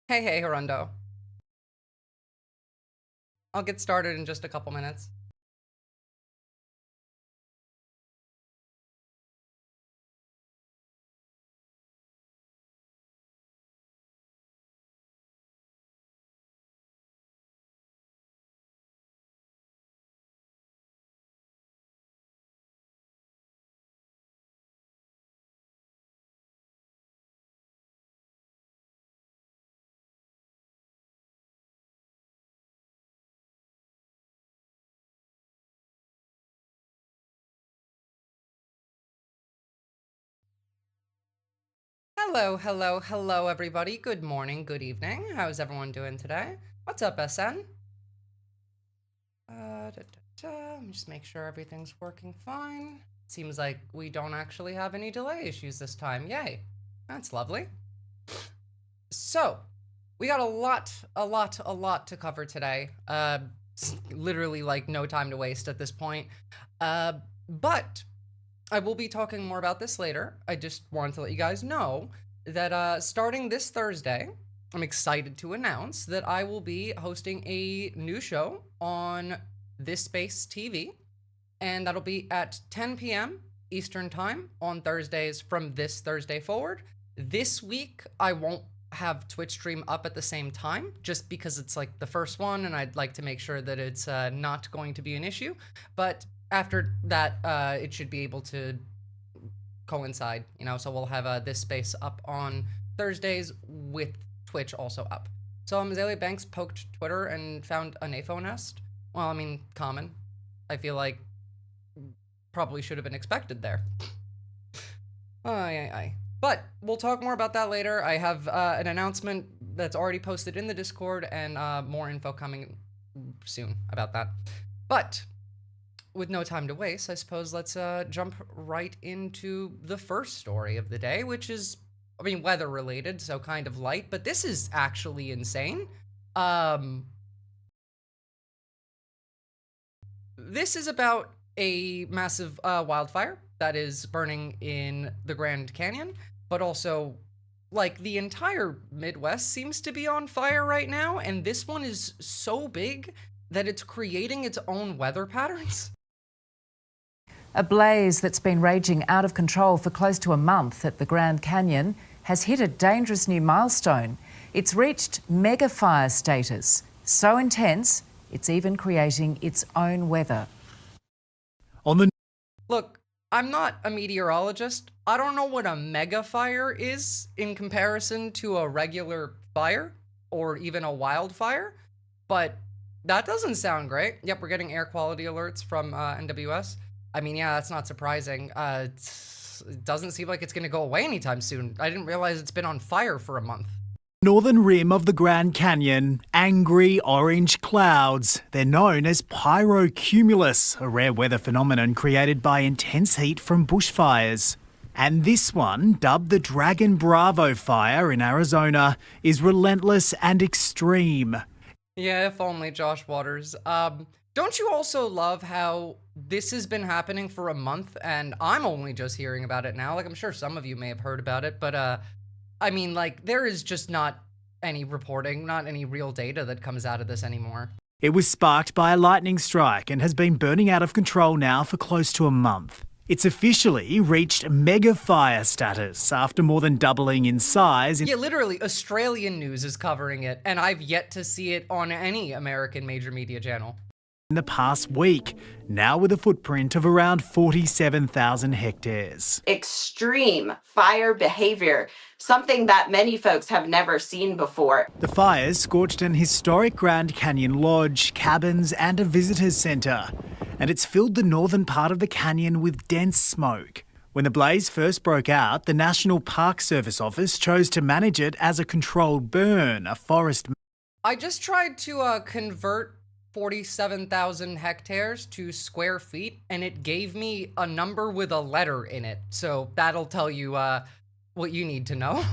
Hey, Hirundo. I'll get started in just a couple minutes. Hello, everybody. Good morning, good evening. How's everyone doing today? What's up, SN? Let me just make sure everything's working fine. Seems like we don't actually have any delay issues this time. Yay. That's lovely. So, we got a lot to cover today. Literally, like, no time to waste at this point. But I will be talking more about this later. I just wanted to let you guys know that starting this Thursday, I'm excited to announce that I will be hosting a new show on This Space TV, and that'll be at 10 p.m. Eastern Time on Thursdays from this Thursday forward. This week, I won't have Twitch stream up at the same time, just because it's like the first one, and I'd like to make sure that it's not going to be an issue. But after that, it should be able to coincide, you know, so we'll have this space up on Thursdays with Twitch also up. So Azalea Banks poked Twitter and found a NAFO nest. Well, I mean, common. I feel like probably should have been expected there. Aye. But we'll talk more about that later. I have an announcement that's already posted in the Discord and more info coming soon about that. But with no time to waste, I suppose let's jump right into the first story of the day, which is, I mean, weather related, so kind of light, but this is actually insane. This is about a massive wildfire that is burning in the Grand Canyon, but also, like, the entire Midwest seems to be on fire right now, and this one is so big that it's creating its own weather patterns. A blaze that's been raging out of control for close to a month at the Grand Canyon has hit a dangerous new milestone. It's reached mega fire status, so intense it's even creating its own weather. Look, I'm not a meteorologist. I don't know what a mega fire is in comparison to a regular fire or even a wildfire, but that doesn't sound great. Yep, we're getting air quality alerts from NWS. I mean, yeah, that's not surprising. It doesn't seem like it's going to go away anytime soon. I didn't realize it's been on fire for a month. Northern rim of the Grand Canyon, angry orange clouds. They're known as pyrocumulus, a rare weather phenomenon created by intense heat from bushfires. And this one, dubbed the Dragon Bravo fire in Arizona, is relentless and extreme. Yeah, if only, Josh Waters. Don't you also love how this has been happening for a month and I'm only just hearing about it now? Like, I'm sure some of you may have heard about it, but I mean, like, there is just not any reporting, not any real data that comes out of this anymore. It was sparked by a lightning strike and has been burning out of control now for close to a month. It's officially reached mega fire status after more than doubling in size. Yeah, literally, Australian news is covering it, and I've yet to see it on any American major media channel. In the past week, now with a footprint of around 47,000 hectares. Extreme fire behavior, something that many folks have never seen before. The fires scorched an historic Grand Canyon lodge, cabins and a visitors centre, and it's filled the northern part of the canyon with dense smoke. When the blaze first broke out, the National Park Service Office chose to manage it as a controlled burn, a forest. I just tried to convert 47,000 hectares to square feet, and it gave me a number with a letter in it. So that'll tell you what you need to know.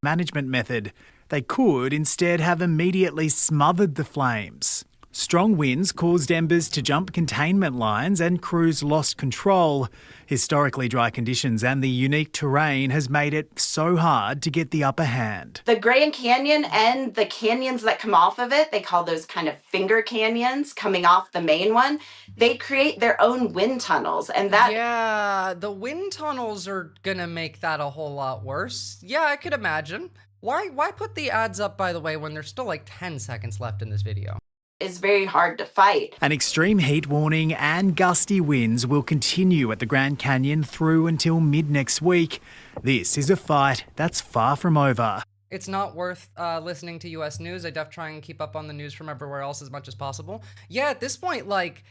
Management method. They could instead have immediately smothered the flames. Strong winds caused embers to jump containment lines and crews lost control. Historically dry conditions and the unique terrain has made it so hard to get the upper hand. The Grand Canyon and the canyons that come off of it, they call those kind of finger canyons coming off the main one, they create their own wind tunnels. And that... Yeah, the wind tunnels are gonna make that a whole lot worse. Yeah, I could imagine. Why put the ads up, by the way, when there's still like 10 seconds left in this video? Is very hard to fight. An extreme heat warning and gusty winds will continue at the Grand Canyon through until mid next week. This is a fight that's far from over. It's not worth listening to US news. I definitely try and keep up on the news from everywhere else as much as possible. Yeah, at this point, like,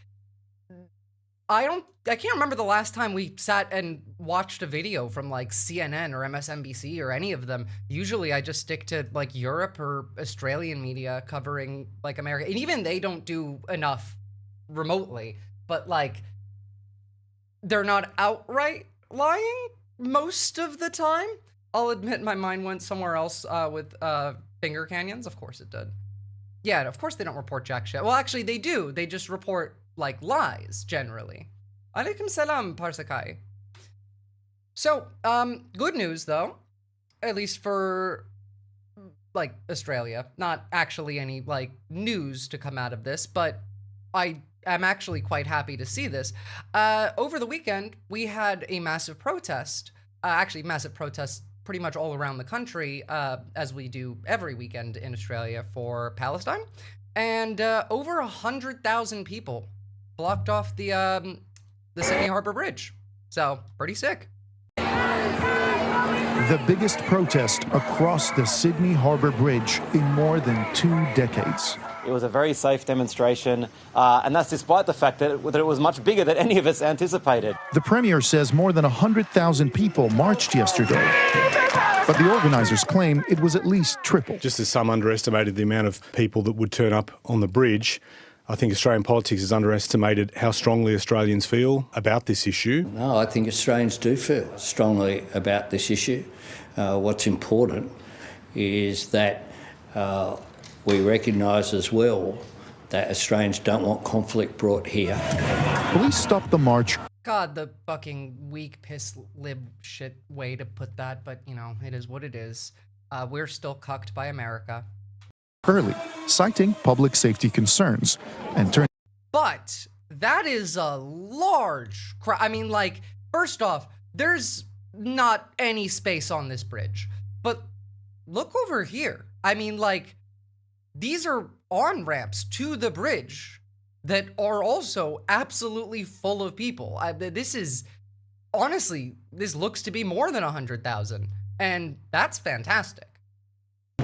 I can't remember the last time we sat and watched a video from like CNN or MSNBC or any of them. Usually I just stick to like Europe or Australian media covering like America. And even they don't do enough remotely, but like they're not outright lying most of the time. I'll admit my mind went somewhere else with finger canyons. Of course it did. Yeah, of course they don't report jack shit. Well, actually they do. They just report like lies generally. Alaikum salam, Parsakai. So, good news though, at least for like Australia. Not actually any like news to come out of this, but I am actually quite happy to see this. Over the weekend, we had a massive protest. Actually, massive protests pretty much all around the country, as we do every weekend in Australia for Palestine. And over 100,000 people blocked off the Sydney Harbour Bridge. So, pretty sick. The biggest protest across the Sydney Harbour Bridge in more than 2 decades. It was a very safe demonstration, and that's despite the fact that it was much bigger than any of us anticipated. The Premier says more than 100,000 people marched yesterday, but the organisers claim it was at least triple. Just as some underestimated the amount of people that would turn up on the bridge, I think Australian politics has underestimated how strongly Australians feel about this issue. No, I think Australians do feel strongly about this issue. What's important is that we recognise as well that Australians don't want conflict brought here. Police stopped the march. God, the fucking weak piss lib shit way to put that, but you know, it is what it is. We're still cucked by America. Early, citing public safety concerns, and turned. But that is a large I mean, like, first off, there's not any space on this bridge. But look over here. I mean, like, these are on-ramps to the bridge that are also absolutely full of people. This is, honestly, this looks to be more than 100,000. And that's fantastic.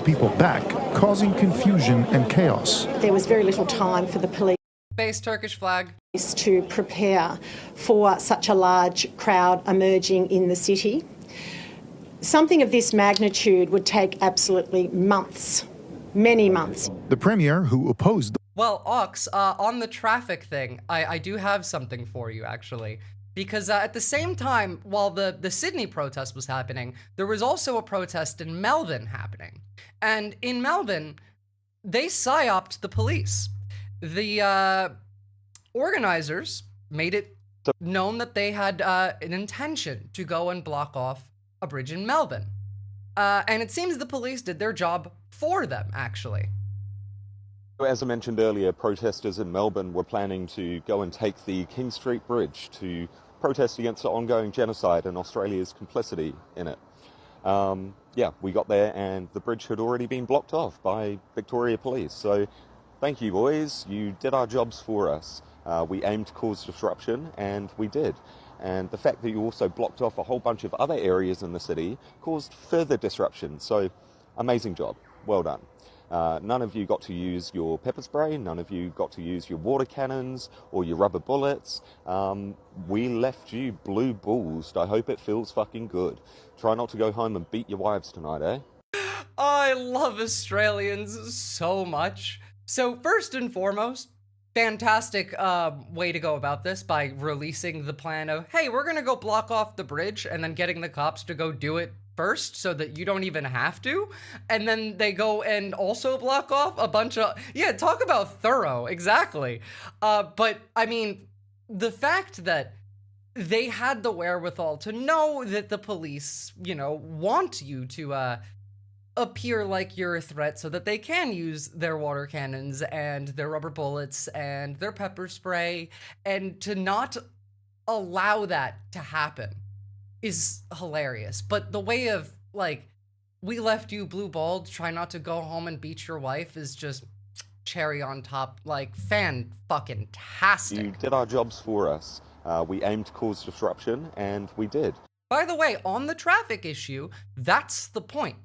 People back, causing confusion and chaos. There was very little time for the police Base Turkish flag to prepare for such a large crowd emerging in the city. Something of this magnitude would take absolutely months, many months. The Premier, who opposed. Well, Ox, on the traffic thing, I do have something for you, actually. Because at the same time, while the Sydney protest was happening, there was also a protest in Melbourne happening. And in Melbourne, they psyoped the police. The organizers made it known that they had an intention to go and block off a bridge in Melbourne. And it seems the police did their job for them, actually. As I mentioned earlier, protesters in Melbourne were planning to go and take the King Street Bridge to protest against the ongoing genocide and Australia's complicity in it. Yeah, we got there and the bridge had already been blocked off by Victoria Police. So thank you, boys. You did our jobs for us. We aimed to cause disruption and we did. And the fact that you also blocked off a whole bunch of other areas in the city caused further disruption. So amazing job. Well done. None of you got to use your pepper spray, none of you got to use your water cannons or your rubber bullets. We left you blue balls. I hope it feels fucking good. Try not to go home and beat your wives tonight, eh? I love Australians so much. So first and foremost, fantastic way to go about this by releasing the plan of, hey, we're gonna go block off the bridge and then getting the cops to go do it first so that you don't even have to, and then they go and also block off a bunch of, yeah, talk about thorough, exactly. But I mean, the fact that they had the wherewithal to know that the police, you know, want you to appear like you're a threat so that they can use their water cannons and their rubber bullets and their pepper spray, and to not allow that to happen is hilarious. But the way of, like, we left you blue-balled, try not to go home and beat your wife is just cherry on top, like, fan-fucking-tastic. You did our jobs for us. We aimed to cause disruption, and we did. By the way, on the traffic issue, that's the point.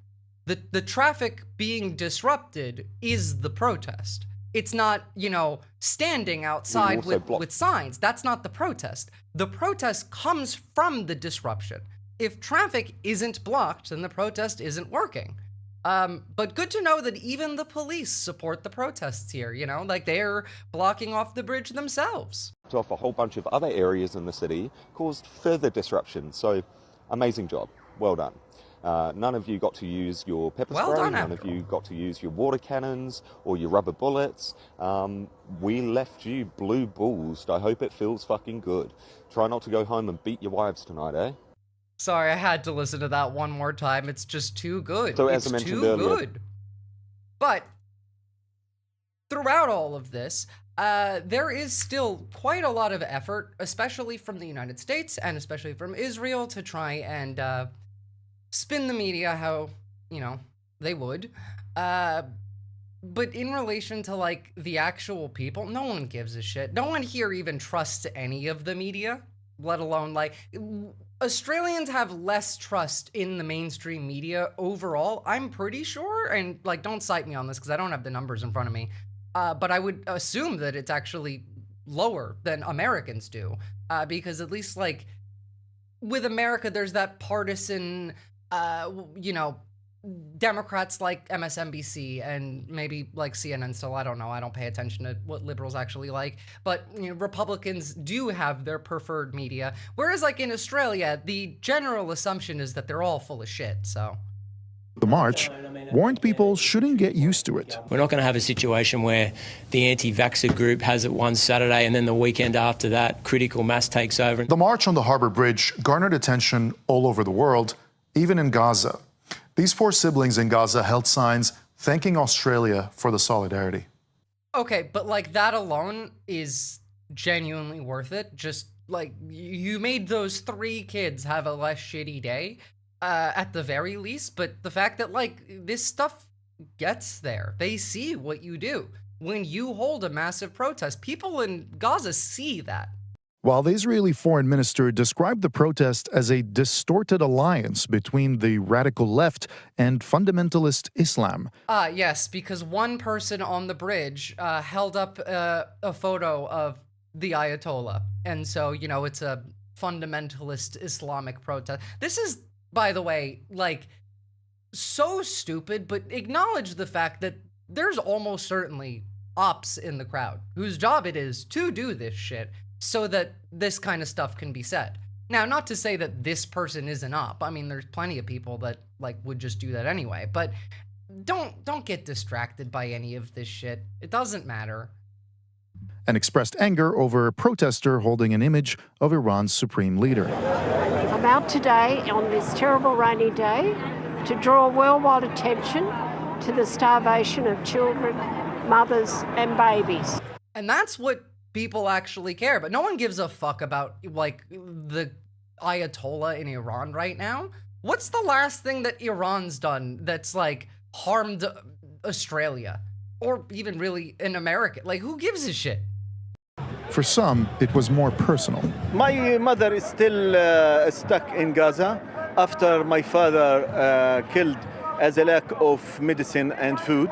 The traffic being disrupted is the protest. It's not, you know, standing outside with signs. That's not the protest. The protest comes from the disruption. If traffic isn't blocked, then the protest isn't working. But good to know that even the police support the protests here, you know, like they're blocking off the bridge themselves. Off a whole bunch of other areas in the city, caused further disruption. So, amazing job. Well done. None of you got to use your pepper spray, none of you got to use your water cannons or your rubber bullets. We left you blue balls. I hope it feels fucking good. Try not to go home and beat your wives tonight, eh? Sorry, I had to listen to that one more time. It's just too good. So as I mentioned earlier, But throughout all of this, there is still quite a lot of effort, especially from the United States and especially from Israel, to try and spin the media how, you know, they would. But in relation to, like, the actual people, no one gives a shit. No one here even trusts any of the media, let alone, like, Australians have less trust in the mainstream media overall, I'm pretty sure, and, like, don't cite me on this because I don't have the numbers in front of me, but I would assume that it's actually lower than Americans do, because at least, like, with America, there's that partisan, you know, Democrats like MSNBC and maybe like CNN still, I don't know, I don't pay attention to what liberals actually like, but, you know, Republicans do have their preferred media, whereas, like, in Australia, the general assumption is that they're all full of shit, so. The march warned people shouldn't get used to it. We're not going to have a situation where the anti-vaxxer group has it one Saturday and then the weekend after that, critical mass takes over. The march on the Harbour Bridge garnered attention all over the world, even in Gaza. These 4 siblings in Gaza held signs thanking Australia for the solidarity. Okay, but, like, that alone is genuinely worth it. Just, like, you made those 3 kids have a less shitty day, at the very least, but the fact that, like, this stuff gets there. They see what you do. When you hold a massive protest, people in Gaza see that. While the Israeli foreign minister described the protest as a distorted alliance between the radical left and fundamentalist Islam. Yes, because one person on the bridge held up a photo of the Ayatollah. And so, you know, it's a fundamentalist Islamic protest. This is, by the way, like, so stupid, but acknowledge the fact that there's almost certainly ops in the crowd whose job it is to do this shit, so that this kind of stuff can be said. Now, not to say that this person is an op. I mean, there's plenty of people that, like, would just do that anyway. But don't get distracted by any of this shit. It doesn't matter. And expressed anger over a protester holding an image of Iran's supreme leader. I'm out today on this terrible rainy day to draw worldwide attention to the starvation of children, mothers, and babies. And that's what people actually care, but no one gives a fuck about, like, the Ayatollah in Iran right now. What's the last thing that Iran's done that's, like, harmed Australia? Or even really in America? Like, who gives a shit? For some, it was more personal. My mother is still stuck in Gaza after my father killed as a lack of medicine and food.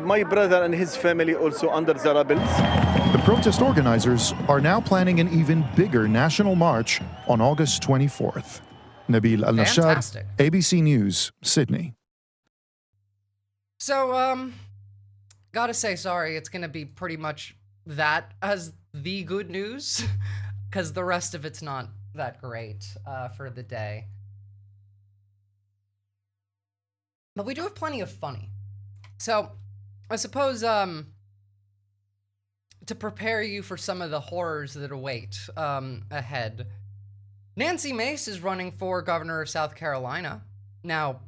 My brother and his family also under the rebels. The protest organizers are now planning an even bigger national march on August 24th. Nabil Al-Nashar, ABC News, Sydney. So, gotta say sorry, it's gonna be pretty much that as the good news, because the rest of it's not that great for the day. But we do have plenty of funny. So, I suppose, to prepare you for some of the horrors that await ahead, Nancy Mace is running for governor of South Carolina. Now,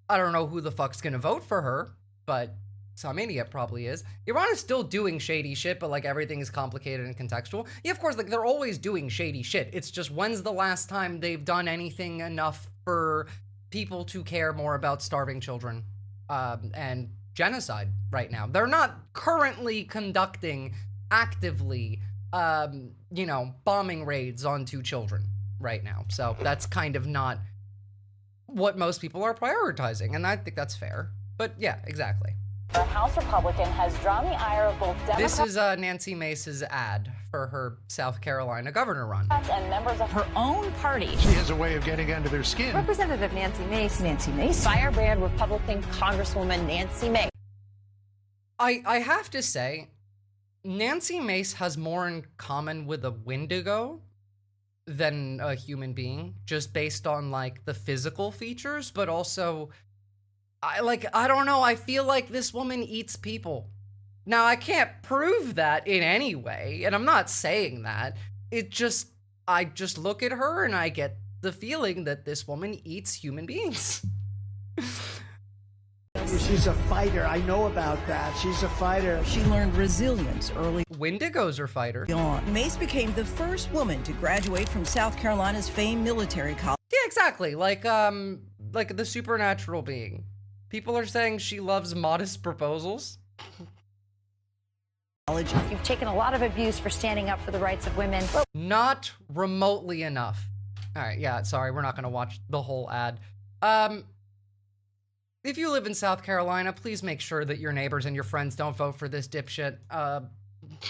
I don't know who the fuck's gonna vote for her, but some idiot probably is. Iran is still doing shady shit, but like everything is complicated and contextual. Yeah, of course, like they're always doing shady shit. It's just when's the last time they've done anything enough for people to care more about starving children and genocide right now? They're not currently conducting actively, you know, bombing raids onto children right now. So that's kind of not what most people are prioritizing, and I think that's fair. But yeah, exactly. A House Republican has drawn the ire of both Democrats. This is Nancy Mace's ad for her South Carolina governor run. And members of her own party. She has a way of getting under their skin. Representative Nancy Mace. Firebrand Republican Congresswoman Nancy Mace. I have to say, Nancy Mace has more in common with a Wendigo than a human being, just based on like the physical features, but also I don't know, I feel like this woman eats people. Now, I can't prove that in any way, and I'm not saying that. I just look at her and I get the feeling that this woman eats human beings. She's a fighter. I know about that. She's a fighter. She learned resilience early. Wendigos are fighters. Mace became the first woman to graduate from South Carolina's famed military college. Yeah, exactly. Like the supernatural being. People are saying she loves modest proposals. You've taken a lot of abuse for standing up for the rights of women. Not remotely enough. All right, yeah, sorry, we're not going to watch the whole ad. If you live in South Carolina, please make sure that your neighbors and your friends don't vote for this dipshit. It's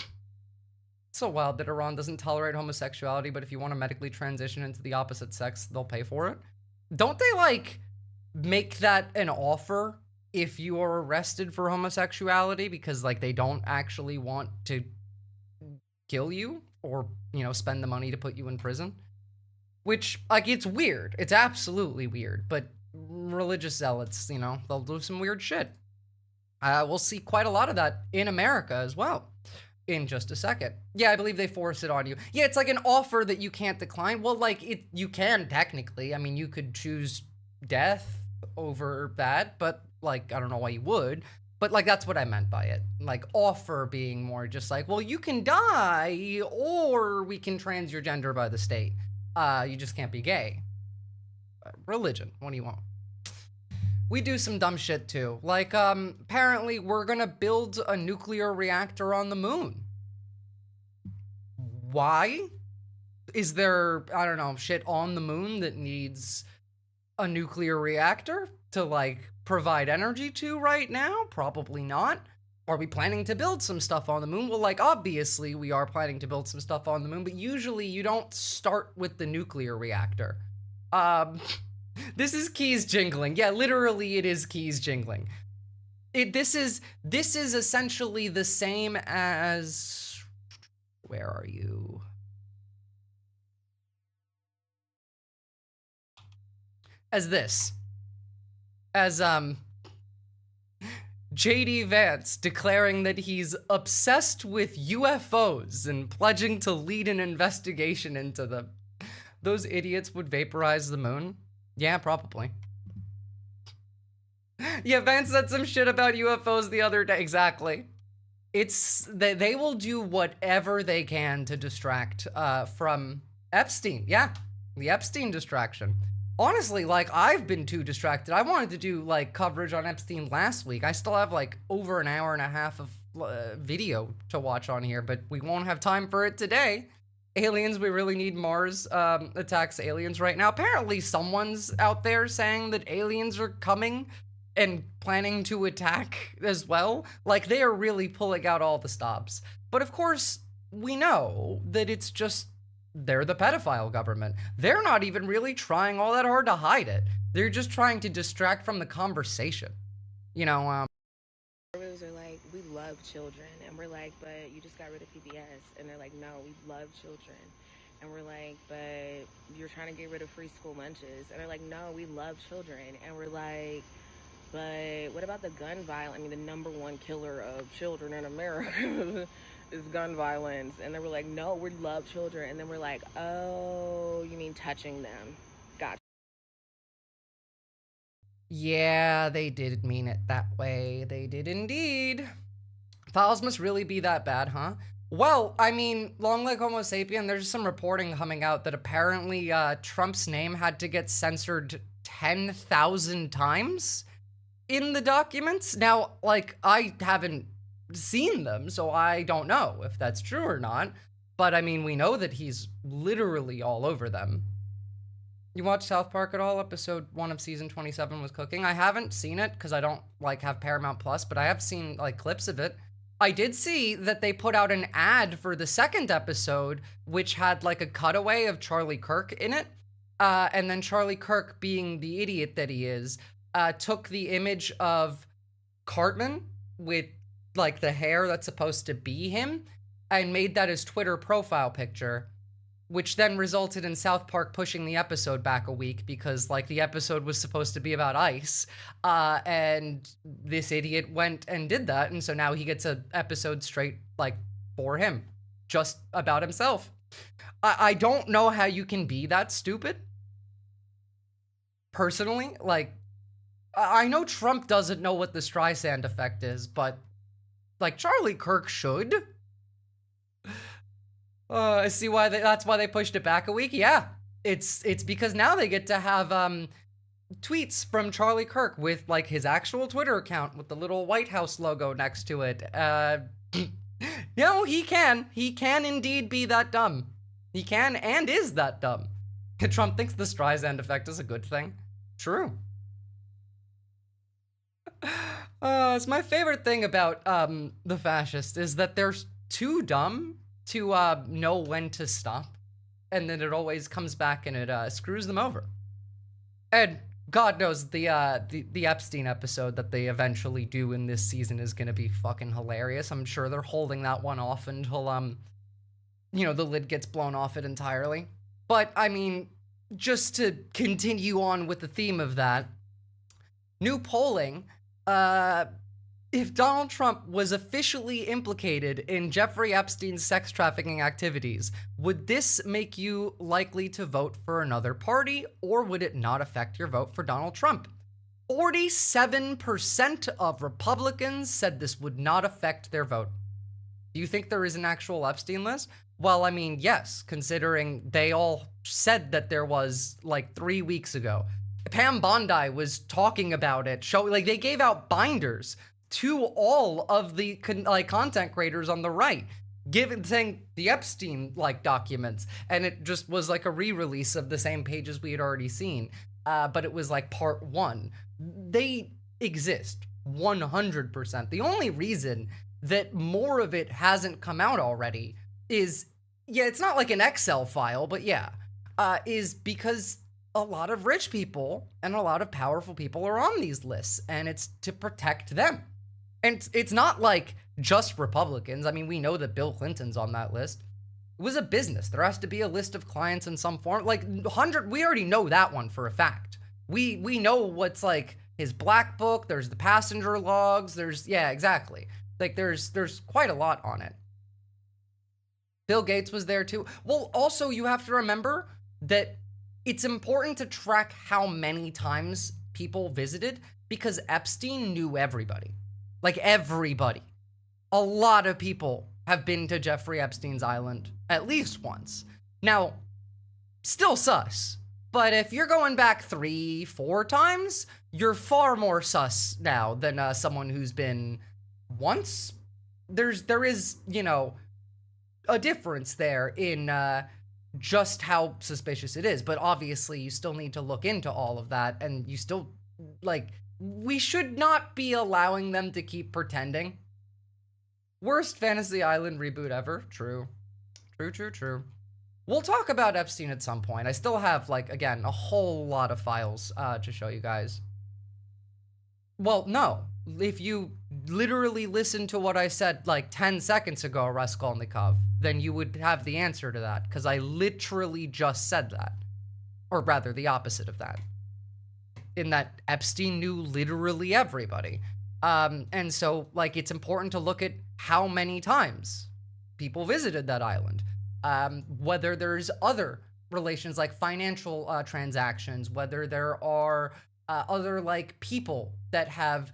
so wild that Iran doesn't tolerate homosexuality, but if you want to medically transition into the opposite sex, they'll pay for it. Don't they, like, make that an offer if you are arrested for homosexuality because, like, they don't actually want to kill you or, you know, spend the money to put you in prison? Which, like, it's weird. It's absolutely weird, but religious zealots, you know, they'll do some weird shit. We'll see quite a lot of that in America as well in just a second. Yeah, I believe they force it on you. Yeah, it's like an offer that you can't decline. Well, like, you can technically. I mean, you could choose death over that, but, like, I don't know why you would. But, like, that's what I meant by it. Like, offer being more just like, well, you can die, or we can trans your gender by the state. You just can't be gay. Religion, what do you want? We do some dumb shit too. Like, apparently we're gonna build a nuclear reactor on the moon. Why? Is there, I don't know, shit on the moon that needs a nuclear reactor to, like, provide energy to right now? Probably not. Are we planning to build some stuff on the moon? Well, like, obviously we are planning to build some stuff on the moon, but usually you don't start with the nuclear reactor. This is keys jingling. Yeah, literally it is keys jingling. This is essentially the same as, where are you? As this. As, J.D. Vance declaring that he's obsessed with UFOs and pledging to lead an investigation into them. Those idiots would vaporize the moon? Yeah, probably. Yeah, Vance said some shit about UFOs the other day. Exactly. It's they will do whatever they can to distract from Epstein. Yeah, the Epstein distraction. Honestly, like, I've been too distracted. I wanted to do, like, coverage on Epstein last week. I still have, like, over an hour and a half of video to watch on here, but we won't have time for it today. Aliens, we really need Mars attacks aliens right now. Apparently someone's out there saying that aliens are coming and planning to attack as well. Like, they are really pulling out all the stops. But of course, we know that it's just, they're the pedophile government. They're not even really trying all that hard to hide it. They're just trying to distract from the conversation. You know, Conservatives are like, we love children, and we're like, but you just got rid of PBS, and they're like, no, we love children, and we're like, but you're trying to get rid of free school lunches, and they're like, no, we love children, and we're like, but what about the gun violence? I mean, the number one killer of children in America is gun violence. And they were like, no, we love children. And then we're like, oh, you mean touching them. Gotcha. Yeah, they did mean it that way. They did indeed. Files must really be that bad, huh? Well, I mean, long like Homo sapien, there's some reporting coming out that apparently Trump's name had to get censored 10,000 times in the documents. Now, like, I haven't seen them, so I don't know if that's true or not. But I mean, we know that he's literally all over them. You watch South Park at all? Episode 1 of season 27 was cooking. I haven't seen it because I don't like have Paramount Plus, but I have seen like clips of it. I did see that they put out an ad for the second episode, which had like a cutaway of Charlie Kirk in it. And then Charlie Kirk, being the idiot that he is, took the image of Cartman with like the hair that's supposed to be him and made that his Twitter profile picture, which then resulted in South Park pushing the episode back a week because like the episode was supposed to be about ice. And this idiot went and did that. And so now he gets an episode straight like for him, just about himself. I don't know how you can be that stupid. Personally, like, I know Trump doesn't know what the Streisand effect is, but like Charlie Kirk should. See why that's why they pushed it back a week? Yeah, it's because now they get to have tweets from Charlie Kirk with like his actual Twitter account with the little White House logo next to it. No, he can indeed be that dumb. He can and is that dumb. Trump thinks the Streisand effect is a good thing. True. It's my favorite thing about the fascists is that they're too dumb to know when to stop, and then it always comes back and it screws them over. And God knows the Epstein episode that they eventually do in this season is gonna be fucking hilarious. I'm sure they're holding that one off until you know, the lid gets blown off it entirely. But I mean, just to continue on with the theme of that, new polling, if Donald Trump was officially implicated in Jeffrey Epstein's sex trafficking activities, would this make you likely to vote for another party, or would it not affect your vote for Donald Trump? 47% of Republicans said this would not affect their vote. Do you think there is an actual Epstein list? Well, I mean, yes, considering they all said that there was like 3 weeks ago. Pam Bondi was talking about it, like they gave out binders to all of the content creators on the right, saying the Epstein documents, and it just was like a re-release of the same pages we had already seen, but it was like part 1. They exist 100%. The only reason that more of it hasn't come out already is, yeah, it's not like an Excel file, but yeah, is because a lot of rich people and a lot of powerful people are on these lists, and it's to protect them. And it's not like just Republicans. I mean, we know that Bill Clinton's on that list. It was a business. There has to be a list of clients in some form. Like 100, we already know that one for a fact. We know what's like his black book. There's the passenger logs. Yeah, exactly. Like there's quite a lot on it. Bill Gates was there too. Well, also you have to remember that it's important to track how many times people visited, because Epstein knew everybody. Like everybody. A lot of people have been to Jeffrey Epstein's island at least once. Now, still sus, but if you're going back 3-4 times, you're far more sus now than someone who's been once. There is, you know, a difference there in just how suspicious it is, but obviously you still need to look into all of that, and you still, we should not be allowing them to keep pretending. Worst Fantasy Island reboot ever. True. True. We'll talk about Epstein at some point. I still have, again, a whole lot of files to show you guys. Well, no. If you literally listen to what I said 10 seconds ago, Raskolnikov, then you would have the answer to that, because I literally just said that. Or rather, the opposite of that. in that Epstein knew literally everybody. And so, like, it's important to look at how many times people visited that island, whether there's other relations like financial transactions, whether there are other, like, people that have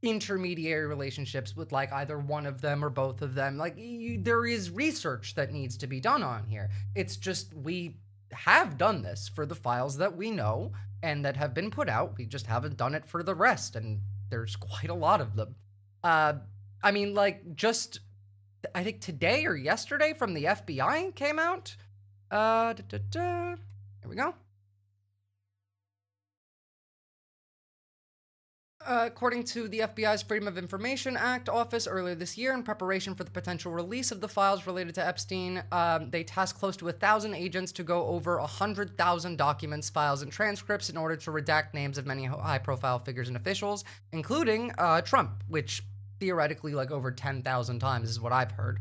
intermediary relationships with, like, either one of them or both of them. Like, there is research that needs to be done on here. It's just, we have done this for the files that we know and that have been put out. We just haven't done it for the rest, and there's quite a lot of them. I mean, like, just, I think today or yesterday from the FBI came out. Here we go. According to the FBI's Freedom of Information Act office earlier this year, in preparation for the potential release of the files related to Epstein, they tasked close to 1,000 agents to go over 100,000 documents, files, and transcripts in order to redact names of many high-profile figures and officials, including Trump, which theoretically, like, over 10,000 times is what I've heard.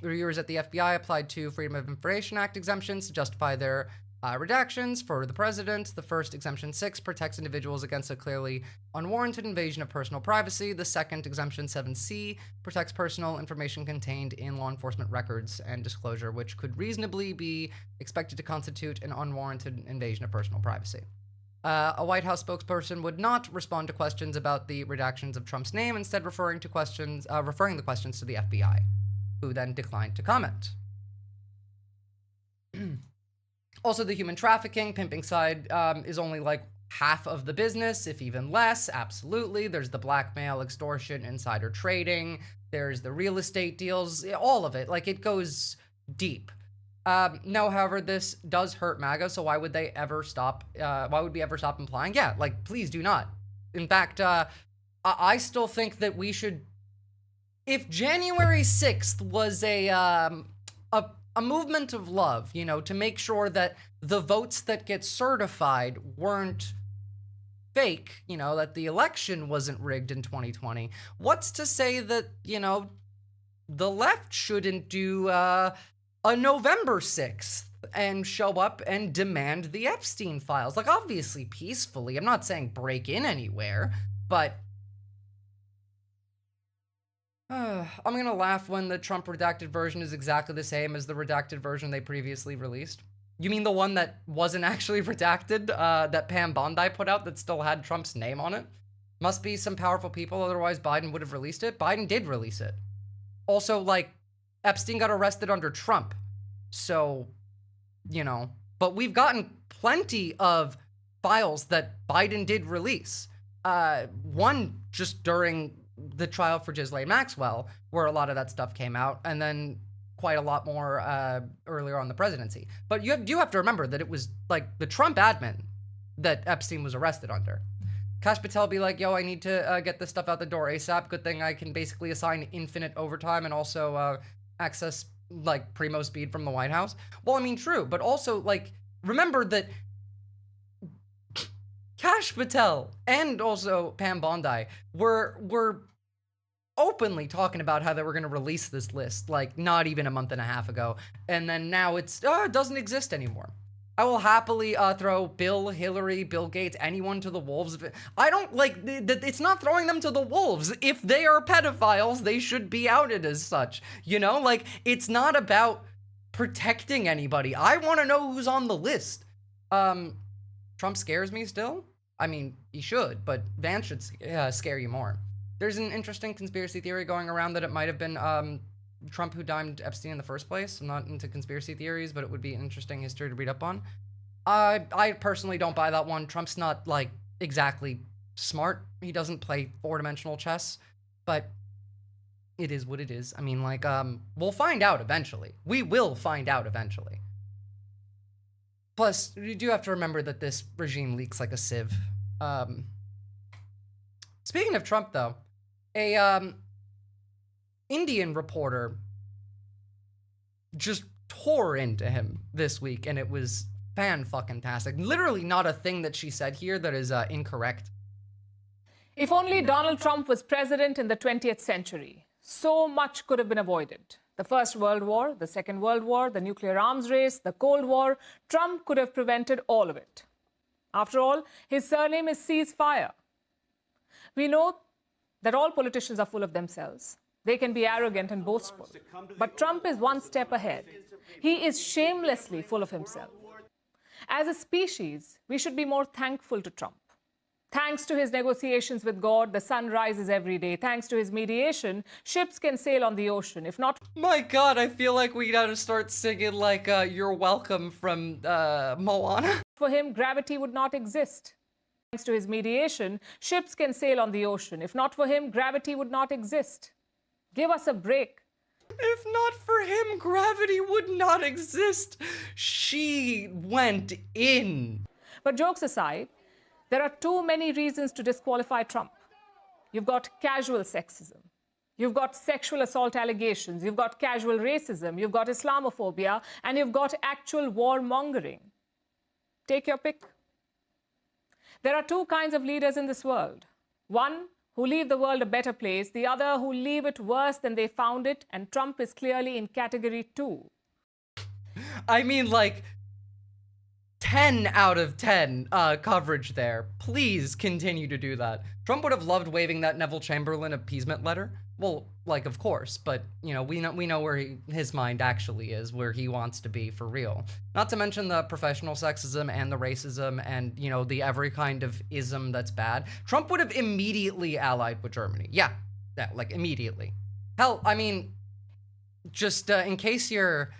Reviewers at the FBI applied to Freedom of Information Act exemptions to justify their redactions for the president. The first, Exemption 6, protects individuals against a clearly unwarranted invasion of personal privacy. The second, Exemption 7C, protects personal information contained in law enforcement records and disclosure, which could reasonably be expected to constitute an unwarranted invasion of personal privacy. A White House spokesperson would not respond to questions about the redactions of Trump's name, instead referring the questions to the FBI, who then declined to comment. Also, the human trafficking, pimping side is only like half of the business, if even less. Absolutely. There's the blackmail, extortion, insider trading. There's the real estate deals, all of it. Like, it goes deep. No, however, this does hurt MAGA, so why would they ever stop? Why would we ever stop implying? Yeah, like, please do not. In fact, I still think that we should, if January 6th was a movement of love, you know, to make sure that the votes that get certified weren't fake, you know, that the election wasn't rigged in 2020, what's to say that, you know, the left shouldn't do a November 6th and show up and demand the Epstein files? Like, obviously peacefully. I'm not saying break in anywhere, but I'm gonna laugh when the Trump redacted version is exactly the same as the redacted version they previously released. You mean the one that wasn't actually redacted, that Pam Bondi put out that still had Trump's name on it? Must be some powerful people, otherwise Biden would have released it. Biden did release it. Also, like, Epstein got arrested under Trump. So, you know, but we've gotten plenty of files that Biden did release. One just during the trial for Ghislaine Maxwell, where a lot of that stuff came out, and then quite a lot more earlier on the presidency. But you have to remember that it was like the Trump admin that Epstein was arrested under. Kash Patel be like, yo, I need to get this stuff out the door ASAP. Good thing I can basically assign infinite overtime and also access, like, primo speed from the White House. Well, I mean, true, but also, like, remember that Kash Patel and also Pam Bondi were openly talking about how they were going to release this list, like, not even a month and a half ago. And then now it doesn't exist anymore. I will happily throw Bill, Hillary, Bill Gates, anyone to the wolves. I don't, like, it's not throwing them to the wolves. If they are pedophiles, they should be outed as such. You know, like, it's not about protecting anybody. I want to know who's on the list. Trump scares me still. I mean, he should, but Vance should scare you more. There's an interesting conspiracy theory going around that it might have been Trump who dimed Epstein in the first place. I'm not into conspiracy theories, but it would be an interesting history to read up on. I personally don't buy that one. Trump's not, like, exactly smart. He doesn't play four-dimensional chess, but it is what it is. I mean, like, we'll find out eventually. We will find out eventually. Plus, you do have to remember that this regime leaks like a sieve. Speaking of Trump, though, a Indian reporter just tore into him this week, and it was fan-fucking-tastic. Literally not a thing that she said here that is incorrect. If only Donald Trump was president in the 20th century, so much could have been avoided. The First World War, the Second World War, the nuclear arms race, the Cold War, Trump could have prevented all of it. After all, his surname is Ceasefire. We know that all politicians are full of themselves. They can be arrogant and boastful. But Trump is one step ahead. He is shamelessly full of himself. As a species, we should be more thankful to Trump. Thanks to his negotiations with God, the sun rises every day. Thanks to his mediation, ships can sail on the ocean. If not... My God, I feel like we gotta start singing like You're Welcome from Moana. For him, gravity would not exist. Thanks to his mediation, ships can sail on the ocean. If not for him, gravity would not exist. Give us a break. If not for him, gravity would not exist. She went in. But jokes aside, there are too many reasons to disqualify Trump. You've got casual sexism. You've got sexual assault allegations. You've got casual racism. You've got Islamophobia. And you've got actual warmongering. Take your pick. There are two kinds of leaders in this world. One who leave the world a better place, the other who leave it worse than they found it, and Trump is clearly in category 2. I mean, like, 10 out of 10 coverage there. Please continue to do that. Trump would have loved waving that Neville Chamberlain appeasement letter. Well, like, of course, but, you know, we know where his mind actually is, where he wants to be for real. Not to mention the professional sexism and the racism and, you know, the every kind of ism that's bad. Trump would have immediately allied with Germany. Yeah, like, immediately. Hell, I mean, just in case you're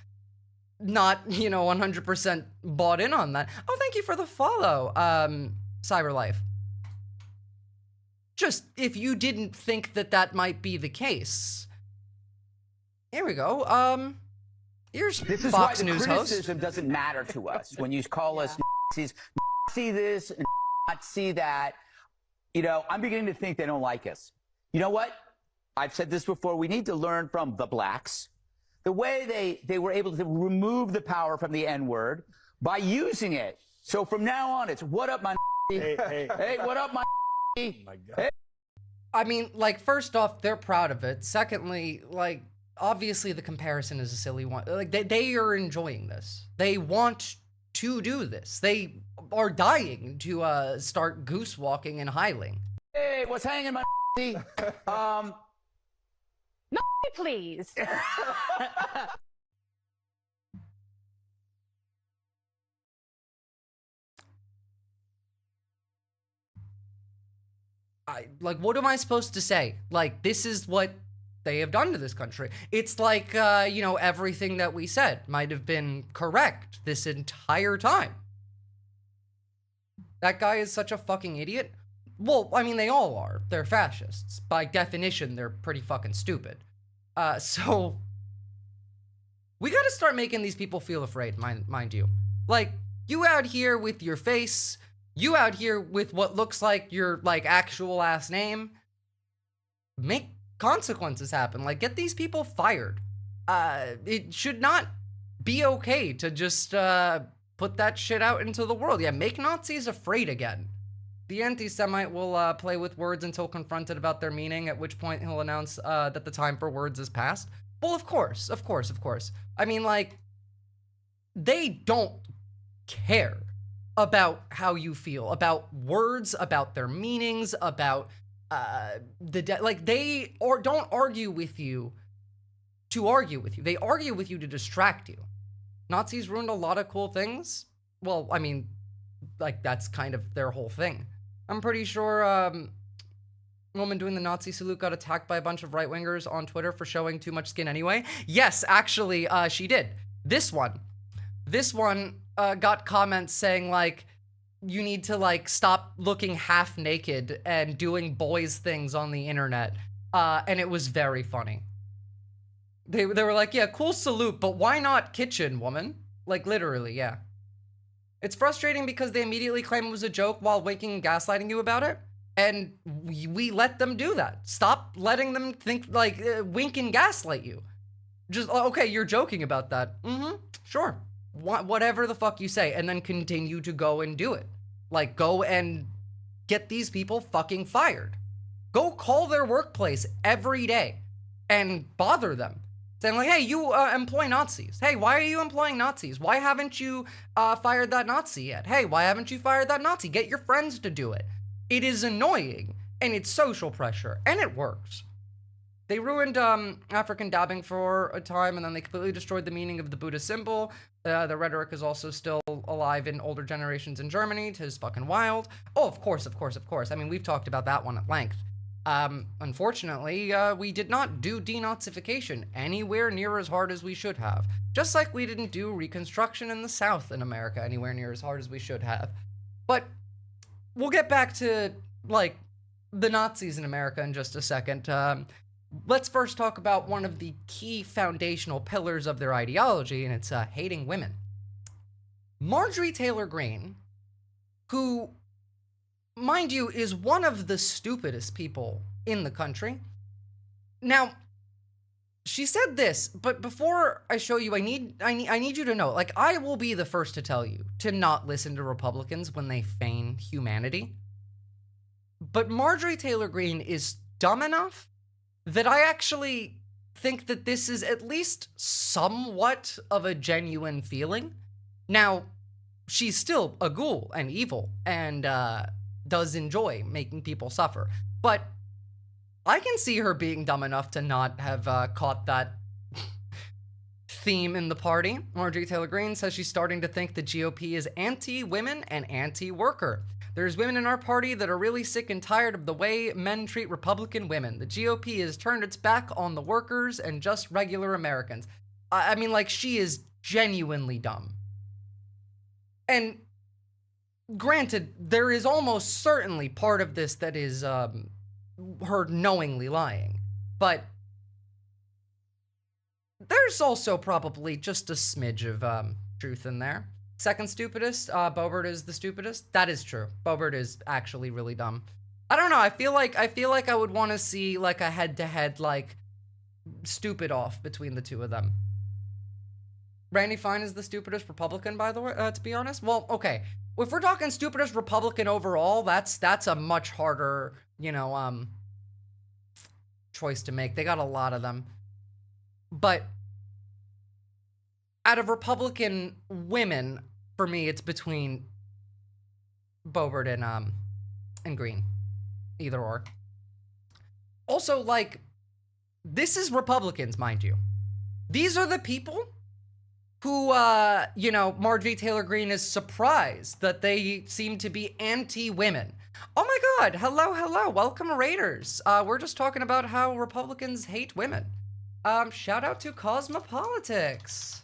not, you know, 100% bought in on that. Oh, thank you for the follow, Cyberlife. Just if you didn't think that that might be the case. Here we go. Here's this is Fox why the News criticism host. doesn't matter to us when you call us Nazis, see this and not see that. You know, I'm beginning to think they don't like us. You know what? I've said this before. We need to learn from the blacks. The way they were able to remove the power from the N-word by using it. So from now on, it's what up, my hey, what up, my Oh my God. Hey. I mean, like, first off, they're proud of it. Secondly, like, obviously the comparison is a silly one. Like, they are enjoying this. They want to do this. They are dying to start goose walking and hiling. Hey, what's hanging, my No, please. Like, what am I supposed to say? Like, this is what they have done to this country. It's like, you know, everything that we said might have been correct this entire time. That guy is such a fucking idiot. Well, I mean, they all are. They're fascists. By definition, they're pretty fucking stupid. So we gotta start making these people feel afraid, mind you. Like, you out here with your face, you out here with what looks like your, like, actual last name, make consequences happen. Like, get these people fired. It should not be okay to just, put that shit out into the world. Yeah, make Nazis afraid again. The anti-Semite will play with words until confronted about their meaning, at which point he'll announce that the time for words is past. Well, of course. I mean, like, they don't care about how you feel, about words, about their meanings, about like, they don't argue with you to argue with you. They argue with you to distract you. Nazis ruined a lot of cool things. Well, I mean, like, that's kind of their whole thing. I'm pretty sure woman doing the Nazi salute got attacked by a bunch of right-wingers on Twitter for showing too much skin anyway. Yes, actually, she did. This one got comments saying, like, you need to, like, stop looking half naked and doing boys things on the internet. And it was very funny. They were like, yeah, cool salute, but why not kitchen, woman? Like, literally, yeah. It's frustrating because they immediately claim it was a joke while winking and gaslighting you about it. And we let them do that. Stop letting them think, like, wink and gaslight you. Just, okay, you're joking about that. Sure. Whatever the fuck you say. And then continue to go and do it. Like, go and get these people fucking fired. Go call their workplace every day and bother them. saying like, hey, you employ Nazis. Hey, why are you employing Nazis? Why haven't you fired that Nazi yet? Hey, why haven't you fired that Nazi? Get your friends to do it. It is annoying, and it's social pressure, and it works. They ruined African dabbing for a time, and then they completely destroyed the meaning of the Buddha symbol. The rhetoric is also still alive in older generations in Germany. Tis fucking wild. Oh, of course. I mean, we've talked about that one at length. Unfortunately, we did not do denazification anywhere near as hard as we should have. Just like we didn't do Reconstruction in the South in America anywhere near as hard as we should have. But we'll get back to, like, the Nazis in America in just a second. Let's first talk about one of the key foundational pillars of their ideology, and it's hating women. Marjorie Taylor Greene, who, mind you, is one of the stupidest people in the country. Now, she said this, but before I show you, I need you to know, like, I will be the first to tell you to not listen to Republicans when they feign humanity. But Marjorie Taylor Greene is dumb enough that I actually think that this is at least somewhat of a genuine feeling. Now, she's still a ghoul and evil and does enjoy making people suffer. But I can see her being dumb enough to not have caught that theme in the party. Marjorie Taylor Greene says she's starting to think the GOP is anti-women and anti-worker. There's women in our party that are really sick and tired of the way men treat Republican women. The GOP has turned its back on the workers and just regular Americans. I mean, like, she is genuinely dumb. And granted, there is almost certainly part of this that is her knowingly lying. But there's also probably just a smidge of truth in there. Second stupidest, Boebert is the stupidest. That is true. Boebert is actually really dumb. I don't know. I feel like I would want to see like a head-to-head like stupid off between the two of them. Randy Fine is the stupidest Republican, by the way. To be honest, well, okay. If we're talking stupidest Republican overall, that's a much harder, choice to make. They got a lot of them, but out of Republican women, for me, it's between Boebert and Greene. Either or. Also, like, this is Republicans, mind you. These are the people who, Marjorie Taylor Greene is surprised that they seem to be anti-women. Oh my God, hello, welcome Raiders. We're just talking about how Republicans hate women. Shout out to Cosmopolitics.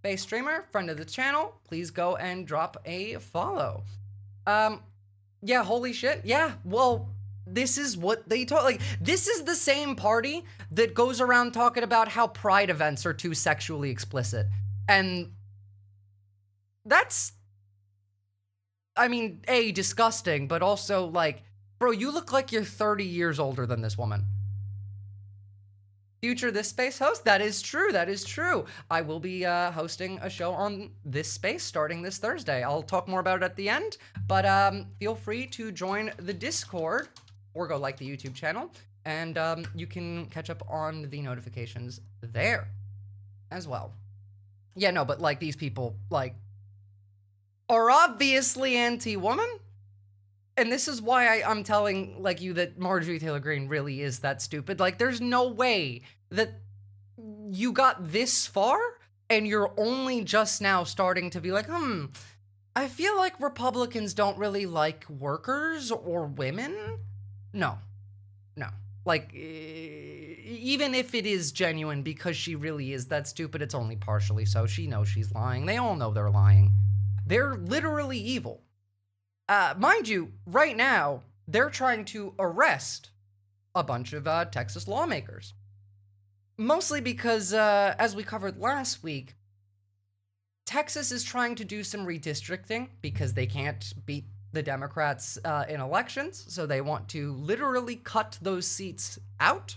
Base streamer, friend of the channel, please go and drop a follow. Yeah, holy shit. Yeah, well, this is what they talk, like, this is the same party that goes around talking about how pride events are too sexually explicit. And that's, I mean, A, disgusting, but also, like, bro, you look like you're 30 years older than this woman. Future This Space host? That is true. I will be hosting a show on this space starting this Thursday. I'll talk more about it at the end, but feel free to join the Discord or go like the YouTube channel, and you can catch up on the notifications there as well. Yeah, no, but like these people, like, are obviously anti-woman. And this is why I'm telling, like, you that Marjorie Taylor Greene really is that stupid. Like, there's no way that you got this far and you're only just now starting to be like, I feel like Republicans don't really like workers or women. No. Like, even if it is genuine because she really is that stupid, it's only partially so. She knows she's lying. They all know they're lying. They're literally evil. Mind you, right now, they're trying to arrest a bunch of Texas lawmakers. Mostly because, as we covered last week, Texas is trying to do some redistricting because they can't beat the Democrats in elections, so they want to literally cut those seats out.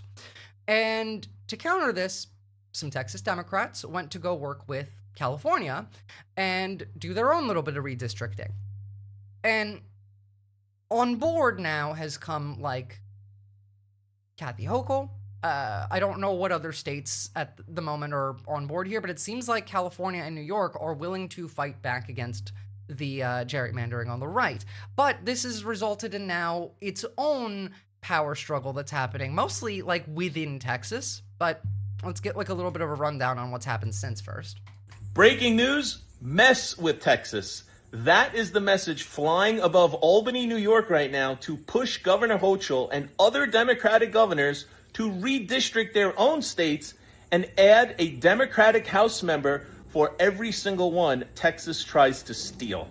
And to counter this, some Texas Democrats went to go work with California and do their own little bit of redistricting. And on board now has come, like, Kathy Hochul, I don't know what other states at the moment are on board here, but it seems like California and New York are willing to fight back against the gerrymandering on the right. But this has resulted in now its own power struggle that's happening, mostly like within Texas. But let's get like a little bit of a rundown on what's happened since first. Breaking news, mess with Texas. That is the message flying above Albany, New York right now to push Governor Hochul and other Democratic governors to redistrict their own states and add a Democratic House member for every single one Texas tries to steal.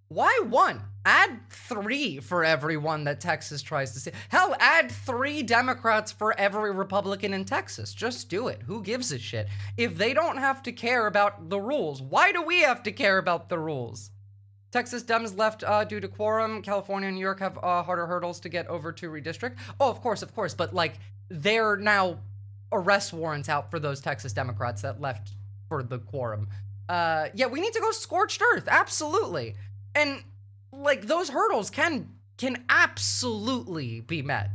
Why one? Add 3 for every one that Texas tries to steal. Hell, add 3 Democrats for every Republican in Texas. Just do it. Who gives a shit? If they don't have to care about the rules, why do we have to care about the rules? Texas Dems left due to quorum. California and New York have harder hurdles to get over to redistrict. Oh, of course, but like, there are now arrest warrants out for those Texas Democrats that left for the quorum. Yeah, we need to go scorched earth, absolutely. And like, those hurdles can absolutely be met.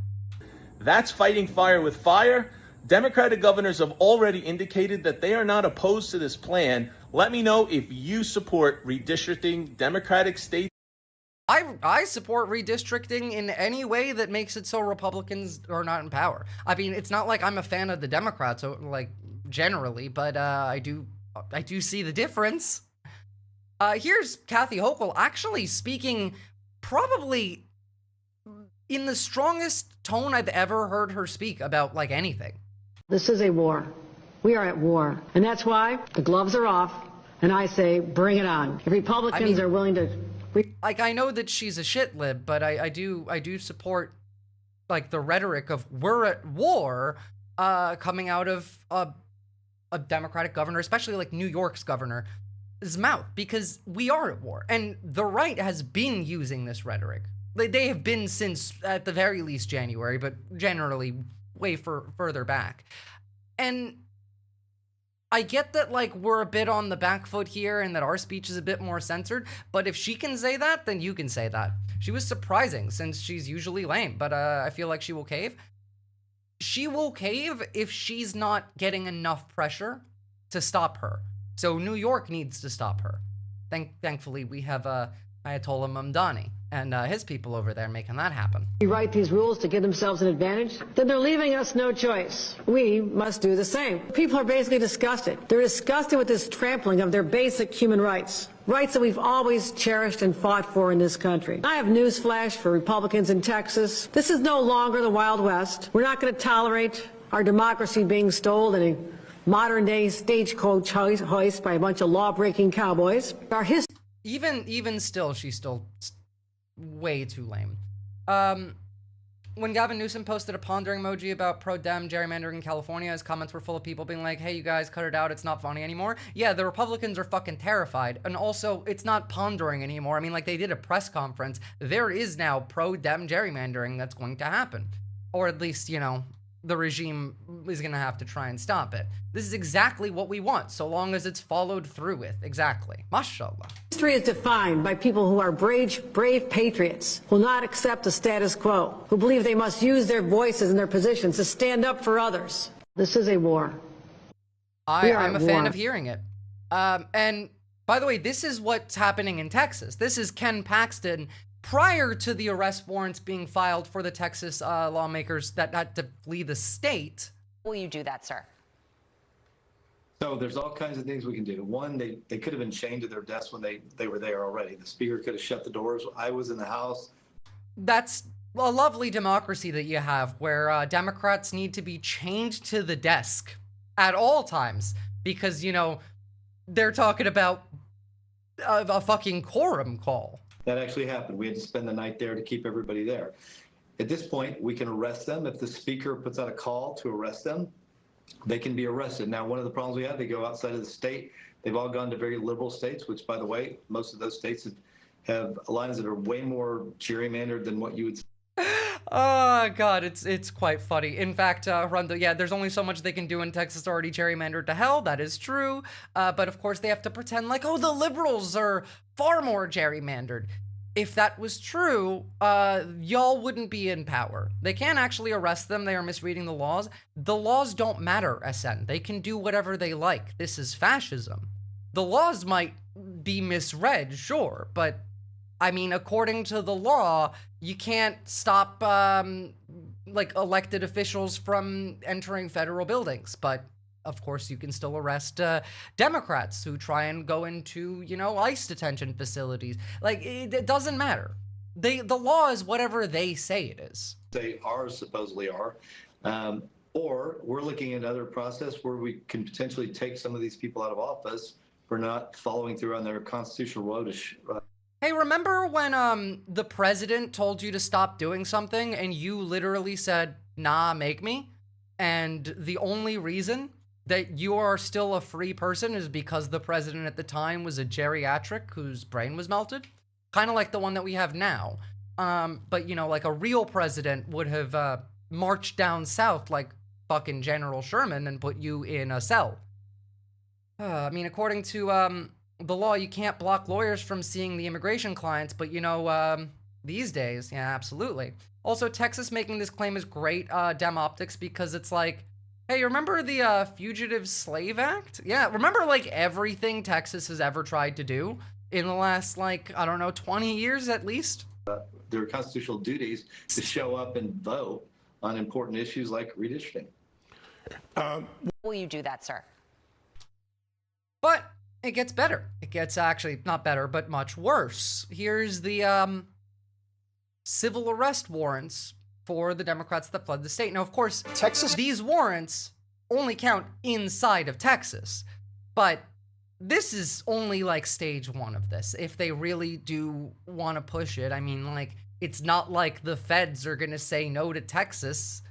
That's fighting fire with fire. Democratic governors have already indicated that they are not opposed to this plan. Let me know if you support redistricting Democratic states. I support redistricting in any way that makes it so Republicans are not in power. I mean, it's not like I'm a fan of the Democrats, like, generally, but I do see the difference. Here's Kathy Hochul actually speaking probably in the strongest tone I've ever heard her speak about, like, anything. This is a war. We are at war. And that's why the gloves are off, and I say, bring it on. If Republicans are willing to... Like, I know that she's a shit lib, but I do support, like, the rhetoric of we're at war coming out of a Democratic governor, especially, like, New York's governor's mouth, because we are at war. And the right has been using this rhetoric. They have been since, at the very least, January, but generally way further back. And I get that, like, we're a bit on the back foot here and that our speech is a bit more censored, but if she can say that, then you can say that. She was surprising since she's usually lame, but I feel like she will cave. She will cave if she's not getting enough pressure to stop her. So New York needs to stop her. Thankfully, we have Ayatollah Mamdani and his people over there making that happen. We write these rules to give themselves an advantage, then they're leaving us no choice. We must do the same. People are basically disgusted. They're disgusted with this trampling of their basic human rights. Rights that we've always cherished and fought for in this country. I have news flash for Republicans in Texas. This is no longer the Wild West. We're not going to tolerate our democracy being stolen in a modern-day stagecoach hoist by a bunch of law-breaking cowboys. Our history... Even still, she's still way too lame. When Gavin Newsom posted a pondering emoji about pro-Dem gerrymandering in California, his comments were full of people being like, hey, you guys, cut it out, it's not funny anymore. Yeah, the Republicans are fucking terrified. And also, it's not pondering anymore. I mean, like, they did a press conference. There is now pro-Dem gerrymandering that's going to happen. Or at least, you know, the regime is going to have to try and stop it. This is exactly what we want, so long as it's followed through with. Exactly. Mashallah. History is defined by people who are brave patriots, who will not accept the status quo, who believe they must use their voices and their positions to stand up for others. This is a war. I'm a fan of hearing it. And by the way, this is what's happening in Texas. This is Ken Paxton prior to the arrest warrants being filed for the Texas lawmakers that had to flee the state. Will you do that, sir? So there's all kinds of things we can do. One, they could have been chained to their desks when they were there already. The speaker could have shut the doors. I was in the House. That's a lovely democracy that you have, where Democrats need to be chained to the desk at all times because, you know, they're talking about a fucking quorum call. That actually happened. We had to spend the night there to keep everybody there. At this point, we can arrest them. If the speaker puts out a call to arrest them, they can be arrested. Now, one of the problems we have, they go outside of the state. They've all gone to very liberal states, which, by the way, most of those states have lines that are way more gerrymandered than what you would. Oh, God, it's quite funny. In fact, Rondo, yeah, there's only so much they can do in Texas already gerrymandered to hell. That is true. But, of course, they have to pretend like, oh, the liberals are far more gerrymandered. if that was true, y'all wouldn't be in power. They can't actually arrest them. They are misreading the laws. The laws don't matter, SN. They can do whatever they like. This is fascism. The laws might be misread, sure, but I mean, according to the law, you can't stop, like, elected officials from entering federal buildings. But, of course, you can still arrest Democrats who try and go into, you know, ICE detention facilities. Like, it doesn't matter. The law is whatever they say it is. They are supposedly are. Or we're looking at another process where we can potentially take some of these people out of office for not following through on their constitutional role to Hey, remember when the president told you to stop doing something and you literally said, nah, make me? And the only reason that you are still a free person is because the president at the time was a geriatric whose brain was melted? Kind of like the one that we have now. But, you know, like a real president would have marched down south like fucking General Sherman and put you in a cell. I mean, according to the law, you can't block lawyers from seeing the immigration clients, but, you know, these days, yeah, absolutely. Also, Texas making this claim is great, Dem Optics, because it's like, hey, remember the Fugitive Slave Act? Yeah, remember, like, everything Texas has ever tried to do in the last, like, I don't know, 20 years at least? their constitutional duties to show up and vote on important issues like redistricting. Will you do that, sir? But it gets better. It gets actually not better, but much worse. Here's the civil arrest warrants for the Democrats that fled the state. Now, of course, Texas, these warrants only count inside of Texas, but this is only like stage one of this. If they really do want to push it, I mean, like, it's not like the feds are going to say no to Texas.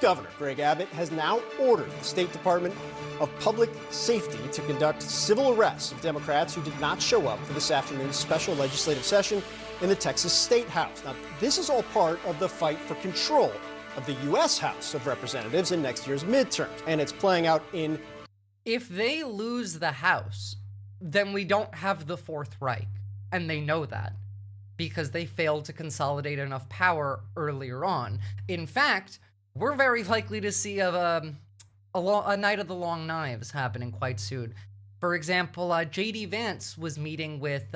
Governor Greg Abbott has now ordered the State Department of Public Safety to conduct civil arrests of Democrats who did not show up for this afternoon's special legislative session in the Texas State House. Now, this is all part of the fight for control of the U.S. House of Representatives in next year's midterms, and it's playing out in... If they lose the House, then we don't have the Fourth Reich, and they know that, because they failed to consolidate enough power earlier on. In fact, we're very likely to see a Night of the Long Knives happening quite soon. For example, J.D. Vance was meeting with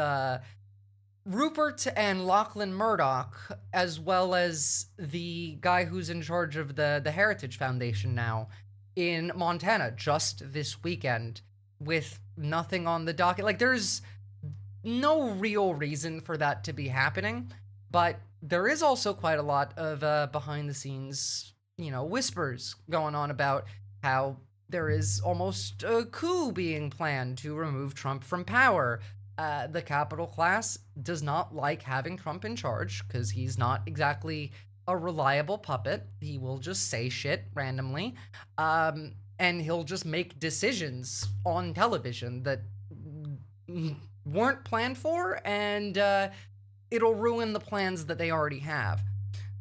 Rupert and Lachlan Murdoch, as well as the guy who's in charge of the Heritage Foundation now, in Montana just this weekend, with nothing on the docket. Like, there's no real reason for that to be happening, but there is also quite a lot of behind-the-scenes, you know, whispers going on about how there is almost a coup being planned to remove Trump from power. The capital class does not like having Trump in charge because he's not exactly a reliable puppet. He will just say shit randomly, and he'll just make decisions on television that weren't planned for, and it'll ruin the plans that they already have.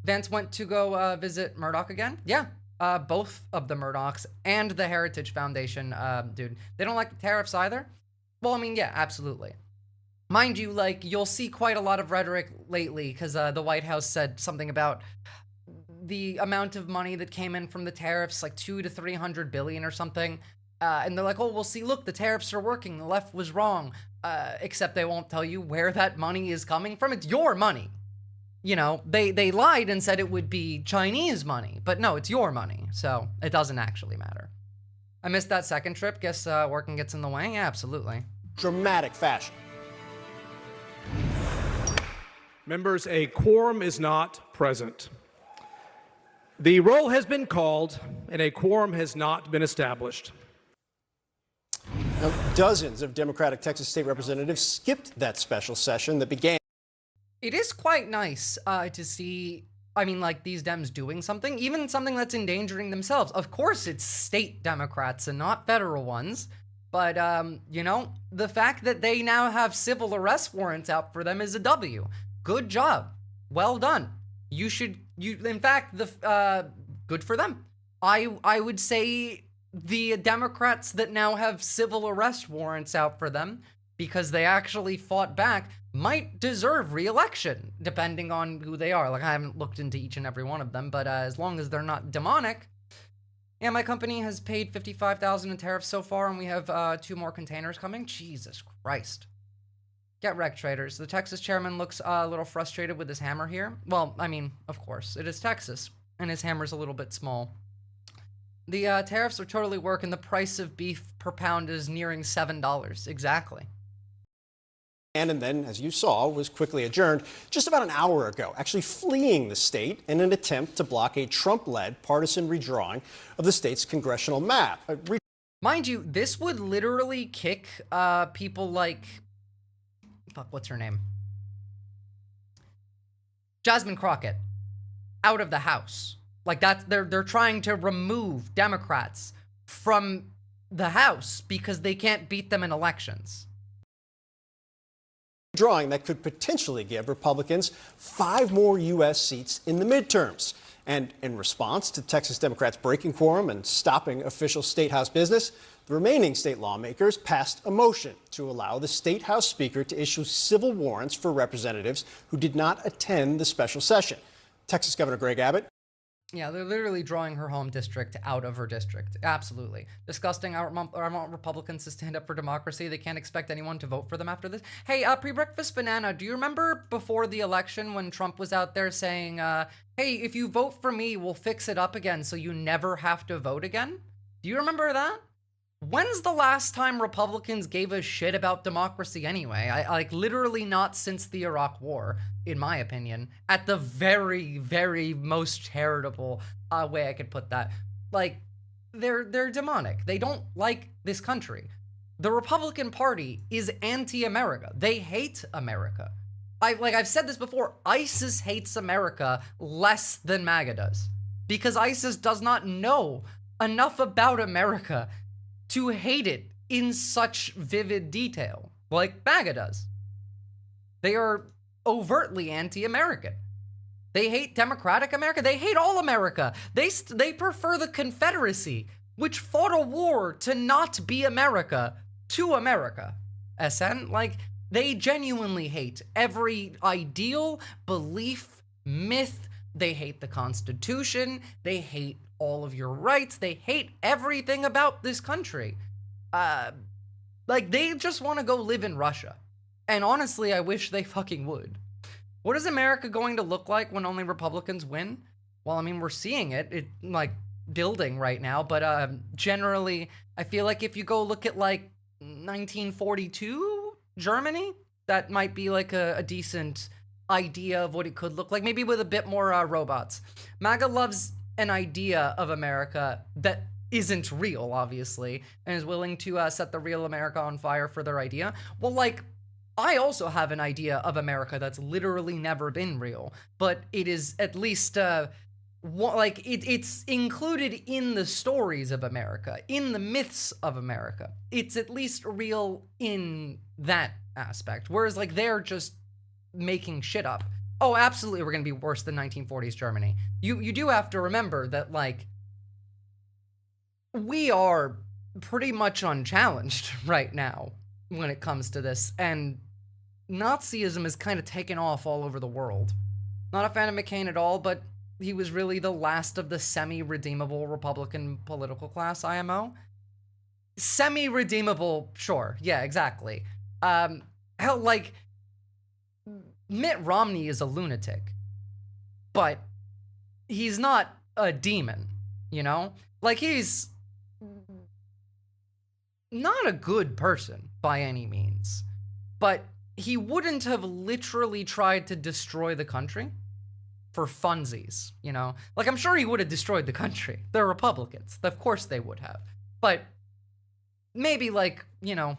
Vance went to go visit Murdoch again. Yeah, both of the Murdochs and the Heritage Foundation, dude. They don't like the tariffs either. Well, I mean, yeah, absolutely. Mind you, like, you'll see quite a lot of rhetoric lately because the White House said something about the amount of money that came in from the tariffs, like $200 to $300 billion or something. And they're like, oh, well, see, look, the tariffs are working. The left was wrong. Except they won't tell you where that money is coming from. It's your money. You know, they lied and said it would be Chinese money, but no, it's your money. So it doesn't actually matter. I missed that second trip. Guess working gets in the way. Yeah, absolutely. Dramatic fashion. Members, a quorum is not present. The roll has been called and a quorum has not been established. Now, dozens of Democratic Texas state representatives skipped that special session that began. It is quite nice to see, I mean, like, these Dems doing something, even something that's endangering themselves. Of course, it's state Democrats and not federal ones. But, you know, the fact that they now have civil arrest warrants out for them is a W. Good job. Well done. In fact, good for them. I would say the Democrats that now have civil arrest warrants out for them because they actually fought back might deserve re-election, depending on who they are. Like, I haven't looked into each and every one of them, but as long as they're not demonic. Yeah, my company has paid $55,000 in tariffs so far, and we have 2 more containers coming. Jesus Christ. Get wrecked, traders. The Texas chairman looks a little frustrated with his hammer here. Well, I mean, of course, it is Texas, and his hammer's a little bit small. The tariffs are totally working. The price of beef per pound is nearing $7. Exactly. And then, as you saw, was quickly adjourned just about an hour ago, actually fleeing the state in an attempt to block a Trump-led partisan redrawing of the state's congressional map. Mind you, this would literally kick people like... Fuck, what's her name? Jasmine Crockett out of the House. Like, that's they're trying to remove Democrats from the House because they can't beat them in elections. Drawing that could potentially give Republicans 5 more U.S. seats in the midterms. And in response to Texas Democrats breaking quorum and stopping official state house business, the remaining state lawmakers passed a motion to allow the state house speaker to issue civil warrants for representatives who did not attend the special session. Texas Governor Greg Abbott. Yeah, they're literally drawing her home district out of her district. Absolutely. Disgusting. I want Republicans to stand up for democracy. They can't expect anyone to vote for them after this. Hey, pre-breakfast banana, do you remember before the election when Trump was out there saying, hey, if you vote for me, we'll fix it up again so you never have to vote again? Do you remember that? When's the last time Republicans gave a shit about democracy anyway? Like, literally not since the Iraq War, in my opinion. At the very, very most charitable way I could put that. Like, they're demonic. They don't like this country. The Republican Party is anti-America. They hate America. I've said this before, ISIS hates America less than MAGA does. Because ISIS does not know enough about America to hate it in such vivid detail, like MAGA does. They are overtly anti-American. They hate democratic America. They hate all America. They prefer the Confederacy, which fought a war to not be America, to America. SN, like, they genuinely hate every ideal, belief, myth. They hate the Constitution. They hate all of your rights. They hate everything about this country. Like, they just want to go live in Russia. And honestly, I wish they fucking would. What is America going to look like when only Republicans win? Well, I mean, we're seeing it like, building right now, but generally, I feel like if you go look at, like, 1942 Germany, that might be, like, a decent idea of what it could look like, maybe with a bit more robots. MAGA loves an idea of America that isn't real, obviously, and is willing to set the real America on fire for their idea. Well, like, I also have an idea of America that's literally never been real, but it is at least, it's included in the stories of America, in the myths of America. It's at least real in that aspect, whereas, like, they're just making shit up. Oh, absolutely, we're going to be worse than 1940s Germany. You do have to remember that, like, we are pretty much unchallenged right now when it comes to this, and Nazism is kind of taken off all over the world. Not a fan of McCain at all, but he was really the last of the semi-redeemable Republican political class, IMO. Semi-redeemable, sure, yeah, exactly. Hell, like, Mitt Romney is a lunatic, but he's not a demon, you know? Like, he's not a good person by any means, but he wouldn't have literally tried to destroy the country for funsies, you know? Like, I'm sure he would have destroyed the country. They're Republicans. Of course they would have. But maybe, like, you know,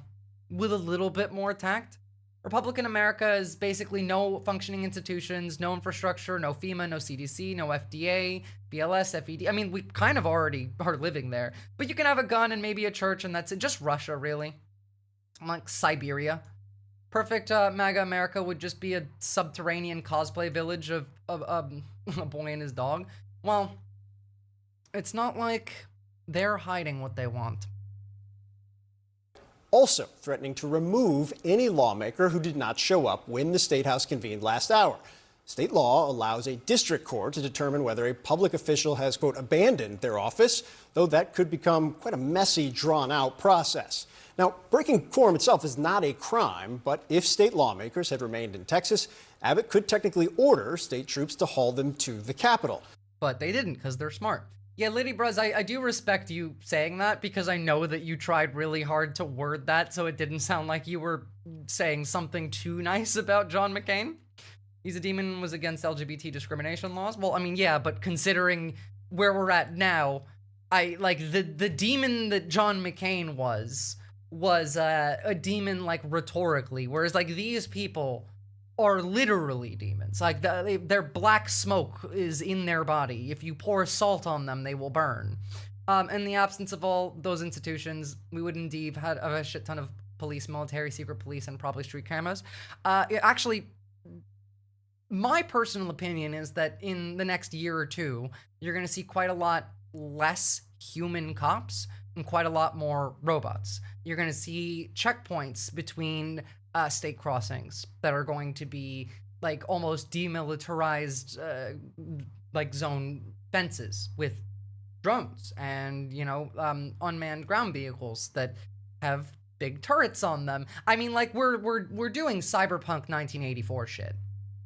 with a little bit more tact. Republican America is basically no functioning institutions, no infrastructure, no FEMA, no CDC, no FDA, BLS, FED. I mean, we kind of already are living there. But you can have a gun and maybe a church, and that's it. Just Russia, really. Like Siberia. Perfect MAGA America would just be a subterranean cosplay village of a boy and his dog. Well, it's not like they're hiding what they want. also threatening to remove any lawmaker who did not show up when the State House convened last hour. State law allows a district court to determine whether a public official has, quote, abandoned their office, though that could become quite a messy, drawn-out process. Now, breaking quorum itself is not a crime, but if state lawmakers had remained in Texas, Abbott could technically order state troops to haul them to the Capitol. But they didn't, because they're smart. Yeah, Liddy Bruz, I do respect you saying that, because I know that you tried really hard to word that so it didn't sound like you were saying something too nice about John McCain. He's a demon, was against LGBT discrimination laws. Well, I mean, yeah, but considering where we're at now, the demon that John McCain was a demon, like, rhetorically, whereas, like, these people are literally demons. Like, their black smoke is in their body. If you pour salt on them, they will burn. In the absence of all those institutions, we would indeed have a shit ton of police, military, secret police, and probably street cameras. Actually, my personal opinion is that in the next year or two, you're going to see quite a lot less human cops and quite a lot more robots. You're going to see checkpoints between state crossings that are going to be like almost demilitarized like zone fences with drones and, you know, unmanned ground vehicles that have big turrets on them. I mean, like, we're doing cyberpunk 1984 shit.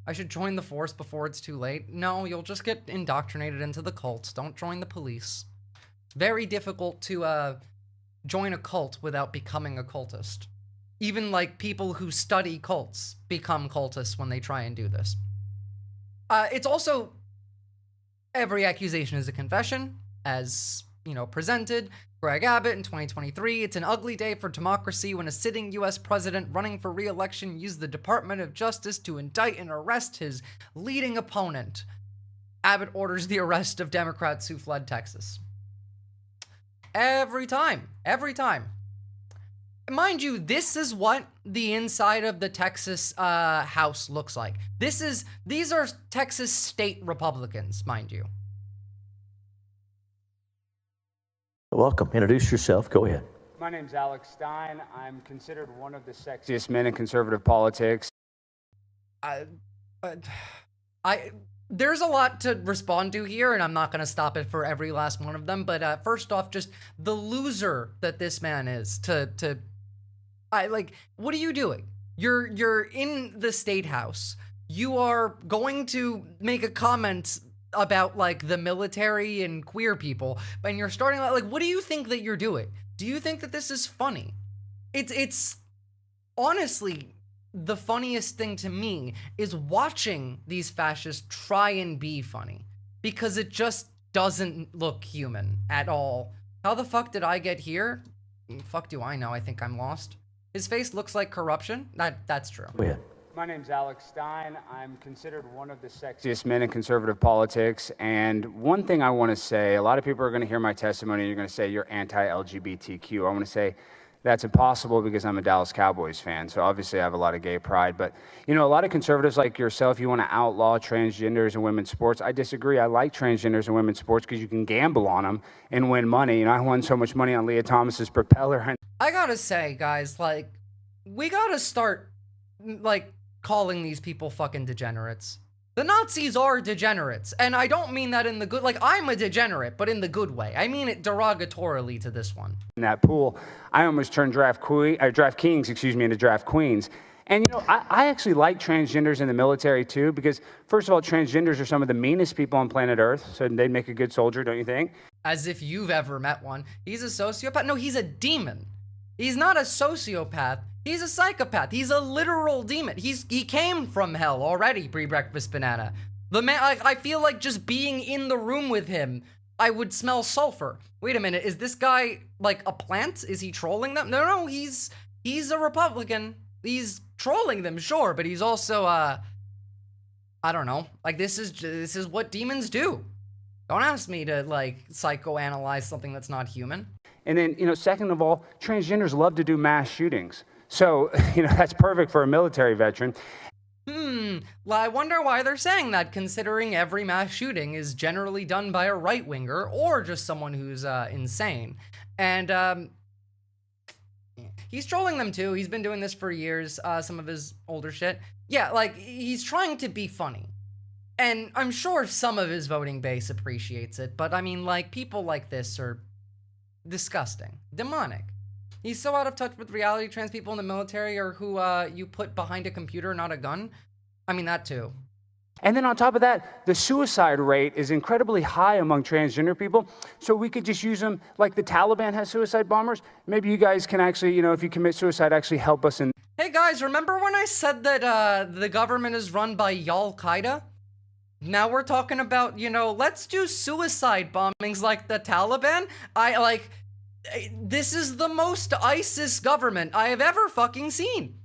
I should join the force before it's too late. No, you'll just get indoctrinated into the cults. Don't join the police. It's very difficult to join a cult without becoming a cultist. Even, like, people who study cults become cultists when they try and do this. It's also, every accusation is a confession, as, you know, presented. Greg Abbott in 2023, it's an ugly day for democracy when a sitting U.S. president running for re-election used the Department of Justice to indict and arrest his leading opponent. Abbott orders the arrest of Democrats who fled Texas. Every time. Mind you, this is what the inside of the Texas House looks like. These are Texas state Republicans, mind you. Welcome. Introduce yourself. Go ahead. My name's Alex Stein. I'm considered one of the sexiest men in conservative politics. There's a lot to respond to here, and I'm not going to stop it for every last one of them. But first off, just the loser that this man is. What are you doing? You're in the State House. You are going to make a comment about, like, the military and queer people, and you're starting, like, what do you think that you're doing? Do you think that this is funny? It's honestly, the funniest thing to me is watching these fascists try and be funny, because it just doesn't look human at all. How the fuck did I get here? Fuck do I know? I think I'm lost. His face looks like corruption. That's true. Go ahead. My name's Alex Stein. I'm considered one of the sexiest men in conservative politics. And one thing I want to say, a lot of people are going to hear my testimony and you're going to say you're anti-LGBTQ. I want to say that's impossible because I'm a Dallas Cowboys fan. So obviously I have a lot of gay pride. But, you know, a lot of conservatives like yourself, you want to outlaw transgenders in women's sports. I disagree. I like transgenders in women's sports because you can gamble on them and win money. You know, I won so much money on Leah Thomas's propeller. I gotta say, guys, like, we gotta start, like, calling these people fucking degenerates. The Nazis are degenerates, and I don't mean that in the good, like, I'm a degenerate, but in the good way. I mean it derogatorily to this one. In that pool, I almost turned draft kings into draft queens. And, you know, I actually like transgenders in the military, too, because, first of all, transgenders are some of the meanest people on planet Earth, so they'd make a good soldier, don't you think? As if you've ever met one. He's a sociopath? No, he's a demon. He's not a sociopath. He's a psychopath. He's a literal demon. He came from hell already, pre-breakfast banana. The man, I feel like just being in the room with him, I would smell sulfur. Wait a minute, is this guy like a plant? Is he trolling them? No, he's a Republican. He's trolling them, sure, but he's also, I don't know. Like, this is what demons do. Don't ask me to, like, psychoanalyze something that's not human. And then, you know, second of all, transgenders love to do mass shootings. So, you know, that's perfect for a military veteran. Well, I wonder why they're saying that, considering every mass shooting is generally done by a right-winger or just someone who's insane. And he's trolling them too. He's been doing this for years, some of his older shit. Yeah, like, he's trying to be funny. And I'm sure some of his voting base appreciates it, but I mean, like, people like this are disgusting, demonic. He's so out of touch with reality. Trans people in the military are who you put behind a computer, not a gun. I mean, that too. And then on top of that, the suicide rate is incredibly high among transgender people. So we could just use them like the Taliban has suicide bombers. Maybe you guys can actually, if you commit suicide, actually help us in. Hey guys, remember when I said that the government is run by Al-Qaeda? Now we're talking about, let's do suicide bombings like the Taliban. This is the most ISIS government I have ever fucking seen.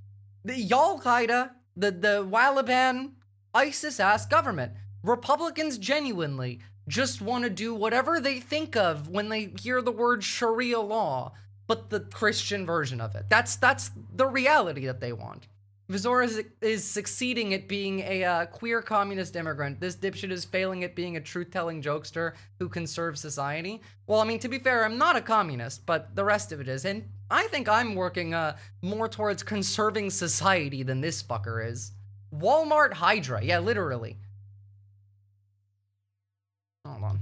The Al-Qaeda, the Taliban, ISIS-ass government. Republicans genuinely just want to do whatever they think of when they hear the word Sharia law, but the Christian version of it. That's the reality that they want. Visora is succeeding at being a queer communist immigrant. This dipshit is failing at being a truth-telling jokester who can serve society. Well, I mean, to be fair, I'm not a communist, but the rest of it is. And I think I'm working more towards conserving society than this fucker is. Walmart Hydra. Yeah, literally. Hold on.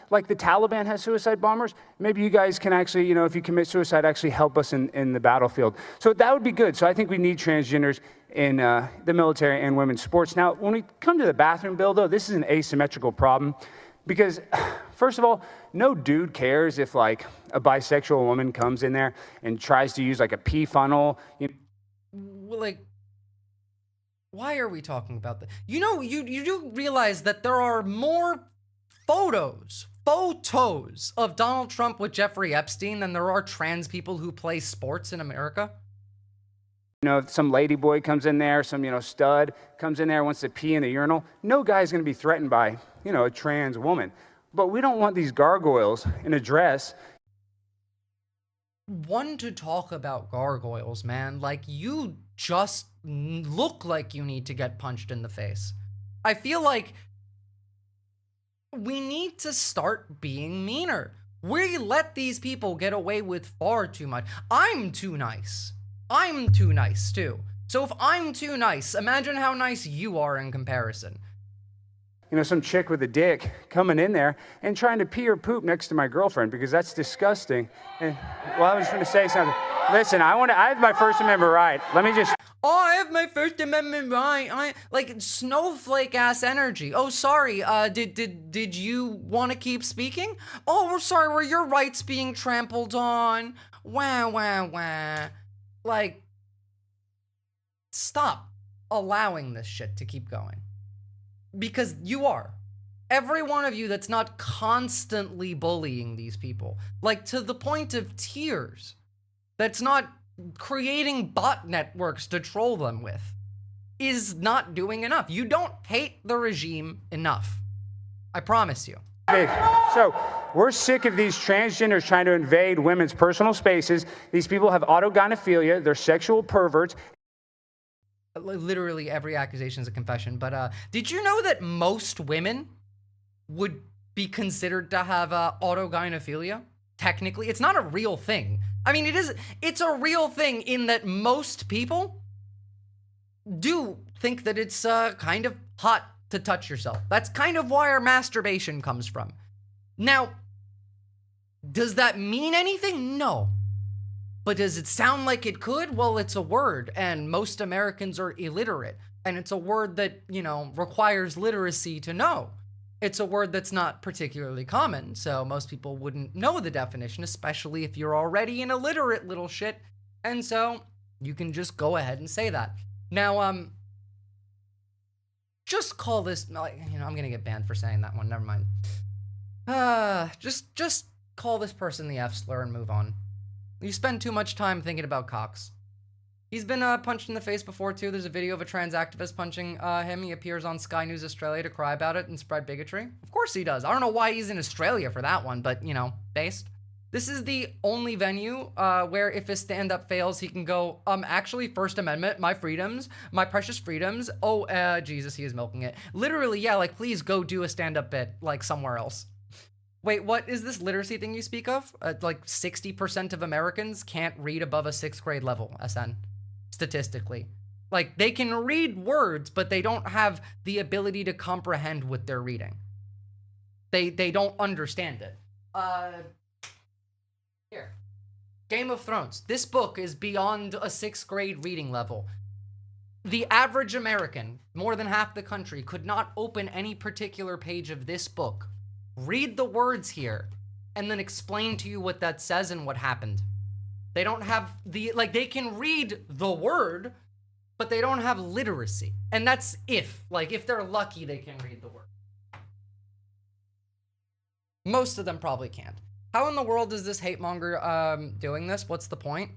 Like the Taliban has suicide bombers, maybe you guys can actually, if you commit suicide, actually help us in the battlefield. So that would be good. So I think we need transgenders in the military and women's sports. Now, when we come to the bathroom bill, though, this is an asymmetrical problem because, first of all, no dude cares if, like, a bisexual woman comes in there and tries to use, like, a pee funnel. Well, like, why are we talking about that? You do realize that there are more photos of Donald Trump with Jeffrey Epstein than there are trans people who play sports in America? If some lady boy comes in there, some, stud comes in there, wants to pee in the urinal, no guy's going to be threatened by, a trans woman. But we don't want these gargoyles in a dress. One to talk about gargoyles, man. Like, you just look like you need to get punched in the face. I feel like we need to start being meaner. We let these people get away with far too much. I'm too nice. I'm too nice too. So if I'm too nice, imagine how nice you are in comparison. Some chick with a dick coming in there and trying to pee or poop next to my girlfriend because that's disgusting. And, I was going to say something. Listen, I have my First Amendment right. Let me just. Oh, I have my First Amendment right. Like snowflake ass energy. Oh, sorry. Did you want to keep speaking? Oh, we're sorry. Were your rights being trampled on? Wah. Like, stop allowing this shit to keep going. Because you are. Every one of you that's not constantly bullying these people, like to the point of tears, that's not creating bot networks to troll them with, is not doing enough. You don't hate the regime enough. I promise you. So we're sick of these transgenders trying to invade women's personal spaces. These people have autogynephilia. They're sexual perverts. Literally every accusation is a confession, but did you know that most women would be considered to have autogynephilia? Technically, it's not a real thing. I mean, it's a real thing in that most people do think that it's kind of hot to touch yourself. That's kind of where masturbation comes from. Now, does that mean anything? No. But does it sound like it could? Well, it's a word, and most Americans are illiterate. And it's a word that, requires literacy to know. It's a word that's not particularly common, so most people wouldn't know the definition, especially if you're already an illiterate little shit. And so you can just go ahead and say that. Now, just call this, I'm gonna get banned for saying that one, never mind. Just call this person the F slur and move on. You spend too much time thinking about cocks. He's been punched in the face before, too. There's a video of a trans activist punching him. He appears on Sky News Australia to cry about it and spread bigotry. Of course he does. I don't know why he's in Australia for that one, but, based. This is the only venue where if his stand-up fails, he can go, actually, First Amendment, my freedoms, my precious freedoms. Oh, Jesus, he is milking it. Literally, yeah, like, please go do a stand-up bit, like, somewhere else. Wait, what is this literacy thing you speak of? Like 60% of Americans can't read above a 6th grade level, SN, statistically. Like, they can read words, but they don't have the ability to comprehend what they're reading. They don't understand it. Here. Game of Thrones. This book is beyond a 6th grade reading level. The average American, more than half the country, could not open any particular page of this book, read the words here, and then explain to you what that says and what happened. They don't have they can read the word, but they don't have literacy. And that's if they're lucky, they can read the word. Most of them probably can't. How in the world is this hate monger doing this? What's the point?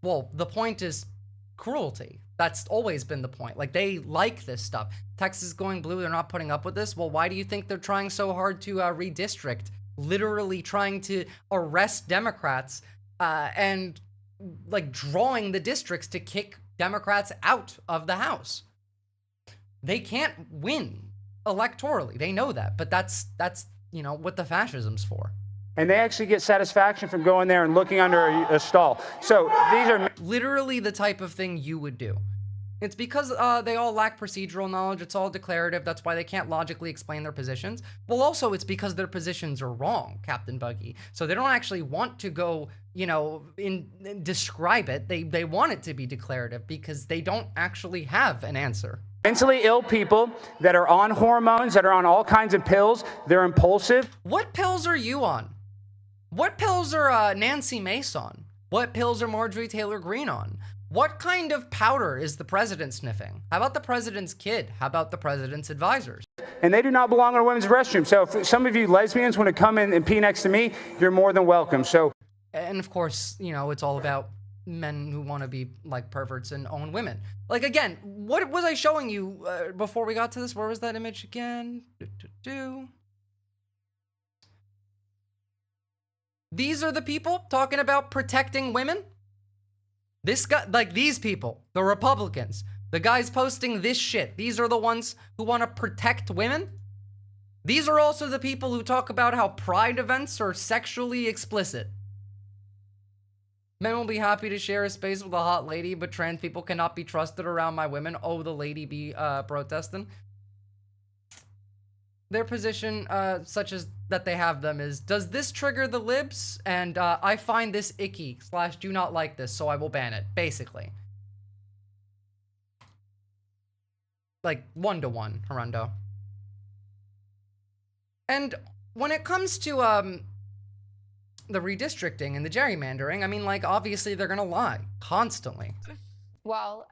Well, the point is cruelty. That's always been the point. Like, they like this stuff. Texas is going blue. They're not putting up with this. Well, why do you think they're trying so hard to redistrict? Literally trying to arrest Democrats and like drawing the districts to kick Democrats out of the House. They can't win electorally. They know that, but that's what the fascism's for. And they actually get satisfaction from going there and looking under a stall. So these are literally the type of thing you would do. It's because they all lack procedural knowledge. It's all declarative. That's why they can't logically explain their positions. Well, also, it's because their positions are wrong, Captain Buggy. So they don't actually want to go, describe it. They want it to be declarative because they don't actually have an answer. mentally ill people that are on hormones, that are on all kinds of pills. They're impulsive. What pills are you on? What pills are Nancy Mace on? What pills are Marjorie Taylor Greene on? What kind of powder is the president sniffing? How about the president's kid? How about the president's advisors? And they do not belong in a women's restroom. So if some of you lesbians want to come in and pee next to me, you're more than welcome. And of course, it's all about men who want to be like perverts and own women. Like, again, what was I showing you before we got to this? Where was that image again? These are the people talking about protecting women. This guy, like these people, the Republicans, the guys posting this shit. These are the ones who want to protect women. These are also the people who talk about how pride events are sexually explicit. Men will be happy to share a space with a hot lady, but trans people cannot be trusted around my women. Oh, the lady be protesting. Their position, such as that they have them, is, does this trigger the libs? And I find this icky / do not like this, so I will ban it, basically. Like, 1-to-1, Harundo. And when it comes to the redistricting and the gerrymandering, I mean, like, obviously they're gonna lie constantly. Well,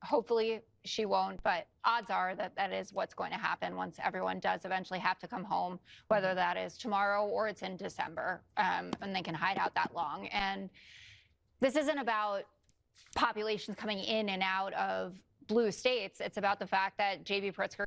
hopefully she won't, but odds are that that is what's going to happen once everyone does eventually have to come home, whether that is tomorrow or it's in December, and they can hide out that long. And this isn't about populations coming in and out of blue states. It's about the fact that J.B. Pritzker.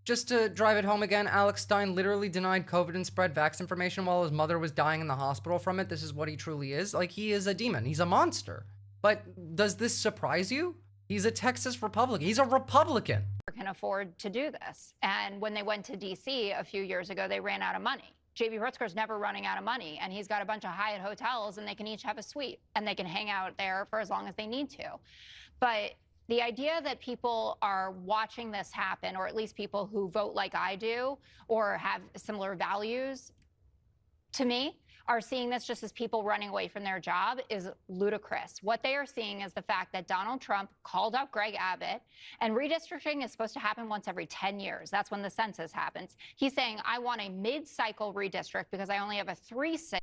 Just to drive it home again, Alex Stein literally denied COVID and spread vax information while his mother was dying in the hospital from it. This is what he truly is. Like, he is a demon. He's a monster. But does this surprise you? He's a Texas Republican. He's a Republican. Can afford to do this. And when they went to D.C. a few years ago, they ran out of money. J.B. Pritzker's never running out of money, and he's got a bunch of Hyatt hotels, and they can each have a suite, and they can hang out there for as long as they need to. But the idea that people are watching this happen, or at least people who vote like I do or have similar values, to me, are seeing this just as people running away from their job is ludicrous. What they are seeing is the fact that Donald Trump called up Greg Abbott, and redistricting is supposed to happen once every 10 years. That's when the census happens. He's saying, I want a mid-cycle redistrict because I only have a 3-6.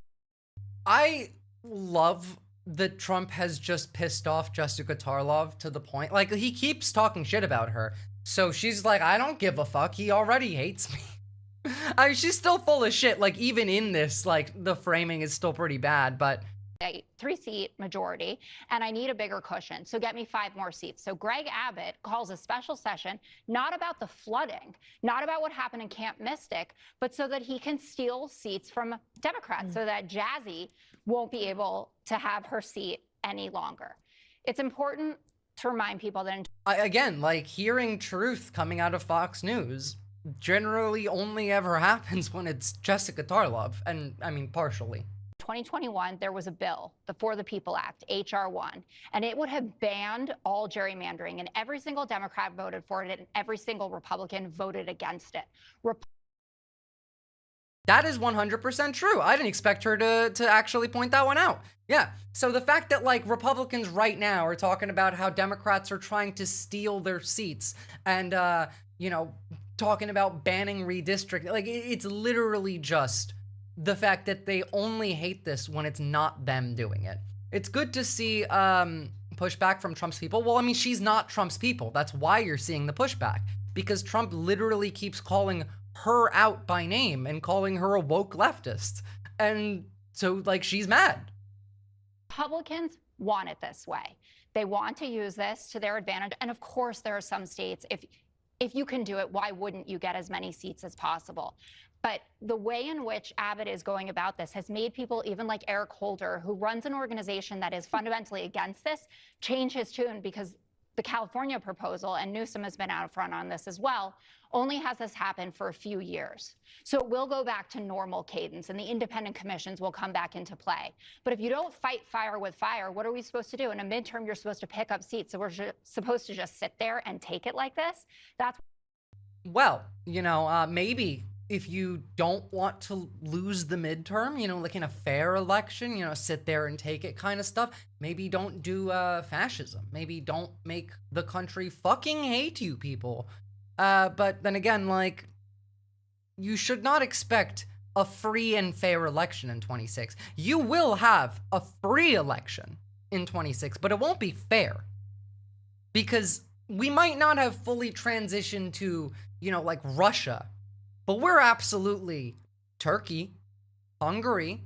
I love that Trump has just pissed off Jessica Tarlov to the point. Like, he keeps talking shit about her. So she's like, I don't give a fuck. He already hates me. I mean, she's still full of shit. Like, even in this, like, the framing is still pretty bad, but A 3-seat majority, and I need a bigger cushion, so get me 5 more seats. So Greg Abbott calls a special session, not about the flooding, not about what happened in Camp Mystic, but so that he can steal seats from Democrats, so that Jazzy won't be able to have her seat any longer. It's important to remind people that... Again, like, hearing truth coming out of Fox News, generally only ever happens when it's Jessica Tarlov, and I mean partially. 2021, there was a bill, the For the People Act, H.R. 1, and it would have banned all gerrymandering, and every single Democrat voted for it, and every single Republican voted against it. That is 100% true. I didn't expect her to actually point that one out. Yeah, so the fact that, like, Republicans right now are talking about how Democrats are trying to steal their seats and, you know, talking about banning redistricting, like, it's literally just the fact that they only hate this when it's not them doing it. It's good to see pushback from Trump's people. Well, I mean, she's not Trump's people. That's why you're seeing the pushback, because Trump literally keeps calling her out by name and calling her a woke leftist. And so, like, she's mad. Republicans want it this way. They want to use this to their advantage. And of course, there are some states, if you can do it, why wouldn't you get as many seats as possible? But the way in which Abbott is going about this has made people, even like Eric Holder, who runs an organization that is fundamentally against this, change his tune, because the California proposal, and Newsom has been out front on this as well, only has this happen for a few years. So it will go back to normal cadence, and the independent commissions will come back into play. But if you don't fight fire with fire, what are we supposed to do? In a midterm, you're supposed to pick up seats, so we're supposed to just sit there and take it like this? That's... Well, you know, maybe if you don't want to lose the midterm, you know, like in a fair election, you know, sit there and take it kind of stuff, maybe don't do fascism. Maybe don't make the country fucking hate you people. But then again, like, you should not expect a free and fair election in 26. You will have a free election in 26, but it won't be fair. Because we might not have fully transitioned to, you know, like Russia, but we're absolutely Turkey, Hungary,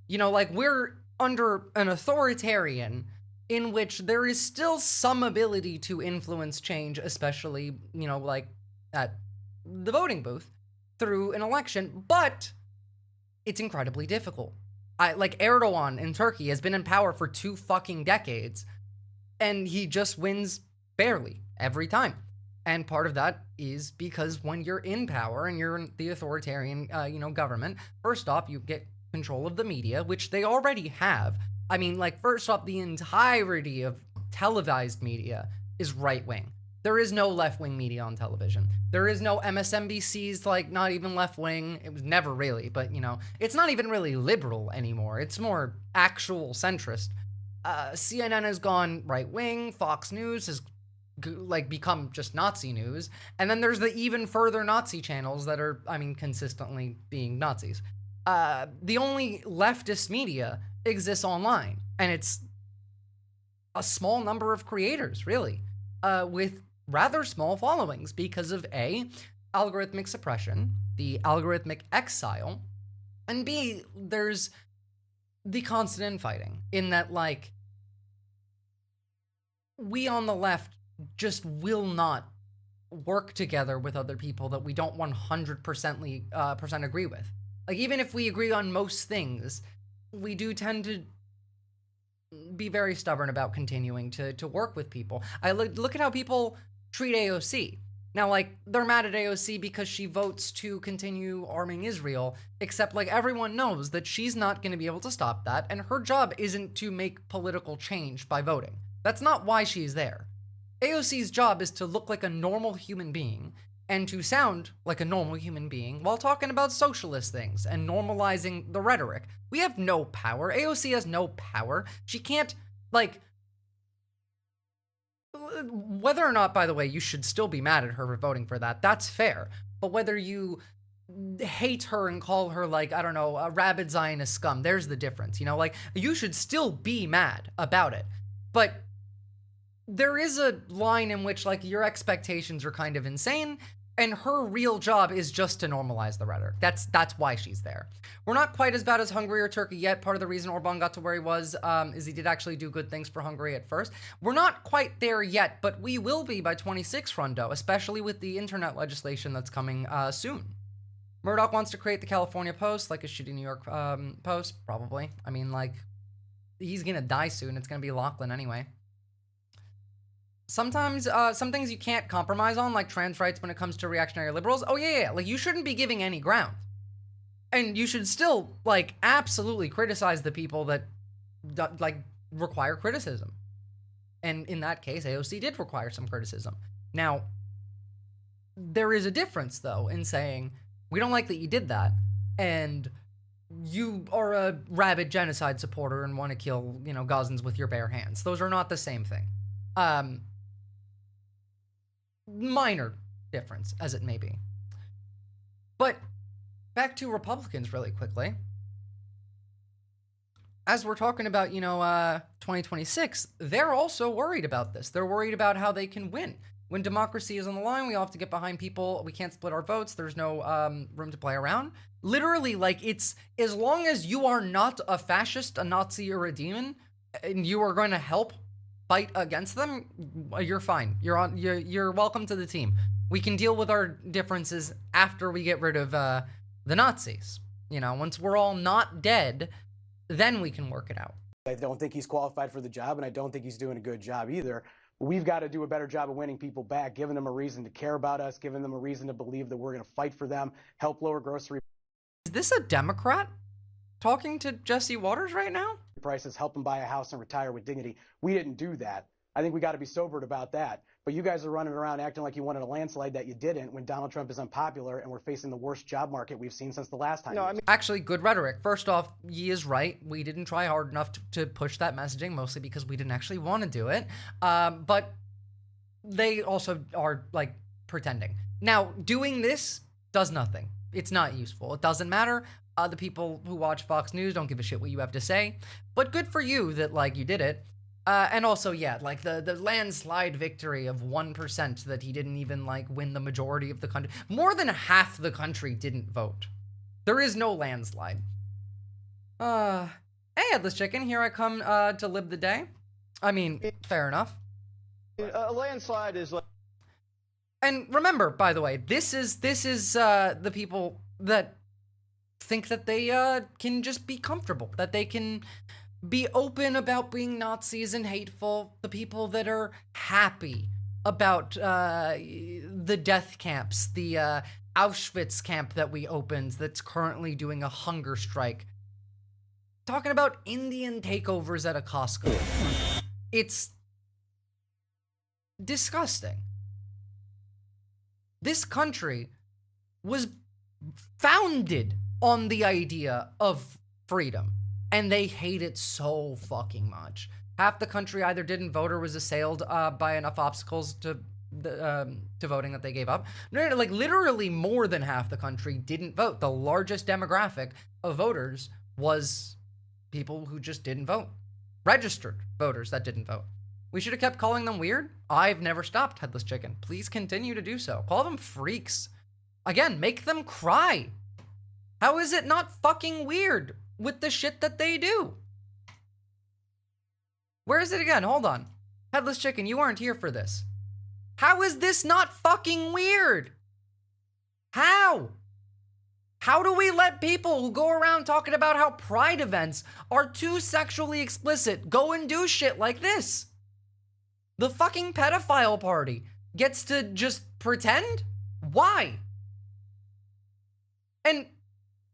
you know, like we're under an authoritarian in which there is still some ability to influence change, especially, you know, like at the voting booth through an election, but it's incredibly difficult. Like Erdogan in Turkey has been in power for 2 fucking decades, and he just wins barely every time. And part of that is because when you're in power and you're in the authoritarian, you know, government, first off, you get control of the media, which they already have. I mean, like, first off, the entirety of televised media is right-wing. There is no left-wing media on television. There is no MSNBC's, like, not even left-wing. It was never really, but, you know, it's not even really liberal anymore. It's more actual centrist. CNN has gone right-wing. Fox News has like become just Nazi news, and then there's the even further Nazi channels that are, I mean, consistently being Nazis. The only leftist media exists online, and it's a small number of creators, really, with rather small followings because of A, algorithmic suppression, the algorithmic exile, and B, there's the constant infighting in that, like, we on the left just will not work together with other people that we don't 100% agree with. Like, even if we agree on most things, we do tend to be very stubborn about continuing to work with people. I look at how people treat AOC. Now, like, they're mad at AOC because she votes to continue arming Israel, except, like, everyone knows that she's not going to be able to stop that, and her job isn't to make political change by voting. That's not why she's there. AOC's job is to look like a normal human being and to sound like a normal human being while talking about socialist things and normalizing the rhetoric. We have no power. AOC has no power. She can't, like, whether or not, by the way, you should still be mad at her for voting for that, that's fair. But whether you hate her and call her, like, I don't know, a rabid Zionist scum, there's the difference, you know? Like, you should still be mad about it. But there is a line in which, like, your expectations are kind of insane, and her real job is just to normalize the rhetoric. That's why she's there. We're not quite as bad as Hungary or Turkey yet. Part of the reason Orban got to where he was is he did actually do good things for Hungary at first. We're not quite there yet, but we will be by 26, Rondo, especially with the internet legislation that's coming soon. Murdoch wants to create the California Post, like a shitty New York Post, probably. I mean, like, he's gonna die soon. It's gonna be Lachlan anyway. Sometimes some things you can't compromise on, like trans rights when it comes to reactionary liberals. Oh yeah. Like, you shouldn't be giving any ground. And you should still, like, absolutely criticize the people that like, require criticism. And in that case, AOC did require some criticism. Now, there is a difference, though, in saying, we don't like that you did that, and you are a rabid genocide supporter and want to kill, you know, Gazans with your bare hands. Those are not the same thing. Minor difference, as it may be. But back to Republicans really quickly. As we're talking about, you know, 2026, they're also worried about this. They're worried about how they can win. When democracy is on the line, we all have to get behind people. We can't split our votes. There's no room to play around. Literally, like, it's as long as you are not a fascist, a Nazi, or a demon, and you are going to help fight against them, you're fine. You're welcome to the team. We can deal with our differences after we get rid of the Nazis. You know, once we're all not dead, then we can work it out. I don't think he's qualified for the job, and I don't think he's doing a good job either. We've got to do a better job of winning people back, giving them a reason to care about us, giving them a reason to believe that we're going to fight for them, help lower grocery Is this a Democrat talking to Jesse Waters right now? prices, help them buy a house and retire with dignity. We didn't do that. I think we got to be sobered about that. But you guys are running around acting like you wanted a landslide that you didn't when Donald Trump is unpopular and we're facing the worst job market we've seen since the last time. No, I mean, actually, good rhetoric. First off, he is right. We didn't try hard enough to push that messaging, mostly because we didn't actually want to do it. But they also are, like, pretending. Now, doing this does nothing. It's not useful. It doesn't matter. The people who watch Fox News don't give a shit what you have to say. But good for you that, like, you did it. And also, yeah, like the landslide victory of 1% that he didn't even, like, win the majority of the country. More than half the country didn't vote. There is no landslide. Hey, Headless Chicken, here I come to live the day. I mean, fair enough. A landslide is like... And remember, by the way, this is the people that think that they can just be comfortable, that they can be open about being Nazis and hateful, the people that are happy about the death camps, the Auschwitz camp that we opened that's currently doing a hunger strike. Talking about Indian takeovers at a Costco. It's disgusting. This country was founded on the idea of freedom. And they hate it so fucking much. Half the country either didn't vote or was assailed by enough obstacles to voting that they gave up. No, like, literally more than half the country didn't vote. The largest demographic of voters was people who just didn't vote. Registered voters that didn't vote. We should have kept calling them weird. I've never stopped, Headless Chicken. Please continue to do so. Call them freaks. Again, make them cry. How is it not fucking weird with the shit that they do? Where is it again? Hold on. Headless Chicken, you weren't here for this. How is this not fucking weird? How? How do we let people who go around talking about how pride events are too sexually explicit go and do shit like this? The fucking pedophile party gets to just pretend? Why? And,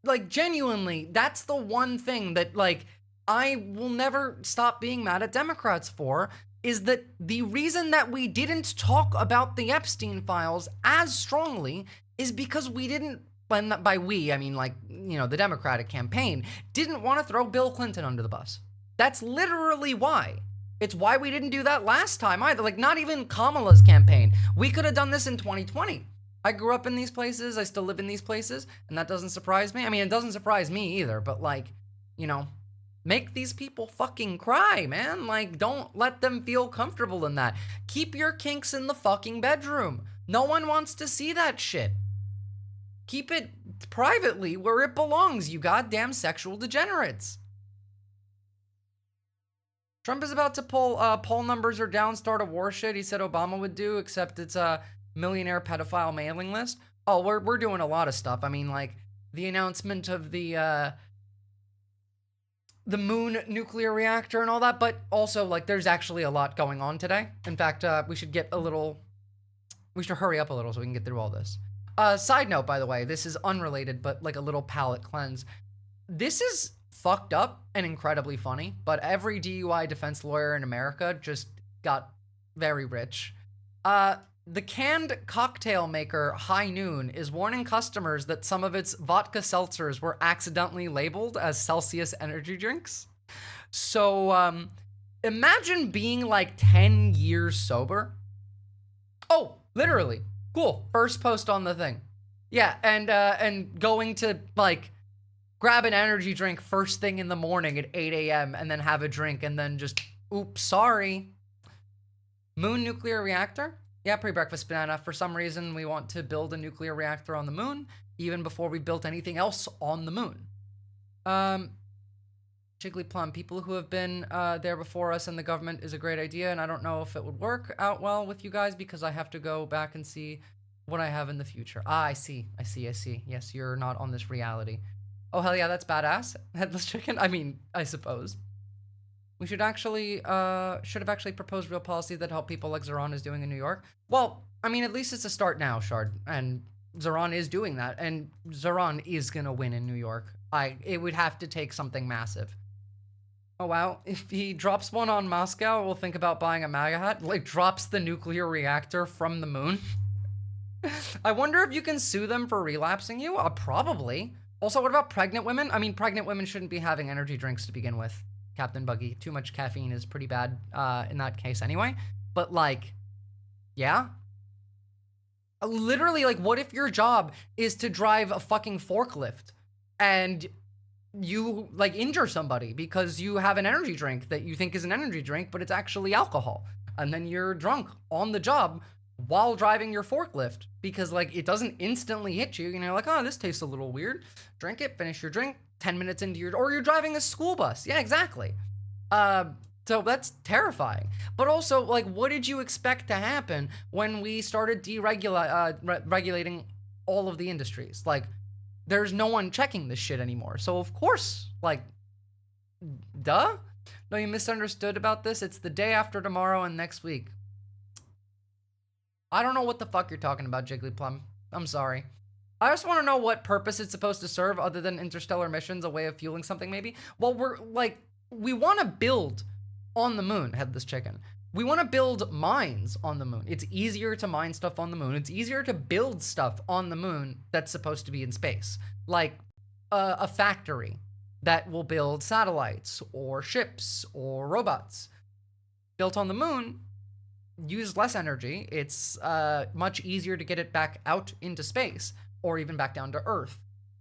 like, genuinely, that's the one thing that, like, I will never stop being mad at Democrats for, is that the reason that we didn't talk about the Epstein files as strongly is because we didn't, and by we, I mean, like, you know, the Democratic campaign, didn't want to throw Bill Clinton under the bus. That's literally why. It's why we didn't do that last time either. Like, not even Kamala's campaign. We could have done this in 2020. I grew up in these places. I still live in these places. And that doesn't surprise me. I mean, it doesn't surprise me either. But, like, you know, make these people fucking cry, man. Like, don't let them feel comfortable in that. Keep your kinks in the fucking bedroom. No one wants to see that shit. Keep it privately where it belongs, you goddamn sexual degenerates. Trump is about to pull poll numbers are down, start a war shit he said Obama would do, except it's a millionaire pedophile mailing list. Oh, we're doing a lot of stuff. I mean, like, the announcement of the the moon nuclear reactor and all that, but also, like, there's actually a lot going on today. In fact, we should hurry up a little so we can get through all this. Side note, by the way, this is unrelated, but like a little palate cleanse. This is fucked up and incredibly funny, but every DUI defense lawyer in America just got very rich. The canned cocktail maker High Noon is warning customers that some of its vodka seltzers were accidentally labeled as Celsius energy drinks. So, imagine being like 10 years sober. Oh, literally. Cool. First post on the thing. Yeah, and going to like grab an energy drink first thing in the morning at 8 a.m. and then have a drink and then just, oops, sorry. Moon nuclear reactor? Yeah, pre-breakfast banana. For some reason, we want to build a nuclear reactor on the moon, even before we built anything else on the moon. Jigglyplum, people who have been there before us and the government is a great idea, and I don't know if it would work out well with you guys because I have to go back and see what I have in the future. Ah, I see. Yes, you're not on this reality. Oh, hell yeah, that's badass. Headless chicken? I mean, I suppose. We should have actually proposed real policy that help people like Zoran is doing in New York. Well, I mean, at least it's a start now, Shard. And Zoran is doing that. And Zoran is going to win in New York. It would have to take something massive. Oh, wow. If he drops one on Moscow, we'll think about buying a MAGA hat. Like, drops the nuclear reactor from the moon. I wonder if you can sue them for relapsing you? Probably. Also, what about pregnant women? I mean, pregnant women shouldn't be having energy drinks to begin with. Captain Buggy, too much caffeine is pretty bad in that case anyway. But like, yeah. Literally, like, what if your job is to drive a fucking forklift and you like injure somebody because you have an energy drink that you think is an energy drink, but it's actually alcohol. And then you're drunk on the job while driving your forklift because like it doesn't instantly hit you. And you're like, oh, this tastes a little weird. Drink it, finish your drink. 10 minutes into or you're driving a school bus. Yeah, exactly. So that's terrifying. But also, like, what did you expect to happen when we started regulating all of the industries? Like, there's no one checking this shit anymore. So of course, like, duh? No, you misunderstood about this. It's the day after tomorrow and next week. I don't know what the fuck you're talking about, Jigglyplum. I'm sorry. I just want to know what purpose it's supposed to serve other than interstellar missions, a way of fueling something maybe. Well, we want to build on the moon, Headless Chicken. We want to build mines on the moon. It's easier to mine stuff on the moon. It's easier to build stuff on the moon that's supposed to be in space. Like a factory that will build satellites or ships or robots. Built on the moon, use less energy. It's much easier to get it back out into space. Or even back down to Earth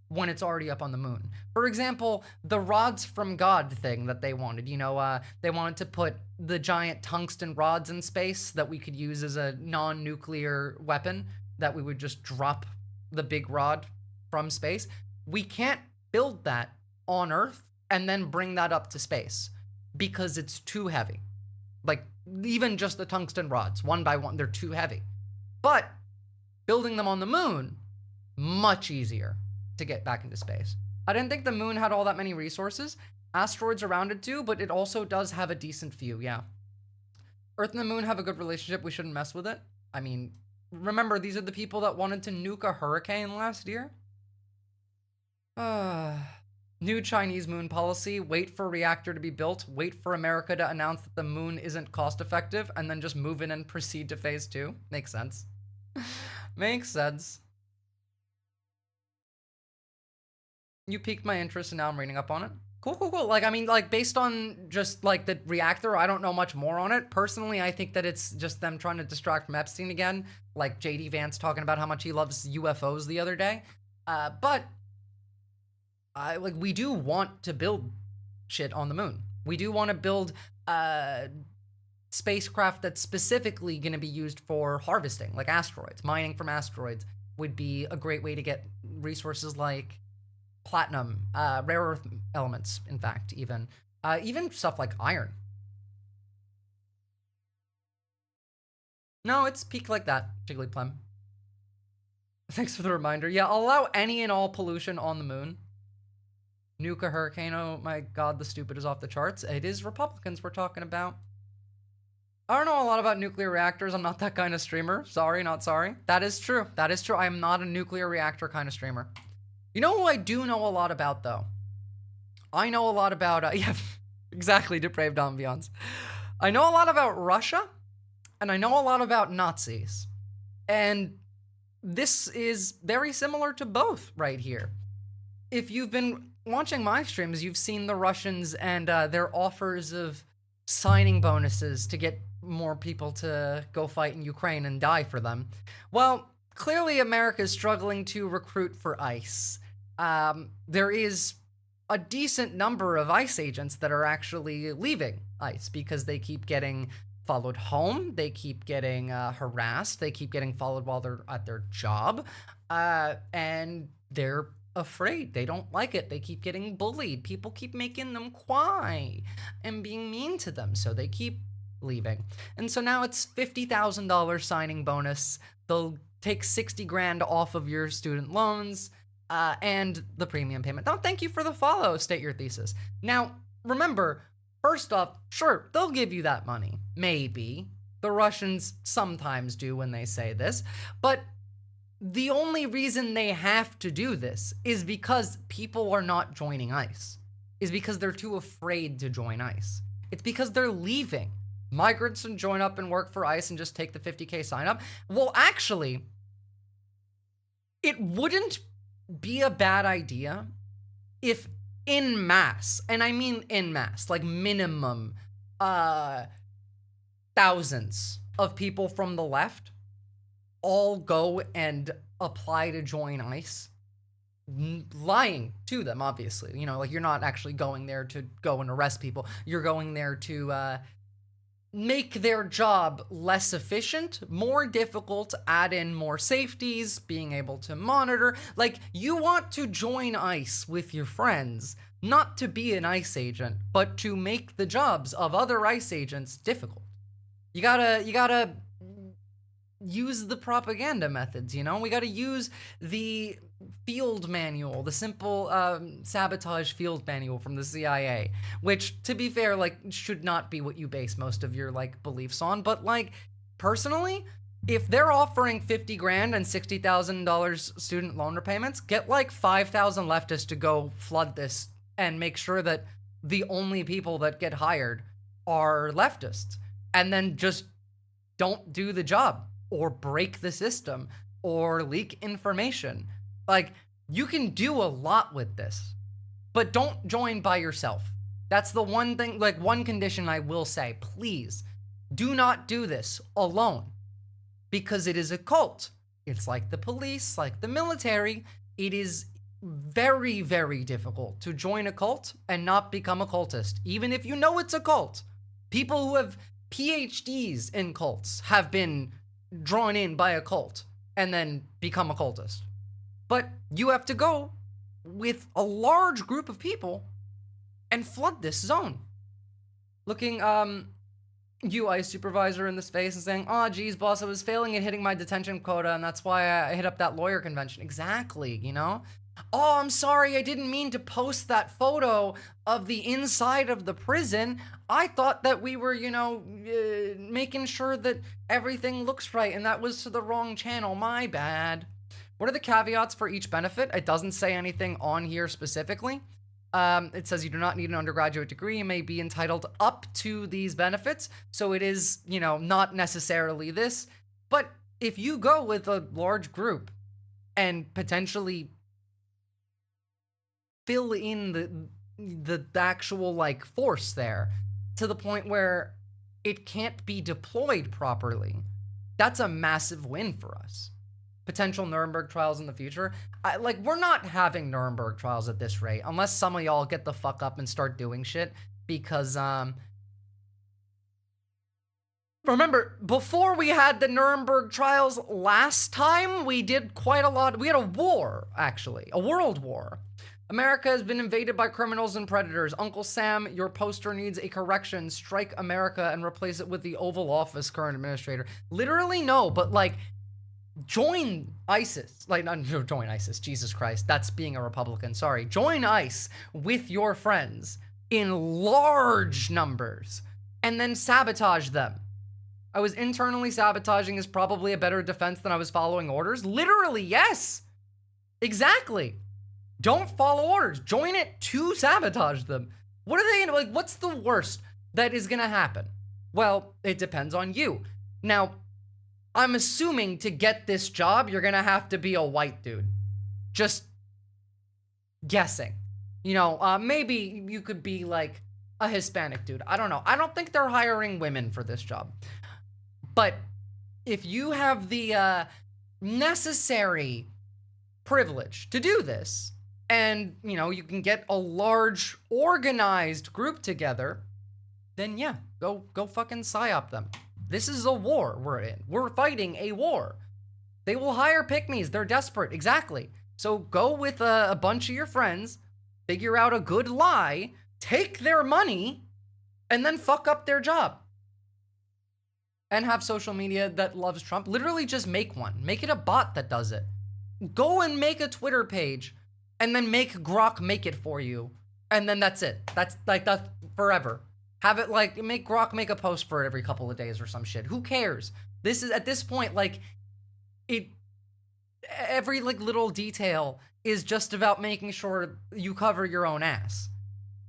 when it's already up on the moon. For example, the rods from God thing that they wanted, they wanted to put the giant tungsten rods in space that we could use as a non-nuclear weapon, that we would just drop the big rod from space. We can't build that on Earth and then bring that up to space because it's too heavy. Like, even just the tungsten rods, one by one, they're too heavy. But building them on the moon, much easier to get back into space. I didn't think the moon had all that many resources. Asteroids around it do, but it also does have a decent few, yeah. Earth and the moon have a good relationship. We shouldn't mess with it. I mean, remember, these are the people that wanted to nuke a hurricane last year. New Chinese moon policy. Wait for reactor to be built. Wait for America to announce that the moon isn't cost effective, and then just move in and proceed to phase 2. Makes sense. Makes sense. You piqued my interest and now I'm reading up on it. Cool. Like, I mean, like, based on just, like, the reactor, I don't know much more on it. Personally, I think that it's just them trying to distract from Epstein again. Like, J.D. Vance talking about how much he loves UFOs the other day. But, we do want to build shit on the moon. We do want to build spacecraft that's specifically going to be used for harvesting, like asteroids. Mining from asteroids would be a great way to get resources like platinum, rare earth elements, in fact, even stuff like iron. No, it's peaked like that, Jigglyplum. Thanks for the reminder. Yeah, I'll allow any and all pollution on the moon. nuke a hurricane. Oh my God, the stupid is off the charts. It is Republicans we're talking about. I don't know a lot about nuclear reactors. I'm not that kind of streamer. Sorry, not sorry. That is true. That is true. I am not a nuclear reactor kind of streamer. You know who I do know a lot about, though? I know a lot about, yeah, exactly, depraved ambiance. I know a lot about Russia, and I know a lot about Nazis. And this is very similar to both right here. If you've been watching my streams, you've seen the Russians and their offers of signing bonuses to get more people to go fight in Ukraine and die for them. Well, clearly America is struggling to recruit for ICE. There is a decent number of ICE agents that are actually leaving ICE because they keep getting followed home, they keep getting harassed, they keep getting followed while they're at their job, and they're afraid. They don't like it. They keep getting bullied. People keep making them cry and being mean to them, so they keep leaving. And so now it's $50,000 signing bonus. They'll take 60 grand off of your student loans and the premium payment. Now, thank you for the follow, state your thesis. Now, remember, first off, sure, they'll give you that money. Maybe. The Russians sometimes do when they say this, but the only reason they have to do this is because people are not joining ICE, is because they're too afraid to join ICE. It's because they're leaving. Migrants can join up and work for ICE and just take the 50K sign up. Well, actually, it wouldn't be a bad idea if en masse, and I mean en masse, like minimum thousands of people from the left all go and apply to join ICE, lying to them, obviously. You know, like, you're not actually going there to go and arrest people. You're going there to make their job less efficient, more difficult, add in more safeties, being able to monitor. Like, you want to join ICE with your friends, not to be an ICE agent, but to make the jobs of other ICE agents difficult. You gotta use the propaganda methods, you know? We gotta use the field manual, the simple sabotage field manual from the CIA, which, to be fair, like, should not be what you base most of your, like, beliefs on. But, like, personally, if they're offering 50 grand and $60,000 student loan repayments, get like 5,000 leftists to go flood this and make sure that the only people that get hired are leftists, and then just don't do the job or break the system or leak information. Like, you can do a lot with this, but don't join by yourself. That's the one thing, like, one condition I will say. Please do not do this alone, because it is a cult. It's like the police, like the military. It is very, very difficult to join a cult and not become a cultist, even if you know it's a cult. People who have PhDs in cults have been drawn in by a cult and then become a cultist. But you have to go with a large group of people and flood this zone. Looking you ICE supervisor in the face and saying, "Oh geez, boss, I was failing at hitting my detention quota, and that's why I hit up that lawyer convention." Exactly, you know? "Oh, I'm sorry, I didn't mean to post that photo of the inside of the prison. I thought that we were, you know, making sure that everything looks right, and that was to the wrong channel. My bad." What are the caveats for each benefit? It doesn't say anything on here specifically. It says you do not need an undergraduate degree. You may be entitled up to these benefits. So it is, you know, not necessarily this. But if you go with a large group and potentially fill in the actual, like, force there to the point where it can't be deployed properly, that's a massive win for us. Potential Nuremberg trials in the future. We're not having Nuremberg trials at this rate, unless some of y'all get the fuck up and start doing shit, because, remember, before we had the Nuremberg trials last time, we did quite a lot. We had a war, actually, a world war. America has been invaded by criminals and predators. Uncle Sam, your poster needs a correction. Strike America and replace it with the Oval Office current administrator. Literally, no, but, like, join ISIS. Like, not join ISIS, Jesus Christ, that's being a Republican, sorry. Join ICE with your friends in large numbers and then sabotage them. I was internally sabotaging is probably a better defense than I was following orders. Literally, yes. Exactly. Don't follow orders. Join it to sabotage them. What are they, like, what's the worst that is gonna happen? Well, it depends on you. Now, I'm assuming to get this job, you're gonna have to be a white dude. Just guessing. You know, maybe you could be like a Hispanic dude. I don't know. I don't think they're hiring women for this job. But if you have the necessary privilege to do this, and, you know, you can get a large organized group together, then yeah, go fucking psyop them. This is a war we're in. We're fighting a war. They will hire pygmies. They're desperate. Exactly. So go with a bunch of your friends, figure out a good lie, take their money, and then fuck up their job. And have social media that loves Trump. Literally just make one. Make it a bot that does it. Go and make a Twitter page and then make Grok make it for you. And then that's it. That's forever. Have it like, make Grok make a post for it every couple of days or some shit. Who cares? This is, at this point, like, every like little detail is just about making sure you cover your own ass.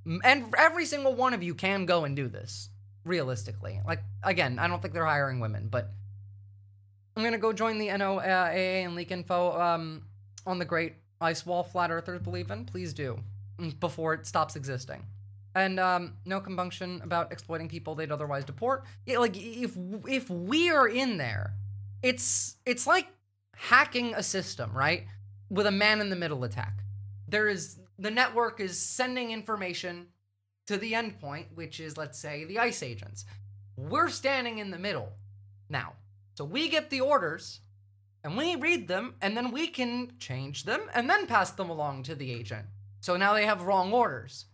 And every single one of you can go and do this. Realistically. Like, again, I don't think they're hiring women, but I'm gonna go join the NOAA and leak info on the great ice wall flat earthers believe in. Please do, before it stops existing. And no compunction about exploiting people they'd otherwise deport. Yeah, like, if we are in there, it's like hacking a system, right? With a man-in-the-middle attack. The network is sending information to the endpoint, which is, let's say, the ICE agents. We're standing in the middle now. So we get the orders, and we read them, and then we can change them, and then pass them along to the agent. So now they have wrong orders.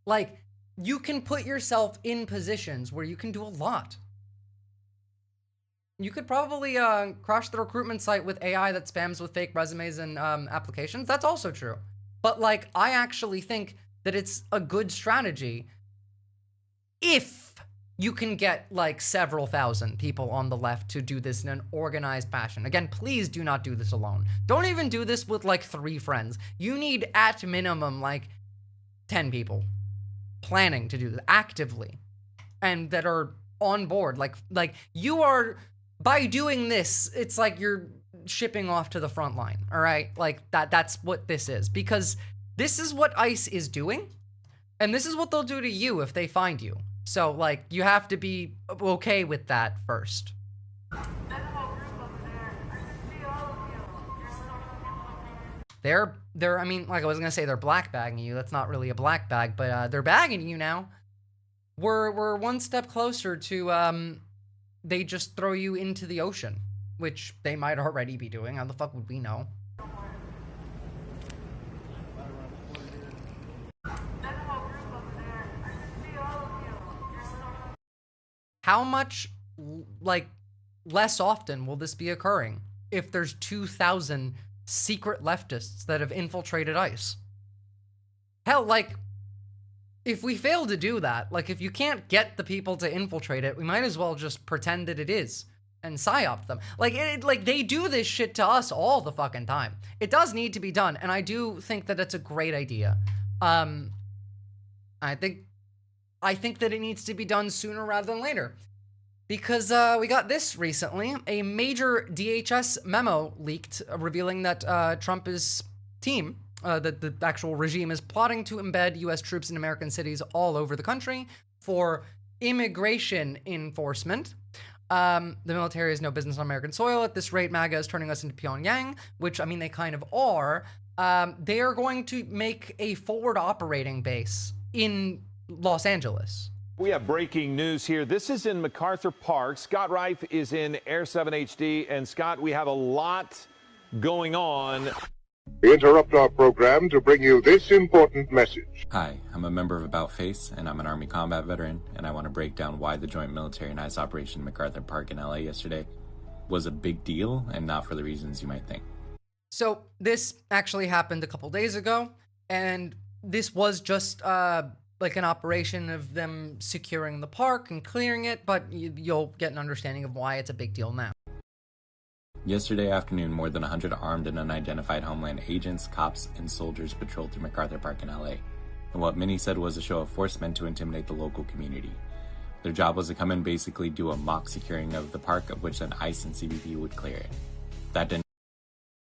Like, you can put yourself in positions where you can do a lot. You could probably crush the recruitment site with AI that spams with fake resumes and applications. That's also true. But, like, I actually think that it's a good strategy if you can get like several thousand people on the left to do this in an organized fashion. Again, please do not do this alone. Don't even do this with like 3 friends. You need at minimum like 10 people planning to do this actively and that are on board. Like you are, by doing this, it's like you're shipping off to the front line. All right. Like that's what this is, because this is what ICE is doing, and this is what they'll do to you if they find you. So, like, you have to be okay with that first. They're, I mean, like I was gonna say they're black bagging you. That's not really a black bag, but they're bagging you now. We're one step closer to, they just throw you into the ocean, which they might already be doing. How the fuck would we know? How much, like, less often will this be occurring if there's 2,000 secret leftists that have infiltrated ICE? Hell, like, if we fail to do that, like, if you can't get the people to infiltrate it, we might as well just pretend that it is and psyop them. Like, like, they do this shit to us all the fucking time. It does need to be done, and I do think that it's a great idea. I think that it needs to be done sooner rather than later, because we got this recently. A major DHS memo leaked revealing that Trump's team, the actual regime, is plotting to embed U.S. troops in American cities all over the country for immigration enforcement. The military has no business on American soil. At this rate, MAGA is turning us into Pyongyang, which, I mean, they kind of are. They are going to make a forward operating base in Los Angeles. We have breaking news here. This is in MacArthur Park. Scott Reif is in Air 7 HD. And Scott, we have a lot going on. We interrupt our program to bring you this important message. Hi, I'm a member of About Face, and I'm an Army combat veteran, and I want to break down why the joint military and ICE operation in MacArthur Park in LA yesterday was a big deal and not for the reasons you might think. So this actually happened a couple days ago, and this was just like an operation of them securing the park and clearing it, but you'll get an understanding of why it's a big deal now. Yesterday afternoon, more than 100 armed and unidentified Homeland agents, cops, and soldiers patrolled through MacArthur Park in LA, and what many said was a show of force meant to intimidate the local community. Their job was to come and basically do a mock securing of the park, of which then ICE and CBP would clear it. That didn't.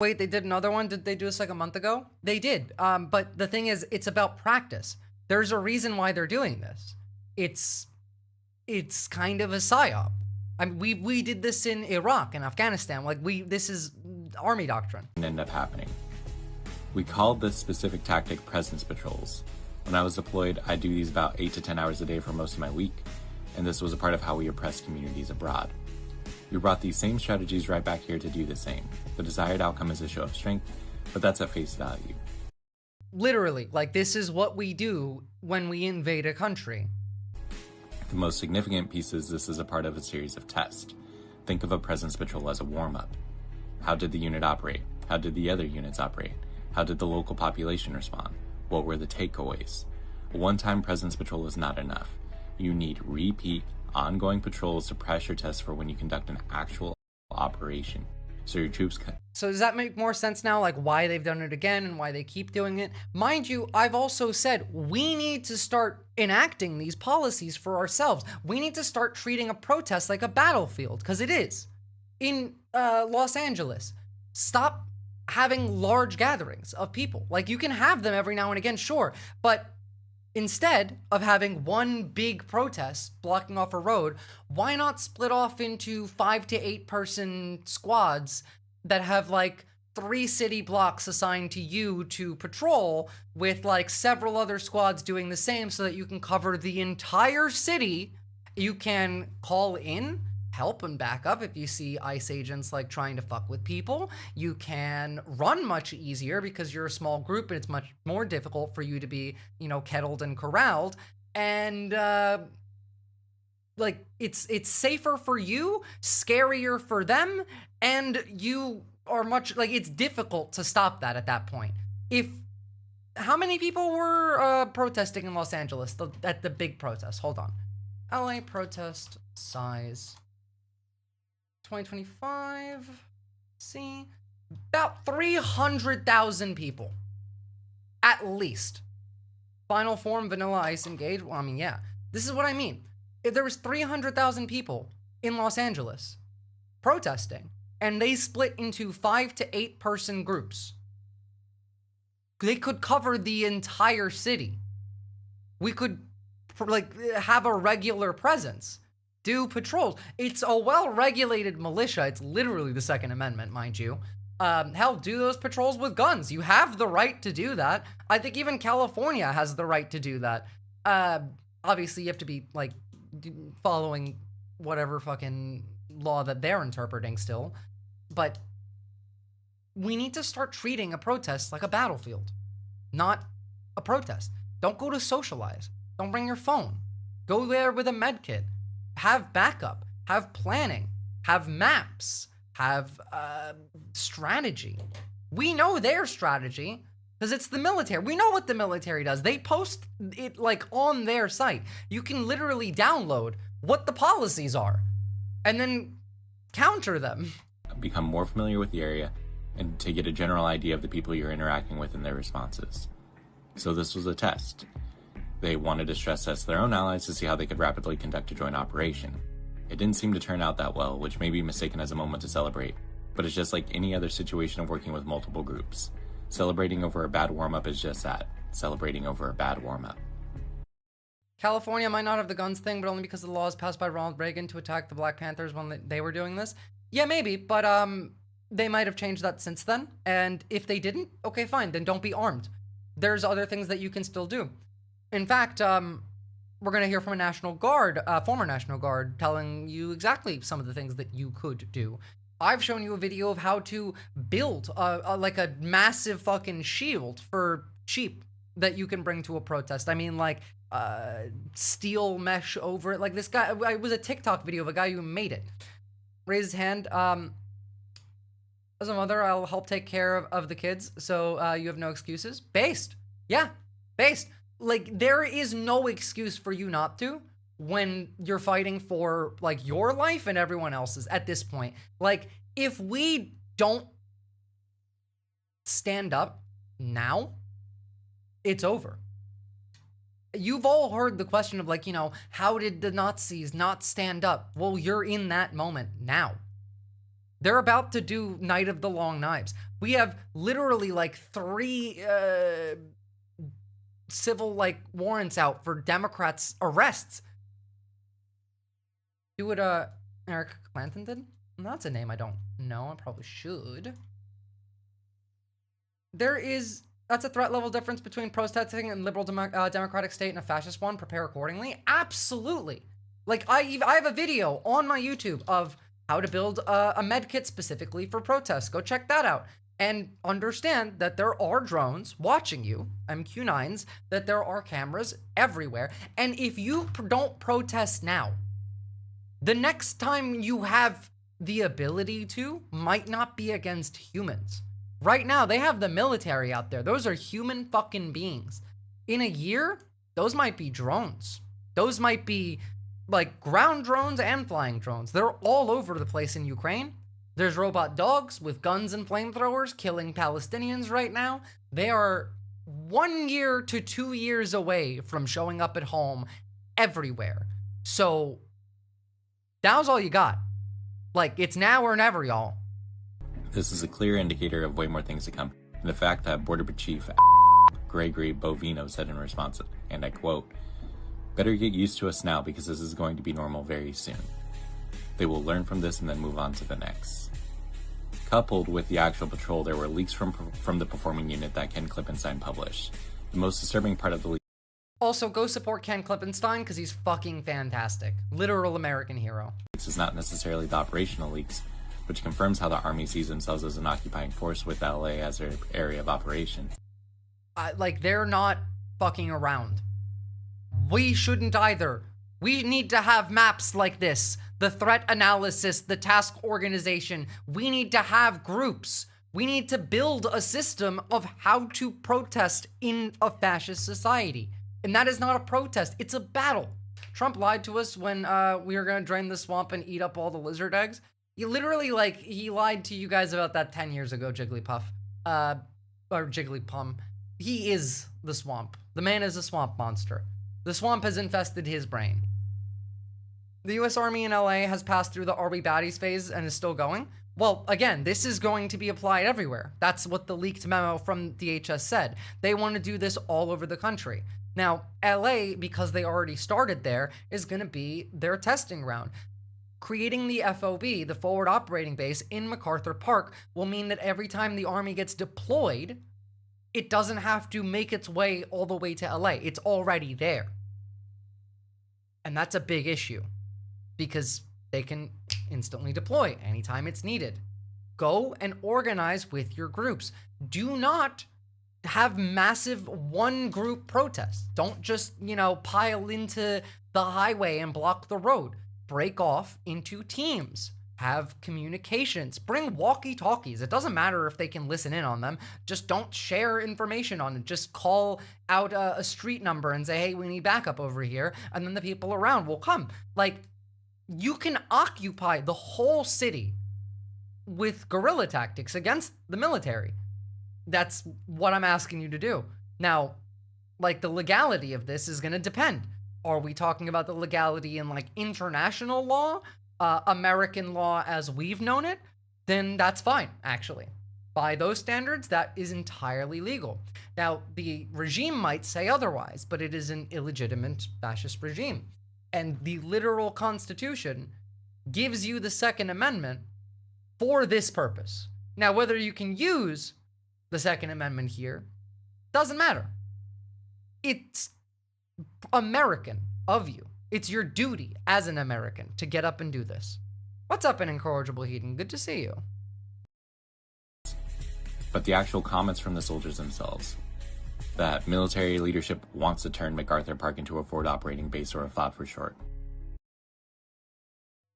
Wait, they did another one? Did they do this like a month ago? They did. But the thing is, it's about practice. There's a reason why they're doing this. It's kind of a psyop. I mean, we did this in Iraq and Afghanistan. Like this is army doctrine. End up happening. We called this specific tactic presence patrols. When I was deployed, I do these about 8 to 10 hours a day for most of my week, and this was a part of how we oppress communities abroad. We brought these same strategies right back here to do the same. The desired outcome is a show of strength, but that's at face value. Literally, like this is what we do when we invade a country. The most significant piece is this is a part of a series of tests. Think of a presence patrol as a warm-up. How did the unit operate? How did the other units operate? How did the local population respond? What were the takeaways? A one-time presence patrol is not enough. You need repeat, ongoing patrols to pressure test for when you conduct an actual operation. So your troops can. So does that make more sense now, like why they've done it again and why they keep doing it? Mind you, I've also said we need to start enacting these policies for ourselves. We need to start treating a protest like a battlefield, because it is. In Los Angeles, stop having large gatherings of people. Like you can have them every now and again, sure, but instead of having one big protest blocking off a road, why not split off into 5 to 8 person squads that have like 3 city blocks assigned to you to patrol, with like several other squads doing the same, so that you can cover the entire city. You can call in help and back up if you see ICE agents like trying to fuck with people. You can run much easier because you're a small group and it's much more difficult for you to be, you know, kettled and corralled. And like it's safer for you, scarier for them, and you are much like it's difficult to stop that at that point. How many people were protesting in Los Angeles at the big protest? Hold on. LA protest size 2025, see, about 300,000 people, at least. Final form, Vanilla Ice Engage. Well, I mean, yeah, this is what I mean. If there was 300,000 people in Los Angeles protesting, and they split into 5 to 8 person groups, they could cover the entire city. We could like have a regular presence. Do patrols. It's a well-regulated militia. It's literally the Second Amendment, mind you. Hell, do those patrols with guns. You have the right to do that. I think even California has the right to do that. Obviously, you have to be, like, following whatever fucking law that they're interpreting still. But we need to start treating a protest like a battlefield, not a protest. Don't go to socialize. Don't bring your phone. Go there with a med kit. Have backup, have planning, have maps, have strategy. We know their strategy because it's the military. We know what the military does. They post it like on their site. You can literally download what the policies are and then counter them. Become more familiar with the area and to get a general idea of the people you're interacting with and their responses. So this was a test. They wanted to stress test their own allies to see how they could rapidly conduct a joint operation. It didn't seem to turn out that well, which may be mistaken as a moment to celebrate, but it's just like any other situation of working with multiple groups. Celebrating over a bad warm-up is just that, celebrating over a bad warm-up. California might not have the guns thing, but only because of the laws passed by Ronald Reagan to attack the Black Panthers when they were doing this. Yeah, maybe, but they might have changed that since then, and if they didn't, okay, fine, then don't be armed. There's other things that you can still do. In fact, we're going to hear from a National Guard, former National Guard, telling you exactly some of the things that you could do. I've shown you a video of how to build like a massive fucking shield for cheap that you can bring to a protest. I mean, like, steel mesh over it. Like this guy, it was a TikTok video of a guy who made it. Raise his hand. As a mother, I'll help take care of the kids, so you have no excuses. Based. Yeah, based. Like, there is no excuse for you not to when you're fighting for, like, your life and everyone else's at this point. Like, if we don't stand up now, it's over. You've all heard the question of, like, you know, how did the Nazis not stand up? Well, you're in that moment now. They're about to do Night of the Long Knives. We have literally like 3 civil like warrants out for Democrats' arrests. Do what Eric Clanton did? That's a name I don't know. I probably should. That's a threat level difference between protesting and liberal democratic state and a fascist one. Prepare accordingly. Absolutely. Like I have a video on my YouTube of how to build a med kit specifically for protests. Go check that out. And understand that there are drones watching you, MQ-9s, that there are cameras everywhere. And if you don't protest now, the next time you have the ability to might not be against humans. Right now, they have the military out there. Those are human fucking beings. In a year, those might be drones. Those might be like ground drones and flying drones. They're all over the place in Ukraine. There's robot dogs with guns and flamethrowers killing Palestinians right now. They are 1 year to 2 years away from showing up at home everywhere. So now's all you got. Like, it's now or never, y'all. This is a clear indicator of way more things to come. And the fact that Border Chief Gregory Bovino said in response, and I quote, "Better get used to us now because this is going to be normal very soon. They will learn from this and then move on to the next." Coupled with the actual patrol, there were leaks from the performing unit that Ken Klippenstein published. The most disturbing part of the leak. Also, go support Ken Klippenstein because he's fucking fantastic. Literal American hero. Is not necessarily the operational leaks, which confirms how the Army sees themselves as an occupying force with LA as their area of operations. Like, they're not fucking around. We shouldn't either. We need to have maps like this. The threat analysis, the task organization. We need to have groups. We need to build a system of how to protest in a fascist society. And that is not a protest, it's a battle. Trump lied to us when we were gonna drain the swamp and eat up all the lizard eggs. He literally, like, he lied to you guys about that 10 years ago, Jigglypuff. Or Jigglypum. He is the swamp. The man is a swamp monster. The swamp has infested his brain. The US Army in LA has passed through the Are We Baddies phase and is still going. Well, again, this is going to be applied everywhere. That's what the leaked memo from DHS said. They want to do this all over the country. Now, LA, because they already started there, is going to be their testing ground. Creating the FOB, the Forward Operating Base, in MacArthur Park will mean that every time the Army gets deployed, it doesn't have to make its way all the way to LA. It's already there. And that's a big issue because they can instantly deploy anytime it's needed. Go and organize with your groups. Do not have massive one group protests. Don't just, pile into the highway and block the road. Break off into teams. Have communications. Bring walkie-talkies. It doesn't matter if they can listen in on them. Just don't share information on it. Just call out a street number and say, hey, we need backup over here. And then the people around will come. Like, you can occupy the whole city with guerrilla tactics against the military. That's what I'm asking you to do. Now, like, the legality of this is going to depend. Are we talking about the legality in, like, international law? American law as we've known it? Then that's fine, actually. By those standards, that is entirely legal. Now, the regime might say otherwise, but it is an illegitimate fascist regime. And the literal Constitution gives you the Second Amendment for this purpose. Now, whether you can use the Second Amendment here doesn't matter. It's American of you. It's your duty as an American to get up and do this. What's up, an incorrigible Heaton? Good to see you. But the actual comments from the soldiers themselves, that military leadership wants to turn MacArthur Park into a forward operating base, or a FOB for short.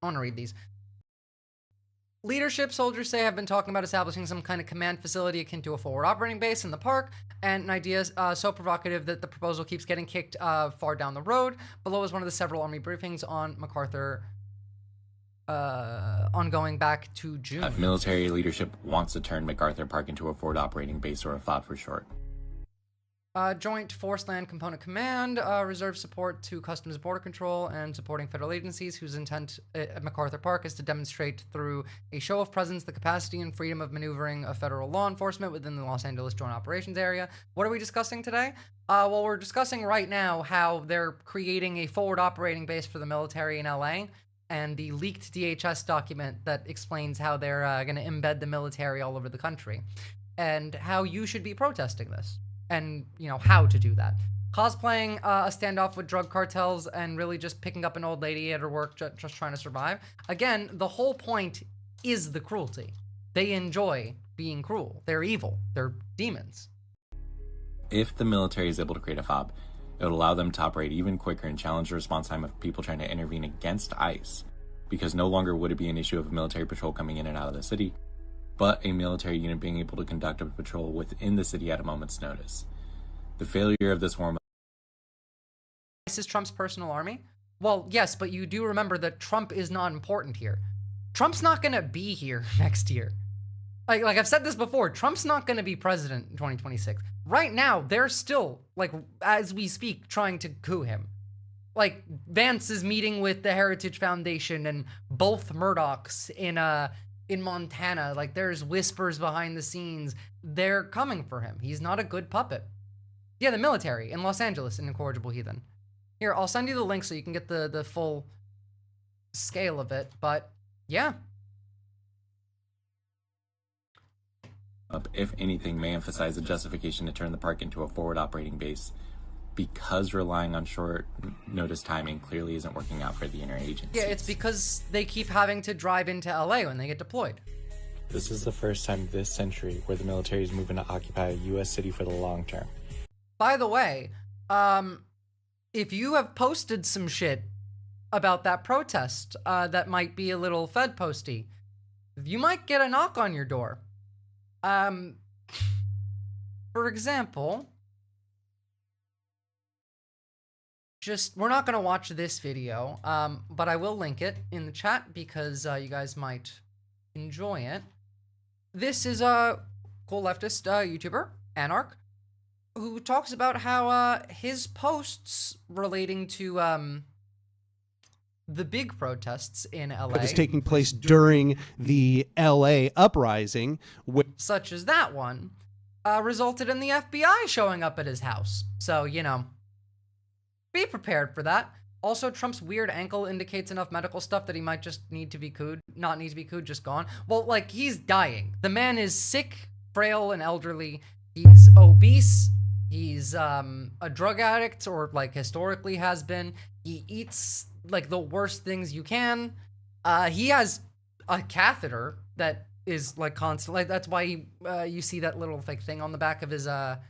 I want to read these. Leadership, soldiers say, have been talking about establishing some kind of command facility akin to a forward operating base in the park, and an idea so provocative that the proposal keeps getting kicked far down the road. Below is one of the several Army briefings on MacArthur ongoing back to June. Military leadership wants to turn MacArthur Park into a forward operating base, or a FOB for short. Joint Force Land Component Command reserves support to Customs and Border Control and supporting federal agencies whose intent at MacArthur Park is to demonstrate through a show of presence the capacity and freedom of maneuvering of federal law enforcement within the Los Angeles Joint Operations Area. What are we discussing today? Well, we're discussing right now how they're creating a forward operating base for the military in LA, and the leaked DHS document that explains how they're going to embed the military all over the country, and how you should be protesting this. And, you know, how to do that. Cosplaying a standoff with drug cartels and really just picking up an old lady at her work just trying to survive. Again, the whole point is the cruelty. They enjoy being cruel. They're evil. They're demons. If the military is able to create a FOB, it would allow them to operate even quicker and challenge the response time of people trying to intervene against ICE, because no longer would it be an issue of a military patrol coming in and out of the city, but a military unit being able to conduct a patrol within the city at a moment's notice. The failure of this form This is Trump's personal army? Well, yes, but you do remember that Trump is not important here. Trump's not going to be here next year. Like I've said this before, Trump's not going to be president in 2026. Right now, they're still, like, as we speak, trying to coup him. Like, Vance is meeting with the Heritage Foundation and both Murdochs in Montana. Like, there's whispers behind the scenes. They're coming for him. He's not a good puppet. Yeah, the military in Los Angeles, an incorrigible heathen. Here, I'll send you the link so you can get the full scale of it, but yeah. If anything, may emphasize the justification to turn the park into a forward operating base, because relying on short notice timing clearly isn't working out for the interagencies. Yeah, it's because they keep having to drive into LA when they get deployed. This is the first time this century where the military is moving to occupy a U.S. city for the long term. By the way, if you have posted some shit about that protest that might be a little Fed posty, you might get a knock on your door. For example, we're not going to watch this video, but I will link it in the chat because you guys might enjoy it. This is a cool leftist YouTuber, Anarch, who talks about how his posts relating to the big protests in LA that was taking place during the LA uprising, such as that one, resulted in the FBI showing up at his house. So, you know, be prepared for that. Also, Trump's weird ankle indicates enough medical stuff that he might just need to be cooed. Not need to be cooed, just gone. Well, like, he's dying. The man is sick, frail, and elderly. He's obese. He's a drug addict, or like historically has been. He eats like the worst things you can. He has a catheter that is like constant. Like that's why he, you see that little like thing on the back of his not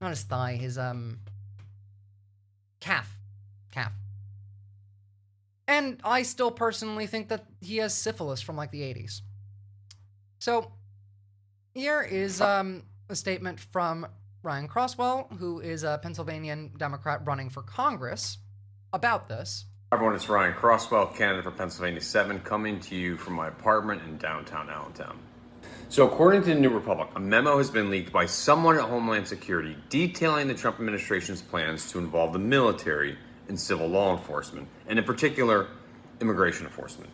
his thigh, his calf. And I still personally think that he has syphilis from like the 80s. So here is a statement from Ryan Crosswell, who is a Pennsylvania Democrat running for Congress, about this. Hi everyone, it's Ryan Crosswell, candidate for Pennsylvania 7, coming to you from my apartment in downtown Allentown. So according to the New Republic, a memo has been leaked by someone at Homeland Security detailing the Trump administration's plans to involve the military in civil law enforcement, and in particular, immigration enforcement.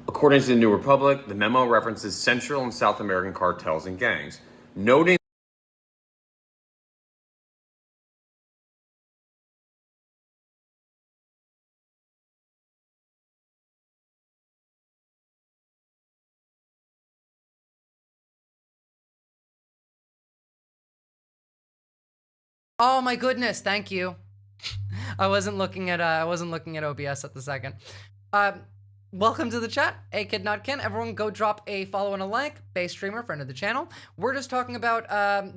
According to the New Republic, the memo references Central and South American cartels and gangs, noting Oh my goodness, thank you. I wasn't looking at OBS at the second. Welcome to the chat, A Kid Not Kin. Everyone go drop a follow and a like. Base streamer, friend of the channel. We're just talking about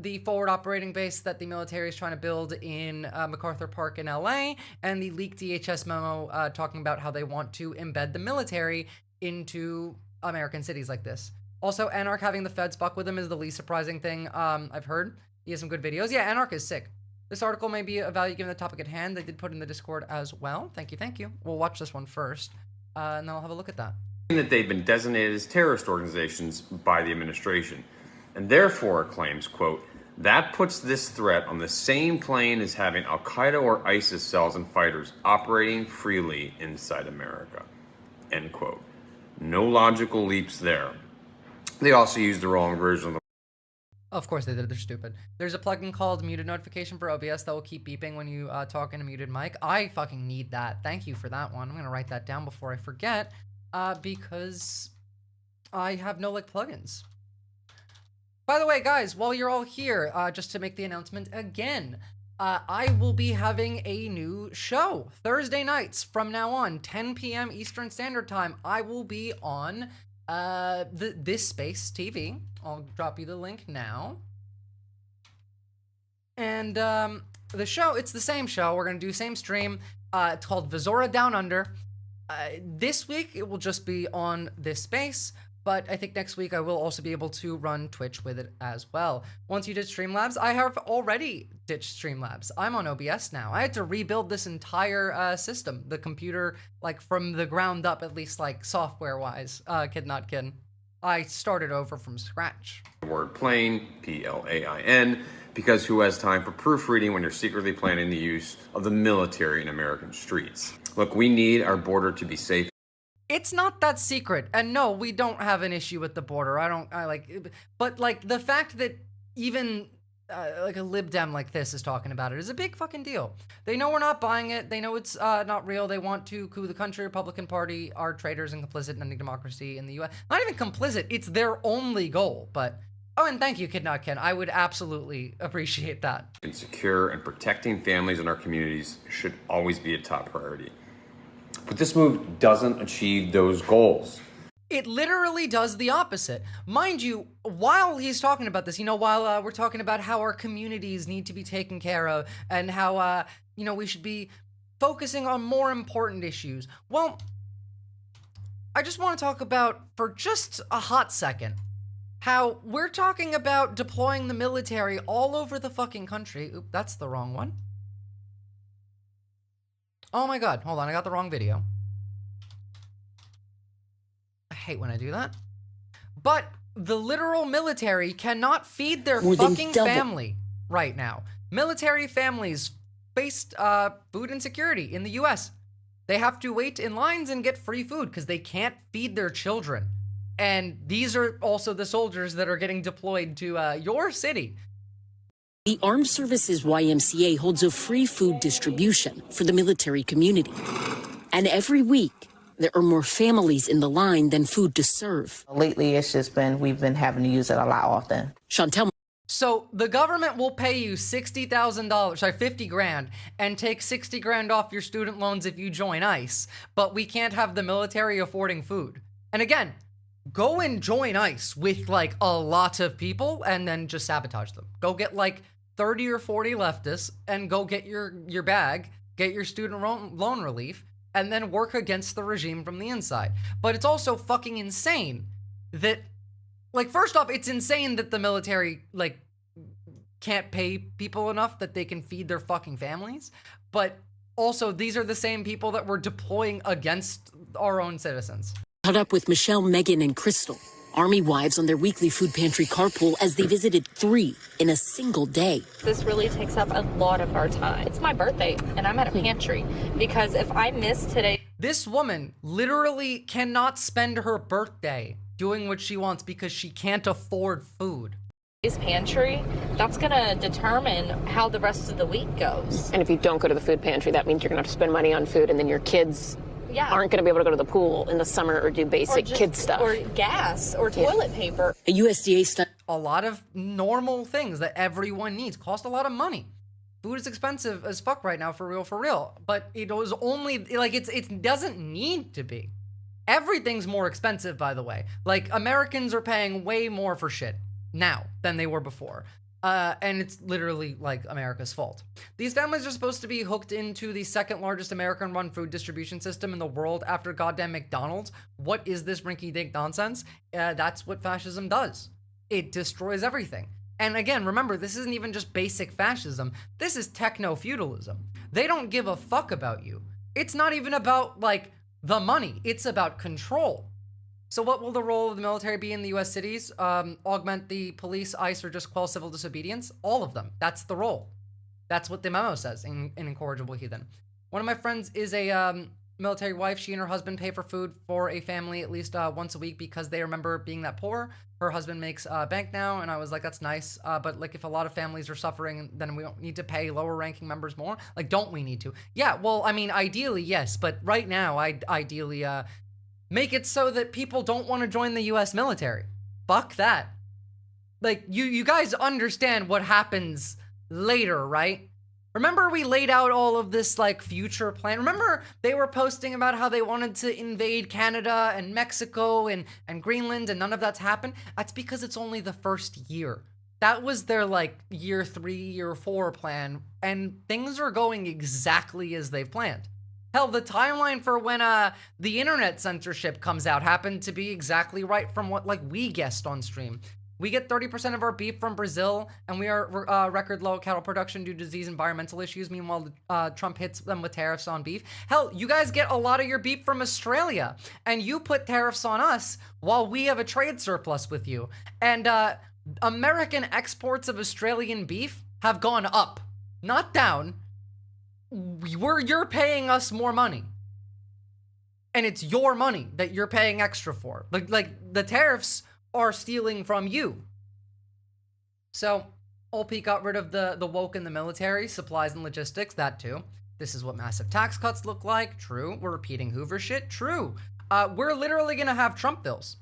the forward operating base that the military is trying to build in MacArthur Park in LA, and the leaked DHS memo talking about how they want to embed the military into American cities like this. Also, Anarch having the feds fuck with him is the least surprising thing I've heard. He has some good videos. Yeah, Anarch is sick. This article may be of value given the topic at hand. They did put in the Discord as well. Thank you, thank you. We'll watch this one first, and then I'll have a look at that. That they've been designated as terrorist organizations by the administration, and therefore claims, quote, that puts this threat on the same plane as having Al-Qaeda or ISIS cells and fighters operating freely inside America, end quote. No logical leaps there. They also used the wrong version of the... Of course they did, they're stupid. There's a plugin called muted notification for OBS that will keep beeping when you talk in a muted mic. I fucking need that. Thank you for that one. I'm gonna write that down before I forget, because I have no like plugins. By the way, guys, while you're all here, just to make the announcement again, I will be having a new show Thursday nights from now on, 10 p.m. Eastern Standard Time. I will be on This Space TV. I'll drop you the link now. And the show, it's the same show. We're gonna do the same stream. It's called Visora Down Under. This week it will just be on This Space. But I think next week I will also be able to run Twitch with it as well. Once you did Streamlabs, I have already ditched Streamlabs. I'm on OBS now. I had to rebuild this entire system, the computer, like from the ground up, at least like software-wise. Kid not kidding. I started over from scratch. The word plain, P-L-A-I-N, because who has time for proofreading when you're secretly planning the use of the military in American streets? Look, we need our border to be safe. It's not that secret, and no, we don't have an issue with the border. But like the fact that even like a Lib Dem like this is talking about it is a big fucking deal. They know we're not buying it. They know it's not real. They want to coup the country. Republican Party are traitors and complicit in ending democracy in the U.S. Not even complicit. It's their only goal. But oh, and thank you, Kid Not Ken. I would absolutely appreciate that. Secure and protecting families in our communities should always be a top priority. But this move doesn't achieve those goals. It literally does the opposite. Mind you, while he's talking about this, while we're talking about how our communities need to be taken care of and how, we should be focusing on more important issues. Well, I just want to talk about, for just a hot second, how we're talking about deploying the military all over the fucking country. Oop, that's the wrong one. Oh my god, hold on, I got the wrong video. I hate when I do that. But the literal military cannot feed their fucking family right now. Military families face food insecurity in the US. They have to wait in lines and get free food because they can't feed their children. And these are also the soldiers that are getting deployed to your city. The Armed Services YMCA holds a free food distribution for the military community. And every week, there are more families in the line than food to serve. Lately, it's just been, we've been having to use it a lot often. Chantel. So the government will pay you $60,000, 50 grand, and take 60 grand off your student loans if you join ICE, but we can't have the military affording food. And again, go and join ICE with like a lot of people and then just sabotage them. Go get like 30 or 40 leftists and go get your bag, get your student loan relief, and then work against the regime from the inside. But it's also fucking insane that, like, first off, it's insane that the military, like, can't pay people enough that they can feed their fucking families. But also, these are the same people that we're deploying against our own citizens. Caught up with Michelle, Megan, and Crystal, Army wives on their weekly food pantry carpool as they visited 3 in a single day. This really takes up a lot of our time. It's my birthday, and I'm at a pantry, because if I miss today... This woman literally cannot spend her birthday doing what she wants because she can't afford food. Pantry, that's gonna determine how the rest of the week goes. And if you don't go to the food pantry, that means you're gonna have to spend money on food, and then your kids aren't going to be able to go to the pool in the summer or do basic kid stuff. Or gas or toilet paper. A USDA study. A lot of normal things that everyone needs cost a lot of money. Food is expensive as fuck right now, for real. But it was only, like, it doesn't need to be. Everything's more expensive, by the way. Like, Americans are paying way more for shit now than they were before. And it's literally like America's fault. These families are supposed to be hooked into the second largest American-run food distribution system in the world after goddamn McDonald's. What is this rinky-dink nonsense? That's what fascism does. It destroys everything. And again, remember, this isn't even just basic fascism. This is techno-feudalism. They don't give a fuck about you. It's not even about, like, the money. It's about control. So what will the role of the military be in the U.S. cities? Augment the police, ICE, or just quell civil disobedience? All of them. That's the role. That's what the memo says in Incorrigible Heathen. One of my friends is a military wife. She and her husband pay for food for a family at least once a week because they remember being that poor. Her husband makes bank now, and I was like, that's nice. But like, if a lot of families are suffering, then we don't need to pay lower ranking members more. Like, don't we need to? Yeah, well, I mean, ideally, yes. But right now, I'd ideally make it so that people don't want to join the U.S. military. Fuck that. Like, you guys understand what happens later, right? Remember we laid out all of this, like, future plan? Remember they were posting about how they wanted to invade Canada and Mexico and Greenland, and none of that's happened? That's because it's only the first year. That was their, like, year 3, year 4 plan, and things are going exactly as they've planned. Hell, the timeline for when the internet censorship comes out happened to be exactly right from what, like, we guessed on stream. We get 30% of our beef from Brazil, and we are record low cattle production due to disease and environmental issues. Meanwhile, Trump hits them with tariffs on beef. Hell, you guys get a lot of your beef from Australia, and you put tariffs on us while we have a trade surplus with you. And American exports of Australian beef have gone up, not down. You're paying us more money, and it's your money that you're paying extra for. Like the tariffs are stealing from you. So OP got rid of the woke in the military, supplies and logistics, that too. This is what massive tax cuts look like. True. We're repeating Hoover shit. True. We're literally gonna have Trump bills.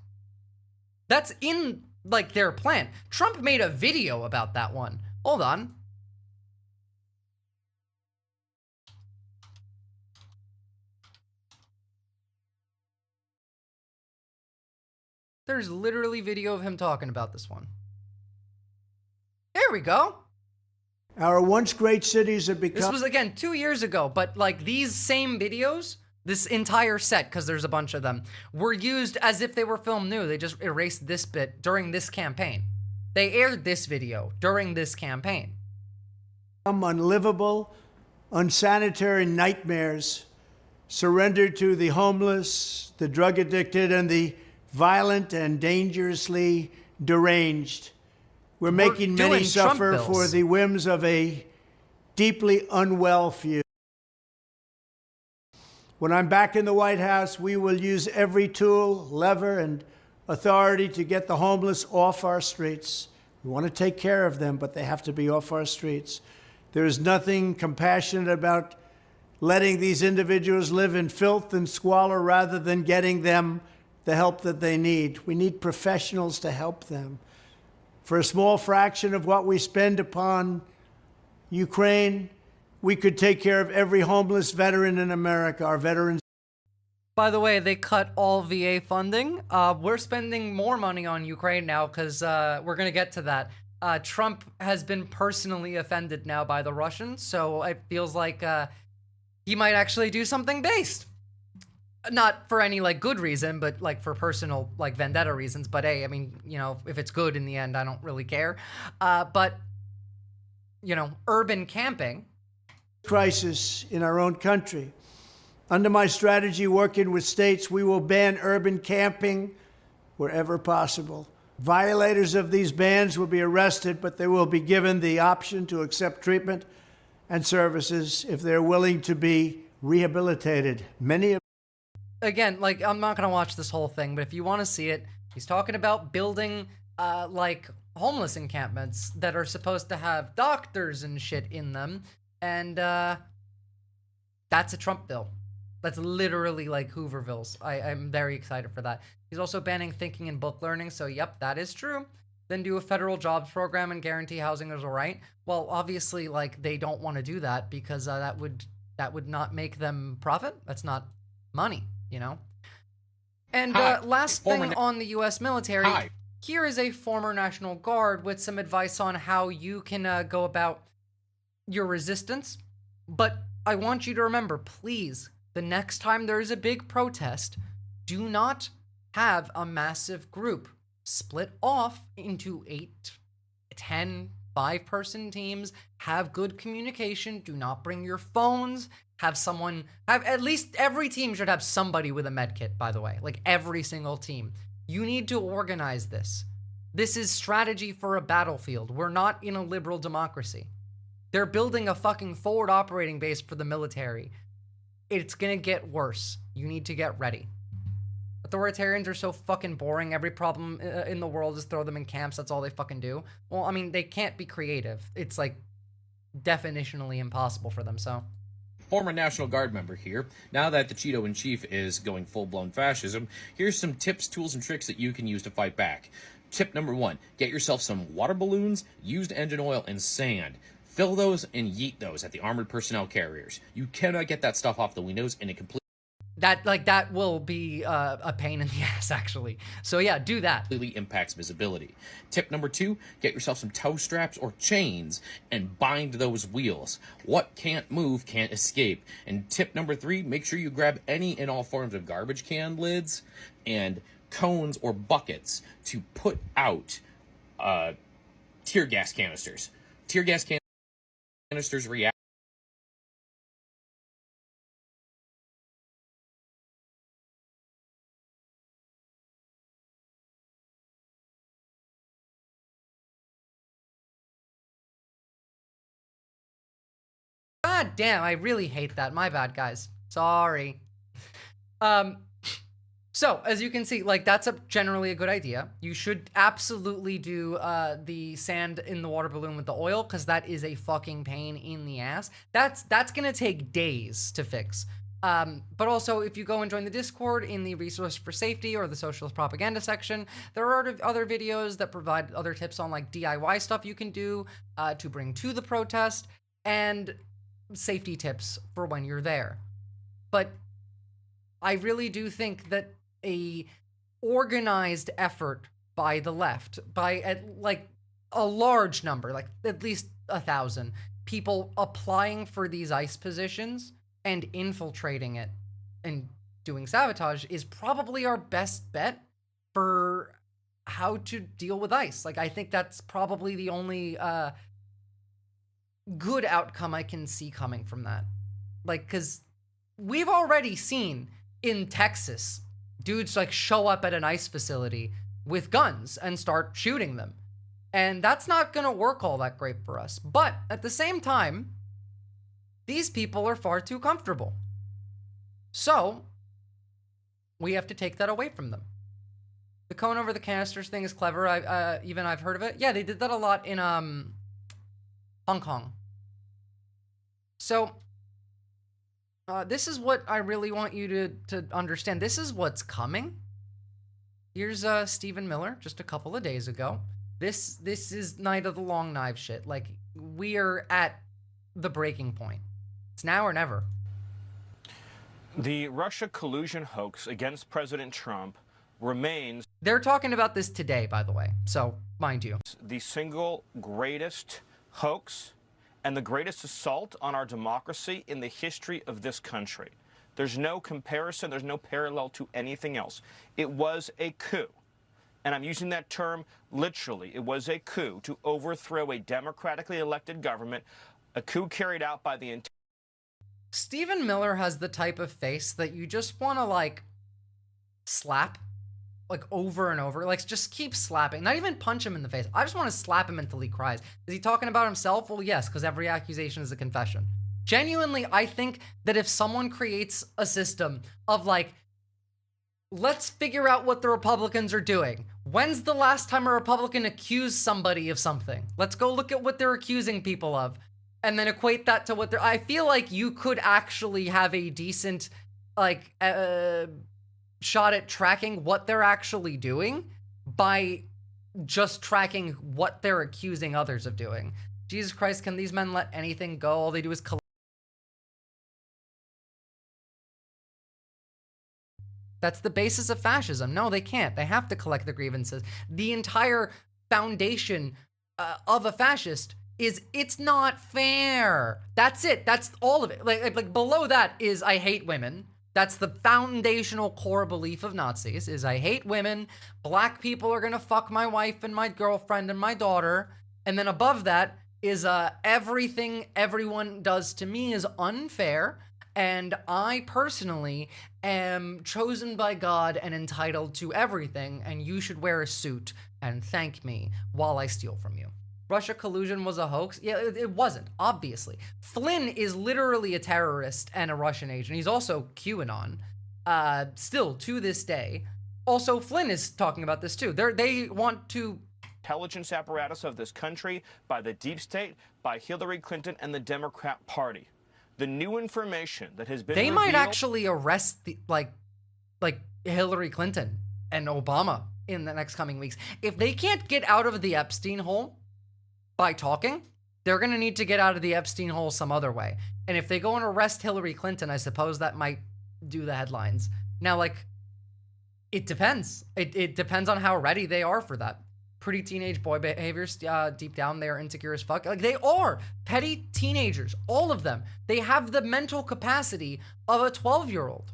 That's in, like, their plan. Trump made a video about that one. Hold on. There's literally video of him talking about this one. There we go. Our once great cities have become... This was, again, 2 years ago, but, like, these same videos, this entire set, because there's a bunch of them, were used as if they were filmed new. They just erased this bit during this campaign. They aired this video during this campaign. Unlivable, unsanitary nightmares surrendered to the homeless, the drug addicted, and the violent and dangerously deranged. We're making many suffer for the whims of a deeply unwell few. When I'm back in the White House, we will use every tool, lever, and authority to get the homeless off our streets. We want to take care of them, but they have to be off our streets. There is nothing compassionate about letting these individuals live in filth and squalor rather than getting them the help that they need. We need professionals to help them. For a small fraction of what we spend upon Ukraine, we could take care of every homeless veteran in America. Our veterans. By the way, they cut all VA funding. We're spending more money on Ukraine now because we're going to get to that. Trump has been personally offended now by the Russians, so it feels like he might actually do something based. Not for any, like, good reason, but, like, for personal, like, vendetta reasons. But, hey, I mean, you know, if it's good in the end, I don't really care. But, you know, urban camping. Crisis in our own country. Under my strategy, working with states, we will ban urban camping wherever possible. Violators of these bans will be arrested, but they will be given the option to accept treatment and services if they're willing to be rehabilitated. Many of Again, like, I'm not going to watch this whole thing, but if you want to see it, he's talking about building, like, homeless encampments that are supposed to have doctors and shit in them, and, that's a Trump bill. That's literally, like, Hoovervilles. I'm very excited for that. He's also banning thinking and book learning, so yep, that is true. Then do a federal jobs program and guarantee housing is all right. Well, obviously, like, they don't want to do that because that would not make them profit. That's not money. You know? And last thing on the U.S. military, here is a former National Guard with some advice on how you can go about your resistance. But I want you to remember, please, the next time there is a big protest, do not have a massive group. Split off into 8, 10, 5-person teams. Have good communication. Do not bring your phones. Have at least every team should have somebody with a med kit, by the way. Like every single team. You need to organize this. This is strategy for a battlefield. We're not in a liberal democracy. They're building a fucking forward operating base for the military. It's gonna get worse. You need to get ready. Authoritarians are so fucking boring. Every problem in the world is throw them in camps. That's all they fucking do. Well, I mean, they can't be creative. It's like definitionally impossible for them, so. Former National Guard member here. Now that the Cheeto-in-Chief is going full-blown fascism, here's some tips, tools, and tricks that you can use to fight back. Tip number 1, get yourself some water balloons, used engine oil, and sand. Fill those and yeet those at the armored personnel carriers. You cannot get that stuff off the windows in a complete... That will be a pain in the ass, actually. So yeah, do that. Completely impacts visibility. Tip number 2, get yourself some tow straps or chains and bind those wheels. What can't move can't escape. And tip number 3, make sure you grab any and all forms of garbage can lids and cones or buckets to put out tear gas canisters. Tear gas canisters react. God damn, I really hate that. My bad, guys. Sorry. So, as you can see, like, that's generally a good idea. You should absolutely do the sand in the water balloon with the oil, because that is a fucking pain in the ass. That's gonna take days to fix. But also, if you go and join the Discord in the Resource for Safety or the Socialist Propaganda section, there are other videos that provide other tips on, like, DIY stuff you can do to bring to the protest, and safety tips for when you're there. But I really do think that a organized effort by the left, by like a large number, like at least 1,000 people applying for these ICE positions and infiltrating it and doing sabotage, is probably our best bet for how to deal with ICE. Like, I think that's probably the only good outcome I can see coming from that. Like, because we've already seen in Texas dudes like show up at an ICE facility with guns and start shooting them, and that's not gonna work all that great for us. But at the same time, these people are far too comfortable, so we have to take that away from them. The cone over the canisters thing is clever. I've heard of it. Yeah, they did that a lot in Hong Kong. So this is what I really want you to understand. This is what's coming. Here's Stephen Miller just a couple of days ago. This is Night of the Long Knife shit. Like, we are at the breaking point. It's now or never. The Russia collusion hoax against President Trump remains... They're talking about this today, by the way, so mind you. ...the single greatest hoax and the greatest assault on our democracy in the history of this country. There's no comparison, there's no parallel to anything else. It was a coup, and I'm using that term literally. It was a coup to overthrow a democratically elected government, a coup carried out by the... Stephen Miller has the type of face that you just want to, like, slap, like, over and over. Like, just keep slapping. Not even punch him in the face. I just want to slap him until he cries. Is he talking about himself? Well, yes, because every accusation is a confession. Genuinely, I think that if someone creates a system of, like, let's figure out what the Republicans are doing. When's the last time a Republican accused somebody of something? Let's go look at what they're accusing people of, and then equate that to what they're... I feel like you could actually have a decent, like, shot at tracking what they're actually doing by just tracking what they're accusing others of doing. Jesus Christ, can these men let anything go? All they do is collect. That's the basis of fascism. No, they can't. They have to collect the grievances. The entire foundation of a fascist is it's not fair. That's it. That's all of it. Like below that is I hate women. That's the foundational core belief of Nazis is I hate women. Black people are gonna fuck my wife and my girlfriend and my daughter. And then above that is everything everyone does to me is unfair. And I personally am chosen by God and entitled to everything. And you should wear a suit and thank me while I steal from you. Russia collusion was a hoax? Yeah, it wasn't, obviously. Flynn is literally a terrorist and a Russian agent. He's also QAnon, still to this day. Also, Flynn is talking about this too. They want to... Intelligence apparatus of this country by the deep state, by Hillary Clinton and the Democrat Party. The new information that has been revealed... might actually arrest like Hillary Clinton and Obama in the next coming weeks. If they can't get out of the Epstein hole by talking, they're going to need to get out of the Epstein hole some other way. And if they go and arrest Hillary Clinton, I suppose that might do the headlines. Now, like, it depends. It depends on how ready they are for that. Pretty teenage boy behaviors, deep down, they are insecure as fuck. Like, they are petty teenagers, all of them. They have the mental capacity of a 12-year-old.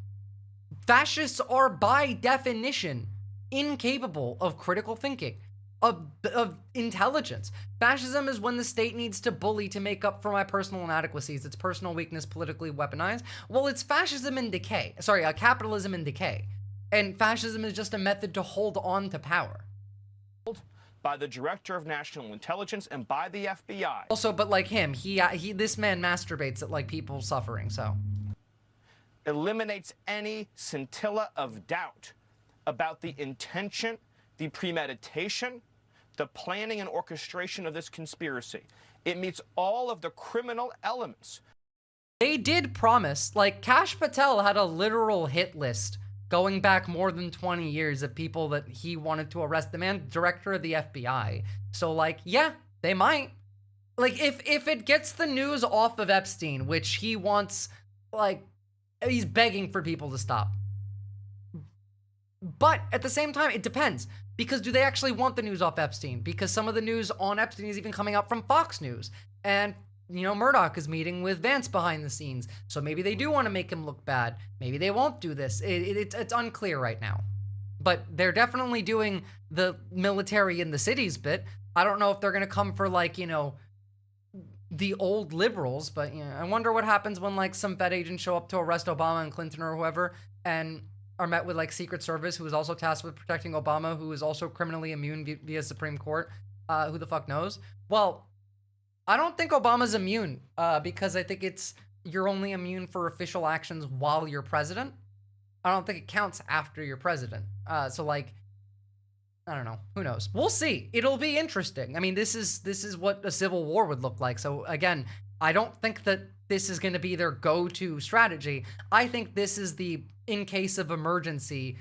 Fascists are, by definition, incapable of critical thinking. Of intelligence. Fascism is when the state needs to bully to make up for my personal inadequacies, its personal weakness politically weaponized. Well, it's fascism in decay. Sorry, capitalism in decay. And fascism is just a method to hold on to power. By the Director of National Intelligence and by the FBI. Also, but like him, this man masturbates at like people suffering, so. Eliminates any scintilla of doubt about the intention, the premeditation, the planning and orchestration of this conspiracy. It meets all of the criminal elements. They did promise, like Kash Patel had a literal hit list going back more than 20 years of people that he wanted to arrest. The man, director of the FBI. So like, yeah, they might. Like if it gets the news off of Epstein, which he wants, like, he's begging for people to stop. But at the same time, it depends. Because do they actually want the news off Epstein? Because some of the news on Epstein is even coming out from Fox News. And, you know, Murdoch is meeting with Vance behind the scenes. So maybe they do want to make him look bad. Maybe they won't do this. It's unclear right now. But they're definitely doing the military in the cities bit. I don't know if they're going to come for, like, you know, the old liberals. But, you know, I wonder what happens when, like, some Fed agents show up to arrest Obama and Clinton or whoever. And are met with like Secret Service, who is also tasked with protecting Obama, who is also criminally immune via Supreme Court. Who the fuck knows? Well, I don't think Obama's immune because I think you're only immune for official actions while you're president. I don't think it counts after you're president. So like, I don't know. Who knows? We'll see. It'll be interesting. I mean, this is what a civil war would look like. So again, I don't think that this is going to be their go-to strategy. I think this is the, in case of emergency,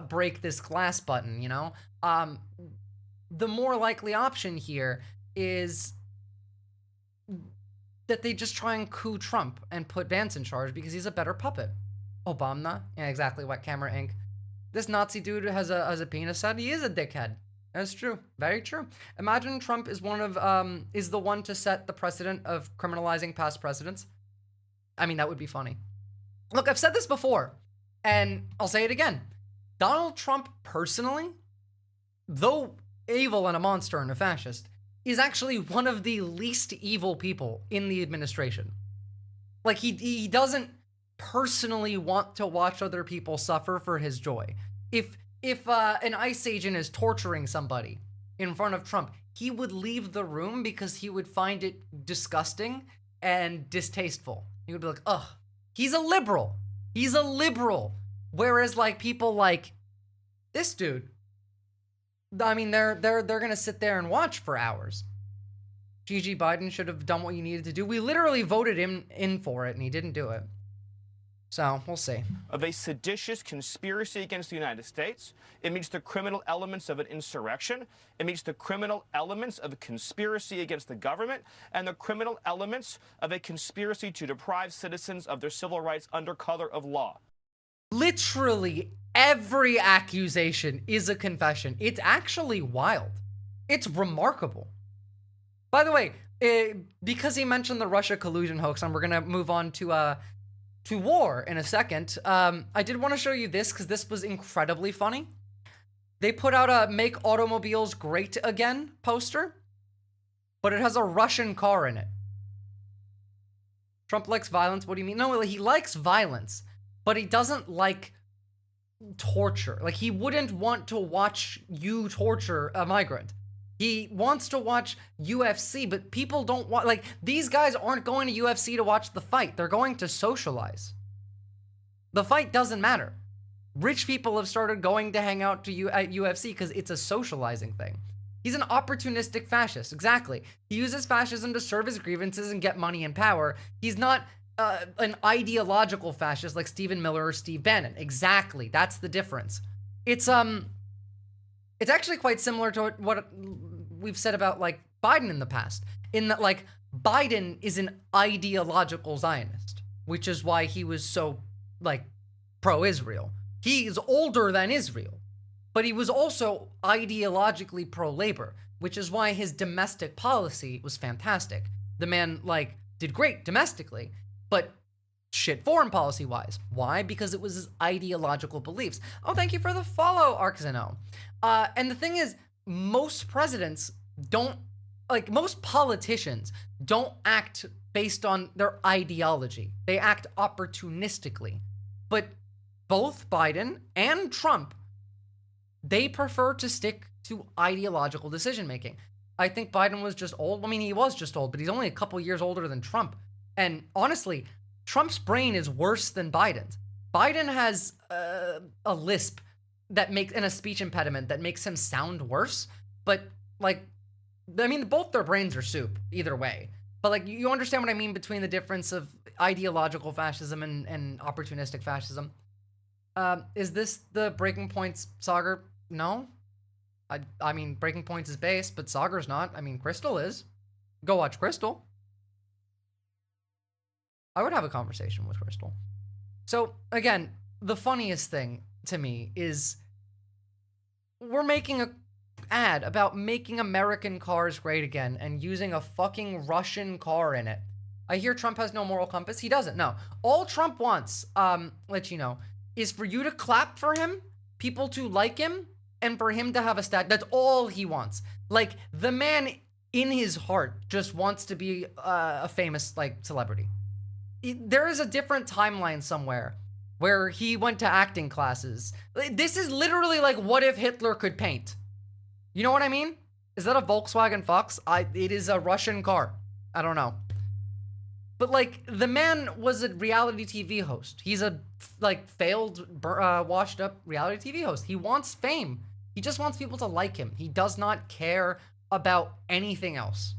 break this glass button, you know? The more likely option here is that they just try and coup Trump and put Vance in charge because he's a better puppet. Obama, yeah, exactly, wet camera ink. This Nazi dude has a penis head. He is a dickhead. That's true. Very true. Imagine Trump is is the one to set the precedent of criminalizing past presidents. I mean, that would be funny. Look, I've said this before, and I'll say it again. Donald Trump personally, though evil and a monster and a fascist, is actually one of the least evil people in the administration. Like, he doesn't personally want to watch other people suffer for his joy. If an ICE agent is torturing somebody in front of Trump, he would leave the room because he would find it disgusting and distasteful. He would be like, ugh, he's a liberal. He's a liberal. Whereas like people like this dude, I mean, they're gonna sit there and watch for hours. Gigi Biden should have done what he needed to do. We literally voted him in for it and he didn't do it. So, we'll see. Of a seditious conspiracy against the United States. It meets the criminal elements of an insurrection. It meets the criminal elements of a conspiracy against the government and the criminal elements of a conspiracy to deprive citizens of their civil rights under color of law. Literally every accusation is a confession. It's actually wild. It's remarkable. By the way, because he mentioned the Russia collusion hoax, and we're gonna move on to war in a second, I did want to show you this because this was incredibly funny. They put out a "Make Automobiles Great Again" poster, but it has a Russian car in it. Trump likes violence. What do you mean? No, he likes violence, but he doesn't like torture. Like, he wouldn't want to watch you torture a migrant. He wants to watch UFC, but people don't want, like, these guys aren't going to UFC to watch the fight. They're going to socialize. The fight doesn't matter. Rich people have started going to hang out to at UFC because it's a socializing thing. He's an opportunistic fascist, exactly. He uses fascism to serve his grievances and get money and power. He's not an ideological fascist like Stephen Miller or Steve Bannon. Exactly, that's the difference. It's actually quite similar to what we've said about, like, Biden in the past, in that, like, Biden is an ideological Zionist, which is why he was so, like, pro-Israel. He's older than Israel, but he was also ideologically pro-labor, which is why his domestic policy was fantastic. The man, like, did great domestically, but shit foreign policy-wise. Why? Because it was his ideological beliefs. Oh, thank you for the follow, Arxeno. And the thing is, most presidents don't, like, most politicians don't act based on their ideology. They act opportunistically. But both Biden and Trump, they prefer to stick to ideological decision-making. I think Biden was just old. I mean, he was just old, but he's only a couple years older than Trump. And honestly, Trump's brain is worse than Biden's. Biden has a lisp that makes, and a speech impediment that makes him sound worse. But, like, I mean, both their brains are soup, either way. But, like, you understand what I mean between the difference of ideological fascism and opportunistic fascism? Is this the Breaking Point's Sagar? No. I mean, Breaking Points is base, but Sagar's not. I mean, Crystal is. Go watch Crystal. I would have a conversation with Crystal. So, again, the funniest thing to me is we're making an ad about making American cars great again and using a fucking Russian car in it. I hear Trump has no moral compass. He doesn't. No. All Trump wants, let you know, is for you to clap for him, people to like him, and for him to have a stat. That's all he wants. Like, the man in his heart just wants to be a famous, like, celebrity. There is a different timeline somewhere where he went to acting classes. This is literally like, what if Hitler could paint? You know what I mean? Is that a Volkswagen Fox? It is a Russian car. I don't know. But, like, the man was a reality TV host. He's a, like, failed, washed up reality TV host. He wants fame. He just wants people to like him. He does not care about anything else.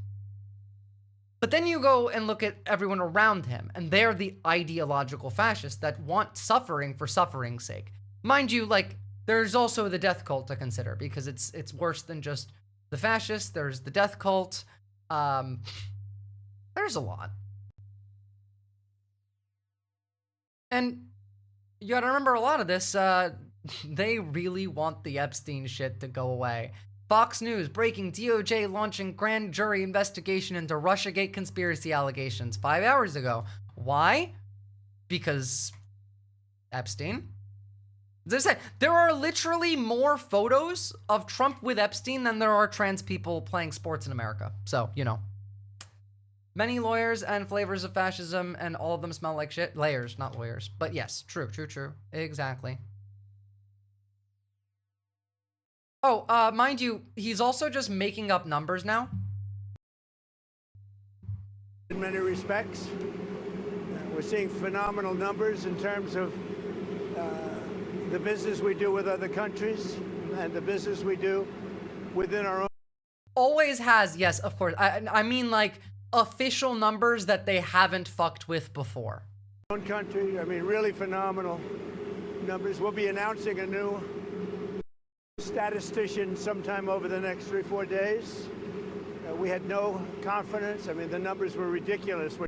But then you go and look at everyone around him, and they're the ideological fascists that want suffering for suffering's sake. Mind you, like, there's also the death cult to consider, because it's worse than just the fascists. There's the death cult. There's a lot. And you gotta remember a lot of this, they really want the Epstein shit to go away. Fox News, breaking: DOJ launching grand jury investigation into Russiagate conspiracy allegations 5 hours ago. Why? Because Epstein. As I said, there are literally more photos of Trump with Epstein than there are trans people playing sports in America. So, you know. Many lawyers and flavors of fascism, and all of them smell like shit. Layers, not lawyers. But yes, true. Exactly. Oh, mind you, he's also just making up numbers now. In many respects, we're seeing phenomenal numbers in terms of the business we do with other countries and the business we do within our own. Always has, yes, of course. I mean, like, official numbers that they haven't fucked with before. Own country, I mean, really phenomenal numbers. We'll be announcing a new statistician sometime over the next 3 or 4 days. We had no confidence. I mean, the numbers were ridiculous.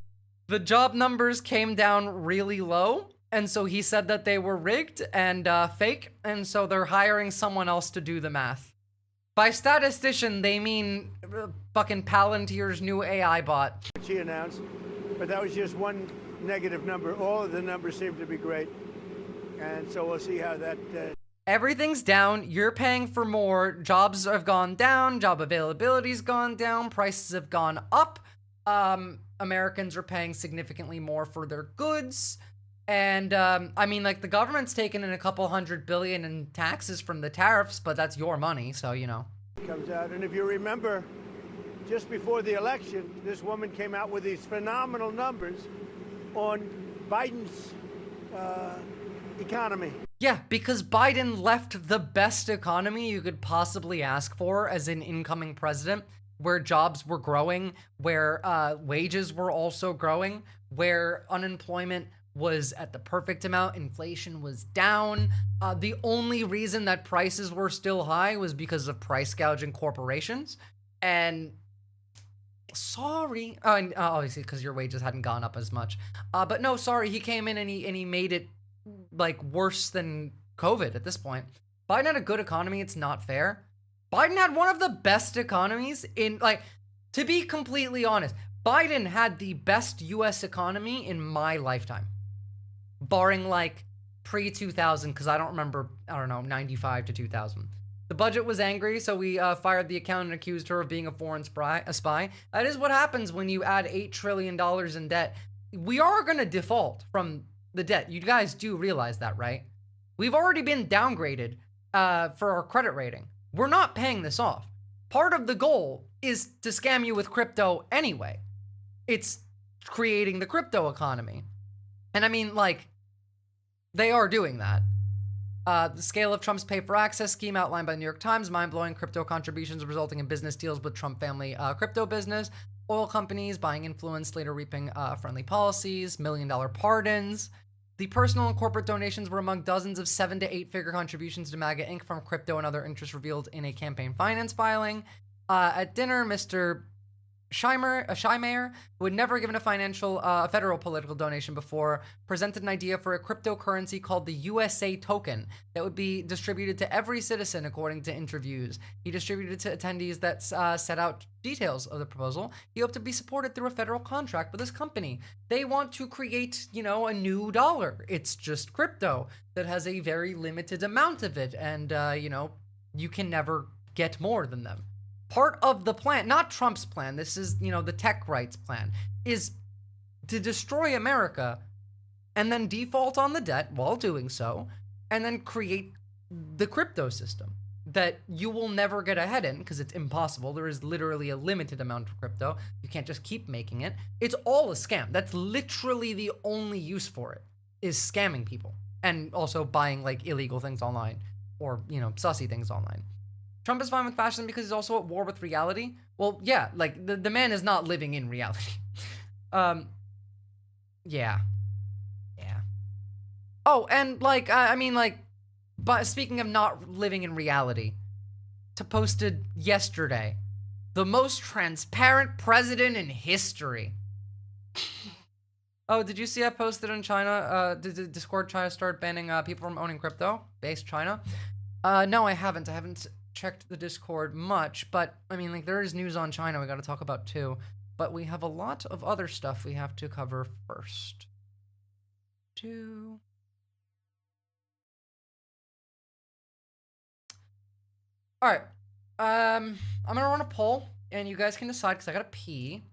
The job numbers came down really low, And so he said that they were rigged and fake, and so they're hiring someone else to do the math. By statistician, they mean fucking Palantir's new AI bot. Which he announced, but that was just one negative number. All of the numbers seem to be great, and so we'll see how that... Everything's down, you're paying for more, jobs have gone down, job availability's gone down, prices have gone up, Americans are paying significantly more for their goods, and I mean, like, the government's taken in a couple $100 billion in taxes from the tariffs, but that's your money, so, you know. Comes out, and if you remember, just before the election, this woman came out with these phenomenal numbers on Biden's economy. Yeah, because Biden left the best economy you could possibly ask for as an incoming president, where jobs were growing, where wages were also growing, where unemployment was at the perfect amount, inflation was down. The only reason that prices were still high was because of price gouging corporations. And sorry, obviously because your wages hadn't gone up as much. But no, sorry, he came in and he made it like worse than COVID at this point. Biden had a good economy. It's not fair. Biden had one of the best economies in, like, to be completely honest, Biden had the best US economy in my lifetime, barring like pre-2000, because I don't remember, 95 to 2000. The budget was angry, so we fired the accountant and accused her of being a foreign spy. That is what happens when you add $8 trillion in debt. We are going to default from the debt. You guys do realize that, right? We've already been downgraded for our credit rating. We're not paying this off. Part of the goal is to scam you with crypto anyway. It's creating the crypto economy. And I mean, like, they are doing that. The scale of Trump's pay for access scheme outlined by the New York Times, mind-blowing crypto contributions resulting in business deals with Trump family crypto business, oil companies buying influence, later reaping friendly policies, $1 million pardons. The personal and corporate donations were among dozens of 7 to 8 figure contributions to MAGA Inc. from crypto and other interests revealed in a campaign finance filing. At dinner, Mr. Scheimer, who had never given a federal political donation before, presented an idea for a cryptocurrency called the USA token that would be distributed to every citizen according to interviews. He distributed to attendees that set out details of the proposal. He hoped to be supported through a federal contract with this company. They want to create, a new dollar. It's just crypto that has a very limited amount of it, and, you can never get more than them. Part of the plan, not Trump's plan, this is, the tech rights plan, is to destroy America and then default on the debt while doing so, and then create the crypto system that you will never get ahead in because it's impossible. There is literally a limited amount of crypto. You can't just keep making it. It's all a scam. That's literally the only use for it, is scamming people and also buying like illegal things online or, sussy things online. Trump is fine with fascism because he's also at war with reality. Well, yeah, like the man is not living in reality. Yeah. Oh, and like, but speaking of not living in reality, posted yesterday, the most transparent president in history. Oh, did you see I posted in China? Did Discord China start banning people from owning crypto based China? No, I haven't. I haven't checked the Discord much, but there is news on China we got to talk about too, but we have a lot of other stuff we have to cover first. All right, I'm gonna run a poll and you guys can decide because I gotta pee.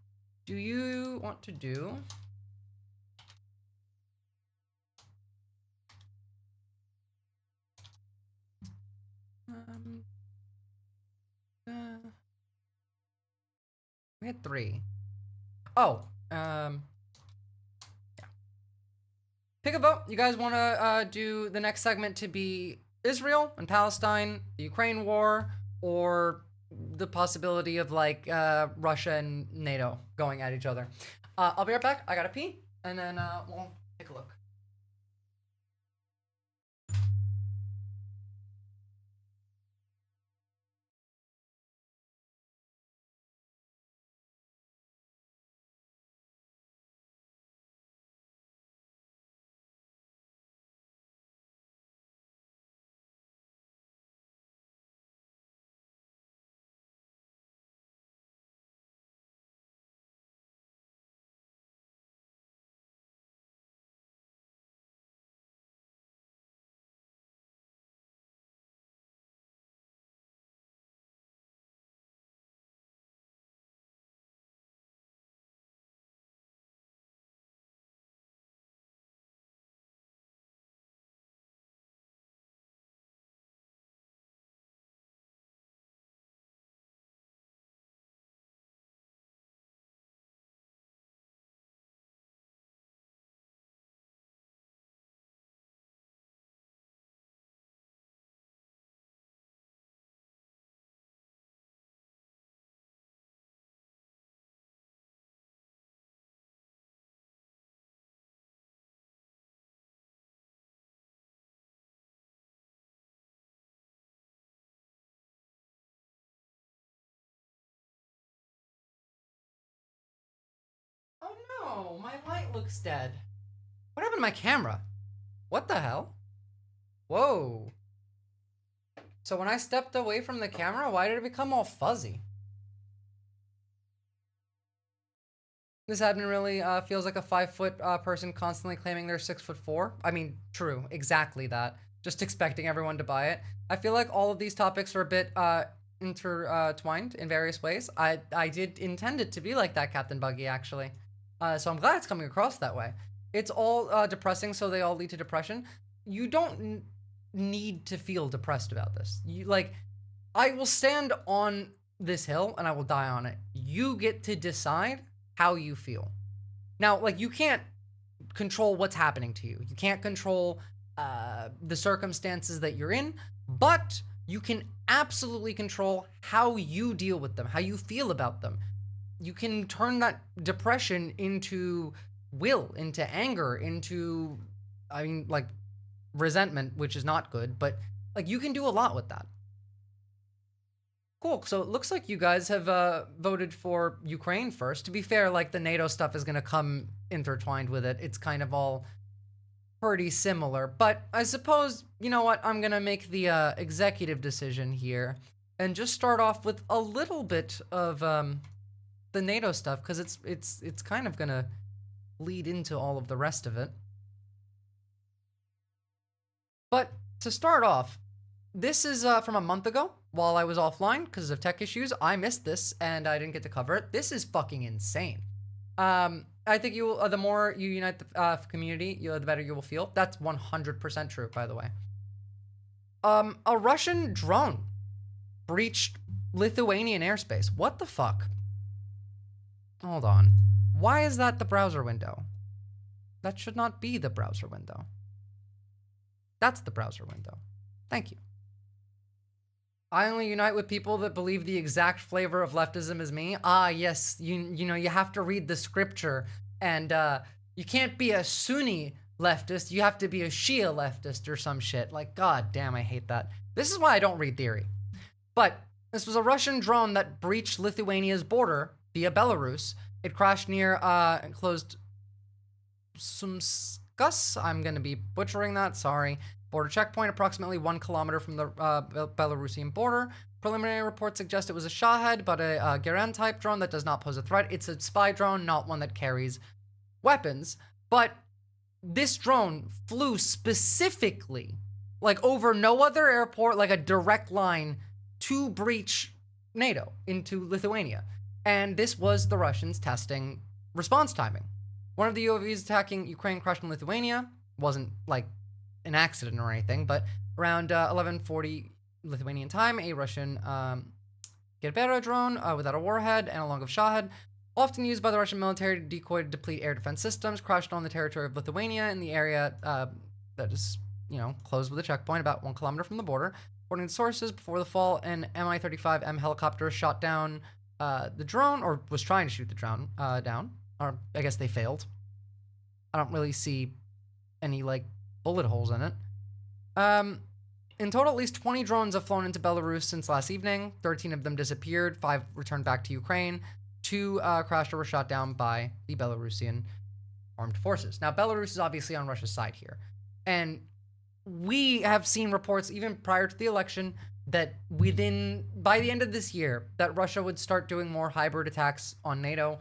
Do you want to do we had 3. Oh, yeah. Pick a vote. You guys want to do the next segment to be Israel and Palestine, the Ukraine war, or the possibility of like Russia and NATO going at each other? I'll be right back. I gotta pee, and then we'll take a look. no, my light looks dead. What happened to my camera? What the hell? Whoa. So when I stepped away from the camera, why did it become all fuzzy? This admin really feels like a 5-foot person constantly claiming they're 6'4". I mean, true, exactly that. Just expecting everyone to buy it. I feel like all of these topics are a bit intertwined in various ways. I did intend it to be like that, Captain Buggy, actually. So I'm glad it's coming across that way. It's all depressing, so they all lead to depression. You don't need to feel depressed about this. I will stand on this hill and I will die on it. You get to decide how you feel. Now, you can't control what's happening to you. You can't control the circumstances that you're in, but you can absolutely control how you deal with them, how you feel about them. You can turn that depression into will, into anger, into, resentment, which is not good, but you can do a lot with that. Cool, so it looks like you guys have voted for Ukraine first. To be fair, the NATO stuff is gonna come intertwined with it. It's kind of all pretty similar, but I suppose, you know what, I'm gonna make the executive decision here and just start off with a little bit of the NATO stuff, because it's kind of gonna lead into all of the rest of it. But to start off, this is from a month ago while I was offline because of tech issues. I missed this and I didn't get to cover it. This is fucking insane. I think the more you unite the community, the better you will feel. That's 100% true, by the way. A Russian drone breached Lithuanian airspace. What the fuck? Hold on. Why is that the browser window? That should not be the browser window. That's the browser window. Thank you. I only unite with people that believe the exact flavor of leftism as me. Ah, yes, you know, you have to read the scripture, and you can't be a Sunni leftist, you have to be a Shia leftist or some shit. God damn, I hate that. This is why I don't read theory. But this was a Russian drone that breached Lithuania's border via Belarus. It crashed near enclosed Sumskas. I'm going to be butchering that, sorry. Border checkpoint approximately 1 kilometer from the Belarusian border. Preliminary reports suggest it was a Shahed, but a Garen type drone that does not pose a threat. It's a spy drone, not one that carries weapons. But this drone flew specifically, over no other airport, a direct line to breach NATO into Lithuania. And this was the Russians testing response timing. One of the UAVs attacking Ukraine crashed in Lithuania. Wasn't an accident or anything, but around 11:40 Lithuanian time, a Russian Gerbera drone without a warhead and a long of Shahed, often used by the Russian military to decoy to deplete air defense systems, crashed on the territory of Lithuania in the area that is, closed with a checkpoint about 1 kilometer from the border. According to sources, before the fall, an Mi-35M helicopter shot down the drone, or was trying to shoot the drone down, or I guess they failed. I don't really see any bullet holes in it. In total, at least 20 drones have flown into Belarus since last evening. 13 of them disappeared. 5 returned back to Ukraine. 2 crashed or were shot down by the Belarusian armed forces. Now, Belarus is obviously on Russia's side here. And we have seen reports, even prior to the election, that by the end of this year, that Russia would start doing more hybrid attacks on NATO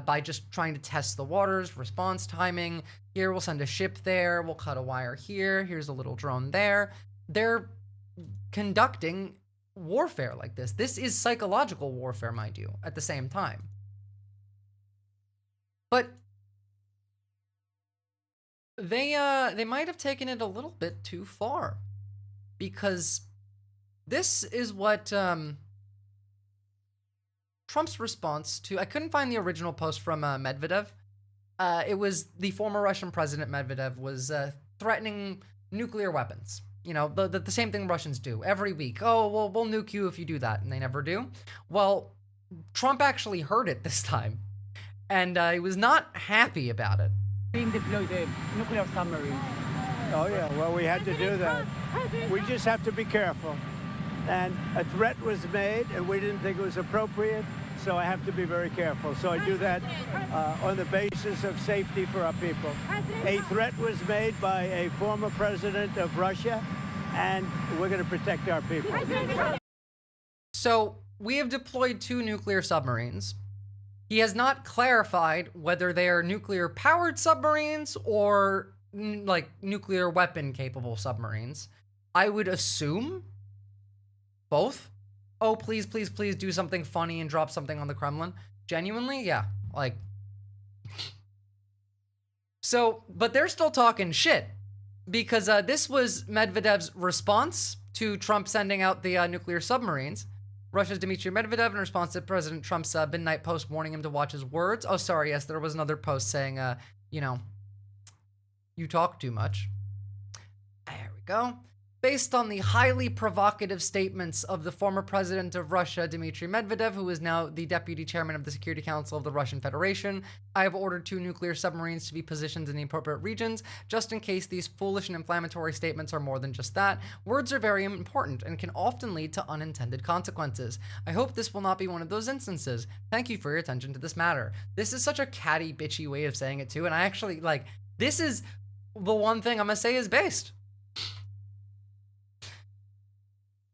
by just trying to test the waters, response timing. Here, we'll send a ship there, we'll cut a wire here, here's a little drone there. They're conducting warfare like this. This is psychological warfare, mind you, at the same time. But they might have taken it a little bit too far, because this is what Trump's response to, I couldn't find the original post from Medvedev. It was the former Russian president Medvedev was threatening nuclear weapons. The same thing Russians do every week. Oh, well, we'll nuke you if you do that, and they never do. Well, Trump actually heard it this time, and he was not happy about it. Being deployed a nuclear submarine. Oh yeah, well, we had to do that. We just have to be careful. And a threat was made, and we didn't think it was appropriate, so I have to be very careful. So I do that on the basis of safety for our people. A threat was made by a former president of Russia, and we're going to protect our people. So we have deployed 2 nuclear submarines. He has not clarified whether they are nuclear-powered submarines or like nuclear weapon-capable submarines. I would assume both. Oh, please, please, please do something funny and drop something on the Kremlin. Genuinely, yeah. Like, so, but they're still talking shit because this was Medvedev's response to Trump sending out the nuclear submarines. Russia's Dmitry Medvedev in response to President Trump's midnight post warning him to watch his words. Oh, sorry, yes, there was another post saying, you know, you talk too much. There we go. Based on the highly provocative statements of the former president of Russia, Dmitry Medvedev, who is now the deputy chairman of the Security Council of the Russian Federation, I have ordered 2 nuclear submarines to be positioned in the appropriate regions, just in case these foolish and inflammatory statements are more than just that. Words are very important and can often lead to unintended consequences. I hope this will not be one of those instances. Thank you for your attention to this matter. This is such a catty, bitchy way of saying it too, and I actually, like, this is the one thing I'm gonna say is based.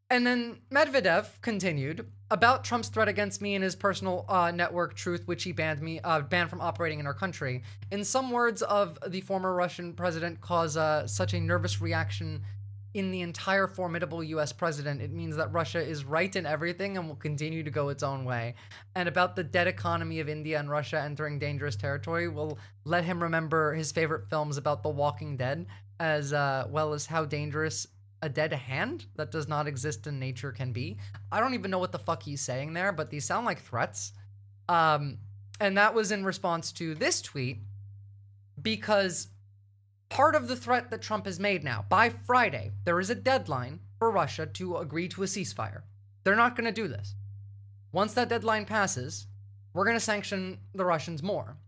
And then Medvedev continued about Trump's threat against me and his personal network Truth, which he banned from operating in our country. In some words of the former Russian president cause such a nervous reaction in the entire formidable US president, it means that Russia is right in everything and will continue to go its own way. And about the dead economy of India and Russia entering dangerous territory will let him remember his favorite films about The Walking Dead, as well as how dangerous a dead hand that does not exist in nature can be. I don't even know what the fuck he's saying there, but these sound like threats. And that was in response to this tweet, because part of the threat that Trump has made now, by Friday, there is a deadline for Russia to agree to a ceasefire. They're not going to do this. Once that deadline passes, we're going to sanction the Russians more.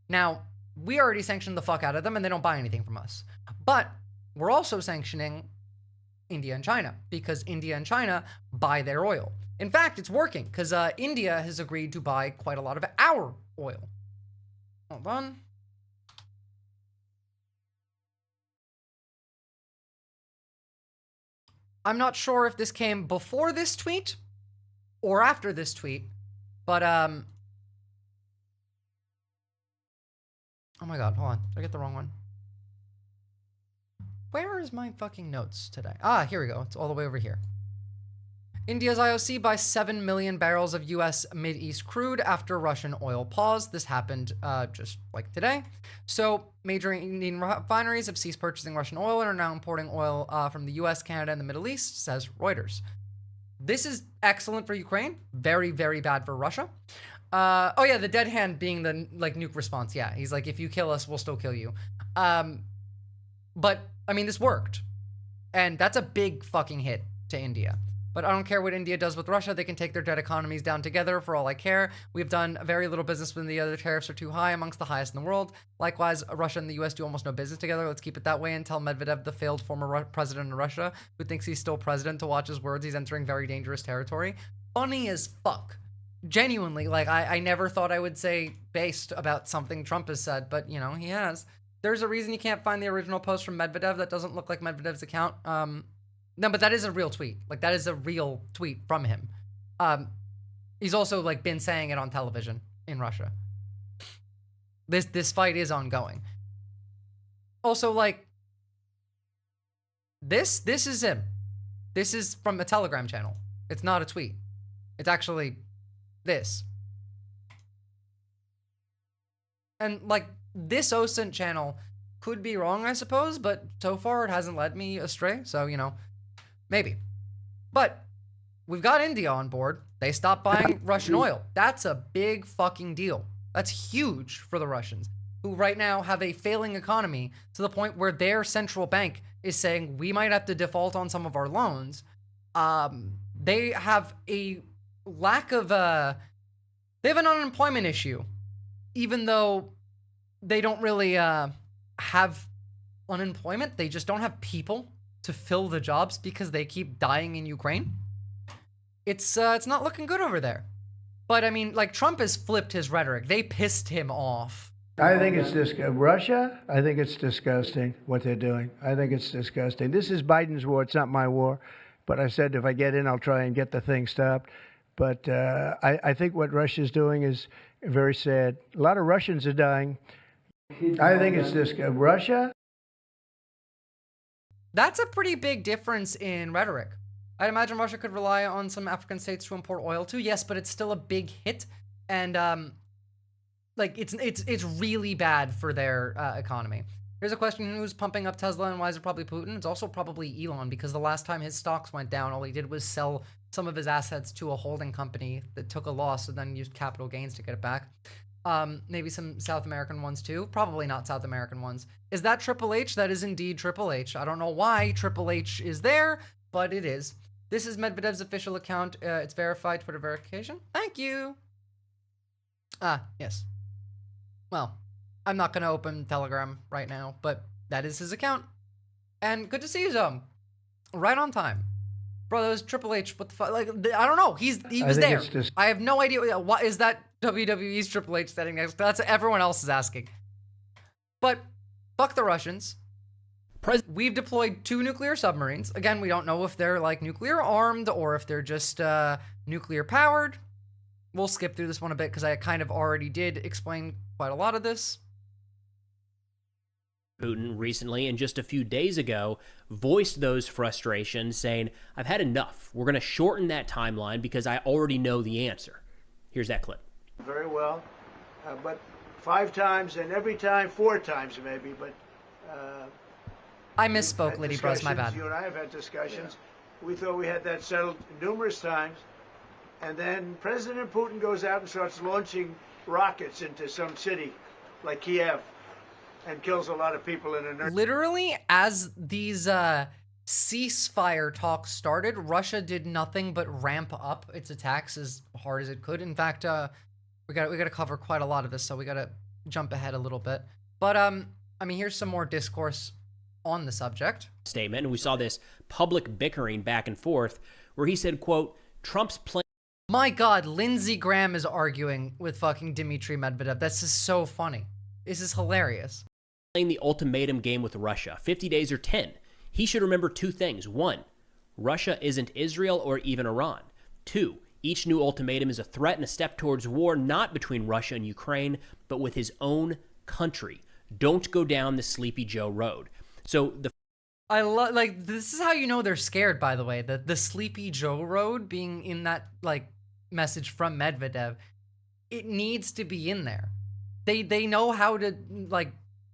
Now, we already sanctioned the fuck out of them and they don't buy anything from us. But we're also sanctioning India and China, because India and China buy their oil. In fact, it's working, because India has agreed to buy quite a lot of our oil. Hold on. I'm not sure if this came before this tweet or after this tweet, but oh my god, hold on. Did I get the wrong one? Where is my fucking notes today? Ah, here we go. It's all the way over here. India's IOC buys 7 million barrels of U.S. Mid-East crude after Russian oil pause. This happened just like today. So major Indian refineries have ceased purchasing Russian oil and are now importing oil from the U.S., Canada, and the Middle East, says Reuters. This is excellent for Ukraine. Very, very bad for Russia. Oh yeah, the dead hand being the nuke response. Yeah, he's like, if you kill us, we'll still kill you. But I mean, this worked. And that's a big fucking hit to India. But I don't care what India does with Russia. They can take their dead economies down together for all I care. We've done very little business when the other tariffs are too high, amongst the highest in the world. Likewise, Russia and the US do almost no business together. Let's keep it that way and tell Medvedev, the failed former president of Russia, who thinks he's still president, to watch his words. He's entering very dangerous territory. Funny as fuck. Genuinely, like, I never thought I would say based about something Trump has said, but, you know, he has. There's a reason you can't find the original post from Medvedev that doesn't look like Medvedev's account. No, but that is a real tweet. Like, that is a real tweet from him. He's also, like, been saying it on television in Russia. This fight is ongoing. Also, like, this is him. This is from a Telegram channel. It's not a tweet. It's actually this. And, like, this OSINT channel could be wrong, I suppose, but so far it hasn't led me astray, so, you know, maybe. But we've got India on board. They stopped buying Russian oil. That's a big fucking deal. That's huge for the Russians, who right now have a failing economy to the point where their central bank is saying we might have to default on some of our loans. They have a lack of they have an unemployment issue, even though they don't really have unemployment. They just don't have people to fill the jobs because they keep dying in Ukraine. It's not looking good over there. But I mean, like, Trump has flipped his rhetoric. They pissed him off. I think it's Russia. I think it's disgusting what they're doing. I think it's disgusting. This is Biden's war. It's not my war. But I said if I get in, I'll try and get the thing stopped. But I think what Russia's doing is very sad. A lot of Russians are dying. I think it's Russia. That's a pretty big difference in rhetoric. I'd imagine Russia could rely on some African states to import oil to. Yes, but it's still a big hit. And like it's really bad for their economy. Here's a question: who's pumping up Tesla, and why is it probably Putin? It's also probably Elon, because the last time his stocks went down, all he did was sell some of his assets to a holding company that took a loss and then used capital gains to get it back. Maybe some South American ones too. Probably not South American ones. Is that Triple H? That is indeed Triple H. I don't know why Triple H is there, but it is. This is Medvedev's official account. It's verified Twitter verification. Thank you. Yes. Well, I'm not going to open Telegram right now, but that is his account. And good to see you, Zom. Right on time. Bro, that was Triple H. What the fuck? Like, I don't know. He was there. I have no idea. What is that WWE's Triple H standing next? That's what everyone else is asking. But fuck the Russians. We've deployed 2 nuclear submarines. Again, we don't know if they're like nuclear armed or if they're just nuclear powered. We'll skip through this one a bit because I kind of already did explain quite a lot of this. Putin recently, and just a few days ago, voiced those frustrations, saying, I've had enough. We're going to shorten that timeline because I already know the answer. Here's that clip. Very well, but 5 times, and every time 4 times maybe, but... I misspoke, Liddy Bros, my bad. You and I have had discussions. Yeah. We thought we had that settled numerous times. And then President Putin goes out and starts launching rockets into some city like Kiev and kills a lot of people in an... Literally, as these ceasefire talks started, Russia did nothing but ramp up its attacks as hard as it could. In fact, we got to cover quite a lot of this, so we got to jump ahead a little bit. But I mean, here's some more discourse on the subject. Statement, and we saw this public bickering back and forth where he said, quote, Trump's plan... My God, Lindsey Graham is arguing with fucking Dmitry Medvedev. That's just so funny. This is hilarious. Playing the ultimatum game with Russia, 50 days or 10. He should remember 2 things. 1, Russia isn't Israel or even Iran. 2, each new ultimatum is a threat and a step towards war, not between Russia and Ukraine, but with his own country. Don't go down the Sleepy Joe road. So I love, like, this is how you know they're scared, by the way. The Sleepy Joe road being in that, like, message from Medvedev, it needs to be in there. They know how to, like,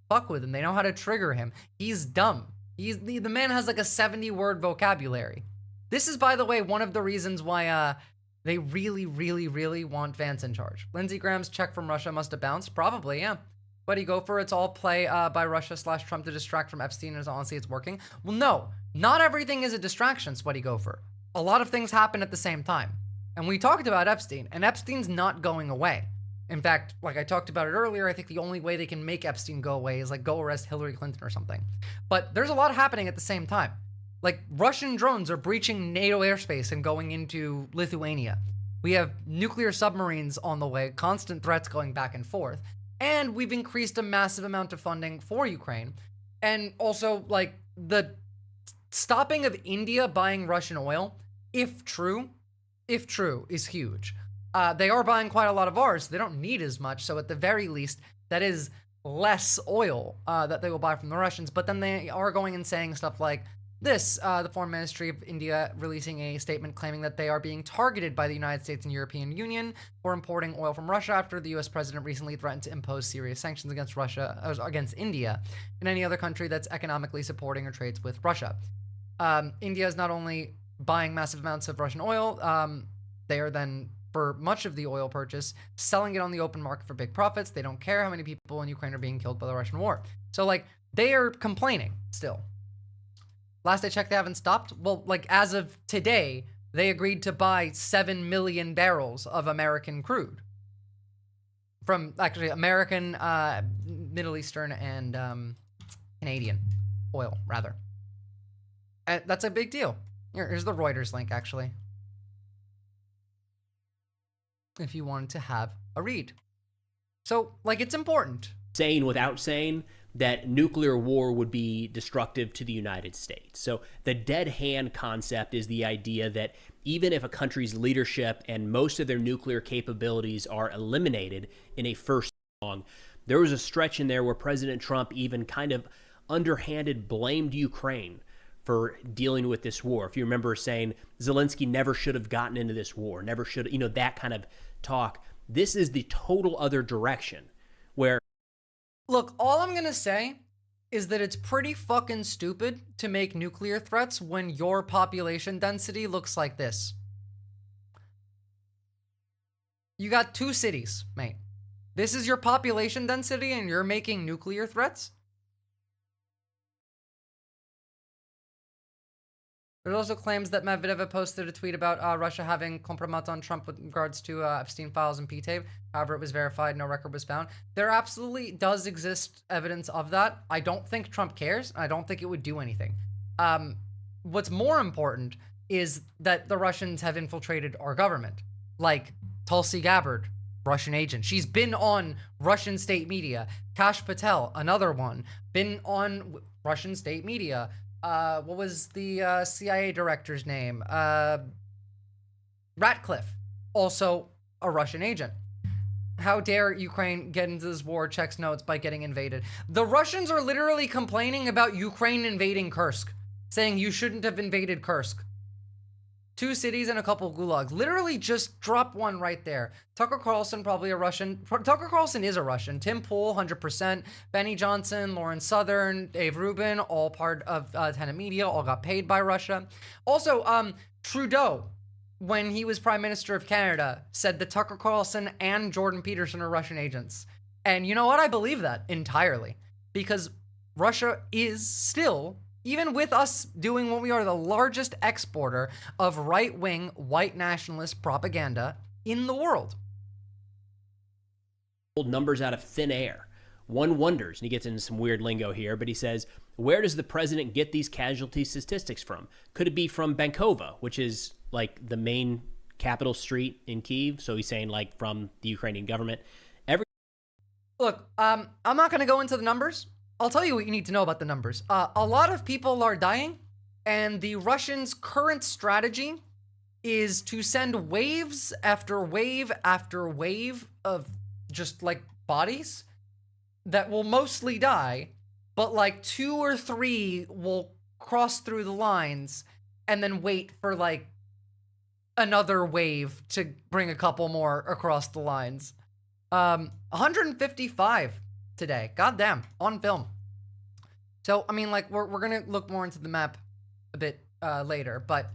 fuck with him. They know how to trigger him. He's dumb. The man has, like, a 70-word vocabulary. This is, by the way, one of the reasons why they really, really, really want Vance in charge. Lindsey Graham's check from Russia must have bounced. Probably, yeah. Buddy Gopher, it's all play by Russia/Trump to distract from Epstein, and honestly, it's working. Well, no, not everything is a distraction, Sweaty Gopher. A lot of things happen at the same time. And we talked about Epstein, and Epstein's not going away. In fact, like I talked about it earlier, I think the only way they can make Epstein go away is like go arrest Hillary Clinton or something. But there's a lot happening at the same time. Like Russian drones are breaching NATO airspace and going into Lithuania. We have nuclear submarines on the way, constant threats going back and forth. And we've increased a massive amount of funding for Ukraine. And also, like, the stopping of India buying Russian oil, if true, is huge. They are buying quite a lot of ours. They don't need as much. So at the very least, that is less oil that they will buy from the Russians. But then they are going and saying stuff like this, the Foreign Ministry of India releasing a statement claiming that they are being targeted by the United States and European Union for importing oil from Russia after the US president recently threatened to impose serious sanctions against against India and any other country that's economically supporting or trades with Russia. India is not only buying massive amounts of Russian oil, they are then, for much of the oil purchase, selling it on the open market for big profits. They don't care how many people in Ukraine are being killed by the Russian war. So, like, they are complaining still. Last I checked, they haven't stopped. Well, like, as of today, they agreed to buy 7 million barrels of American crude. From, actually, American, Middle Eastern, and Canadian oil, rather. That's a big deal. Here's the Reuters link, actually. if you wanted to have a read. So, like, it's important. Saying without saying that nuclear war would be destructive to the United States. So the dead hand concept is the idea that even if a country's leadership and most of their nuclear capabilities are eliminated in a first long, there was a stretch in there where President Trump even kind of underhanded blamed Ukraine for dealing with this war. If you remember saying Zelensky never should have gotten into this war, never should, that kind of talk. This is the total other direction where. Look, all I'm going to say is that it's pretty fucking stupid to make nuclear threats when your population density looks like this. You got 2 cities, mate. This is your population density and you're making nuclear threats? There also claims that Medvedev posted a tweet about Russia having compromat on Trump with regards to Epstein files and P-tape. However, it was verified. No record was found. There absolutely does exist evidence of that. I don't think Trump cares. I don't think it would do anything. What's more important is that the Russians have infiltrated our government. Like Tulsi Gabbard, Russian agent. She's been on Russian state media. Kash Patel, another one, been on Russian state media. What was the CIA director's name? Ratcliffe, also a Russian agent. How dare Ukraine get into this war, checks notes by getting invaded. The Russians are literally complaining about Ukraine invading Kursk, saying you shouldn't have invaded Kursk. 2 cities and a couple of gulags. Literally just drop one right there. Tucker Carlson, probably a Russian. Tucker Carlson is a Russian. Tim Pool, 100%. Benny Johnson, Lauren Southern, Dave Rubin, all part of Tenet Media, all got paid by Russia. Also, Trudeau, when he was Prime Minister of Canada, said that Tucker Carlson and Jordan Peterson are Russian agents. And you know what? I believe that entirely. Because Russia is still, even with us doing what we are, the largest exporter of right-wing, white nationalist propaganda in the world. Numbers out of thin air. One wonders, and he gets into some weird lingo here, but he says, where does the president get these casualty statistics from? Could it be from Bankova, which is like the main capital street in Kyiv? So he's saying like from the Ukrainian government. Look, I'm not going to go into the numbers. I'll tell you what you need to know about the numbers. A lot of people are dying, and the Russians' current strategy is to send waves after wave after wave of just like bodies that will mostly die, but like 2 or 3 will cross through the lines and then wait for like another wave to bring a couple more across the lines. 155 today. Goddamn, on film. So, I mean, like, we're going to look more into the map a bit later, but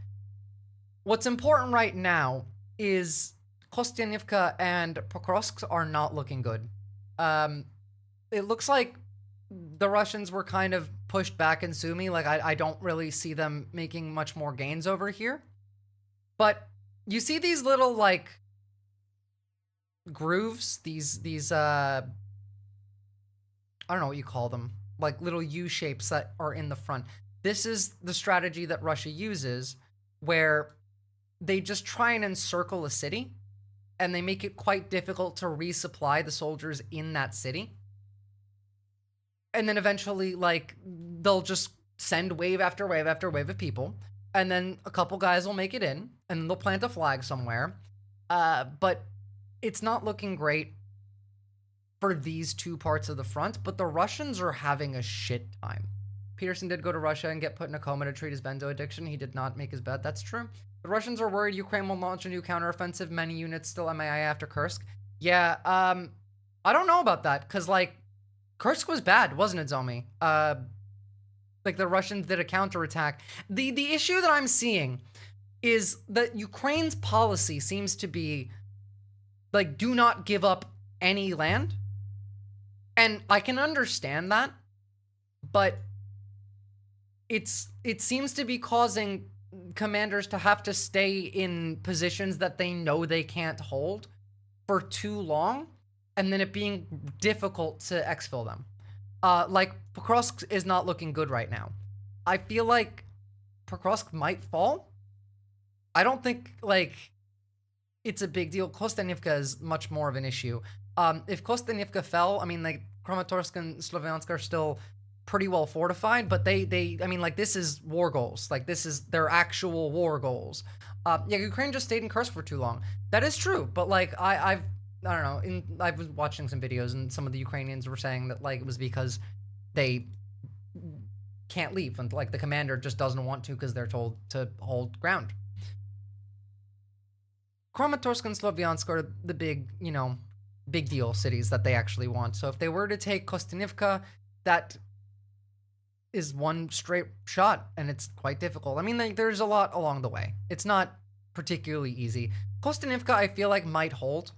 what's important right now is Kostyantynivka and Pokrovsk are not looking good. It looks like the Russians were kind of pushed back in Sumy. Like, I don't really see them making much more gains over here. But you see these little, like, grooves, these I don't know what you call them, like little U shapes that are in the front. This is the strategy that Russia uses, where they just try and encircle a city, and they make it quite difficult to resupply the soldiers in that city. And then eventually, like, they'll just send wave after wave after wave of people, and then a couple guys will make it in, and they'll plant a flag somewhere. But it's not looking great for these 2 parts of the front, but the Russians are having a shit time. Peterson did go to Russia and get put in a coma to treat his benzo addiction. He did not make his bed. That's true. The Russians are worried Ukraine will launch a new counteroffensive. Many units still MIA after Kursk. Yeah, I don't know about that, because, like, Kursk was bad, wasn't it, Zomi? Like, the Russians did a counterattack. The issue that I'm seeing is that Ukraine's policy seems to be, like, do not give up any land. And I can understand that, but it seems to be causing commanders to have to stay in positions that they know they can't hold for too long, and then it being difficult to exfil them. Like, Pokrovsk is not looking good right now. I feel like Pokrovsk might fall. I don't think, like, it's a big deal. Kostanivka is much more of an issue. If Kostanivka fell, I mean, like, Kramatorsk and Sloviansk are still pretty well fortified, but I mean, like, this is war goals. Like, this is their actual war goals. Yeah, Ukraine just stayed in Kursk for too long. That is true, but, like, I don't know, I was watching some videos, and some of the Ukrainians were saying that, like, it was because they can't leave, and, like, the commander just doesn't want to because they're told to hold ground. Kramatorsk and Sloviansk are the big, you know, big deal cities that they actually want. So if they were to take Kostanivka, that is one straight shot, and it's quite difficult. I mean, like, there's a lot along the way. It's not particularly easy. Kostanivka, I feel like, might hold.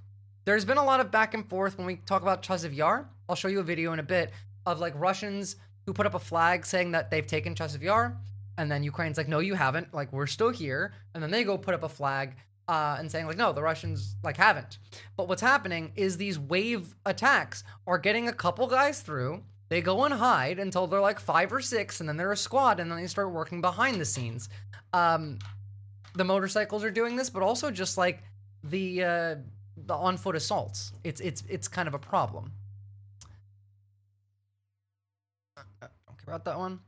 There's been a lot of back and forth when we talk about Chasiv Yar. I'll show you a video in a bit of, like, Russians who put up a flag saying that they've taken Chasiv Yar, and then Ukraine's like, no, you haven't. Like, we're still here. And then they go put up a flag and saying, like, no, the Russians, like, haven't. But what's happening is these wave attacks are getting a couple guys through. They go and hide until they're like 5 or 6, and then they're a squad, and then they start working behind the scenes. The motorcycles are doing this, but also just like the on-foot assaults. It's kind of a problem. Don't care about that one.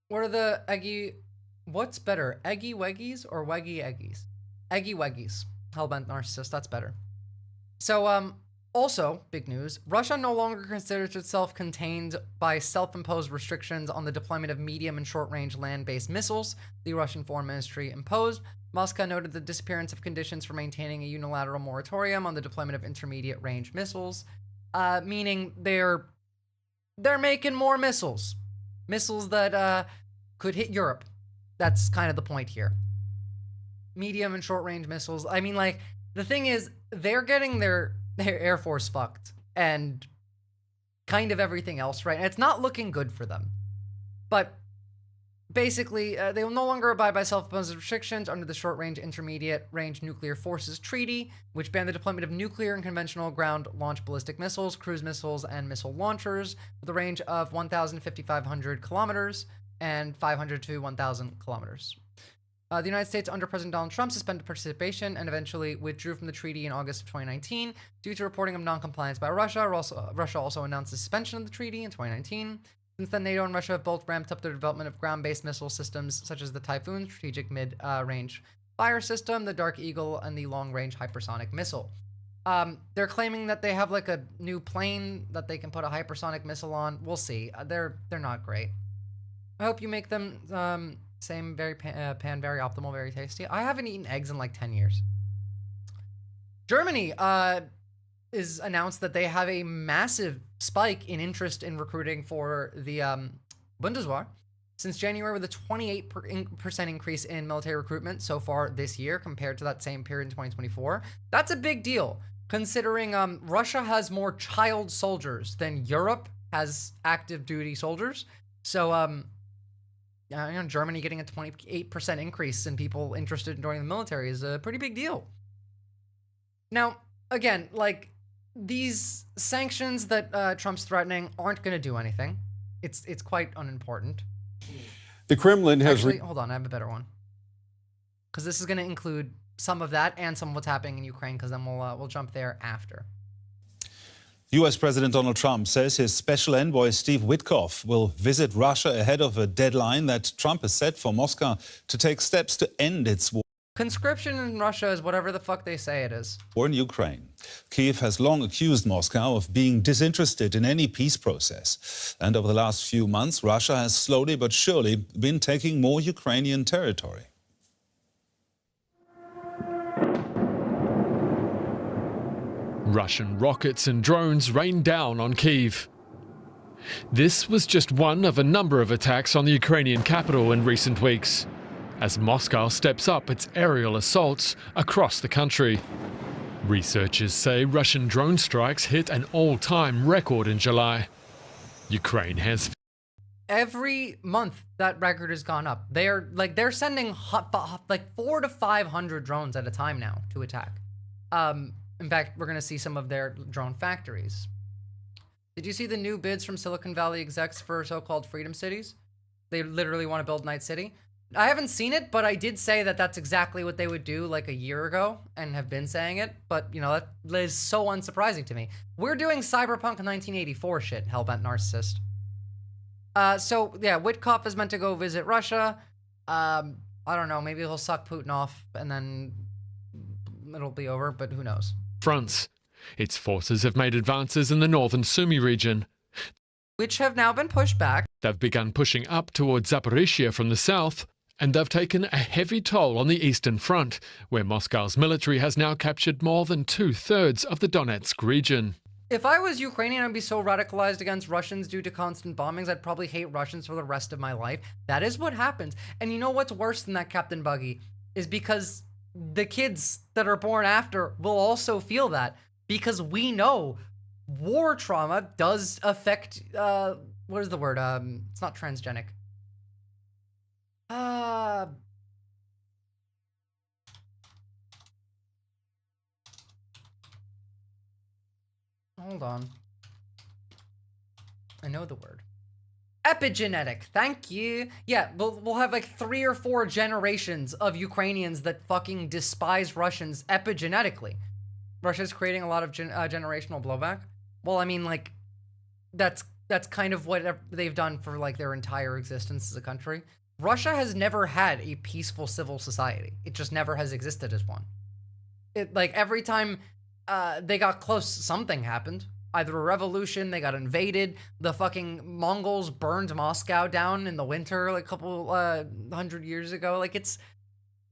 What are the eggy? What's better, eggy weggies or weggy eggies? Eggy weggies. Hellbent narcissist. That's better. So also, big news, Russia no longer considers itself contained by self-imposed restrictions on the deployment of medium and short-range land-based missiles the Russian Foreign Ministry imposed. Moscow noted the disappearance of conditions for maintaining a unilateral moratorium on the deployment of intermediate-range missiles, meaning they're making more missiles. Missiles that could hit Europe. That's kind of the point here. Medium and short-range missiles. I mean, like, the thing is, they're getting their Air Force fucked, and kind of everything else, right? And it's not looking good for them. But basically, they will no longer abide by self-imposed restrictions under the Short-Range Intermediate-Range Nuclear Forces Treaty, which banned the deployment of nuclear and conventional ground-launched ballistic missiles, cruise missiles, and missile launchers with a range of 1,500 kilometers and 500 to 1,000 kilometers. The United States, under President Donald Trump, suspended participation and eventually withdrew from the treaty in August of 2019 due to reporting of non-compliance by Russia. Russia also announced the suspension of the treaty in 2019. Since then, NATO and Russia have both ramped up their development of ground-based missile systems such as the Typhoon strategic mid-range fire system, the Dark Eagle, and the long-range hypersonic missile. They're claiming that they have like a new plane that they can put a hypersonic missile on. We'll see. They're not great. I hope you make them same, very pan, very optimal, very tasty. I haven't eaten eggs in like 10 years. Germany is announced that they have a massive spike in interest in recruiting for the Bundeswehr since January, with a 28% increase in military recruitment so far this year compared to that same period in 2024. That's a big deal, considering Russia has more child soldiers than Europe has active duty soldiers. So, you know, Germany getting a 28% increase in people interested in joining the military is a pretty big deal. Now, again, like, these sanctions that Trump's threatening aren't going to do anything. It's quite unimportant. The Kremlin has... Actually, hold on, I have a better one. Because this is going to include some of that and some of what's happening in Ukraine, because then we'll jump there after. U.S. President Donald Trump says his special envoy Steve Witkoff will visit Russia ahead of a deadline that Trump has set for Moscow to take steps to end its war. Conscription in Russia is whatever the fuck they say it is. War in Ukraine. Kyiv has long accused Moscow of being disinterested in any peace process. And over the last few months, Russia has slowly but surely been taking more Ukrainian territory. Russian rockets and drones rained down on Kyiv. This was just one of a number of attacks on the Ukrainian capital in recent weeks, as Moscow steps up its aerial assaults across the country. Researchers say Russian drone strikes hit an all-time record in July. Ukraine has... Every month that record has gone up. They're sending like 400 to 500 drones at a time now to attack. In fact, we're going to see some of their drone factories. Did you see the new bids from Silicon Valley execs for so-called freedom cities? They literally want to build Night City. I haven't seen it, but I did say that that's exactly what they would do like a year ago and have been saying it. But, you know, that is so unsurprising to me. We're doing Cyberpunk 1984 shit, Hellbent Narcissist. So, yeah, Witkoff is meant to go visit Russia. I don't know, maybe he'll suck Putin off and then it'll be over, but who knows. Fronts. Its forces have made advances in the northern Sumy region, which have now been pushed back. They've begun pushing up towards Zaporizhia from the south, and they've taken a heavy toll on the eastern front, where Moscow's military has now captured more than 2/3 of the Donetsk region. If I was Ukrainian, I'd be so radicalized against Russians due to constant bombings, I'd probably hate Russians for the rest of my life. That is what happens. And you know what's worse than that, Captain Buggy? Is because the kids that are born after will also feel that. Because we know war trauma does affect, what is the word? It's not transgenic. Hold on. I know the word. Epigenetic. Thank you. Yeah, we'll have like 3 or 4 generations of Ukrainians that fucking despise Russians epigenetically. Russia's creating a lot of generational blowback. Well, I mean, like, that's kind of what they've done for like their entire existence as a country. Russia has never had a peaceful civil society. It just never has existed as one. It, like, every time they got close, something happened. Either a revolution, they got invaded, the fucking Mongols burned Moscow down in the winter like a couple 100 years ago. Like, it's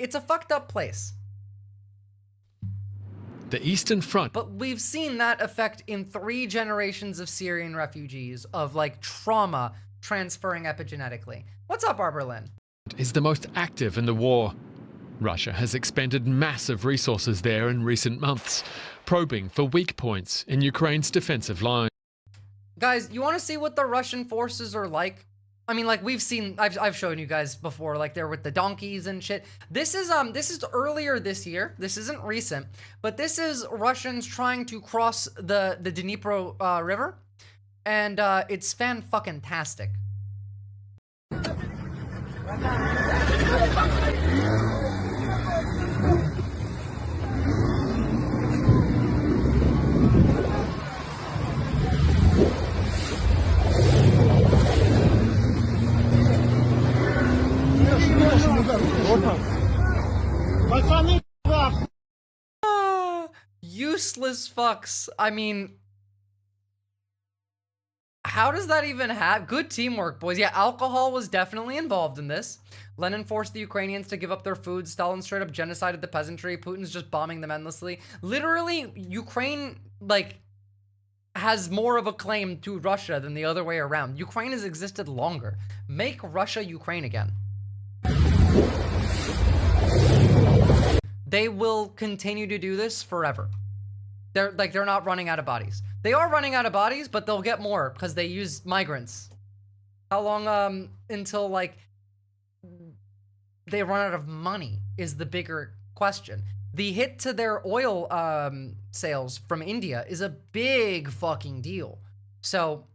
a fucked up place. The Eastern Front. But we've seen that effect in 3 generations of Syrian refugees of like trauma transferring epigenetically. What's up, Arberlin? Is the most active in the war. Russia has expended massive resources there in recent months, probing for weak points in Ukraine's defensive line. Guys, you want to see what the Russian forces are like? I mean, like, we've seen, I've shown you guys before, like, they're with the donkeys and shit. This is earlier this year. This isn't recent, but this is Russians trying to cross the Dnipro River, and it's fan-fucking-tastic. Useless fucks. I mean, how does that even happen? Good teamwork, boys. Yeah, alcohol was definitely involved in this. Lenin forced the Ukrainians to give up their food. Stalin straight up genocided the peasantry. Putin's just bombing them endlessly. Literally, Ukraine, like, has more of a claim to Russia than the other way around. Ukraine has existed longer. Make Russia Ukraine again. They will continue to do this forever. They're not running out of bodies. They are running out of bodies, but they'll get more because they use migrants. How long until like they run out of money is the bigger question. The hit to their oil sales from India is a big fucking deal. So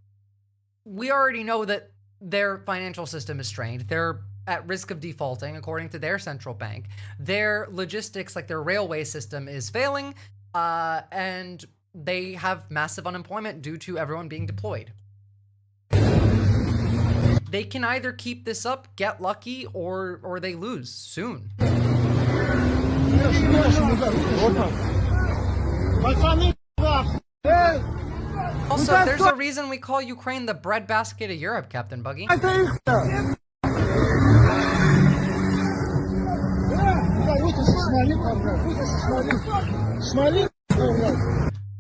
we already know that their financial system is strained. They're at risk of defaulting, according to their central bank. Their logistics, like their railway system, is failing, and they have massive unemployment due to everyone being deployed. They can either keep this up, get lucky, or they lose soon. Also, there's a reason we call Ukraine the breadbasket of Europe, Captain Buggy.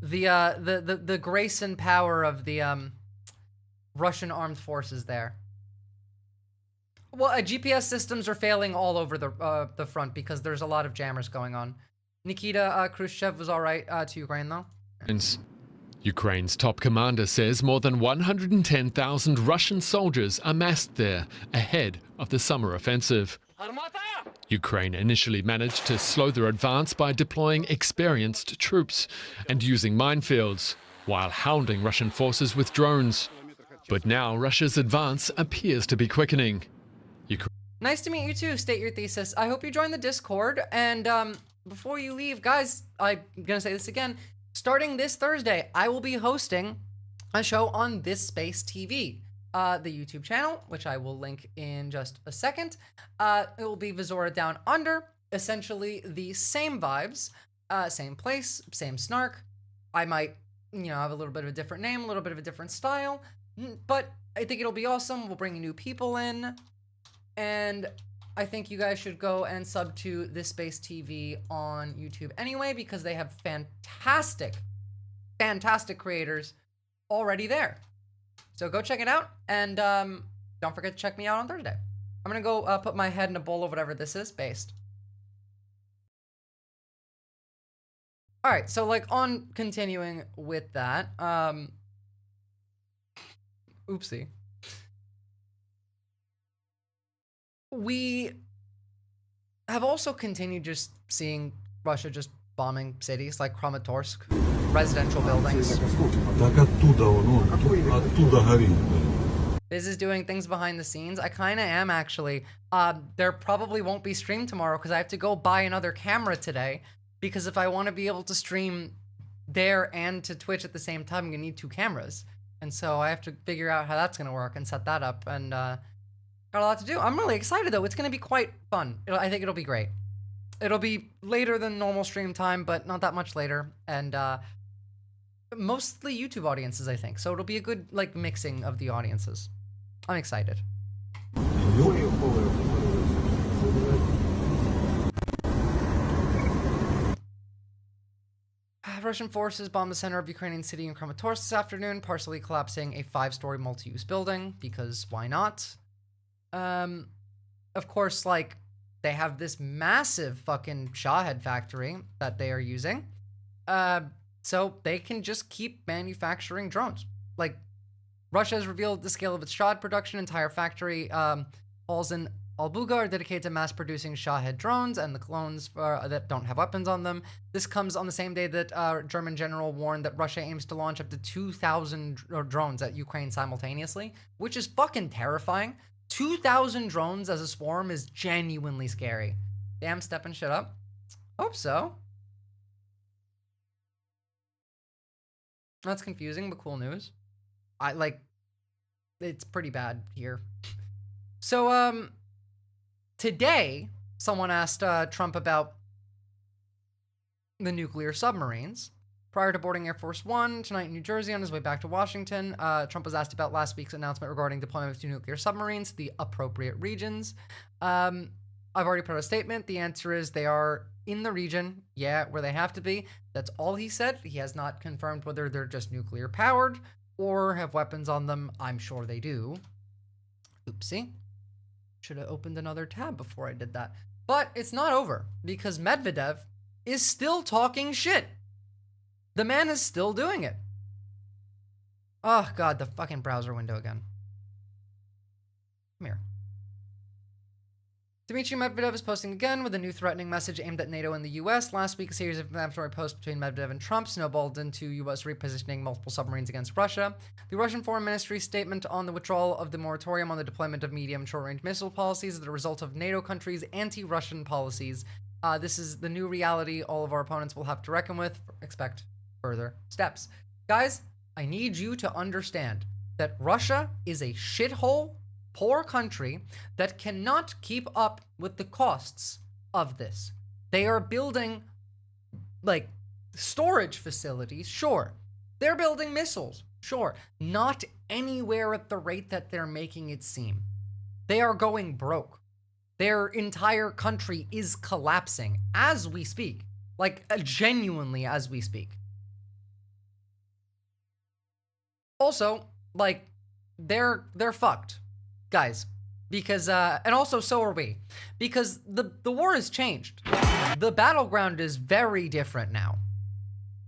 The grace and power of the Russian armed forces there. Well, GPS systems are failing all over the front because there's a lot of jammers going on. Nikita Khrushchev was all right to Ukraine though. Ukraine's top commander says more than 110,000 Russian soldiers amassed there ahead of the summer offensive. Ukraine initially managed to slow their advance by deploying experienced troops and using minefields, while hounding Russian forces with drones. But now Russia's advance appears to be quickening. Nice to meet you too, State Your Thesis. I hope you join the Discord. And before you leave, guys, I'm gonna say this again. Starting this Thursday, I will be hosting a show on This Space TV, the YouTube channel, which I will link in just a second. It will be Visora Down Under, essentially the same vibes, same place, same snark. I might, have a little bit of a different name, a little bit of a different style, but I think it'll be awesome. We'll bring new people in, and I think you guys should go and sub to This Space TV on YouTube anyway, because they have fantastic creators already there. So go check it out, and don't forget to check me out on Thursday. I'm gonna go put my head in a bowl of whatever this is, based. All right, so on continuing with that, oopsie. We have also continued just seeing Russia just bombing cities like Kramatorsk, residential buildings. This is doing things behind the scenes. I kind of am, actually. There probably won't be stream tomorrow because I have to go buy another camera today, because if I want to be able to stream there and to Twitch at the same time, I'm going to need 2 cameras. And so I have to figure out how that's going to work and set that up, and got a lot to do. I'm really excited, though. It's going to be quite fun. I think it'll be great. It'll be later than normal stream time, but not that much later, and mostly YouTube audiences, I think. So it'll be a good, mixing of the audiences. I'm excited. Russian forces bombed the center of Ukrainian city in Kramatorsk this afternoon, partially collapsing a 5-story multi-use building, because why not? Of course, they have this massive fucking Shahid factory that they are using. So they can just keep manufacturing drones. Russia has revealed the scale of its Shahid production. Entire factory halls in Albuga are dedicated to mass producing Shahid drones and the clones that don't have weapons on them. This comes on the same day that German general warned that Russia aims to launch up to 2,000 drones at Ukraine simultaneously, which is fucking terrifying. 2,000 drones as a swarm is genuinely scary. Damn, stepping shit up. Hope so. That's confusing, but cool news. It's pretty bad here. So, today, someone asked Trump about the nuclear submarines. Prior to boarding Air Force One tonight in New Jersey on his way back to Washington, Trump was asked about last week's announcement regarding deployment of 2 nuclear submarines to the appropriate regions. I've already put out a statement. The answer is they are in the region, where they have to be. That's all he said. He has not confirmed whether they're just nuclear powered or have weapons on them. I'm sure they do. Oopsie. Should have opened another tab before I did that. But it's not over, because Medvedev is still talking shit. The man is still doing it. Oh, God, the fucking browser window again. Come here. Dmitry Medvedev is posting again with a new threatening message aimed at NATO and the U.S. Last week, a series of inflammatory posts between Medvedev and Trump snowballed into U.S. repositioning multiple submarines against Russia. The Russian Foreign Ministry's statement on the withdrawal of the moratorium on the deployment of medium and short-range missile policies is the result of NATO countries' anti-Russian policies. This is the new reality all of our opponents will have to reckon with. Expect further steps. Guys, I need you to understand that Russia is a shithole, poor country that cannot keep up with the costs of this. They are building, storage facilities, sure. They're building missiles, sure. Not anywhere at the rate that they're making it seem. They are going broke. Their entire country is collapsing as we speak. Genuinely as we speak. Also, they're fucked, guys, because, and also so are we, because the war has changed. The battleground is very different now,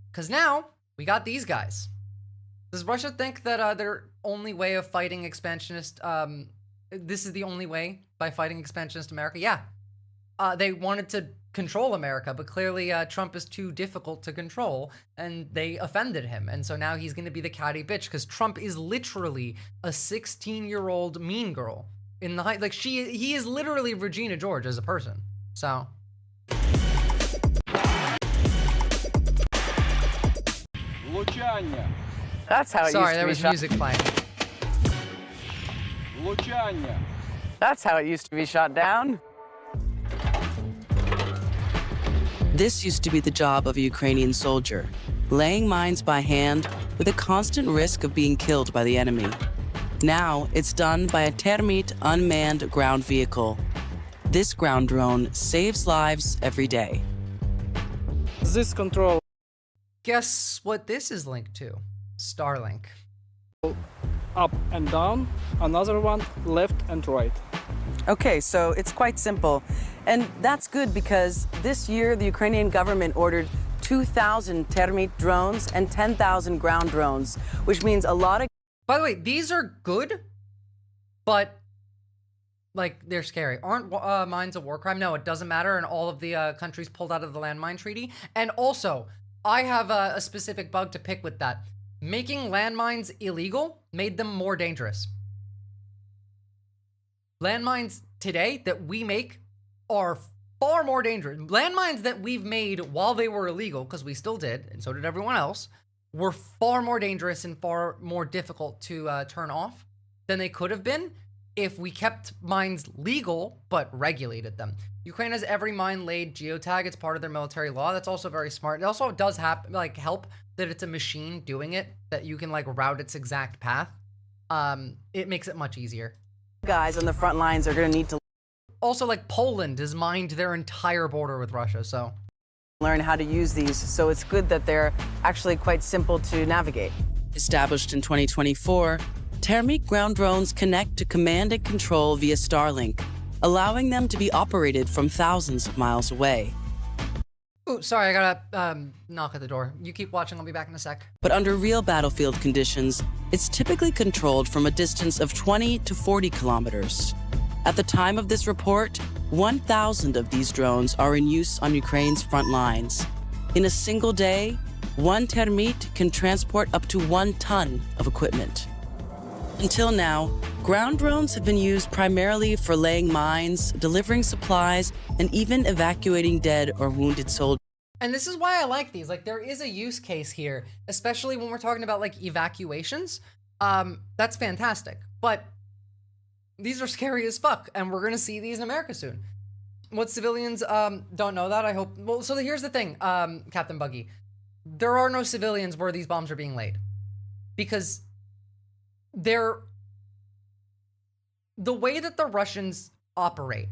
because now we got these guys. Does Russia think that their only way of fighting expansionist, this is the only way by fighting expansionist America? Yeah. They wanted to control America, but clearly Trump is too difficult to control, and they offended him. And so now he's going to be the catty bitch, because Trump is literally a 16-year-old mean girl. in the height. Like he is literally Regina George as a person. So. That's how it Sorry, used to there be was shot. music playing. That's how it used to be shot down. This used to be the job of a Ukrainian soldier, laying mines by hand with a constant risk of being killed by the enemy. Now it's done by a Termit unmanned ground vehicle. This ground drone saves lives every day. This control Guess what this is linked to? Starlink. up and down, another one left and right. Okay, so it's quite simple. And that's good because this year the Ukrainian government ordered 2,000 Termit drones and 10,000 ground drones, which means a lot of... By the way, these are good, but like they're scary. Aren't mines a war crime? No, it doesn't matter. And all of the countries pulled out of the landmine treaty. And also, I have a specific bug to pick with that. Making landmines illegal made them more dangerous. Landmines today that we make are far more dangerous. Landmines that we've made while they were illegal, because we still did, and so did everyone else, were far more dangerous and far more difficult to turn off than they could have been if we kept mines legal but regulated them. Ukraine has every mine laid geotag. It's part of their military law. That's also very smart. It also does help that it's a machine doing it, that you can like route its exact path. It makes it much easier. Guys on the front lines are going to need to also, like, Poland has mined their entire border with Russia, so learn how to use these, so it's good that they're actually quite simple to navigate. Established in 2024, Termit ground drones connect to command and control via Starlink, allowing them to be operated from thousands of miles away. Ooh, sorry, I gotta knock at the door. You keep watching, I'll be back in a sec. But under real battlefield conditions, it's typically controlled from a distance of 20 to 40 kilometers. At the time of this report, 1,000 of these drones are in use on Ukraine's front lines. In a single day, one Termit can transport up to 1 ton of equipment. Until now, ground drones have been used primarily for laying mines, delivering supplies, and even evacuating dead or wounded soldiers. And this is why I like these. Like, there is a use case here, especially when we're talking about, like, evacuations. That's fantastic. But these are scary as fuck, and we're gonna see these in America soon. What civilians don't know that, I hope. Well, so here's the thing, Captain Buggy. There are no civilians where these bombs are being laid. Because the way that the Russians operate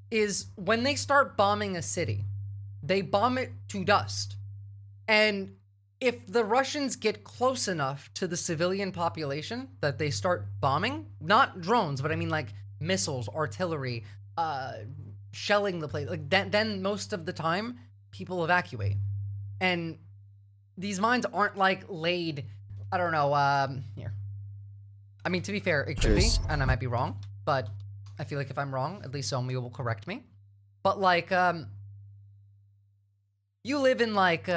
is when they start bombing a city, they bomb it to dust. And if the Russians get close enough to the civilian population that they start bombing, not drones, but I mean like missiles, artillery, shelling the place, like then most of the time people evacuate. And these mines aren't like laid, I don't know, here. I mean, to be fair, it could be, and I might be wrong, but I feel like if I'm wrong, at least somebody will correct me. But like, you live in like,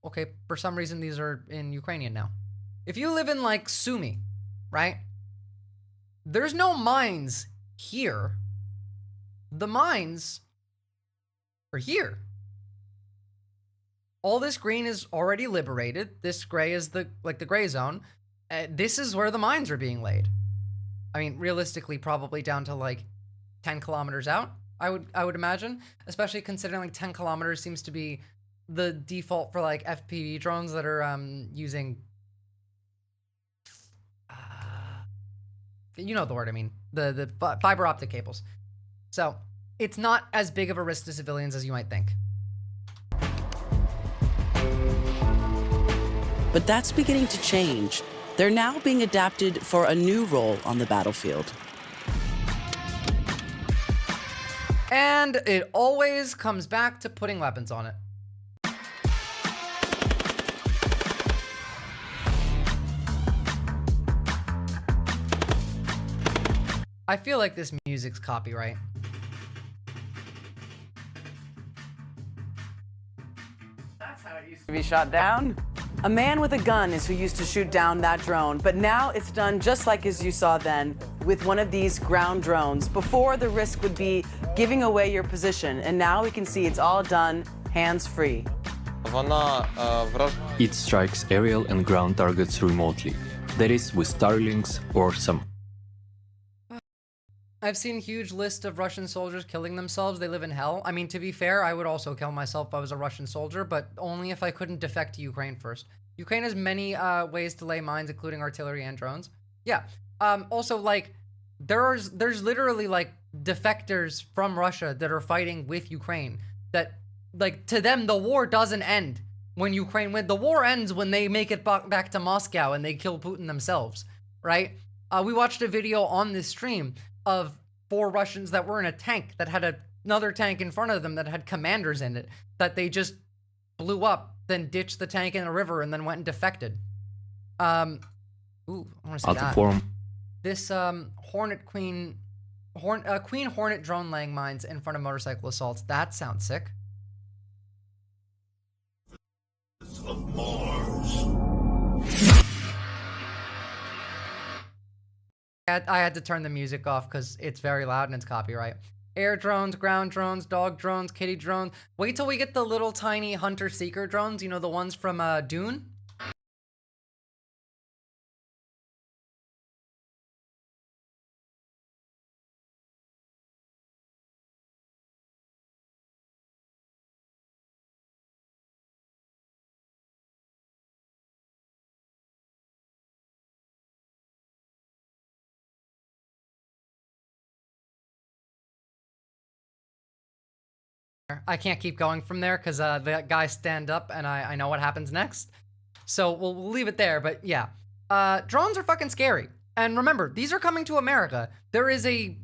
okay, for some reason these are in Ukrainian now. If you live in like Sumy, right? There's no mines here. The mines are here. All this green is already liberated. This gray is the gray zone. This is where the mines are being laid. I mean, realistically, probably down to like 10 kilometers out, I would imagine, especially considering like 10 kilometers seems to be the default for like FPV drones that are using, you know the word I mean, the fiber optic cables. So it's not as big of a risk to civilians as you might think. But that's beginning to change. They're now being adapted for a new role on the battlefield. And it always comes back to putting weapons on it. I feel like this music's copyright. That's how it used to be shot down. A man with a gun is who used to shoot down that drone, but now it's done just like as you saw then, with one of these ground drones. Before, the risk would be giving away your position, and now we can see it's all done hands-free. It strikes aerial and ground targets remotely, that is, with Starlinks or some. I've seen huge lists of Russian soldiers killing themselves. They live in hell. I mean, to be fair, I would also kill myself if I was a Russian soldier, but only if I couldn't defect to Ukraine first. Ukraine has many ways to lay mines, including artillery and drones. Yeah. Also, like, there's literally, like, defectors from Russia that are fighting with Ukraine. That, like, to them, the war doesn't end when Ukraine wins. The war ends when they make it back to Moscow and they kill Putin themselves, right? We watched a video on this stream of 4 Russians that were in a tank that had another tank in front of them that had commanders in it that they just blew up, then ditched the tank in a river and then went and defected. Ooh, I want to see that. Form. This Queen Hornet drone laying mines in front of motorcycle assaults. That sounds sick. I had to turn the music off because it's very loud and it's copyright. Air drones, ground drones, dog drones, kitty drones. Wait till we get the little tiny hunter-seeker drones, you know, the ones from Dune? I can't keep going from there because the guys stand up and I know what happens next. So we'll leave it there, but yeah. Drones are fucking scary. And remember, these are coming to America. There is a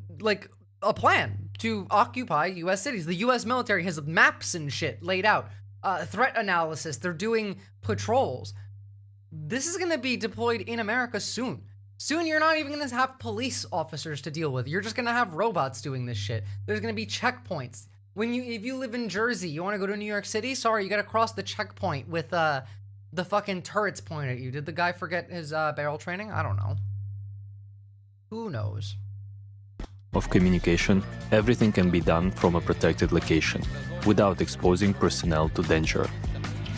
plan to occupy U.S. cities. The U.S. military has maps and shit laid out. Threat analysis. They're doing patrols. This is going to be deployed in America soon. Soon you're not even going to have police officers to deal with. You're just going to have robots doing this shit. There's going to be checkpoints. If you live in Jersey, you want to go to New York City? Sorry, you got to cross the checkpoint with the fucking turrets pointed at you. Did the guy forget his barrel training? I don't know. Who knows? Of communication, everything can be done from a protected location, without exposing personnel to danger.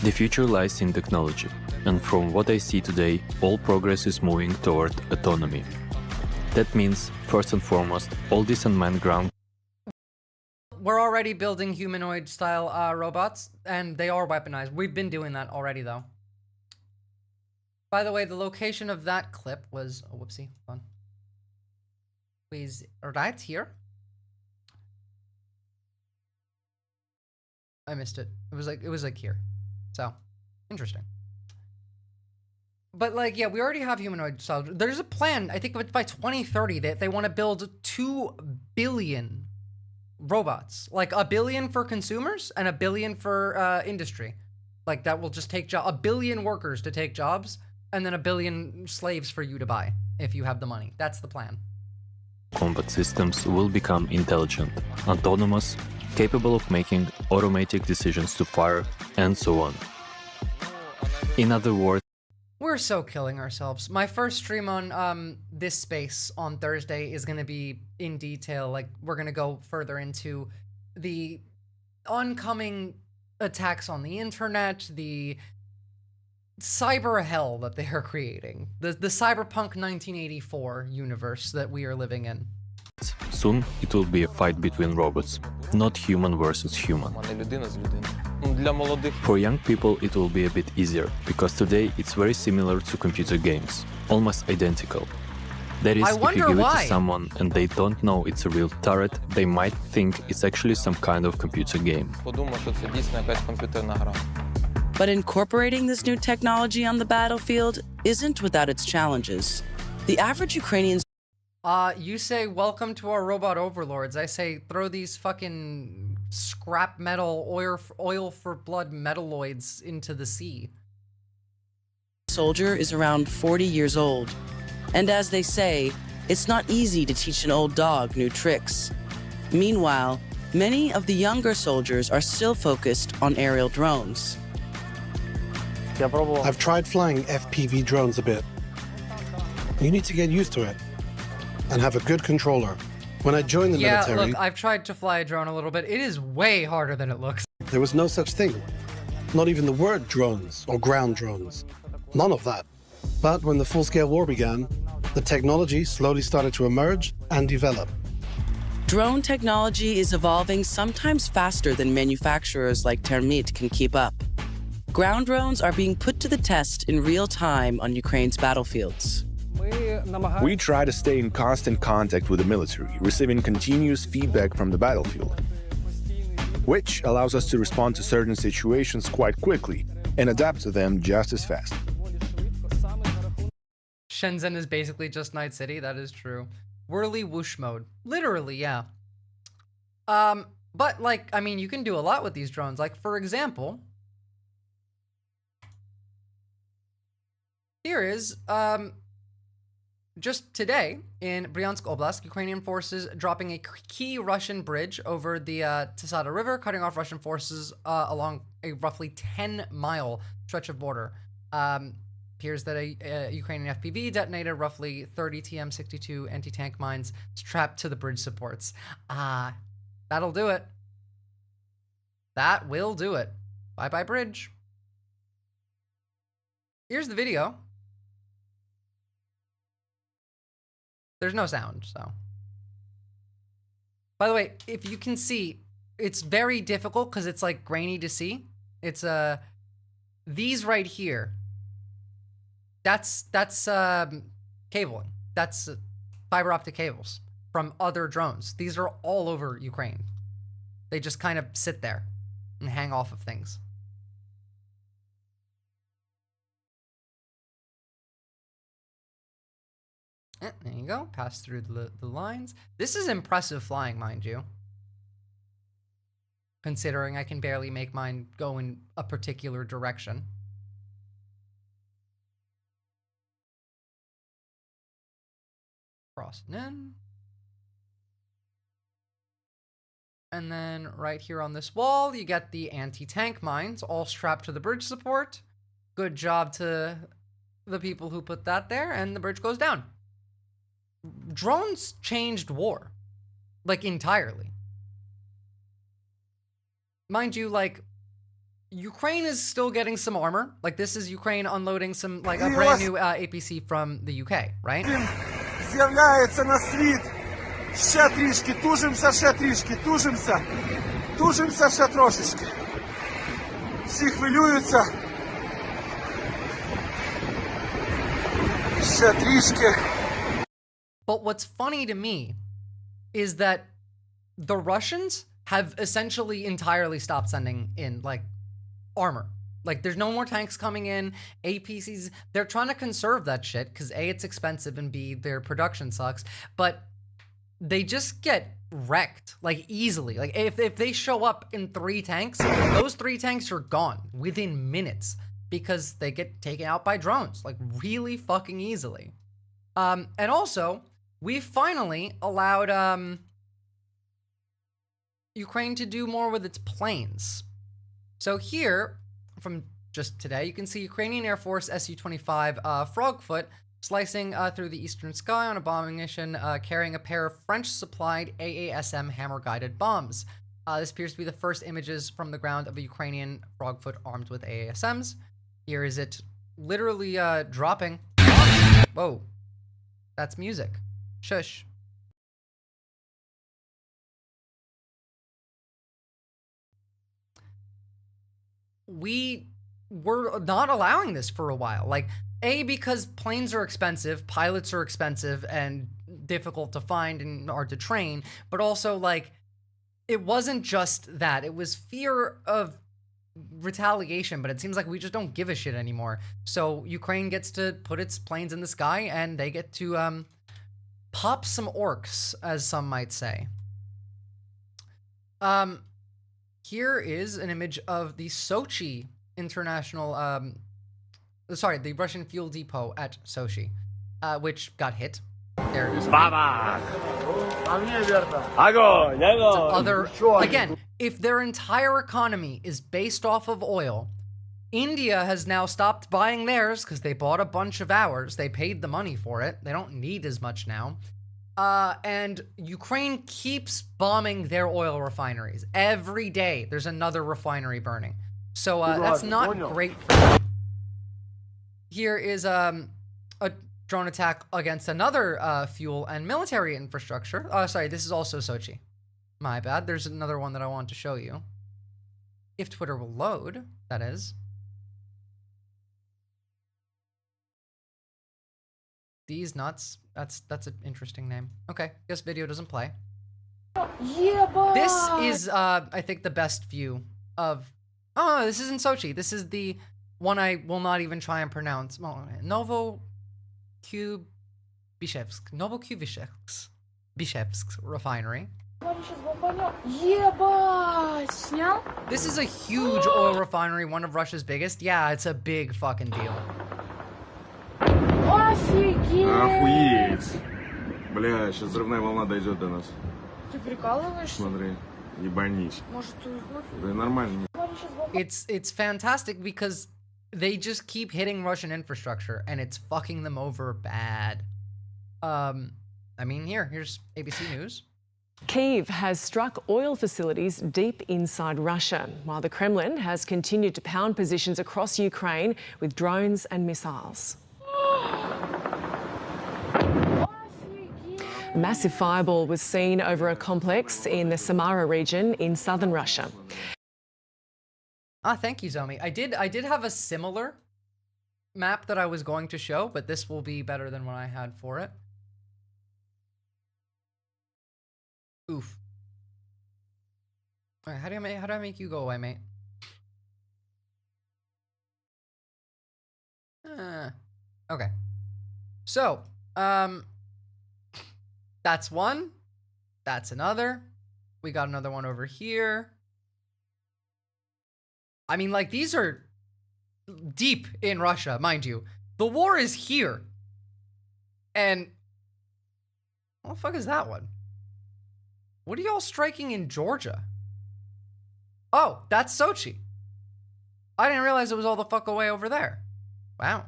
The future lies in technology, and from what I see today, all progress is moving toward autonomy. That means, first and foremost, all these unmanned ground. We're already building humanoid-style robots, and they are weaponized. We've been doing that already, though. By the way, the location of that clip was... Oh, whoopsie. Hold on. Was right here. I missed it. It was like here. So, interesting. But, like, yeah, we already have humanoid-style... There's a plan, I think by 2030, that they want to build 2 billion... robots, like 1 billion for consumers and 1 billion for industry. Like that will just take 1 billion workers to take jobs and then 1 billion slaves for you to buy if you have the money. That's the plan. Combat systems will become intelligent, autonomous, capable of making automatic decisions to fire, and so on. In other words, we're so killing ourselves. My first stream on this space on Thursday is going to be in detail. Like, we're going to go further into the oncoming attacks on the internet, the cyber hell that they are creating, the cyberpunk 1984 universe that we are living in. Soon it will be a fight between robots, not human versus human. For young people it will be a bit easier, because today it's very similar to computer games, almost identical. That is, if you give it to someone and they don't know it's a real turret, they might think it's actually some kind of computer game. But incorporating this new technology on the battlefield isn't without its challenges. The average Ukrainian... You say, welcome to our robot overlords. I say, throw these fucking scrap metal, oil for blood metalloids into the sea. Soldier is around 40 years old. And as they say, it's not easy to teach an old dog new tricks. Meanwhile, many of the younger soldiers are still focused on aerial drones. I've tried flying FPV drones a bit. You need to get used to it and have a good controller. When I joined the military, look, I've tried to fly a drone a little bit. It is way harder than it looks. there was no such thing. Not even the word drones or ground drones. None of that. But when the full-scale war began, the technology slowly started to emerge and develop. Drone technology is evolving sometimes faster than manufacturers like Termit can keep up. Ground drones are being put to the test in real time on Ukraine's battlefields. We try to stay in constant contact with the military, receiving continuous feedback from the battlefield, which allows us to respond to certain situations quite quickly and adapt to them just as fast. Shenzhen is basically just Night City, that is true. Whirly whoosh mode. Literally, yeah. But like, I mean, you can do a lot with these drones. Like, for example, here is, just today, in Bryansk Oblast, Ukrainian forces dropping a key Russian bridge over the Tisada River, cutting off Russian forces along a roughly 10-mile stretch of border. Appears that a Ukrainian FPV detonated roughly 30 TM62 anti-tank mines strapped to the bridge supports. That'll do it. That will do it. Bye-bye, bridge. Here's the video. There's no sound, so. By the way, if you can see, it's very difficult because it's like grainy to see. It's these right here. That's cabling. That's fiber optic cables from other drones. These are all over Ukraine. They just kind of sit there and hang off of things. There you go. Pass through the lines. This is impressive flying, mind you. Considering I can barely make mine go in a particular direction. Crossing in. And then right here on this wall, you get the anti-tank mines all strapped to the bridge support. Good job to the people who put that there, and the bridge goes down. Drones changed war, like, entirely. Mind you, like, Ukraine is still getting some armor. Like, this is Ukraine unloading some, like, a brand new APC from the UK, right? З'являється на світ. Ще трішки, тужимося, ще трішки, тужимося. Тужимося ще трошечки. Всі хвилюються. Ще трішки. But what's funny to me is that the Russians have essentially entirely stopped sending in, like, armor. Like, there's no more tanks coming in, APCs. They're trying to conserve that shit because A, it's expensive, and B, their production sucks. But they just get wrecked, like, easily. Like, if they show up in 3 tanks, those 3 tanks are gone within minutes because they get taken out by drones, like, really fucking easily. And also, we finally allowed Ukraine to do more with its planes. So here, from just today, you can see Ukrainian Air Force Su-25 Frogfoot slicing through the eastern sky on a bombing mission, carrying a pair of French-supplied AASM hammer-guided bombs. This appears to be the first images from the ground of a Ukrainian Frogfoot armed with AASMs. Here is it literally dropping. Whoa. That's music. Shush. We were not allowing this for a while. Like, A, because planes are expensive, pilots are expensive and difficult to find and hard to train, but also, like, it wasn't just that. It was fear of retaliation, but it seems like we just don't give a shit anymore. So Ukraine gets to put its planes in the sky, and they get to pop some orcs, as some might say. Here is an image of the Sochi International, the Russian fuel depot at Sochi, which got hit. There it is. Again, if their entire economy is based off of oil, India has now stopped buying theirs because they bought a bunch of ours. They paid the money for it. They don't need as much now. And Ukraine keeps bombing their oil refineries. Every day, there's another refinery burning. So that's not great for them. Here is a drone attack against another fuel and military infrastructure. Oh, sorry, this is also Sochi. My bad. There's another one that I want to show you. If Twitter will load, that is. These nuts. That's an interesting name. Okay, guess video doesn't play. Yeah, boy. This is I think the best view of. Oh, this isn't Sochi. This is the one I will not even try and pronounce. Novokubishevsk refinery. This is a huge oil refinery, one of Russia's biggest. Yeah, it's a big fucking deal. Офигеть! Бля, сейчас взрывная волна дойдет до нас. Ты прикалываешься? Смотри, ебанись. Может, ты Да нормально. It's fantastic because they just keep hitting Russian infrastructure and it's fucking them over bad. I mean, here's ABC News. Kyiv has struck oil facilities deep inside Russia, while the Kremlin has continued to pound positions across Ukraine with drones and missiles. A massive fireball was seen over a complex in the Samara region in southern Russia. Thank you, Zomi. I did have a similar map that I was going to show, but this will be better than what I had for it. Oof. All right, how do I make you go away, mate? Okay. So, that's one. That's another. We got another one over here. I mean, like, these are deep in Russia, mind you. The war is here. And what the fuck is that one? What are y'all striking in Georgia? Oh, that's Sochi. I didn't realize it was all the fuck away over there. Wow.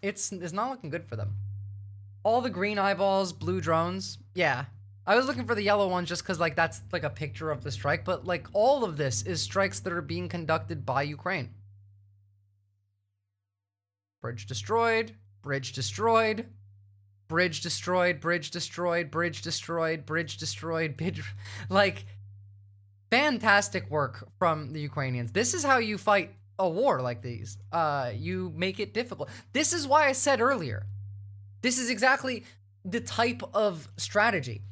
It's not looking good for them. All the green eyeballs, blue drones. Yeah. I was looking for the yellow ones just because, like, that's like a picture of the strike. But, like, all of this is strikes that are being conducted by Ukraine. Bridge destroyed. Bridge destroyed. Bridge destroyed. Bridge destroyed. Bridge destroyed. Bridge destroyed. Like, fantastic work from the Ukrainians. This is how you fight a war like these. You make it difficult. This is why I said earlier, this is exactly the type of strategy.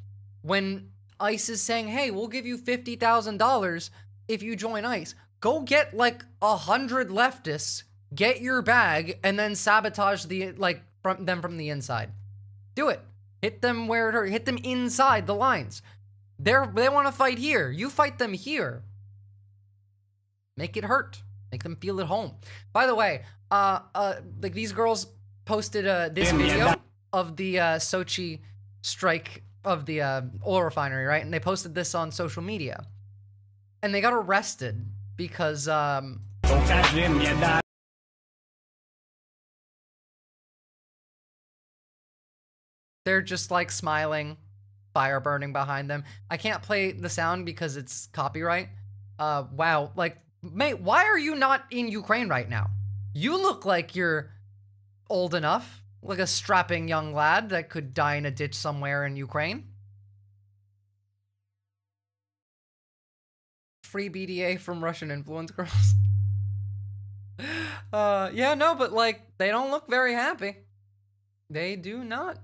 When ICE is saying, hey, we'll give you $50,000 if you join ICE, go get like 100 leftists, get your bag, and then sabotage them from the inside. Do it. Hit them where it hurts. Hit them inside the lines. They want to fight here. You fight them here. Make it hurt. Make them feel at home. By the way, like, these girls posted this video of the Sochi strike of the oil refinery, right? And they posted this on social media. And they got arrested because they're just like smiling, fire burning behind them. I can't play the sound because it's copyright. Wow, like, mate, why are you not in Ukraine right now? You look like you're old enough, like a strapping young lad that could die in a ditch somewhere in Ukraine. Free BDA from Russian influence girls. Yeah, no, but, like, they don't look very happy. They do not.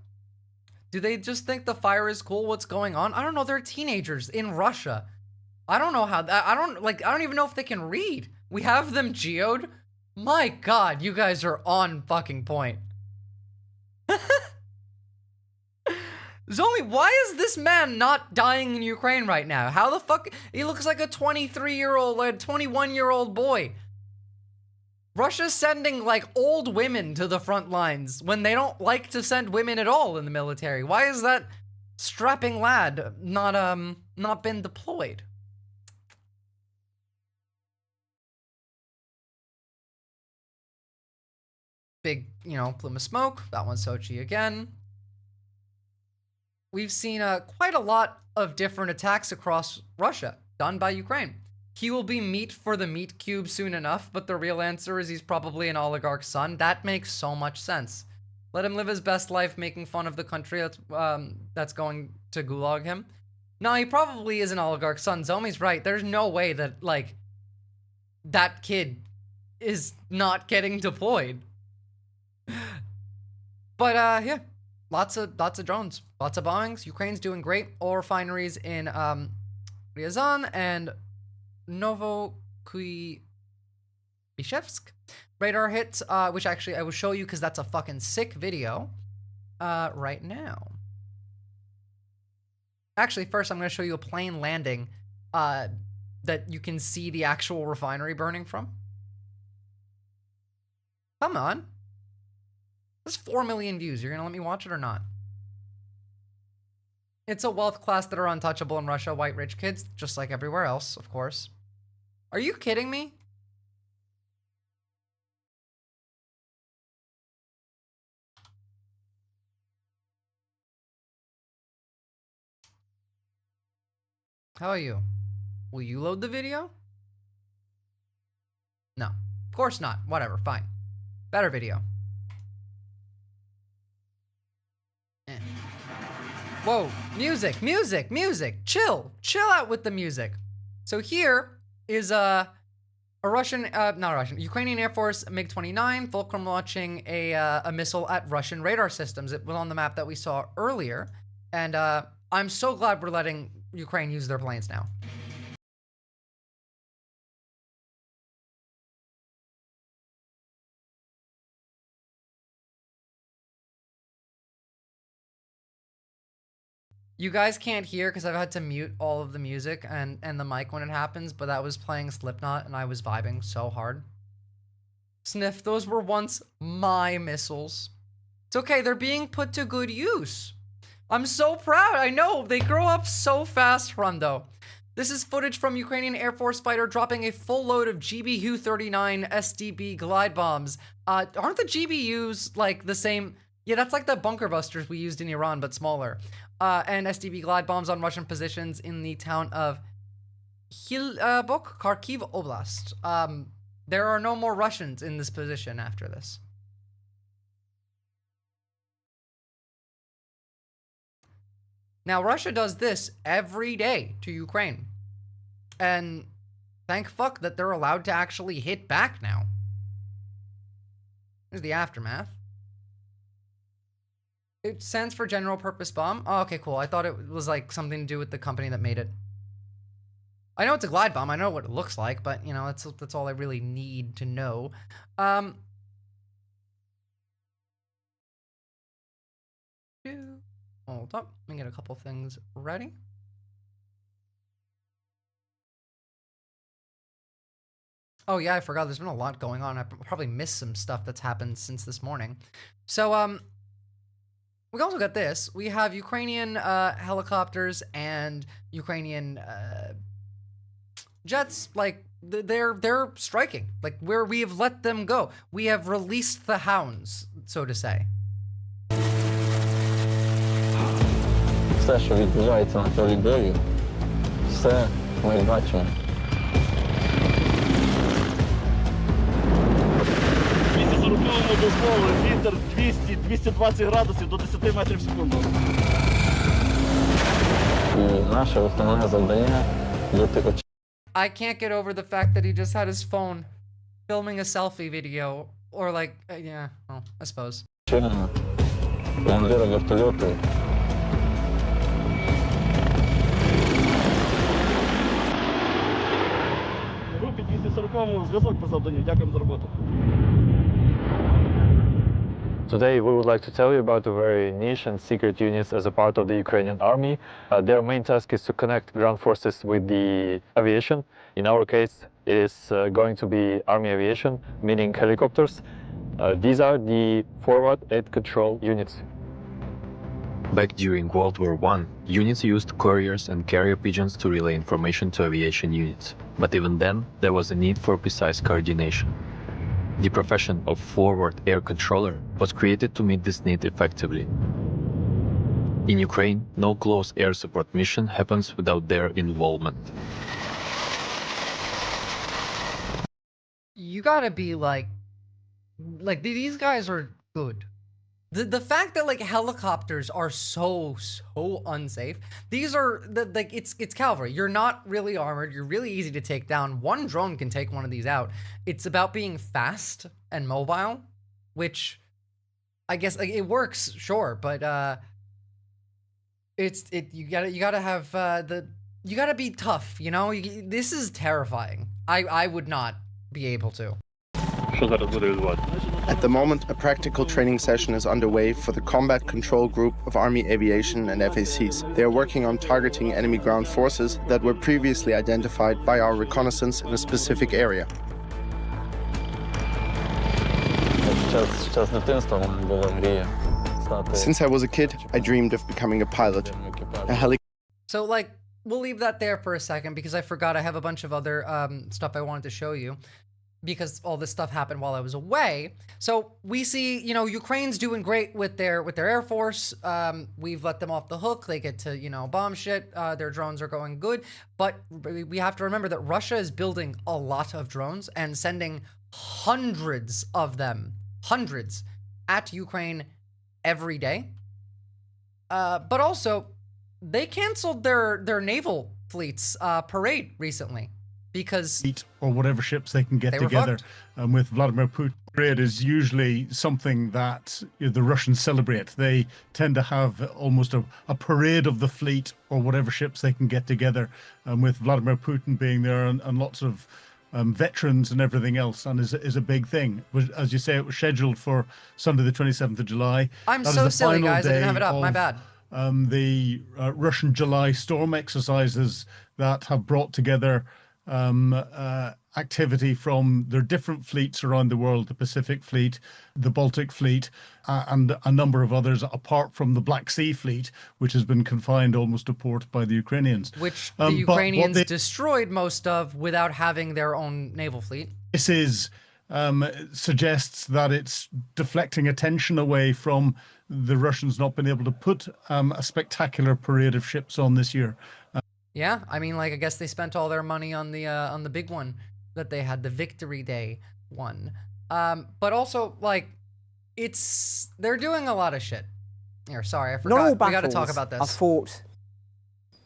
Do they just think the fire is cool? What's going on? I don't know. They're teenagers in Russia. I don't know how that, I don't even know if they can read. We have them geoed. My God, you guys are on fucking point. Zomi, why is this man not dying in Ukraine right now? How the fuck? He looks like a 23-year-old, like 21-year-old boy. Russia's sending, like, old women to the front lines when they don't like to send women at all in the military. Why is that strapping lad not been deployed? big, plume of smoke. That one's Sochi again. We've seen quite a lot of different attacks across Russia done by Ukraine. He will be meat for the meat cube soon enough, but the real answer is he's probably an oligarch's son. That makes so much sense. Let him live his best life making fun of the country that's going to gulag him. No, he probably is an oligarch's son. Zomi's right. There's no way that, like, that kid is not getting deployed. But, yeah. Lots of drones. Lots of bombings. Ukraine's doing great. Oil refineries in Ryazan and Novokuybishevsk. Radar hits, which actually I will show you because that's a fucking sick video right now. Actually, first I'm going to show you a plane landing that you can see the actual refinery burning from. Come on. That's 4 million views. You're going to let me watch it or not? It's a wealth class that are untouchable in Russia. White rich kids, just like everywhere else, of course. Are you kidding me? How are you? Will you load the video? No. Of course not. Whatever. Fine. Better video. Whoa. Music. Music. Music. Chill. Chill out with the music. So here is a Ukrainian Air Force MiG-29 Fulcrum launching a missile at Russian radar systems. It was on the map that we saw earlier. And I'm so glad we're letting Ukraine use their planes now. You guys can't hear because I've had to mute all of the music and the mic when it happens, but that was playing Slipknot and I was vibing so hard. Sniff, those were once my missiles. It's okay, they're being put to good use. I'm so proud, I know, they grow up so fast, Rondo. This is footage from Ukrainian Air Force fighter dropping a full load of GBU-39 SDB glide bombs. Aren't the GBUs like the same? Yeah, that's like the bunker busters we used in Iran, but smaller. And SDB glide bombs on Russian positions in the town of Hilbok, Kharkiv Oblast. There are no more Russians in this position after this. Now, Russia does this every day to Ukraine. And thank fuck that they're allowed to actually hit back now. Here's the aftermath. It stands for General Purpose Bomb. Oh, okay, cool. I thought it was like something to do with the company that made it. I know it's a glide bomb. I know what it looks like, but, you know, that's all I really need to know. Hold up. Let me get a couple things ready. Oh, yeah, I forgot. There's been a lot going on. I probably missed some stuff that's happened since this morning. So, we also got this. We have Ukrainian helicopters and Ukrainian jets. Like they're striking. Like we have let them go. We have released the hounds, so to say. Все, що відбувається на полі бою, все ми бачимо. 240-му дозволили вітер 200-220 градусів до 10 метрів в секунду. І наше основне завдання бути очі. I can't get over the fact that he just had his phone filming a selfie video, or like, yeah, well, I suppose. Командира вертольоту. Групі 240-му зв'язок по завданню. Дякуємо за роботу. Today we would like to tell you about a very niche and secret units as a part of the Ukrainian army. Their main task is to connect ground forces with the aviation. In our case, it is going to be army aviation, meaning helicopters. These are the forward air control units. Back during World War I, units used couriers and carrier pigeons to relay information to aviation units. But even then, there was a need for precise coordination. The profession of forward air controller was created to meet this need effectively. In Ukraine, no close air support mission happens without their involvement. You gotta be like these guys are good. The fact that like helicopters are so unsafe. These are like it's cavalry. You're not really armored. You're really easy to take down. One drone can take one of these out. It's about being fast and mobile, which I guess like it works, sure, but you gotta have you gotta be tough. You know, this is terrifying. I would not be able to. At the moment, a practical training session is underway for the Combat Control Group of Army Aviation and FACs. They are working on targeting enemy ground forces that were previously identified by our reconnaissance in a specific area. Since I was a kid, I dreamed of becoming a pilot. So like, we'll leave that there for a second because I forgot I have a bunch of other stuff I wanted to show you, because all this stuff happened while I was away. So we see, you know, Ukraine's doing great with their Air Force. We've let them off the hook. They get to, you know, bomb shit. Their drones are going good. But we have to remember that Russia is building a lot of drones and sending hundreds of them, at Ukraine every day. But also, they canceled their naval fleet's parade recently. Because or whatever ships they can get together, with Vladimir Putin, parade is usually something that the Russians celebrate. They tend to have almost a parade of the fleet or whatever ships they can get together, with Vladimir Putin being there and lots of veterans and everything else, and is a big thing. As you say, it was scheduled for Sunday the 27th of July. I'm so silly, guys. I didn't have it up. My bad. The Russian July storm exercises that have brought together activity from their different fleets around the world, the Pacific Fleet, the Baltic Fleet, and a number of others, apart from the Black Sea Fleet, which has been confined almost to port by the Ukrainians. Which the Ukrainians destroyed most of without having their own naval fleet. This is suggests that it's deflecting attention away from the Russians not being able to put a spectacular parade of ships on this year. Yeah, I mean, like, I guess they spent all their money on the big one that they had, the Victory Day one. But also, like, they're doing a lot of shit. Here, sorry, I forgot. Not all we got to talk about this. Are fought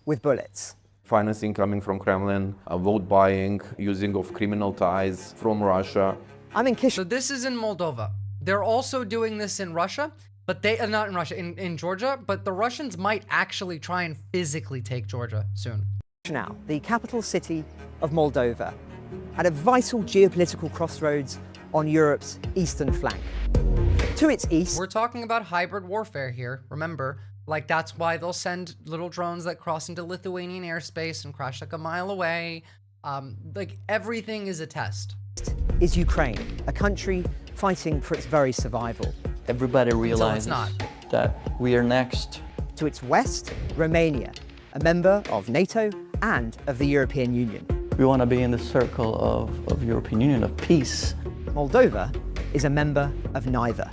with bullets. Financing coming from Kremlin, vote buying, using of criminal ties from Russia. So this is in Moldova. They're also doing this in Russia. But they are not in Russia, in Georgia, but the Russians might actually try and physically take Georgia soon. Now, the capital city of Moldova, at a vital geopolitical crossroads on Europe's eastern flank. To its east... We're talking about hybrid warfare here, remember. Like, that's why they'll send little drones that cross into Lithuanian airspace and crash like a mile away. Like, everything is a test. Is Ukraine, a country fighting for its very survival. Everybody realizes that we are next. To its west, Romania, a member of NATO and of the European Union. We want to be in the circle of European Union, of peace. Moldova is a member of neither.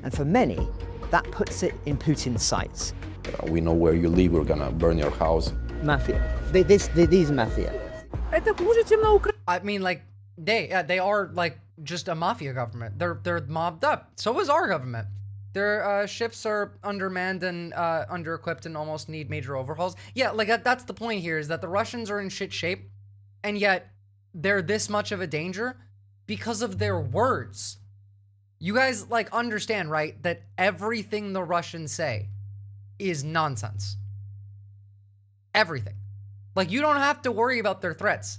And for many, that puts it in Putin's sights. We know where you live, we're gonna burn your house. Mafia. These mafia. I mean, like, they are, like, just a mafia government. They're mobbed up. So is our government. Their ships are undermanned and under-equipped and almost need major overhauls. Yeah, like that's the point here, is that the Russians are in shit shape, and yet they're this much of a danger because of their words. You guys, like, understand, right, that everything the Russians say is nonsense. Everything. Like, you don't have to worry about their threats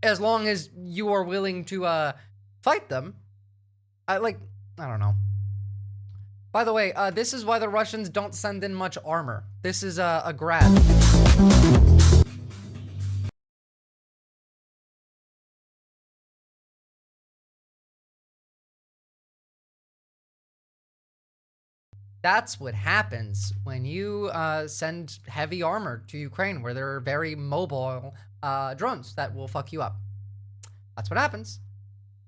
as long as you are willing to fight them. I don't know. By the way, this is why the Russians don't send in much armor. This is a grad. That's what happens when you send heavy armor to Ukraine, where there are very mobile drones that will fuck you up. That's what happens.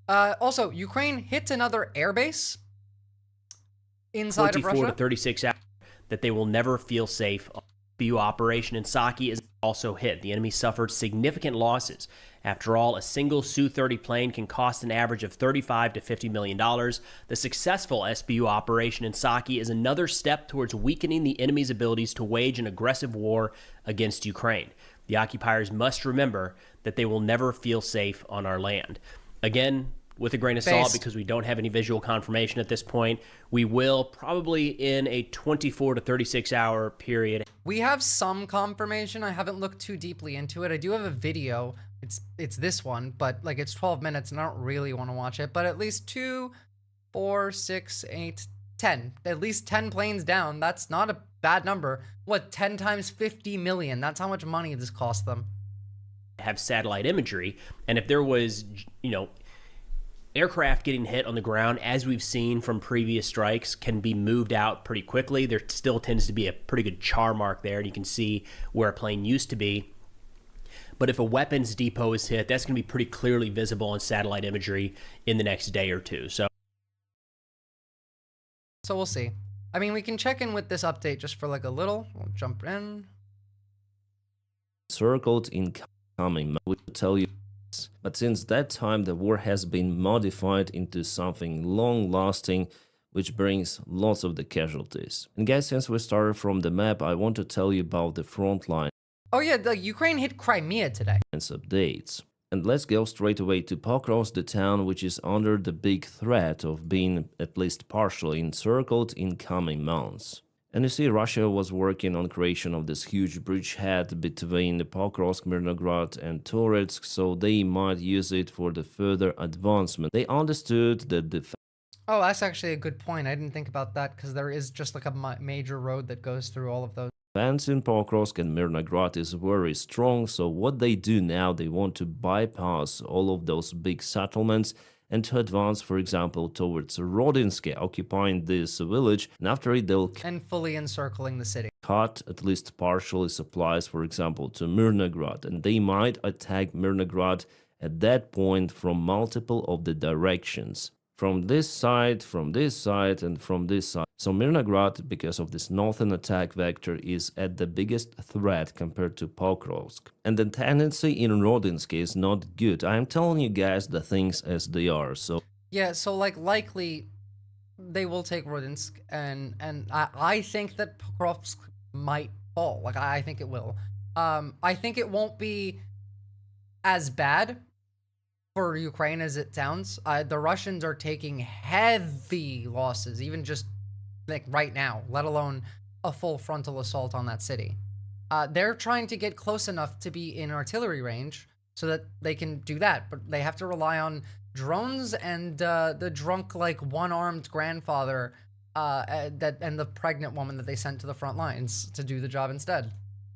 Also, Ukraine hit another airbase inside of 24 Russia. to 36 hours that they will never feel safe. SBU operation in Saki is also hit. The enemy suffered significant losses. After all, a single Su-30 plane can cost an average of $35 to $50 million. The successful SBU operation in Saki is another step towards weakening the enemy's abilities to wage an aggressive war against Ukraine. The occupiers must remember that they will never feel safe on our land. Again, with a grain of salt, because we don't have any visual confirmation at this point, we will probably in a 24 to 36 hour period. We have some confirmation. I haven't looked too deeply into it. I do have a video. It's this one, but like it's 12 minutes and I don't really want to watch it, but at least 2, 4, 6, 8, 10. At least 10 planes down. That's not a bad number. What, 10 times 50 million? That's how much money this cost them. Have satellite imagery, and if there was, aircraft getting hit on the ground, as we've seen from previous strikes, can be moved out pretty quickly. There still tends to be a pretty good char mark there, and you can see where a plane used to be. But if a weapons depot is hit, that's going to be pretty clearly visible on satellite imagery in the next day or two. So we'll see. I mean, we can check in with this update just for like a little. We'll jump in. Circled incoming, I will tell you. But since that time, the war has been modified into something long-lasting, which brings lots of the casualties. And guys, since we started from the map, I want to tell you about the front line. Oh yeah, the Ukraine hit Crimea today. And updates. And let's go straight away to Pokrovsk, the town which is under the big threat of being at least partially encircled in coming months. And you see, Russia was working on creation of this huge bridgehead between Pokrovsk, Mirnograd and Toretsk, so they might use it for the further advancement. They understood that the... Oh, that's actually a good point. I didn't think about that because there is just like a major road that goes through all of those. Defense in Pokrovsk and Mirnograd is very strong, so what they do now, they want to bypass all of those big settlements and to advance, for example, towards Rodinske, occupying this village, and after it they'll... And fully encircling the city. Cut at least partially supplies, for example, to Mirnograd, and they might attack Mirnograd at that point from multiple of the directions. From this side, and from this side. So Mirnograd, because of this northern attack vector, is at the biggest threat compared to Pokrovsk. And the tendency in Rodinsk is not good. I am telling you guys the things as they are, so... Yeah, so like likely they will take Rodinsk, and I think that Pokrovsk might fall. Like I think it will. I think it won't be as bad for Ukraine as it sounds. The Russians are taking heavy losses, even just like right now, let alone a full frontal assault on that city. They're trying to get close enough to be in artillery range so that they can do that, but they have to rely on drones and the drunk, like one-armed grandfather and the pregnant woman that they sent to the front lines to do the job instead.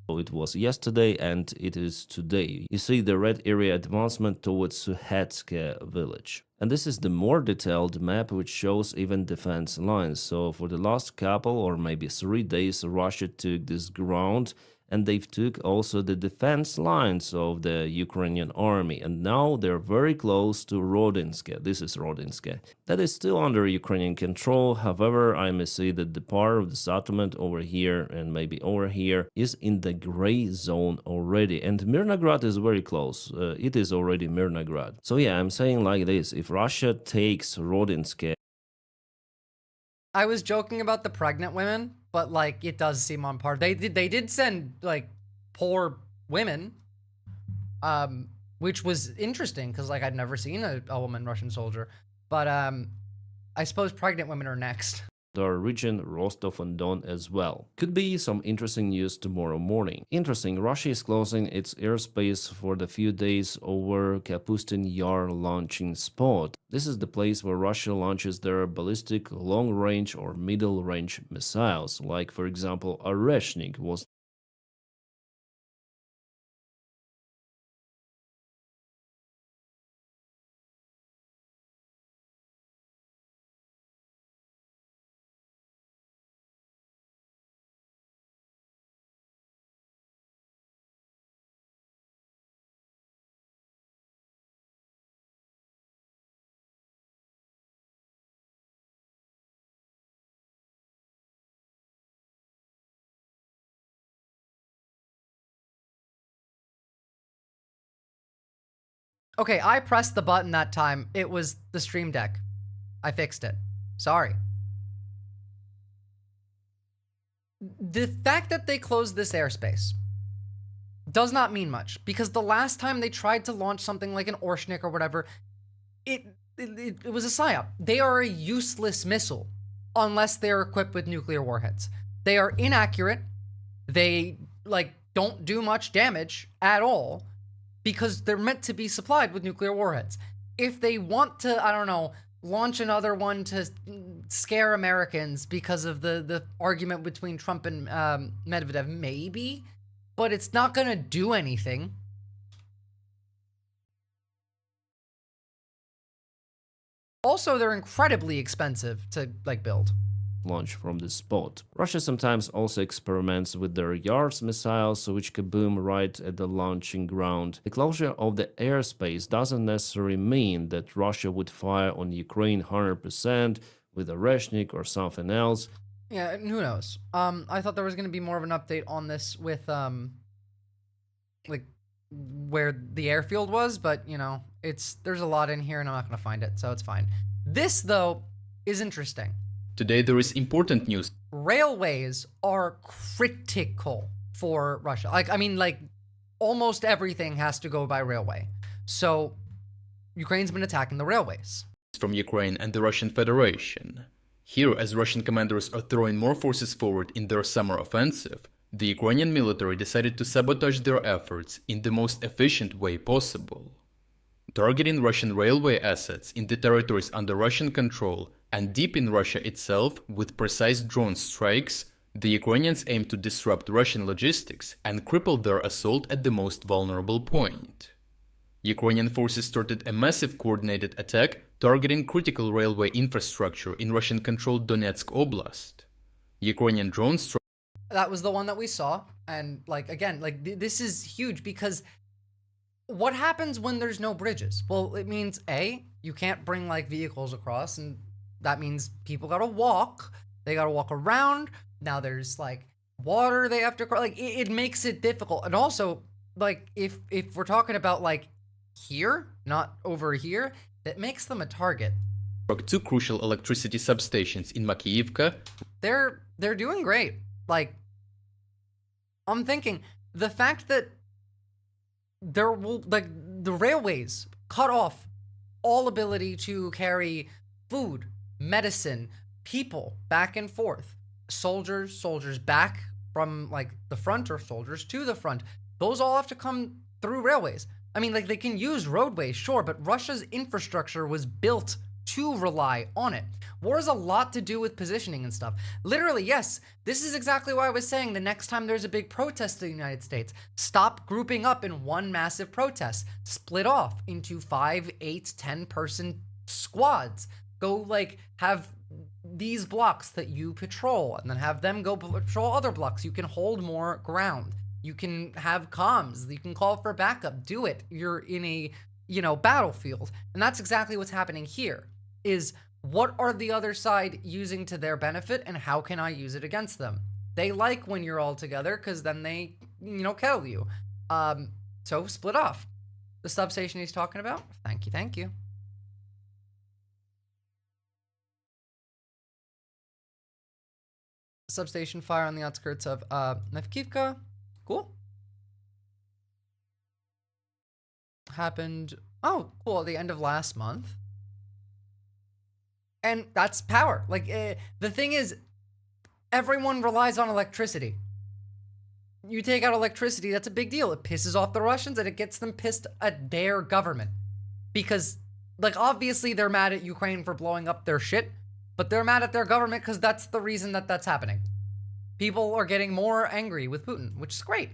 It was yesterday and it is today. You see the red area advancement towards Suhetske village. And this is the more detailed map which shows even defense lines. So for the last couple or maybe 3 days, Russia took this ground and they took also the defense lines of the Ukrainian army. And now they're very close to Rodinske. This is Rodinske. That is still under Ukrainian control. However, I may see that the part of the settlement over here and maybe over here is in the gray zone already. And Mirnograd is very close. It is already Mirnograd. So yeah, I'm saying like this. If Russia takes Rodinske... I was joking about the pregnant women, but like it does seem on par. They did send like poor women, which was interesting because like I'd never seen a woman Russian soldier. But I suppose pregnant women are next. The region Rostov-on-Don as well. Could be some interesting news tomorrow morning. Interesting, Russia is closing its airspace for the few days over Kapustin Yar launching spot. This is the place where Russia launches their ballistic long-range or middle-range missiles, like for example Oreshnik was Okay, I pressed the button that time. It was the Stream Deck. I fixed it. Sorry. The fact that they closed this airspace does not mean much, because the last time they tried to launch something like an Orshnik or whatever, it was a psyop. They are a useless missile unless they're equipped with nuclear warheads. They are inaccurate. They, like, don't do much damage at all because they're meant to be supplied with nuclear warheads. If they want to, I don't know, launch another one to scare Americans because of the argument between Trump and Medvedev, maybe, but it's not gonna do anything. Also, they're incredibly expensive to, like, build. Launch from this spot. Russia sometimes also experiments with their Yars missiles, which kaboom right at the launching ground. The closure of the airspace doesn't necessarily mean that Russia would fire on Ukraine 100% with a Reshnik or something else. Yeah, who knows? I thought there was going to be more of an update on this with, like, where the airfield was, but, you know, there's a lot in here and I'm not going to find it, so it's fine. This, though, is interesting. Today there is important news. Railways are critical for Russia. Like, almost everything has to go by railway. So, Ukraine's been attacking the railways. From Ukraine and the Russian Federation. Here, as Russian commanders are throwing more forces forward in their summer offensive, the Ukrainian military decided to sabotage their efforts in the most efficient way possible. Targeting Russian railway assets in the territories under Russian control and deep in Russia itself with precise drone strikes, the Ukrainians aim to disrupt Russian logistics and cripple their assault at the most vulnerable point. Ukrainian forces started a massive coordinated attack targeting critical railway infrastructure in Russian-controlled Donetsk Oblast. Ukrainian drone strikes. That was the one that we saw, and, like, again, like, this is huge because what happens when there's no bridges? Well, it means, A, you can't bring, like, vehicles across, and that means people gotta walk. They gotta walk around. Now there's, like, water they have to cross. Like, it makes it difficult. And also, like, if we're talking about, like, here, not over here, that makes them a target. Two crucial electricity substations in Makiivka. They're doing great. Like, I'm thinking the fact that there will, like, the railways cut off all ability to carry food, medicine, people back and forth, soldiers back from, like, the front, or soldiers to the front. Those all have to come through railways. I mean, like, they can use roadways, sure, but Russia's infrastructure was built to rely on it. War has a lot to do with positioning and stuff. Literally, yes, this is exactly why I was saying the next time there's a big protest in the United States, stop grouping up in one massive protest. Split off into 5, 8, 10-person squads. Go, like, have these blocks that you patrol, and then have them go patrol other blocks. You can hold more ground. You can have comms. You can call for backup. Do it. You're in a, you know, battlefield. And that's exactly what's happening here, is what are the other side using to their benefit, and how can I use it against them? They like when you're all together, because then they, you know, kill you. So split off. The substation he's talking about? Thank you. Substation fire on the outskirts of Nevkivka. Cool. Happened, oh, cool, at the end of last month. And that's power. Like, the thing is, everyone relies on electricity. You take out electricity, that's a big deal. It pisses off the Russians, and it gets them pissed at their government. Because, like, obviously they're mad at Ukraine for blowing up their shit, but they're mad at their government because that's the reason that that's happening. People are getting more angry with Putin, which is great.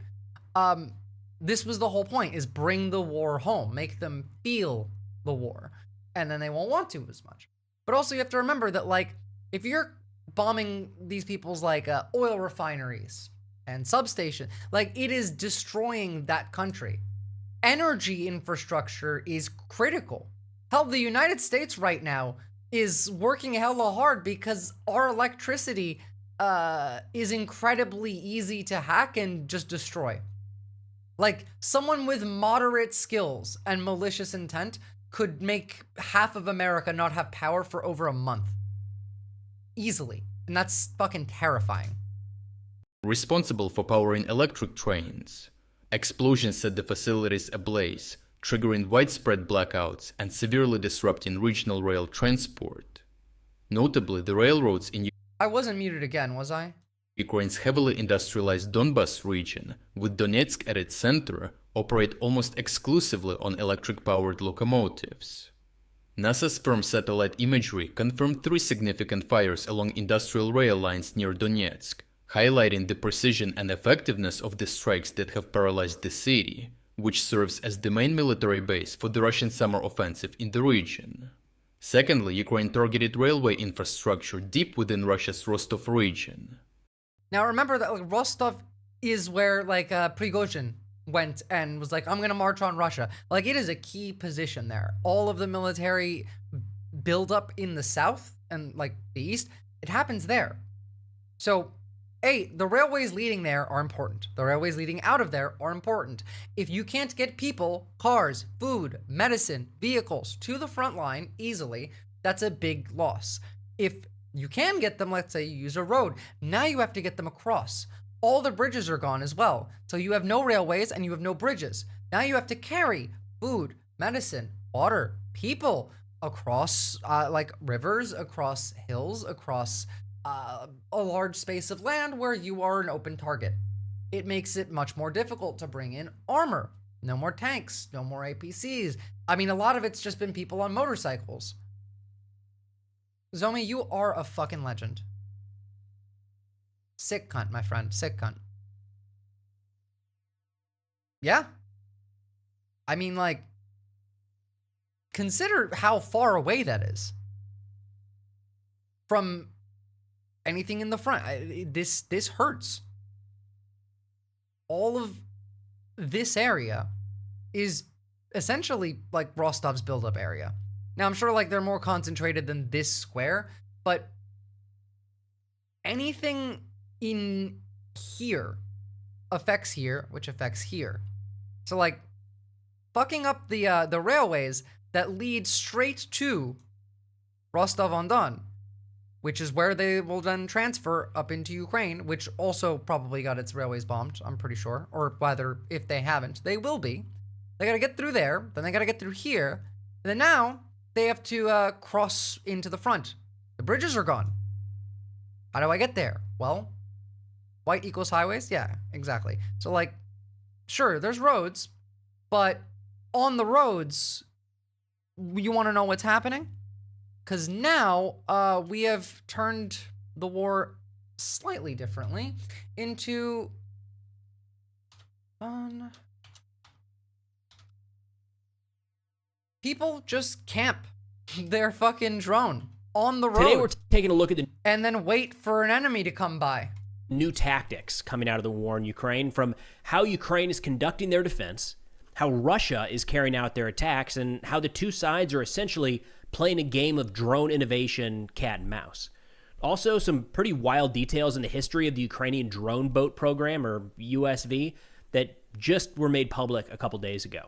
This was the whole point, is bring the war home, make them feel the war, and then they won't want to as much. But also you have to remember that, like, if you're bombing these people's, like, oil refineries and substation, like, it is destroying that country. Energy infrastructure is critical. Hell, the United States right now is working hella hard because our electricity is incredibly easy to hack and just destroy. Like, someone with moderate skills and malicious intent could make half of America not have power for over a month. Easily. And that's fucking terrifying. Responsible for powering electric trains. Explosions set the facilities ablaze, triggering widespread blackouts and severely disrupting regional rail transport. Notably, the railroads in I wasn't muted again, was I? Ukraine's heavily industrialized Donbas region, with Donetsk at its center, operate almost exclusively on electric-powered locomotives. NASA's firm satellite imagery confirmed 3 significant fires along industrial rail lines near Donetsk, highlighting the precision and effectiveness of the strikes that have paralyzed the city, which serves as the main military base for the Russian summer offensive in the region. Secondly, Ukraine targeted railway infrastructure deep within Russia's Rostov region. Now remember that like, Rostov is where like Prigozhin went and was like, I'm gonna march on Russia. Like, it is a key position there. All of the military buildup in the south and like the east, it happens there. So, the railways leading there are important. The railways leading out of there are important. If you can't get people, cars, food, medicine, vehicles to the front line easily, that's a big loss. If you can get them, let's say you use a road, now you have to get them across. All the bridges are gone as well. So you have no railways and you have no bridges. Now you have to carry food, medicine, water, people across like rivers, across hills, across a large space of land where you are an open target. It makes it much more difficult to bring in armor. No more tanks, no more APCs. I mean, a lot of it's just been people on motorcycles. Zomi, you are a fucking legend. Sick cunt, my friend. Sick cunt. Yeah. I mean, like, consider how far away that is from anything in the front. This hurts. All of this area is essentially like Rostov's buildup area. Now, I'm sure like they're more concentrated than this square, but anything in here affects here, which affects here. So like fucking up the railways that lead straight to Rostov-on-Don, which is where they will then transfer up into Ukraine, which also probably got its railways bombed, I'm pretty sure. Or rather, if they haven't, they will be. They gotta get through there, then they gotta get through here, and then now they have to cross into the front. The bridges are gone. How do I get there? Well, white equals highways? Yeah, exactly. So like, sure, there's roads, but on the roads, you wanna know what's happening? Because now we have turned the war slightly differently into people just camp their fucking drone on the road. Today we're taking a look at the and then wait for an enemy to come by. New tactics coming out of the war in Ukraine, from how Ukraine is conducting their defense, how Russia is carrying out their attacks, and how the two sides are essentially playing a game of drone innovation cat and mouse. Also, some pretty wild details in the history of the Ukrainian drone boat program, or USV, that just were made public a couple days ago.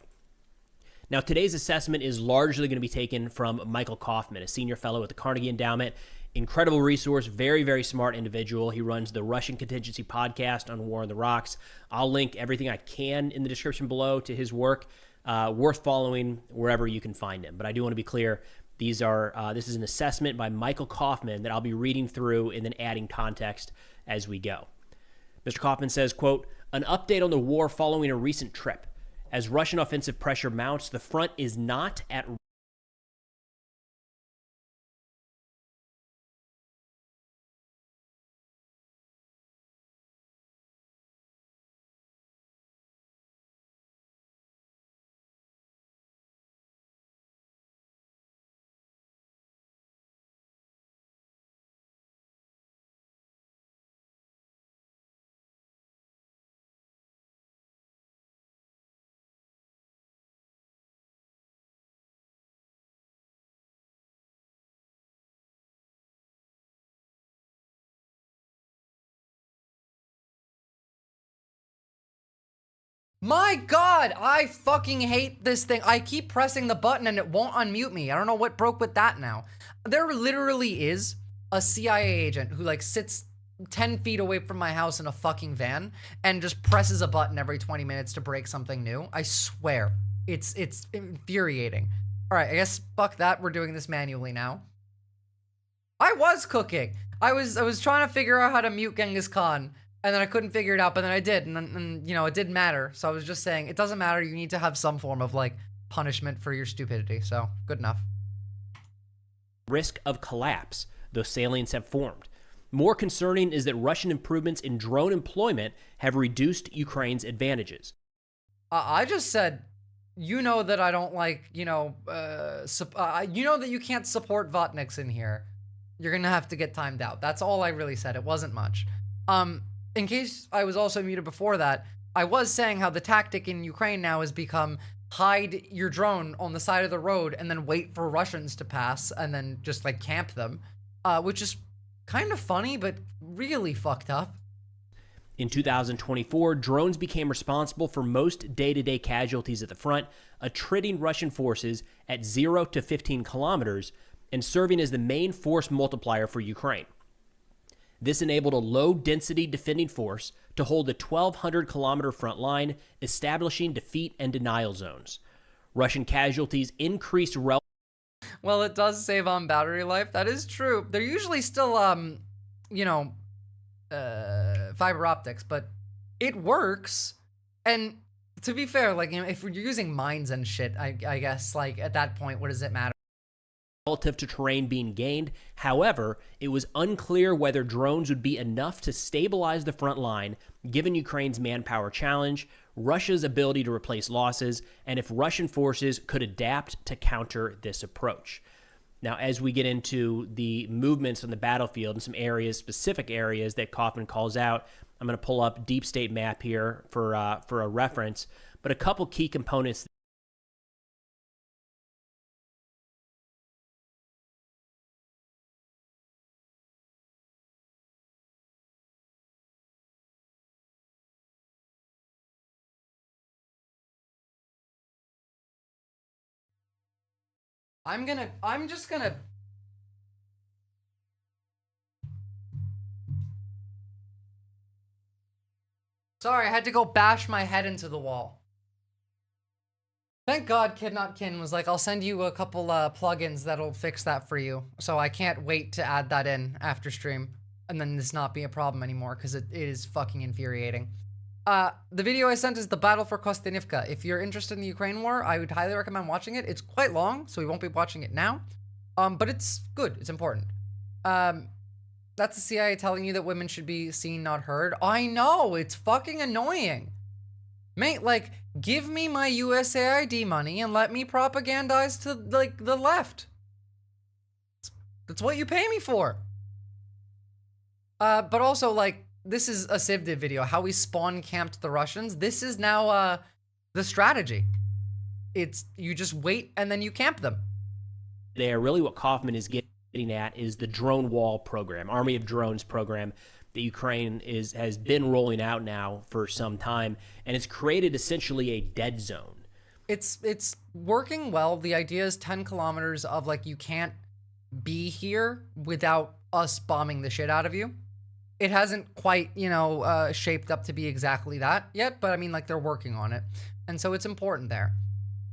Now, today's assessment is largely going to be taken from Michael Kaufman, a senior fellow at the Carnegie Endowment. Incredible resource, very, very smart individual. He runs the Russian Contingency podcast on War on the Rocks. I'll link everything I can in the description below to his work. Worth following wherever you can find him. But I do want to be clear, this is an assessment by Michael Kaufman that I'll be reading through and then adding context as we go. Mr. Kaufman says, quote, "An update on the war following a recent trip. As Russian offensive pressure mounts, the front is not at My God, I fucking hate this thing. I keep pressing the button and it won't unmute me. I don't know what broke with that now. There literally is a CIA agent who like sits 10 feet away from my house in a fucking van and just presses a button every 20 minutes to break something new. I swear. It's infuriating. All right, I guess fuck that. We're doing this manually now. I was cooking. I was trying to figure out how to mute Genghis Khan, and then I couldn't figure it out, but then I did, and you know, it didn't matter. So I was just saying, it doesn't matter. You need to have some form of like punishment for your stupidity. So good enough. Risk of collapse, though salients have formed. More concerning is that Russian improvements in drone employment have reduced Ukraine's advantages. I just said, you know that I don't like, you know that you can't support Votniks in here. You're gonna have to get timed out. That's all I really said. It wasn't much. In case I was also muted before that, I was saying how the tactic in Ukraine now has become hide your drone on the side of the road and then wait for Russians to pass and then just like camp them, which is kind of funny, but really fucked up. In 2024, drones became responsible for most day-to-day casualties at the front, attriting Russian forces at 0 to 15 kilometers and serving as the main force multiplier for Ukraine. This enabled a low-density defending force to hold a 1,200-kilometer front line, establishing defeat and denial zones. Russian casualties increased Well, it does save on battery life. That is true. They're usually still, you know, fiber optics, but it works. And to be fair, like, you know, if you're using mines and shit, I guess, like, at that point, what does it matter? Relative to terrain being gained. However, it was unclear whether drones would be enough to stabilize the front line, given Ukraine's manpower challenge, Russia's ability to replace losses, and if Russian forces could adapt to counter this approach. Now, as we get into the movements on the battlefield and some areas, specific areas that Kaufman calls out, I'm going to pull up Deep State map here for a reference, but a couple key components. I'm just gonna Sorry, I had to go bash my head into the wall. Thank God Kid Not Kin was like, I'll send you a couple plugins that'll fix that for you. So I can't wait to add that in after stream and then this not be a problem anymore because it is fucking infuriating. The video I sent is the battle for Kostanivka. If you're interested in the Ukraine war, I would highly recommend watching it. It's quite long, so we won't be watching it now. But it's good. It's important. That's the CIA telling you that women should be seen, not heard. I know, it's fucking annoying. Mate, like, give me my USAID money and let me propagandize to, like, the left. That's what you pay me for. But also, like, this is a Civdiv video, how we spawn camped the Russians. This is now the strategy. It's, you just wait and then you camp them. There, really what Kaufman is getting at is the drone wall program, Army of Drones program that Ukraine has been rolling out now for some time, and it's created essentially a dead zone. It's working well. The idea is 10 kilometers of, like, you can't be here without us bombing the shit out of you. It hasn't quite, you know, shaped up to be exactly that yet, but I mean, like, they're working on it. And so it's important there.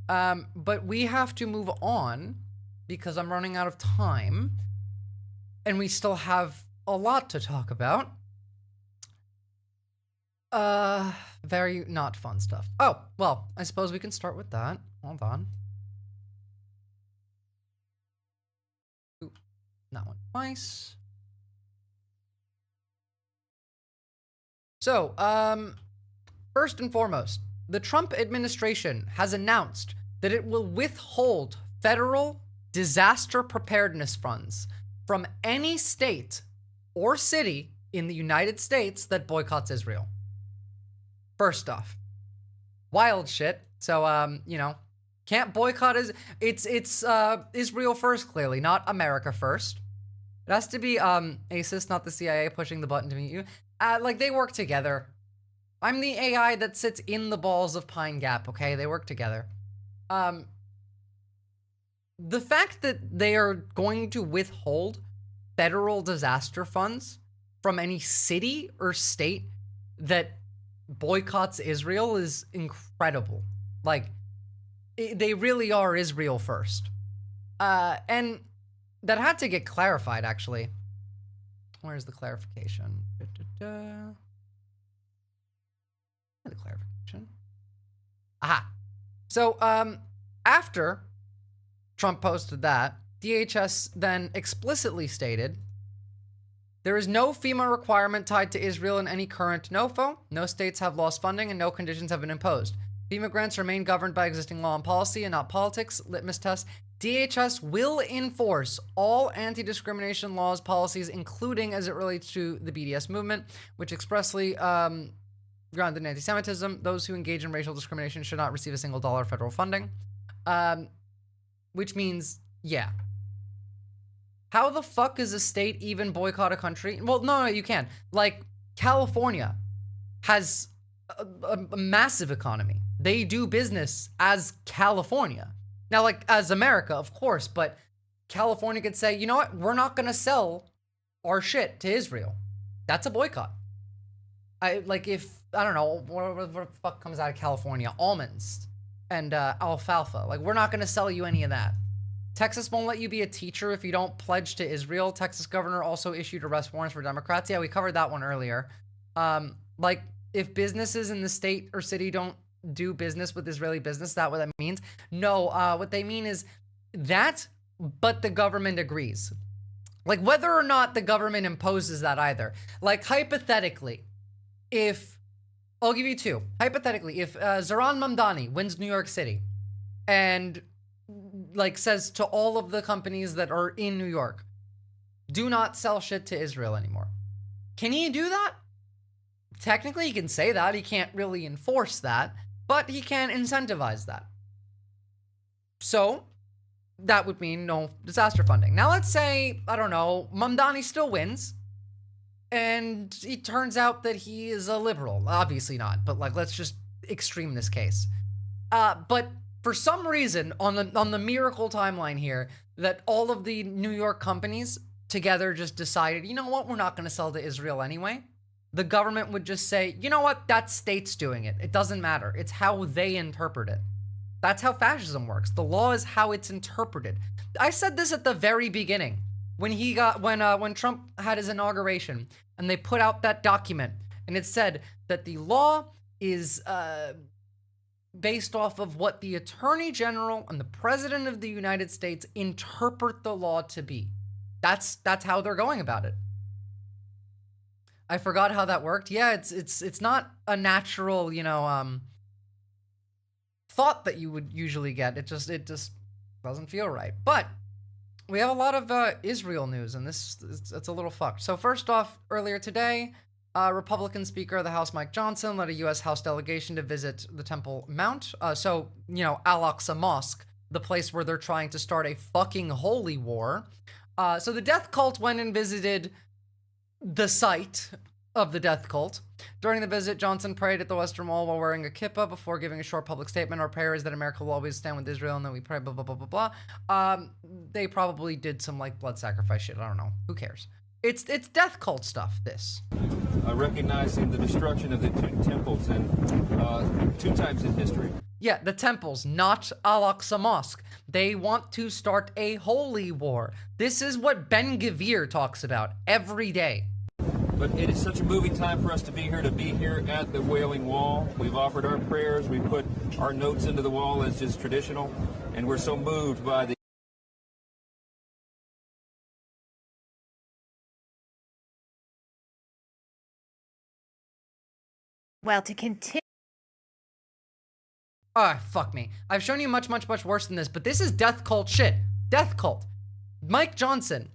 But we have to move on because I'm running out of time. And we still have a lot to talk about. Very not fun stuff. Oh, well, I suppose we can start with that. Hold on. Ooh, that one twice. So, first and foremost, the Trump administration has announced that it will withhold federal disaster preparedness funds from any state or city in the United States that boycotts Israel. First off, wild shit. So, you know, can't boycott it's Israel first, clearly, not America first. It has to be ASIS, not the CIA, pushing the button to meet you. Like, they work together. I'm the AI that sits in the balls of Pine Gap, okay? They work together. The fact that they are going to withhold federal disaster funds from any city or state that boycotts Israel is incredible. Like, they really are Israel first. And that had to get clarified, actually. Where's the clarification? The clarification. Aha. So, after Trump posted that, DHS then explicitly stated, there is no FEMA requirement tied to Israel in any current NOFO. No states have lost funding and no conditions have been imposed. FEMA grants remain governed by existing law and policy and not politics. Litmus test. DHS will enforce all anti-discrimination laws, policies, including as it relates to the BDS movement, which expressly grounded in anti-Semitism. Those who engage in racial discrimination should not receive a single dollar of federal funding. Which means, yeah. How the fuck is a state even boycott a country? Well, no, you can. Like, California has a massive economy. They do business as California. Now, like, as America, of course, but California could say, you know what? We're not going to sell our shit to Israel. That's a boycott. I don't know, what the fuck comes out of California? Almonds and alfalfa. Like, we're not going to sell you any of that. Texas won't let you be a teacher if you don't pledge to Israel. Texas governor also issued arrest warrants for Democrats. Yeah, we covered that one earlier. Like, if businesses in the state or city don't do business with Israeli business, is that what that means? No, what they mean is that, but the government agrees. Like, whether or not the government imposes that either. Like, hypothetically, I'll give you two. Hypothetically, if Zoran Mamdani wins New York City and like says to all of the companies that are in New York, do not sell shit to Israel anymore. Can he do that? Technically, he can say that. He can't really enforce that, but he can incentivize that. So that would mean no disaster funding. Now, let's say, I don't know, Mamdani still wins, and it turns out that he is a liberal. Obviously not, but like, let's just extreme this case. But for some reason, on the miracle timeline here, that all of the New York companies together just decided, you know what, we're not going to sell to Israel anyway. The government would just say, you know what, that state's doing it. It doesn't matter. It's how they interpret it. That's how fascism works. The law is how it's interpreted. I said this at the very beginning when Trump had his inauguration and they put out that document and it said that the law is based off of what the Attorney General and the President of the United States interpret the law to be. That's how they're going about it. I forgot how that worked. Yeah, it's not a natural, thought that you would usually get. It just doesn't feel right. But we have a lot of Israel news, and it's a little fucked. So first off, earlier today, Republican Speaker of the House Mike Johnson led a U.S. House delegation to visit the Temple Mount. Al-Aqsa Mosque, the place where they're trying to start a fucking holy war. So the death cult went and visited the site of the death cult. During the visit, Johnson prayed at the Western Wall while wearing a kippah before giving a short public statement. Our prayer is that America will always stand with Israel and that we pray blah, blah, blah, blah, blah. They probably did some like blood sacrifice shit. I don't know. Who cares? It's death cult stuff, this. Recognizing the destruction of the two temples and 2 times in history. Yeah, the temples, not Al-Aqsa Mosque. They want to start a holy war. This is what Ben Gvir talks about every day. But it is such a moving time for us to be here at the Wailing Wall. We've offered our prayers, we put our notes into the wall as just traditional, and we're so moved by the Well, to continue. Ah, fuck me. I've shown you much, much, much worse than this, but this is death cult shit. Death cult. Mike Johnson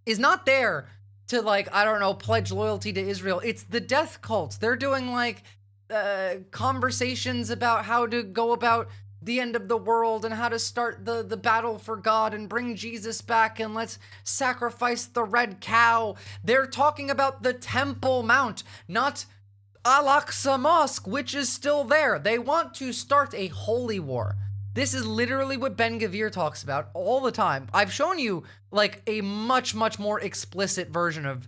is not there to, like, I don't know, pledge loyalty to Israel. It's the death cult. They're doing, like, conversations about how to go about the end of the world and how to start the battle for God and bring Jesus back and let's sacrifice the red cow. They're talking about the Temple Mount, not Al-Aqsa Mosque, which is still there. They want to start a holy war. This is literally what Ben Gavir talks about all the time. I've shown you like a much, much more explicit version of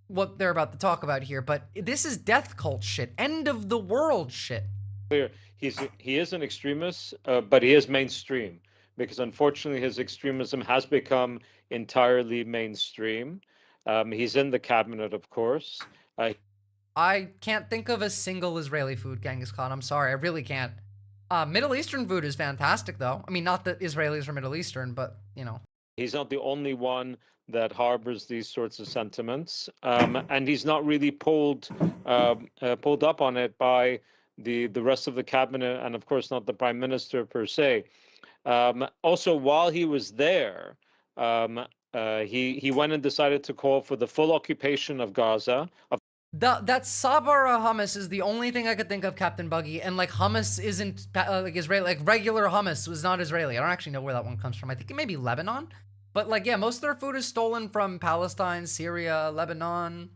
what they're about to talk about here, but this is death cult shit, end of the world shit. He is an extremist, but he is mainstream because unfortunately his extremism has become entirely mainstream. He's in the cabinet, of course. I can't think of a single Israeli food, Genghis Khan. I'm sorry, I really can't. Middle Eastern food is fantastic, though. I mean, not that Israelis are Middle Eastern, but, you know. He's not the only one that harbors these sorts of sentiments, and he's not really pulled up on it by the rest of the cabinet, and of course not the prime minister per se. Also, while he was there, he went and decided to call for the full occupation of Gaza. That Sabara hummus is the only thing I could think of, Captain Buggy, and like hummus isn't like Israeli, like regular hummus was not Israeli. I don't actually know where that one comes from. I think it may be Lebanon, but like, yeah, most of their food is stolen from Palestine, Syria, Lebanon,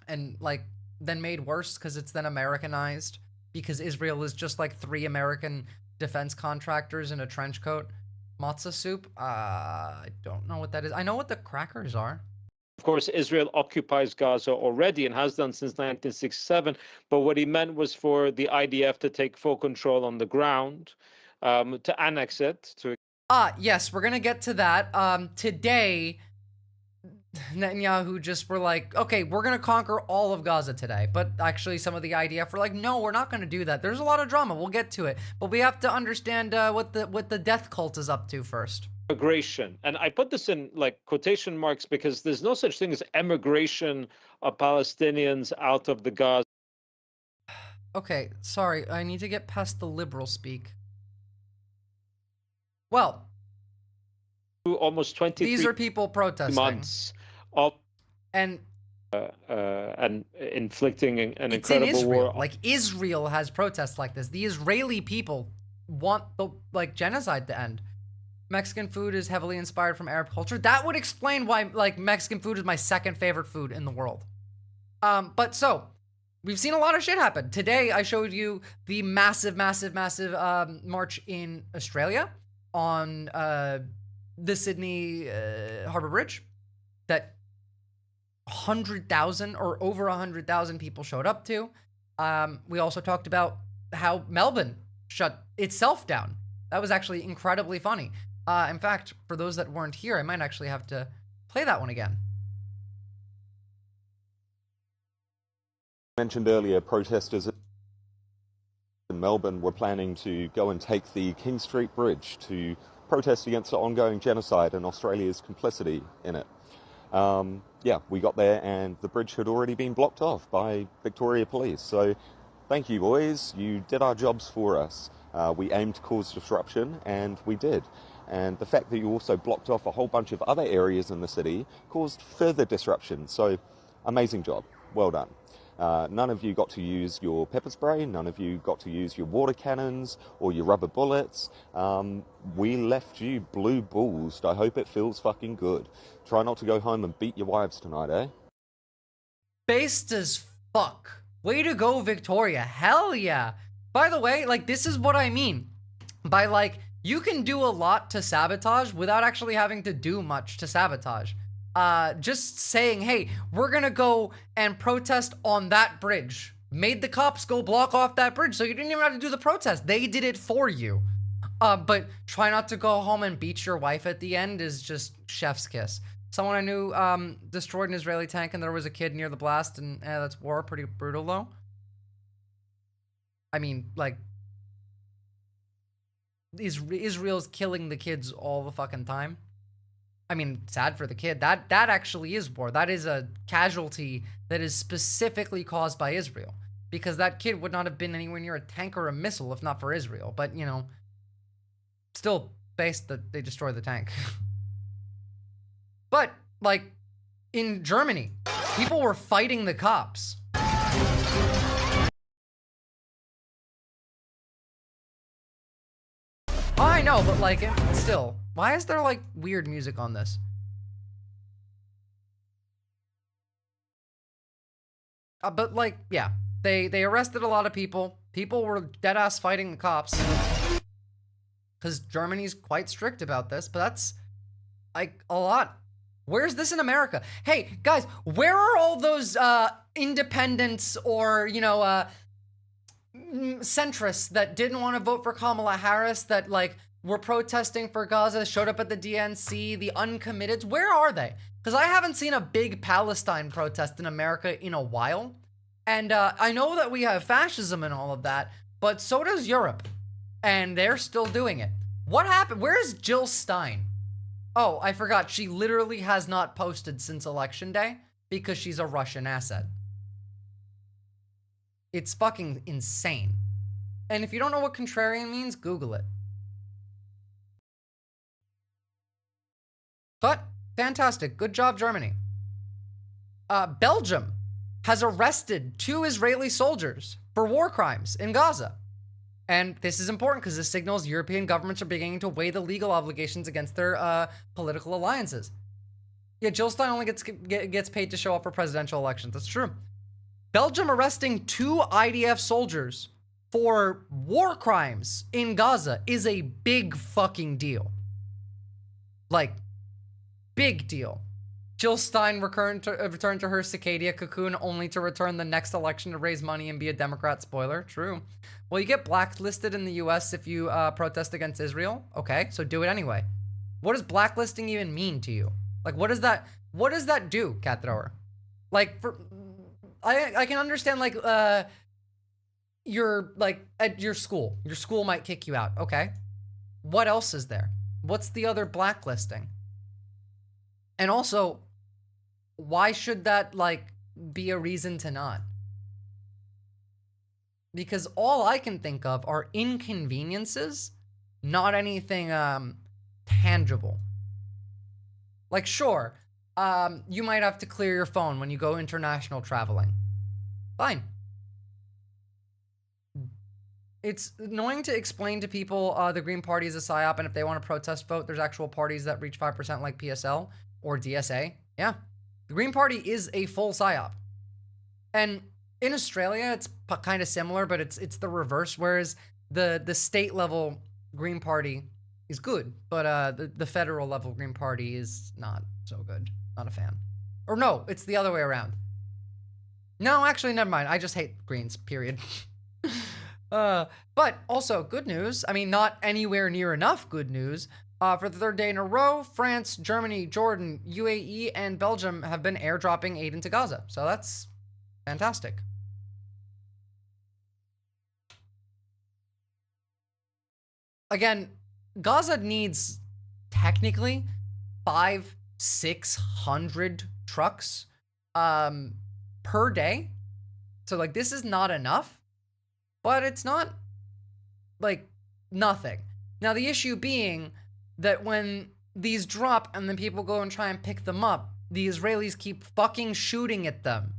and like then made worse because it's then Americanized because Israel is just like 3 American defense contractors in a trench coat. Matzah soup? I don't know what that is. I know what the crackers are. Of course, Israel occupies Gaza already and has done since 1967. But what he meant was for the IDF to take full control on the ground, to annex it. Yes, we're going to get to that. Today, Netanyahu just were like, okay, we're going to conquer all of Gaza today. But actually, some of the IDF were like, no, we're not going to do that. There's a lot of drama. We'll get to it. But we have to understand what the death cult is up to first. Immigration, and I put this in like quotation marks because there's no such thing as emigration of Palestinians out of the Gaza. Okay, sorry, I need to get past the liberal speak. Well, almost 23 these are people protesting months of and inflicting an it's incredible in Israel. war. Like Israel has protests like this. The Israeli people want the like genocide to end. Mexican food is heavily inspired from Arab culture. That would explain why like Mexican food is my second favorite food in the world. But so we've seen a lot of shit happen. Today I showed you the massive march in Australia on the Sydney Harbour Bridge that 100,000 or over 100,000 people showed up to. We also talked about how Melbourne shut itself down. That was actually incredibly funny. In fact, for those that weren't here, I might actually have to play that one again. Mentioned earlier, protesters in Melbourne were planning to go and take the King Street Bridge to protest against the ongoing genocide and Australia's complicity in it. Yeah, we got there and the bridge had already been blocked off by Victoria Police. So thank you, boys. You did our jobs for us. We aimed to cause disruption, and we did. And the fact that you also blocked off a whole bunch of other areas in the city caused further disruption. So, amazing job. Well done. None of you got to use your pepper spray. None of you got to use your water cannons or your rubber bullets. We left you blue bullsed. I hope it feels fucking good. Try not to go home and beat your wives tonight, eh? Based as fuck. Way to go, Victoria. Hell yeah. By the way, like, this is what I mean by, like, you can do a lot to sabotage without actually having to do much to sabotage. Just saying, hey, we're gonna go and protest on that bridge. Made the cops go block off that bridge, so you didn't even have to do the protest. They did it for you. But try not to go home and beat your wife at the end is just chef's kiss. Someone I knew destroyed an Israeli tank and there was a kid near the blast, and that's war. Pretty brutal, though. I mean, like, Israel's killing the kids all the fucking time. I mean, sad for the kid. That actually is war. That is a casualty that is specifically caused by Israel. Because that kid would not have been anywhere near a tank or a missile if not for Israel. But, you know, still based that they destroyed the tank. But, like, in Germany, people were fighting the cops. I know, but like, still, why is there like weird music on this? But like, yeah, They arrested a lot of people. People were dead ass fighting the cops. Because Germany's quite strict about this, but that's like a lot. Where's this in America? Hey, guys, where are all those independents or, you know, centrists that didn't want to vote for Kamala Harris, that like were protesting for Gaza, showed up at the DNC, the uncommitteds? Where are they? Because I haven't seen a big Palestine protest in America in a while. And I know that we have fascism and all of that, but so does Europe. And they're still doing it. What happened? Where's Jill Stein? Oh, I forgot. She literally has not posted since Election Day because she's a Russian asset. It's fucking insane. And if you don't know what contrarian means, Google it. But fantastic. Good job, Germany. Belgium has arrested 2 Israeli soldiers for war crimes in Gaza. And this is important because this signals European governments are beginning to weigh the legal obligations against their political alliances. Yeah, Jill Stein only gets paid to show up for presidential elections. That's true. Belgium arresting 2 IDF soldiers for war crimes in Gaza is a big fucking deal. Like, big deal. Jill Stein returned to her Cicadia cocoon only to return the next election to raise money and be a Democrat. Spoiler. True. Well, you get blacklisted in the US if you protest against Israel. Okay, so do it anyway. What does blacklisting even mean to you? Like, what does that do, Cat Thrower? Like, I can understand, like, you're, like, at your school. Your school might kick you out. Okay. What else is there? What's the other blacklisting? And also, why should that, like, be a reason to not? Because all I can think of are inconveniences, not anything tangible. Like, sure, you might have to clear your phone when you go international traveling. Fine. It's annoying to explain to people the Green Party is a PSYOP, and if they want to protest vote, there's actual parties that reach 5% like PSL or DSA. Yeah. The Green Party is a full PSYOP. And in Australia, it's kind of similar, but it's the reverse, whereas the state level Green Party is good, but the federal level Green Party is not so good. Not a fan. Or no, it's the other way around. No, actually, never mind. I just hate Greens, period. But also, good news. I mean, not anywhere near enough good news. For the 3rd day in a row, France, Germany, Jordan, UAE, and Belgium have been airdropping aid into Gaza. So that's fantastic. Again, Gaza needs technically 500-600 trucks per day. So like, this is not enough, but it's not like nothing. Now the issue being that when these drop and then people go and try and pick them up, the Israelis keep fucking shooting at them.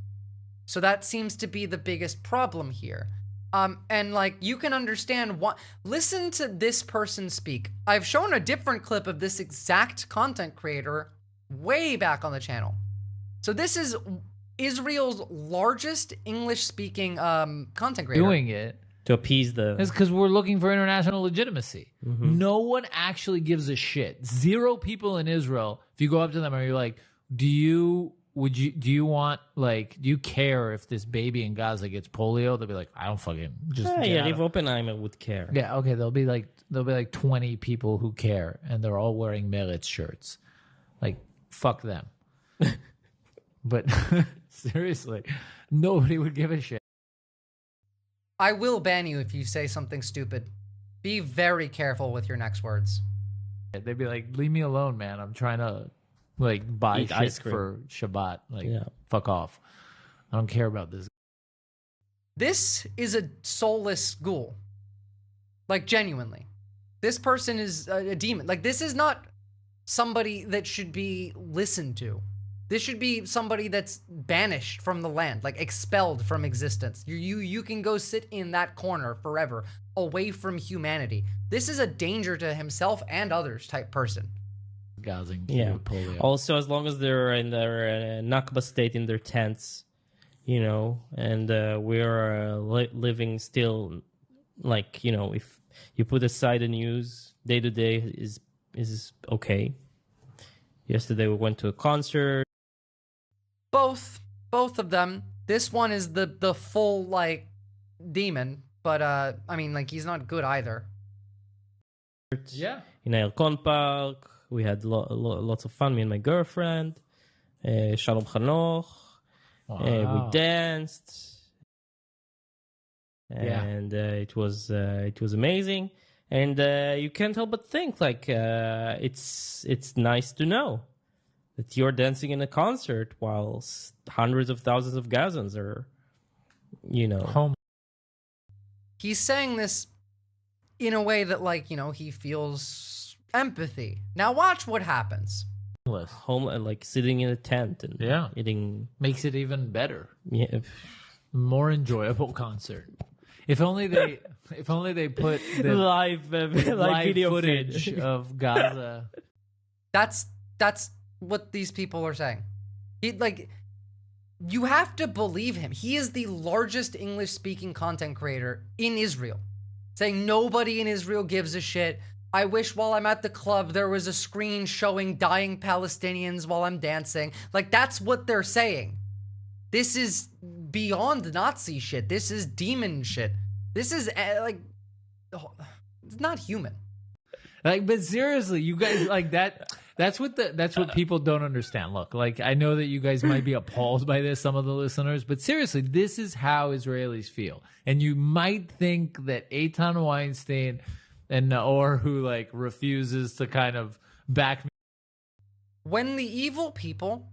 So that seems to be the biggest problem here. And like, you can understand what, listen to this person speak. I've shown a different clip of this exact content creator way back on the channel. So this is Israel's largest English-speaking content creator. Doing it to appease the... It's because we're looking for international legitimacy. No one actually gives a shit. 0 people in Israel, if you go up to them and you're like, do you care if this baby in Gaza gets polio? They'll be like, I don't fucking just... Yeah, if Oppenheimer would care. Yeah, okay, there'll be like 20 people who care, and they're all wearing Meretz shirts. Like, fuck them. But seriously, nobody would give a shit. I will ban you if you say something stupid. Be very careful with your next words. They'd be like, leave me alone, man. I'm trying to like buy Eat shit ice cream for Shabbat. Like, Yeah. fuck off. I don't care about this. This is a soulless ghoul. Like, genuinely. This person is a demon. Like, this is not somebody that should be listened to. This should be somebody that's banished from the land, like expelled from existence. You can go sit in that corner forever, away from humanity. This is a danger to himself and others type person. Gauzing Yeah. polio. Also, as long as they're in their Nakba state in their tents, you know, and we're living still, like, you know, if you put aside the news, day to day is okay. Yesterday we went to a concert. Both of them. This one is the full, like, demon, but I mean, like, he's not good either. Yeah. In Elkon Park, we had lots of fun. Me and my girlfriend, Shalom Chanoch. We danced, and it was amazing. And you can't help but think, like, it's nice to know that you're dancing in a concert while hundreds of thousands of Gazans are, you know, home. He's saying this in a way that, like, you know, he feels empathy. Now watch what happens. Home, like sitting in a tent and eating, makes it even better. Yeah, more enjoyable concert. If only they put the live video footage of Gaza. That's what these people are saying. You have to believe him. He is the largest English-speaking content creator in Israel, saying nobody in Israel gives a shit. I wish while I'm at the club there was a screen showing dying Palestinians while I'm dancing. Like, that's what they're saying. This is beyond Nazi shit. This is demon shit. This is, like, it's not human. Like, but seriously, you guys, like, that's what people don't understand. Look, like, I know that you guys might be appalled by this, some of the listeners, but seriously, this is how Israelis feel. And you might think that Eitan Weinstein and Naor, who, like, refuses to kind of back me. When the evil people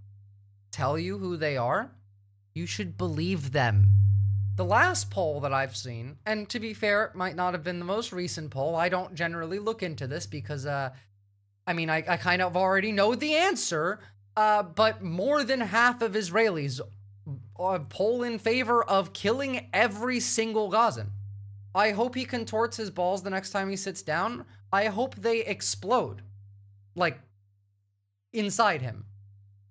tell you who they are, you should believe them. The last poll that I've seen, and to be fair, it might not have been the most recent poll. I don't generally look into this because, I mean, I kind of already know the answer, but more than half of Israelis poll in favor of killing every single Gazan. I hope he contorts his balls the next time he sits down. I hope they explode, like, inside him.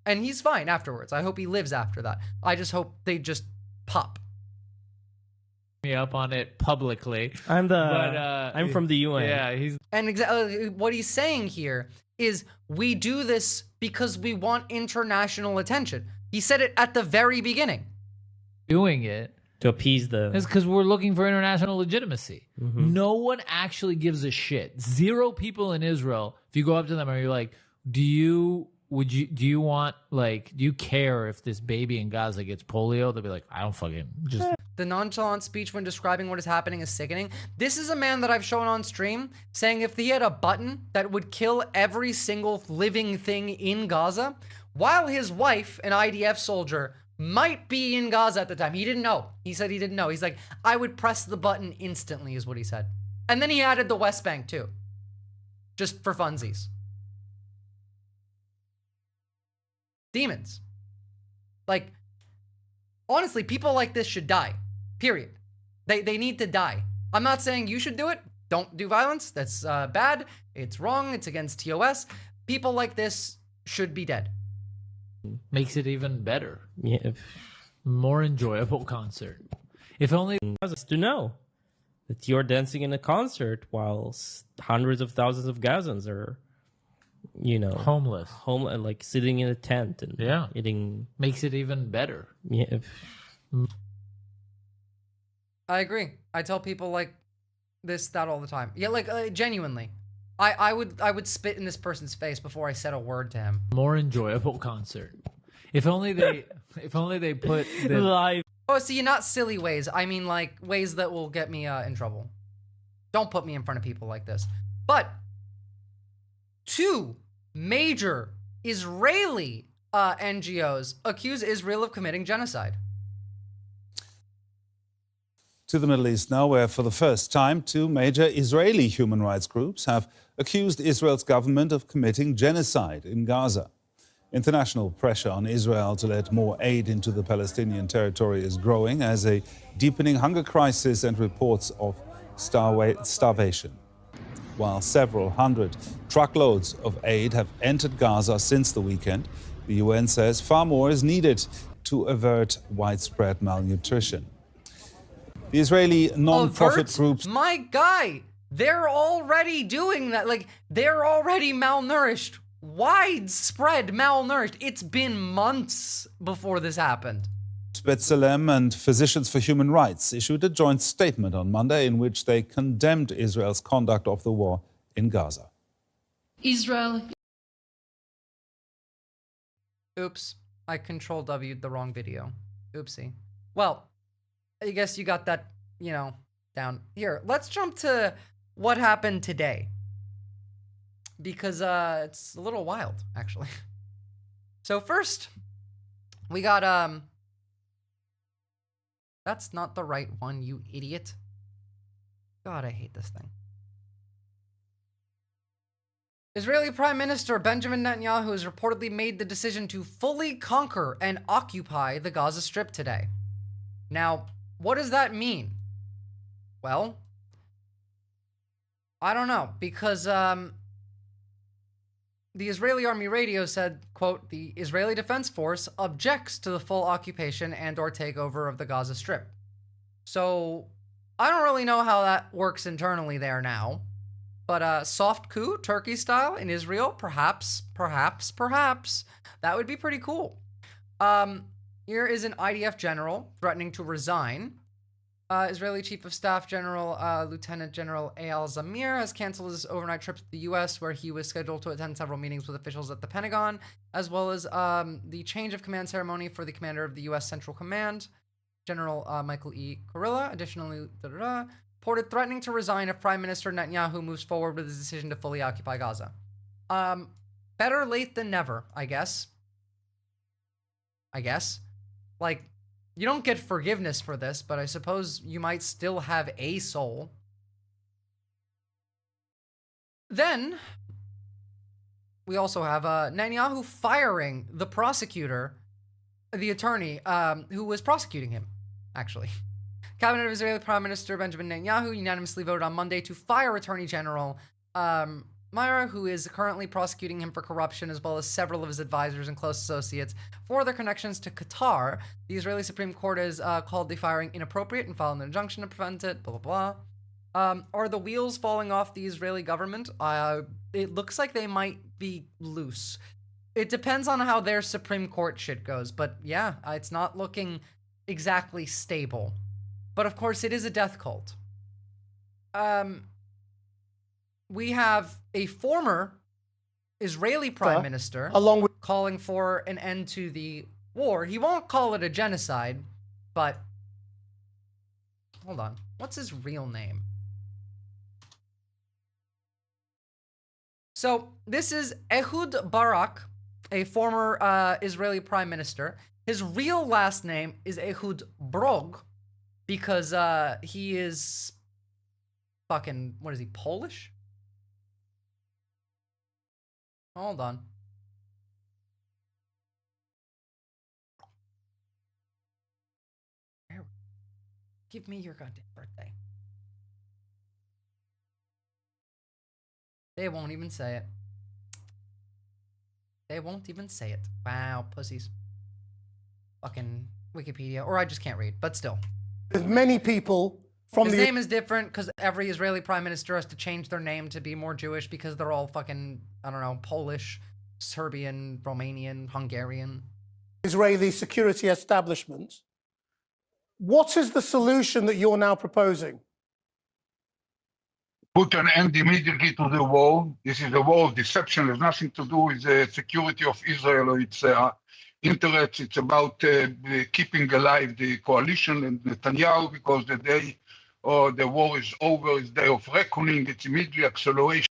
And he's fine afterwards. I hope he lives after that. I just hope they just pop. Me up on it publicly. I'm from the UN. Yeah, and what he's saying here is we do this because we want international attention. He said it at the very beginning. Doing it to appease the... It's because we're looking for international legitimacy. Mm-hmm. No one actually gives a shit. Zero people in Israel, if you go up to them and you're like, do you care if this baby in Gaza gets polio? They'll be like, I don't fucking just... The nonchalant speech when describing what is happening is sickening. This is a man that I've shown on stream saying if he had a button that would kill every single living thing in Gaza, while his wife, an IDF soldier, might be in Gaza at the time. He didn't know. He said he didn't know. He's like, I would press the button instantly is what he said. And then he added the West Bank too. Just for funsies. Demons. Like, honestly, people like this should die. Period. They need to die. I'm not saying you should do it. Don't do violence. That's bad. It's wrong. It's against TOS. People like this should be dead. Makes it even better. Yeah. More enjoyable concert. If only to know that you're dancing in a concert while hundreds of thousands of Gazans are, you know, homeless, like sitting in a tent and eating. Makes it even better. Yeah. I agree. I tell people like that all the time. Yeah, like genuinely. I would spit in this person's face before I said a word to him. More enjoyable concert. If only they put the live. Oh, see, not silly ways. I mean, like, ways that will get me in trouble. Don't put me in front of people like this. But 2 major Israeli NGOs accuse Israel of committing genocide. To the Middle East now, where for the first time 2 major Israeli human rights groups have accused Israel's government of committing genocide in Gaza. International pressure on Israel to let more aid into the Palestinian territory is growing as a deepening hunger crisis and reports of starvation. While several hundred truckloads of aid have entered Gaza since the weekend, the UN says far more is needed. to avert widespread malnutrition. The Israeli non-profit groups... My guy, they're already doing that. Like, they're already malnourished. Widespread malnourished. It's been months before this happened. B'Tselem and Physicians for Human Rights issued a joint statement on Monday in which they condemned Israel's conduct of the war in Gaza. Israel. Oops, I Control-W'd the wrong video. Oopsie. Well, I guess you got that, you know, down. Here, let's jump to what happened today. Because it's a little wild, actually. So first, we got, that's not the right one, you idiot. God, I hate this thing. Israeli Prime Minister Benjamin Netanyahu has reportedly made the decision to fully conquer and occupy the Gaza Strip today. Now, what does that mean? Well, I don't know, because the Israeli Army radio said, quote, the Israeli Defense Force objects to the full occupation and or takeover of the Gaza Strip. So, I don't really know how that works internally there now. But soft coup, Turkey style, in Israel, perhaps. That would be pretty cool. Here is an IDF general threatening to resign. Israeli Chief of Staff General Lieutenant General Eyal Zamir has canceled his overnight trip to the U.S., where he was scheduled to attend several meetings with officials at the Pentagon, as well as the change of command ceremony for the commander of the U.S. Central Command, General Michael E. Kurilla. Additionally, reported threatening to resign if Prime Minister Netanyahu moves forward with his decision to fully occupy Gaza. Better late than never, I guess. Like, you don't get forgiveness for this, but I suppose you might still have a soul. Then, we also have Netanyahu firing the prosecutor, the attorney who was prosecuting him, actually. Cabinet of Israeli Prime Minister Benjamin Netanyahu unanimously voted on Monday to fire Attorney General Meir, who is currently prosecuting him for corruption, as well as several of his advisors and close associates for their connections to Qatar. The Israeli Supreme Court has called the firing inappropriate and filed an injunction to prevent it, blah, blah, blah. Are the wheels falling off the Israeli government? It looks like they might be loose. It depends on how their Supreme Court shit goes, but yeah, it's not looking exactly stable. But of course, it is a death cult. We have a former Israeli prime minister along with calling for an end to the war. He won't call it a genocide, but hold on. What's his real name? So this is Ehud Barak, a former Israeli prime minister. His real last name is Ehud Brog, because he is fucking, what is he, Polish? Hold on. Give me your goddamn birthday. They won't even say it. They won't even say it. Wow, pussies. Fucking Wikipedia. Or I just can't read, but still. With many people from His name is different because every Israeli prime minister has to change their name to be more Jewish because they're all fucking, I don't know, Polish, Serbian, Romanian, Hungarian. Israeli security establishments. What is the solution that you're now proposing? Put an end immediately to the war. This is a war of deception. It has nothing to do with the security of Israel or its interests. It's about keeping alive the coalition and Netanyahu, because the day the war is over is day of reckoning. It's immediate acceleration.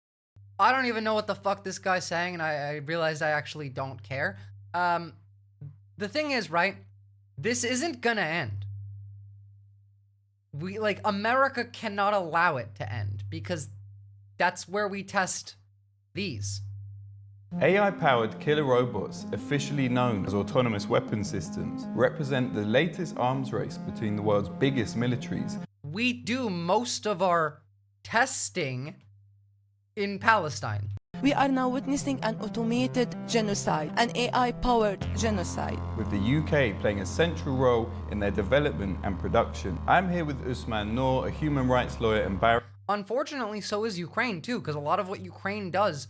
I don't even know what the fuck this guy's saying, and I realized I actually don't care. The thing is, right, this isn't gonna end. America cannot allow it to end, because that's where we test these. AI-powered killer robots, officially known as autonomous weapon systems, represent the latest arms race between the world's biggest militaries. We do most of our testing in Palestine. We are now witnessing an automated genocide, an AI-powered genocide. With the UK playing a central role in their development and production. I'm here with Usman Noor, a human rights lawyer and barrister. Unfortunately, so is Ukraine too, because a lot of what Ukraine does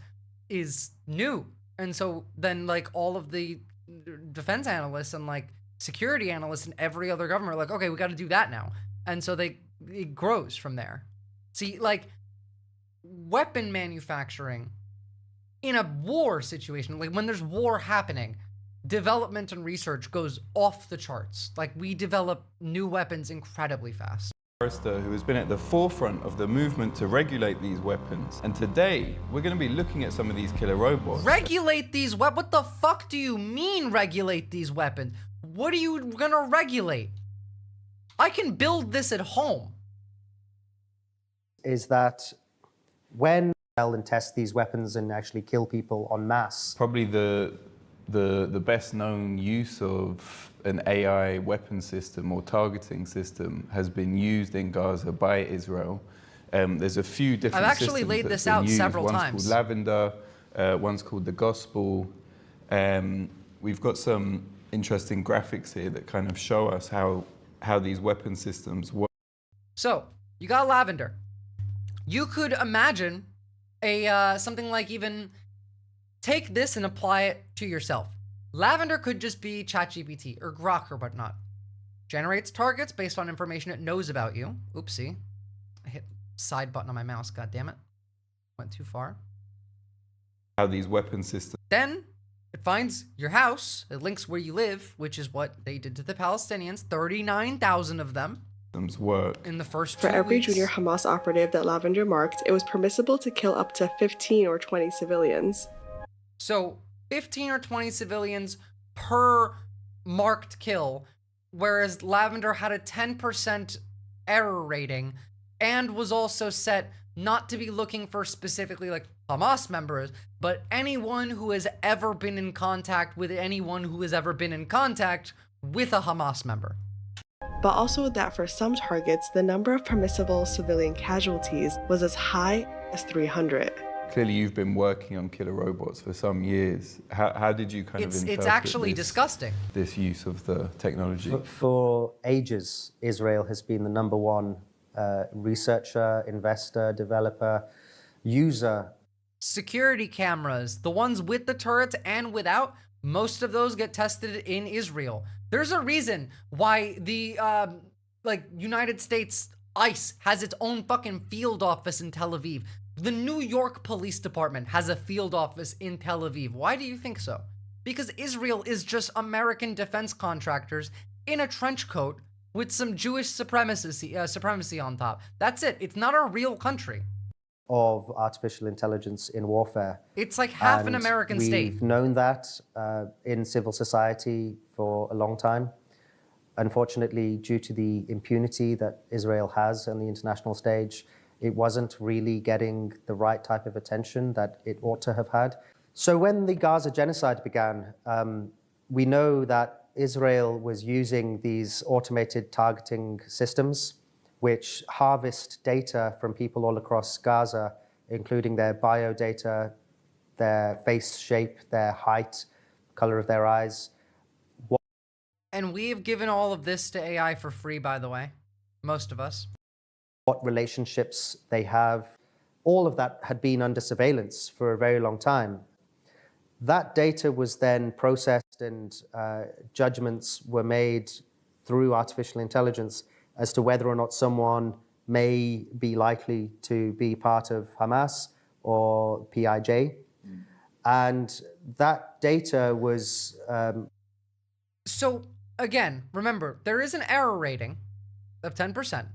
is new. And so then like all of the defense analysts and like security analysts and every other government are like, okay, we got to do that now. And so it grows from there. See, like weapon manufacturing in a war situation, like when there's war happening, development and research goes off the charts. Like we develop new weapons incredibly fast. Who has been at the forefront of the movement to regulate these weapons. And today, we're going to be looking at some of these killer robots. Regulate these weapons? What the fuck do you mean regulate these weapons? What are you gonna regulate? I can build this at home. Is that when and test these weapons and actually kill people en masse? Probably the best known use of an AI weapon system or targeting system has been used in Gaza by Israel. There's a few different I've actually laid this out several times. One's called Lavender, one's called the Gospel. We've got some interesting graphics here that kind of show us how these weapon systems work. So, you got Lavender. You could imagine something like even take this and apply it to yourself. Lavender could just be ChatGPT or Grok or whatnot. Generates targets based on information it knows about you. Oopsie. I hit side button on my mouse, god damn it. Went too far. How these weapon systems. Then it finds your house, it links where you live, which is what they did to the Palestinians, 39,000 of them. Work. In the first 2 For every weeks. junior Hamas operative that Lavender marked, it was permissible to kill up to 15 or 20 civilians. So 15 or 20 civilians per marked kill, whereas Lavender had a 10% error rating and was also set not to be looking for specifically like Hamas members, but anyone who has ever been in contact with anyone who has ever been in contact with a Hamas member. But also that for some targets, the number of permissible civilian casualties was as high as 300. Clearly, you've been working on killer robots for some years. How did you kind of interpret It's actually disgusting. This use of the technology? For ages, Israel has been the number one researcher, investor, developer, user. Security cameras, the ones with the turrets and without, most of those get tested in Israel. There's a reason why the United States ICE has its own fucking field office in Tel Aviv. The New York Police Department has a field office in Tel Aviv. Why do you think so? Because Israel is just American defense contractors in a trench coat with some Jewish supremacy on top. That's it. It's not a real country. Of artificial intelligence in warfare. It's like half an American state. We've known that in civil society for a long time. Unfortunately, due to the impunity that Israel has on the international stage, it wasn't really getting the right type of attention that it ought to have had. So when the Gaza genocide began, we know that Israel was using these automated targeting systems which harvest data from people all across Gaza, including their bio data, their face shape, their height, color of their eyes. And we have given all of this to AI for free, by the way. Most of us. What relationships they have. All of that had been under surveillance for a very long time. That data was then processed and judgments were made through artificial intelligence as to whether or not someone may be likely to be part of Hamas or PIJ. And that data was... So, again, remember, there is an error rating of 10%,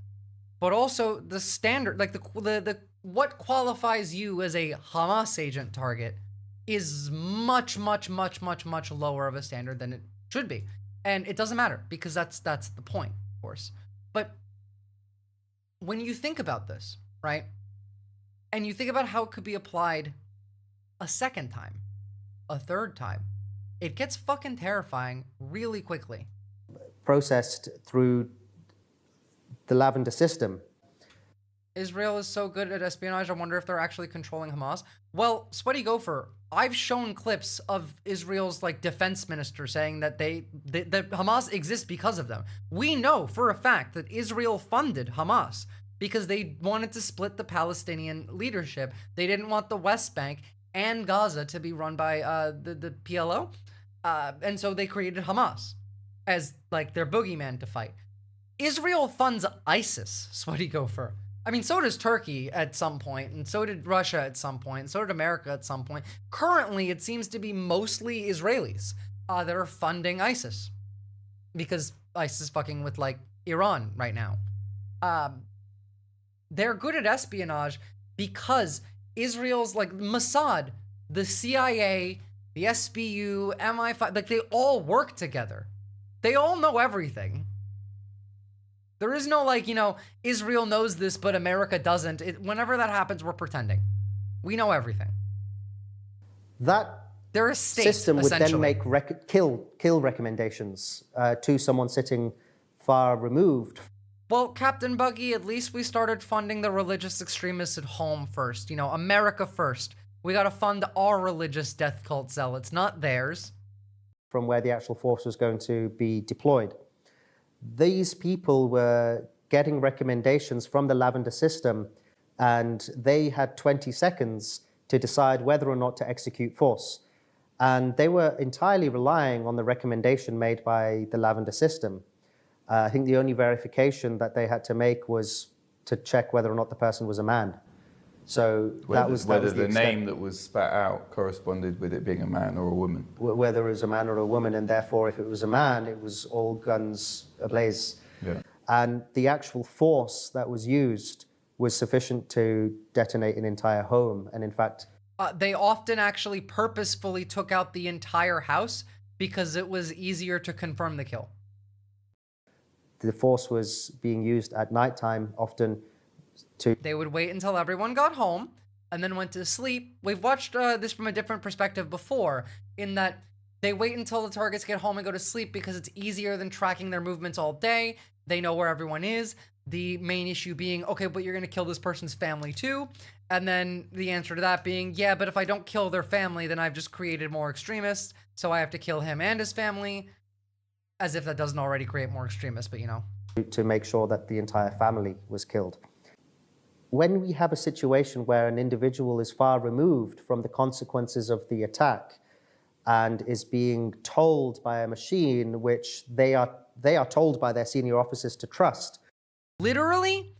but also the standard, like the what qualifies you as a Hamas agent target is much lower of a standard than it should be. And it doesn't matter because that's the point, of course. But when you think about this, right, and you think about how it could be applied a second time, a third time, it gets fucking terrifying really quickly. Processed through the Lavender system. Israel is so good at espionage, I wonder if they're actually controlling Hamas. Well, Sweaty Gopher, I've shown clips of Israel's like defense minister saying that that Hamas exists because of them. We know for a fact that Israel funded Hamas because they wanted to split the Palestinian leadership. They didn't want the West Bank and Gaza to be run by the PLO. And so they created Hamas as like their boogeyman to fight. Israel funds ISIS, Sweaty Gopher. I mean, so does Turkey at some point, and so did Russia at some point, and so did America at some point. Currently, it seems to be mostly Israelis that are funding ISIS because ISIS is fucking with like Iran right now. They're good at espionage because Israel's like Mossad, the CIA, the SBU, MI5, like they all work together. They all know everything. There is no like, Israel knows this, but America doesn't. Whenever that happens, we're pretending. We know everything. They're a state, system would then essentially. make kill recommendations to someone sitting far removed. Well, Captain Buggy, at least we started funding the religious extremists at home first. America first. We gotta fund our religious death cult zealots, not theirs. From where the actual force was going to be deployed. These people were getting recommendations from the Lavender system, and they had 20 seconds to decide whether or not to execute force. And they were entirely relying on the recommendation made by the Lavender system. I think the only verification that they had to make was to check whether or not the person was a man. So that was whether the the name that was spat out corresponded with it being a man or a woman. Whether it was a man or a woman, and therefore if it was a man, it was all guns ablaze. Yeah. And the actual force that was used was sufficient to detonate an entire home. And in fact, They often actually purposefully took out the entire house because it was easier to confirm the kill. the force was being used at nighttime often to... They would wait until everyone got home and then went to sleep. We've watched this from a different perspective before, in that they wait until the targets get home and go to sleep because it's easier than tracking their movements all day. They know where everyone is. The main issue being, okay, but you're going to kill this person's family too. And then the answer to that being, yeah, but if I don't kill their family, then I've just created more extremists. So I have to kill him and his family. As if that doesn't already create more extremists, but you know. To make sure that the entire family was killed. When we have a situation where an individual is far removed from the consequences of the attack and is being told by a machine which they are told by their senior officers to trust. Literally,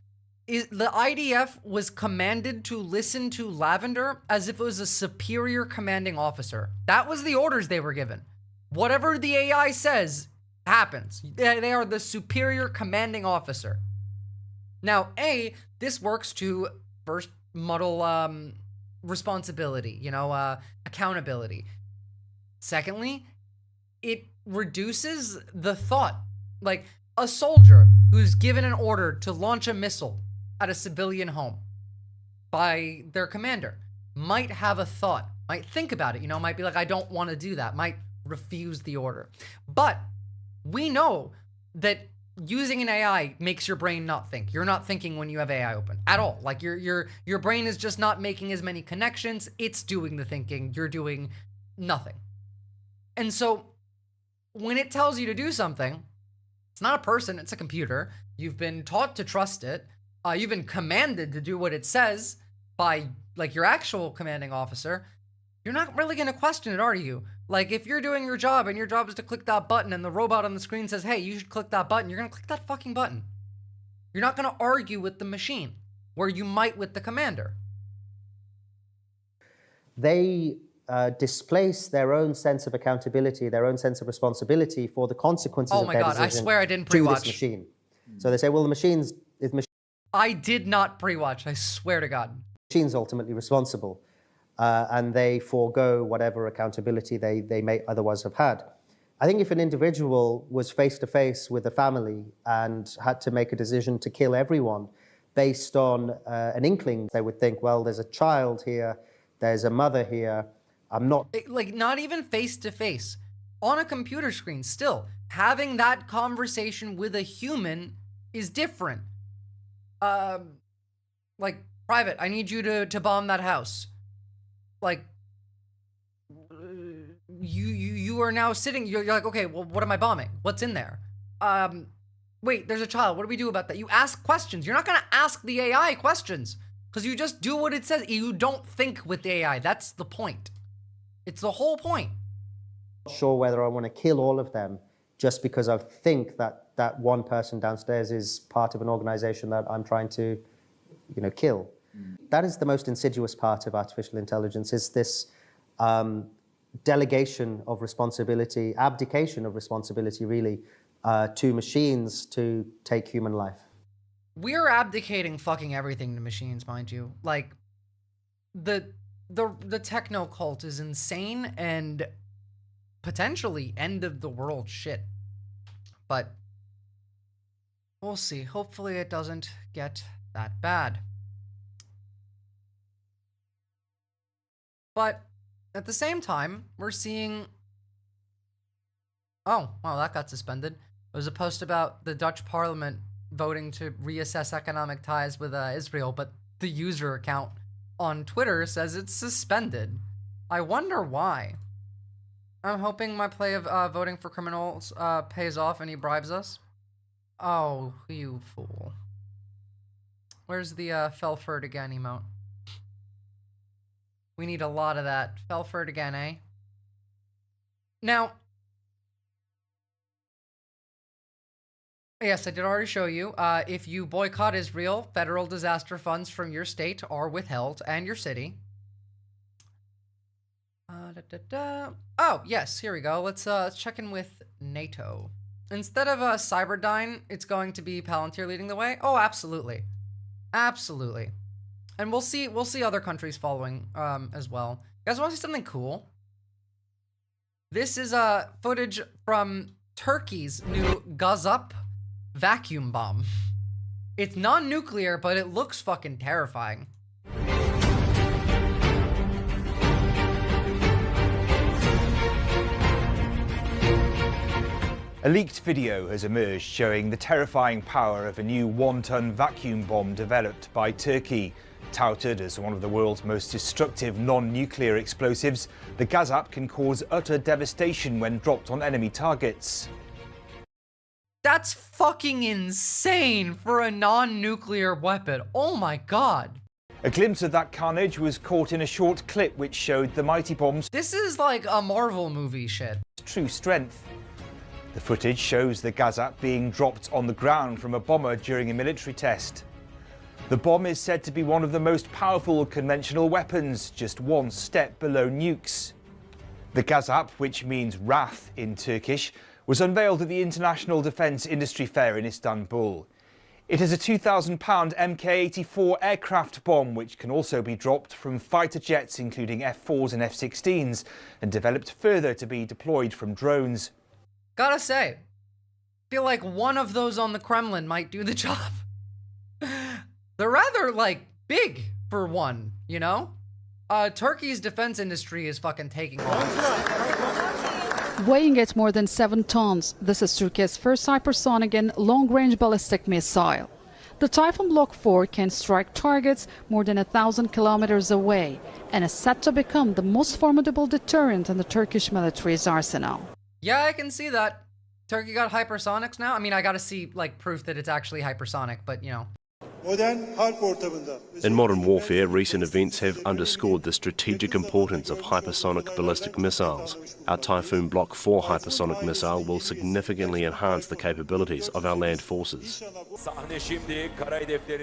the IDF was commanded to listen to Lavender as if it was a superior commanding officer. That was the orders they were given. Whatever the AI says happens. They are the superior commanding officer. Now, this works to first muddle responsibility, accountability. Secondly, it reduces the thought. Like, a soldier who's given an order to launch a missile at a civilian home by their commander might have a thought, might think about it, might be like, I don't want to do that, might refuse the order. But we know that using an AI makes your brain not think. You're not thinking when you have AI open at all. Like your brain is just not making as many connections. It's doing the thinking. You're doing nothing. And so when it tells you to do something, it's not a person, it's a computer. You've been taught to trust it. You've been commanded to do what it says by like your actual commanding officer. You're not really going to question it, are you? Like, if you're doing your job and your job is to click that button and the robot on the screen says, hey, you should click that button, you're going to click that fucking button. You're not going to argue with the machine, where you might with the commander. They displace their own sense of accountability, their own sense of responsibility for the consequences of their decision. Oh my God, I swear I didn't pre-watch. To this machine. So they say, well, the I did not pre-watch, I swear to God. Machine's ultimately responsible. And they forego whatever accountability they may otherwise have had. I think if an individual was face-to-face with a family and had to make a decision to kill everyone based on an inkling, they would think, well, there's a child here, there's a mother here, I'm not... Like, not even face-to-face. On a computer screen, still, having that conversation with a human is different. Like, Private, I need you to bomb that house. Like, you are now sitting, you're like, okay, well, what am I bombing? What's in there? Wait, there's a child. What do we do about that? You ask questions. You're not gonna ask the AI questions because you just do what it says. You don't think with the AI. That's the point. It's the whole point. Not sure whether I want to kill all of them just because I think that that one person downstairs is part of an organization that I'm trying to, kill. That is the most insidious part of artificial intelligence, is this delegation of responsibility, abdication of responsibility, really, to machines to take human life. We're abdicating fucking everything to machines, mind you. Like, the techno cult is insane and potentially end of the world shit. But we'll see. Hopefully it doesn't get that bad. But at the same time, we're seeing... Oh, well, that got suspended. There was a post about the Dutch parliament voting to reassess economic ties with Israel, but the user account on Twitter says it's suspended. I wonder why. I'm hoping my play of voting for criminals pays off and he bribes us. Oh, you fool. Where's the Felford again emote? We need a lot of that. Felford again, eh? Now, yes, I did already show you. If you boycott Israel, federal disaster funds from your state are withheld, and your city. Oh, yes, here we go. Let's check in with NATO. Instead of Cyberdyne, it's going to be Palantir leading the way. Oh, absolutely. Absolutely. And we'll see other countries following as well. You guys want to see something cool? This is footage from Turkey's new Gazap vacuum bomb. It's non-nuclear, but it looks fucking terrifying. A leaked video has emerged showing the terrifying power of a new one-ton vacuum bomb developed by Turkey. Touted as one of the world's most destructive non-nuclear explosives, the Gazap can cause utter devastation when dropped on enemy targets. That's fucking insane for a non-nuclear weapon. Oh my god. A glimpse of that carnage was caught in a short clip which showed the mighty bomb's This is like a Marvel movie shit. True strength. The footage shows the Gazap being dropped on the ground from a bomber during a military test. The bomb is said to be one of the most powerful conventional weapons, just one step below nukes. The Gazap, which means wrath in Turkish, was unveiled at the International Defence Industry Fair in Istanbul. It is a 2,000-pound Mk-84 aircraft bomb which can also be dropped from fighter jets including F-4s and F-16s and developed further to be deployed from drones. Gotta say, feel like one of those on the Kremlin might do the job. They're rather, like, big for one, you know? Turkey's defense industry is fucking taking off. Weighing at more than 7 tons, this is Turkey's first hypersonic and long-range ballistic missile. The Typhoon Block 4 can strike targets more than 1,000 kilometers away and is set to become the most formidable deterrent in the Turkish military's arsenal. Yeah, I can see that. Turkey got hypersonics now? I mean, I gotta see, like, proof that it's actually hypersonic, but, you know. In modern warfare, recent events have underscored the strategic importance of hypersonic ballistic missiles. Our Typhoon Block 4 hypersonic missile will significantly enhance the capabilities of our land forces.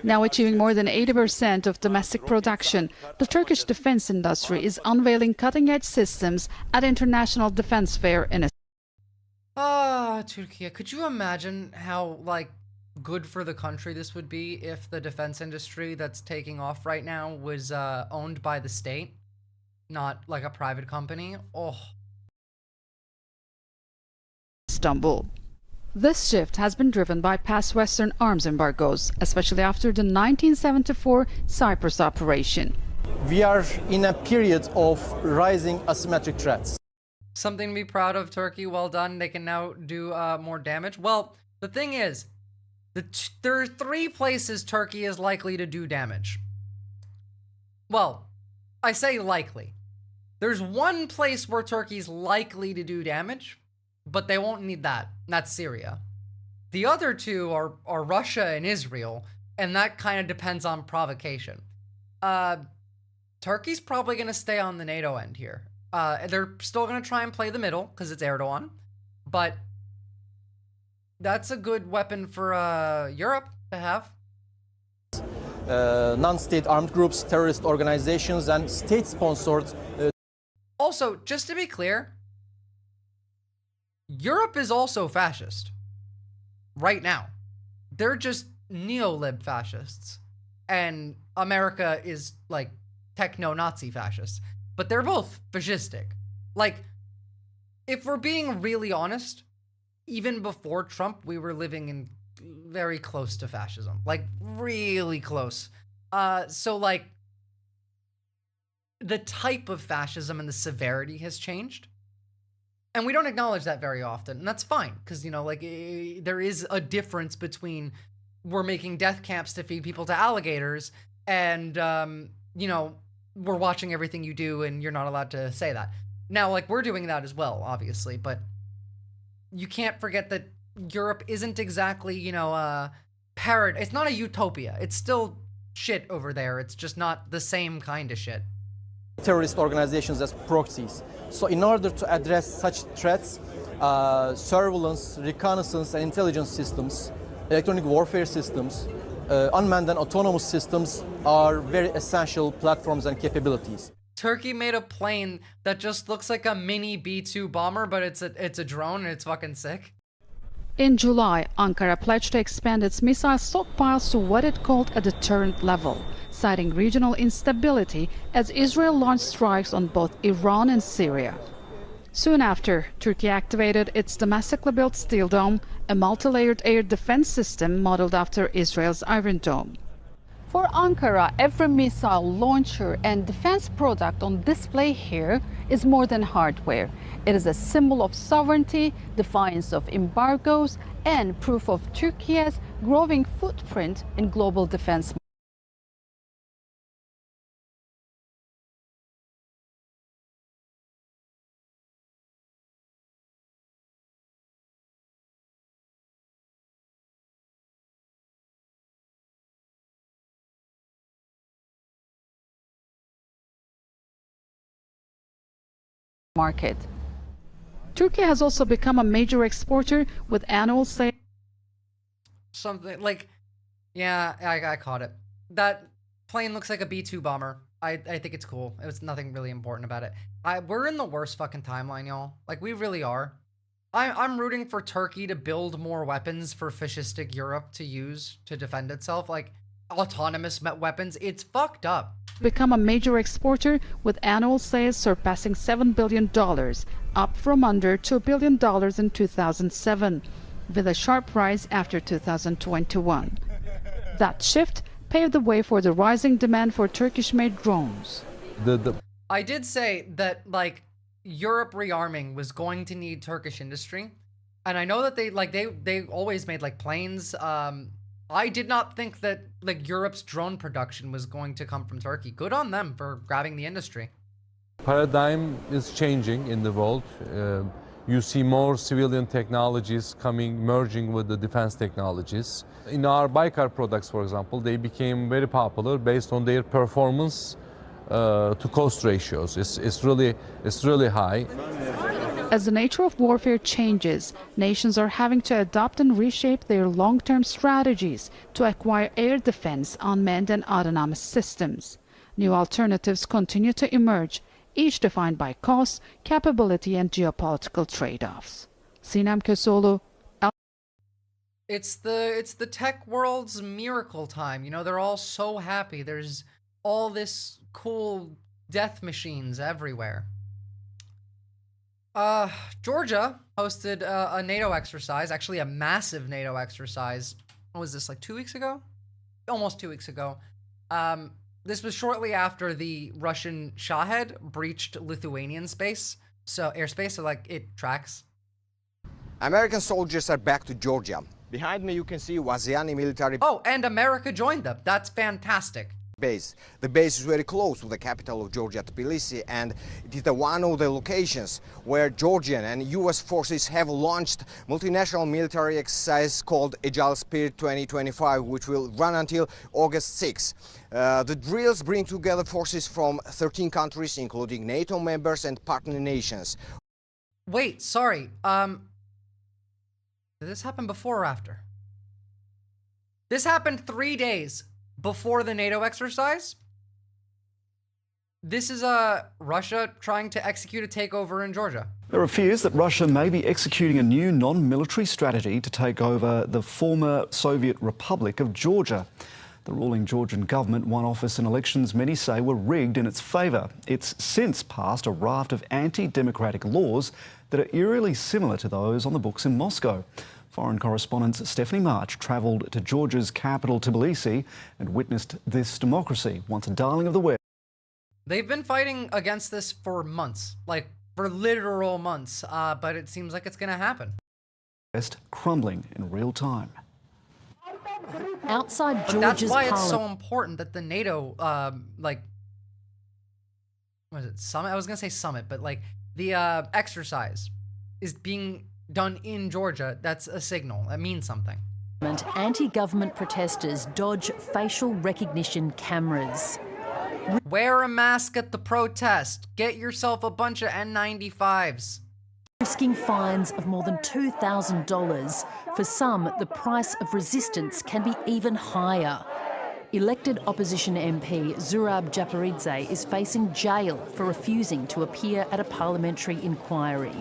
Now achieving more than 80% of domestic production, the Turkish defense industry is unveiling cutting-edge systems at International Defense Fair in Turkey. Could you imagine how, like, good for the country this would be if the defense industry that's taking off right now was owned by the state, not like a private company? Oh. Istanbul. This shift has been driven by past Western arms embargoes, especially after the 1974 Cyprus operation. We are in a period of rising asymmetric threats. Something to be proud of, Turkey. Well done. They can now do more damage. Well, the thing is, there are 3 places Turkey is likely to do damage. well, I say likely. There's one place where Turkey's likely to do damage, but they won't need that. And that's Syria. The other two are Russia and Israel, and that kind of depends on provocation. Turkey's probably going to stay on the NATO end here. They're still going to try and play the middle because it's Erdogan, but that's a good weapon for Europe to have. Non-state armed groups, terrorist organizations, and state-sponsored. Also, just to be clear, Europe is also fascist. Right now. They're just neo-lib fascists. And America is like techno-Nazi fascists. But they're both fascistic. Like, if we're being really honest, even before Trump, we were living in very close to fascism. Like, really close. So, like, the type of fascism and the severity has changed. And we don't acknowledge that very often. And that's fine. Because, you know, like, there is a difference between we're making death camps to feed people to alligators and, you know, we're watching everything you do and you're not allowed to say that. Now, like, we're doing that as well, obviously. But you can't forget that Europe isn't exactly, you know, it's not a utopia. It's still shit over there. It's just not the same kind of shit. Terrorist organizations as proxies. So in order to address such threats, surveillance, reconnaissance, and intelligence systems, electronic warfare systems, unmanned and autonomous systems are very essential platforms and capabilities. Turkey made a plane that just looks like a mini B-2 bomber, but it's a drone and it's fucking sick. In July, Ankara pledged to expand its missile stockpiles to what it called a deterrent level, citing regional instability as Israel launched strikes on both Iran and Syria. Soon after, Turkey activated its domestically built Steel Dome, a multi-layered air defense system modeled after Israel's Iron Dome. For Ankara, every missile launcher and defense product on display here is more than hardware. It is a symbol of sovereignty, defiance of embargoes, and proof of Turkey's growing footprint in global defense. Market. Turkey has also become a major exporter with annual sales. Something like, yeah, I caught it. That plane looks like a B-2 bomber. I think it's cool. It was nothing really important about it. We're in the worst fucking timeline, y'all. Like, we really are. I'm rooting for Turkey to build more weapons for fascistic Europe to use to defend itself. Like, autonomous weapons. It's fucked up. Become a major exporter with annual sales surpassing $7 billion, up from under $2 billion in 2007, with a sharp rise after 2021. That shift paved the way for the rising demand for Turkish-made drones. I did say that, like, Europe rearming was going to need Turkish industry, and I know that they always made, like, planes. I did not think that, like, Europe's drone production was going to come from Turkey. Good on them for grabbing the industry. Paradigm is changing in the world. You see more civilian technologies merging with the defense technologies. In our Baykar products, for example, they became very popular based on their performance to cost ratios. It's really high. As the nature of warfare changes, nations are having to adapt and reshape their long-term strategies to acquire air defense, unmanned and autonomous systems. New alternatives continue to emerge, each defined by cost, capability and geopolitical trade-offs. Sinem Köseoğlu. It's the tech world's miracle time. You know, they're all so happy. There's all this cool death machines everywhere. Georgia hosted a NATO exercise, actually a massive NATO exercise. What was this, like 2 weeks ago? Almost 2 weeks ago. This was shortly after the Russian Shahed breached Lithuanian airspace, so like it tracks. American soldiers are back to Georgia. Behind me you can see Waziani military. Oh, and America joined them. That's fantastic. base. The base is very close to the capital of Georgia, Tbilisi, and it is one of the locations where Georgian and US forces have launched multinational military exercise called Agile Spirit 2025, which will run until August 6. The drills bring together forces from 13 countries, including NATO members and partner nations. Wait, sorry. Did this happen before or after? This happened 3 days before the NATO exercise. This is Russia trying to execute a takeover in Georgia. There are fears that Russia may be executing a new non-military strategy to take over the former Soviet Republic of Georgia. The ruling Georgian government won office in elections many say were rigged in its favour. It's since passed a raft of anti-democratic laws that are eerily similar to those on the books in Moscow. Foreign correspondent Stephanie March travelled to Georgia's capital Tbilisi and witnessed this democracy, once a darling of the West. They've been fighting against this for months, like for literal months, but it seems like it's going to happen. Crumbling in real time. Outside But Georgia's that's why it's so parliament. important that the NATO, what is it, summit? I was going to say summit, but like the exercise is being done in Georgia. That's a signal. That means something. Anti-government protesters dodge facial recognition cameras. Wear a mask at the protest. Get yourself a bunch of N95s. Risking fines of more than $2,000. For some, the price of resistance can be even higher. Elected opposition MP Zurab Japaridze is facing jail for refusing to appear at a parliamentary inquiry.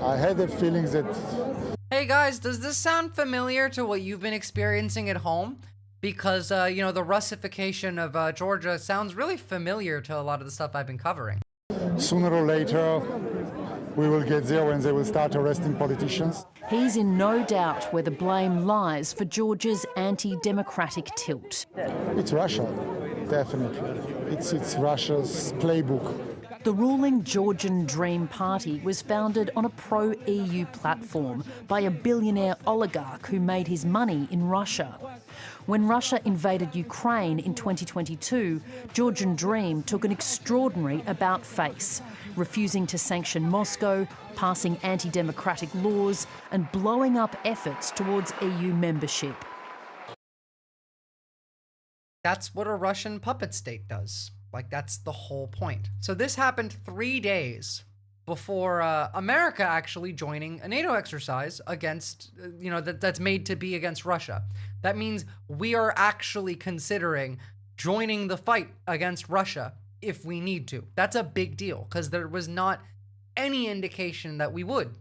I had the feeling that... Hey guys, does this sound familiar to what you've been experiencing at home? Because, you know, the Russification of Georgia sounds really familiar to a lot of the stuff I've been covering. Sooner or later, we will get there when they will start arresting politicians. He's in no doubt where the blame lies for Georgia's anti-democratic tilt. It's Russia, definitely. It's Russia's playbook. The ruling Georgian Dream Party was founded on a pro-EU platform by a billionaire oligarch who made his money in Russia. When Russia invaded Ukraine in 2022, Georgian Dream took an extraordinary about-face, refusing to sanction Moscow, passing anti-democratic laws and blowing up efforts towards EU membership. That's what a Russian puppet state does. Like, that's the whole point. So this happened 3 days before America actually joining a NATO exercise against, you know, that's made to be against Russia. That means we are actually considering joining the fight against Russia if we need to. That's a big deal because there was not any indication that we would.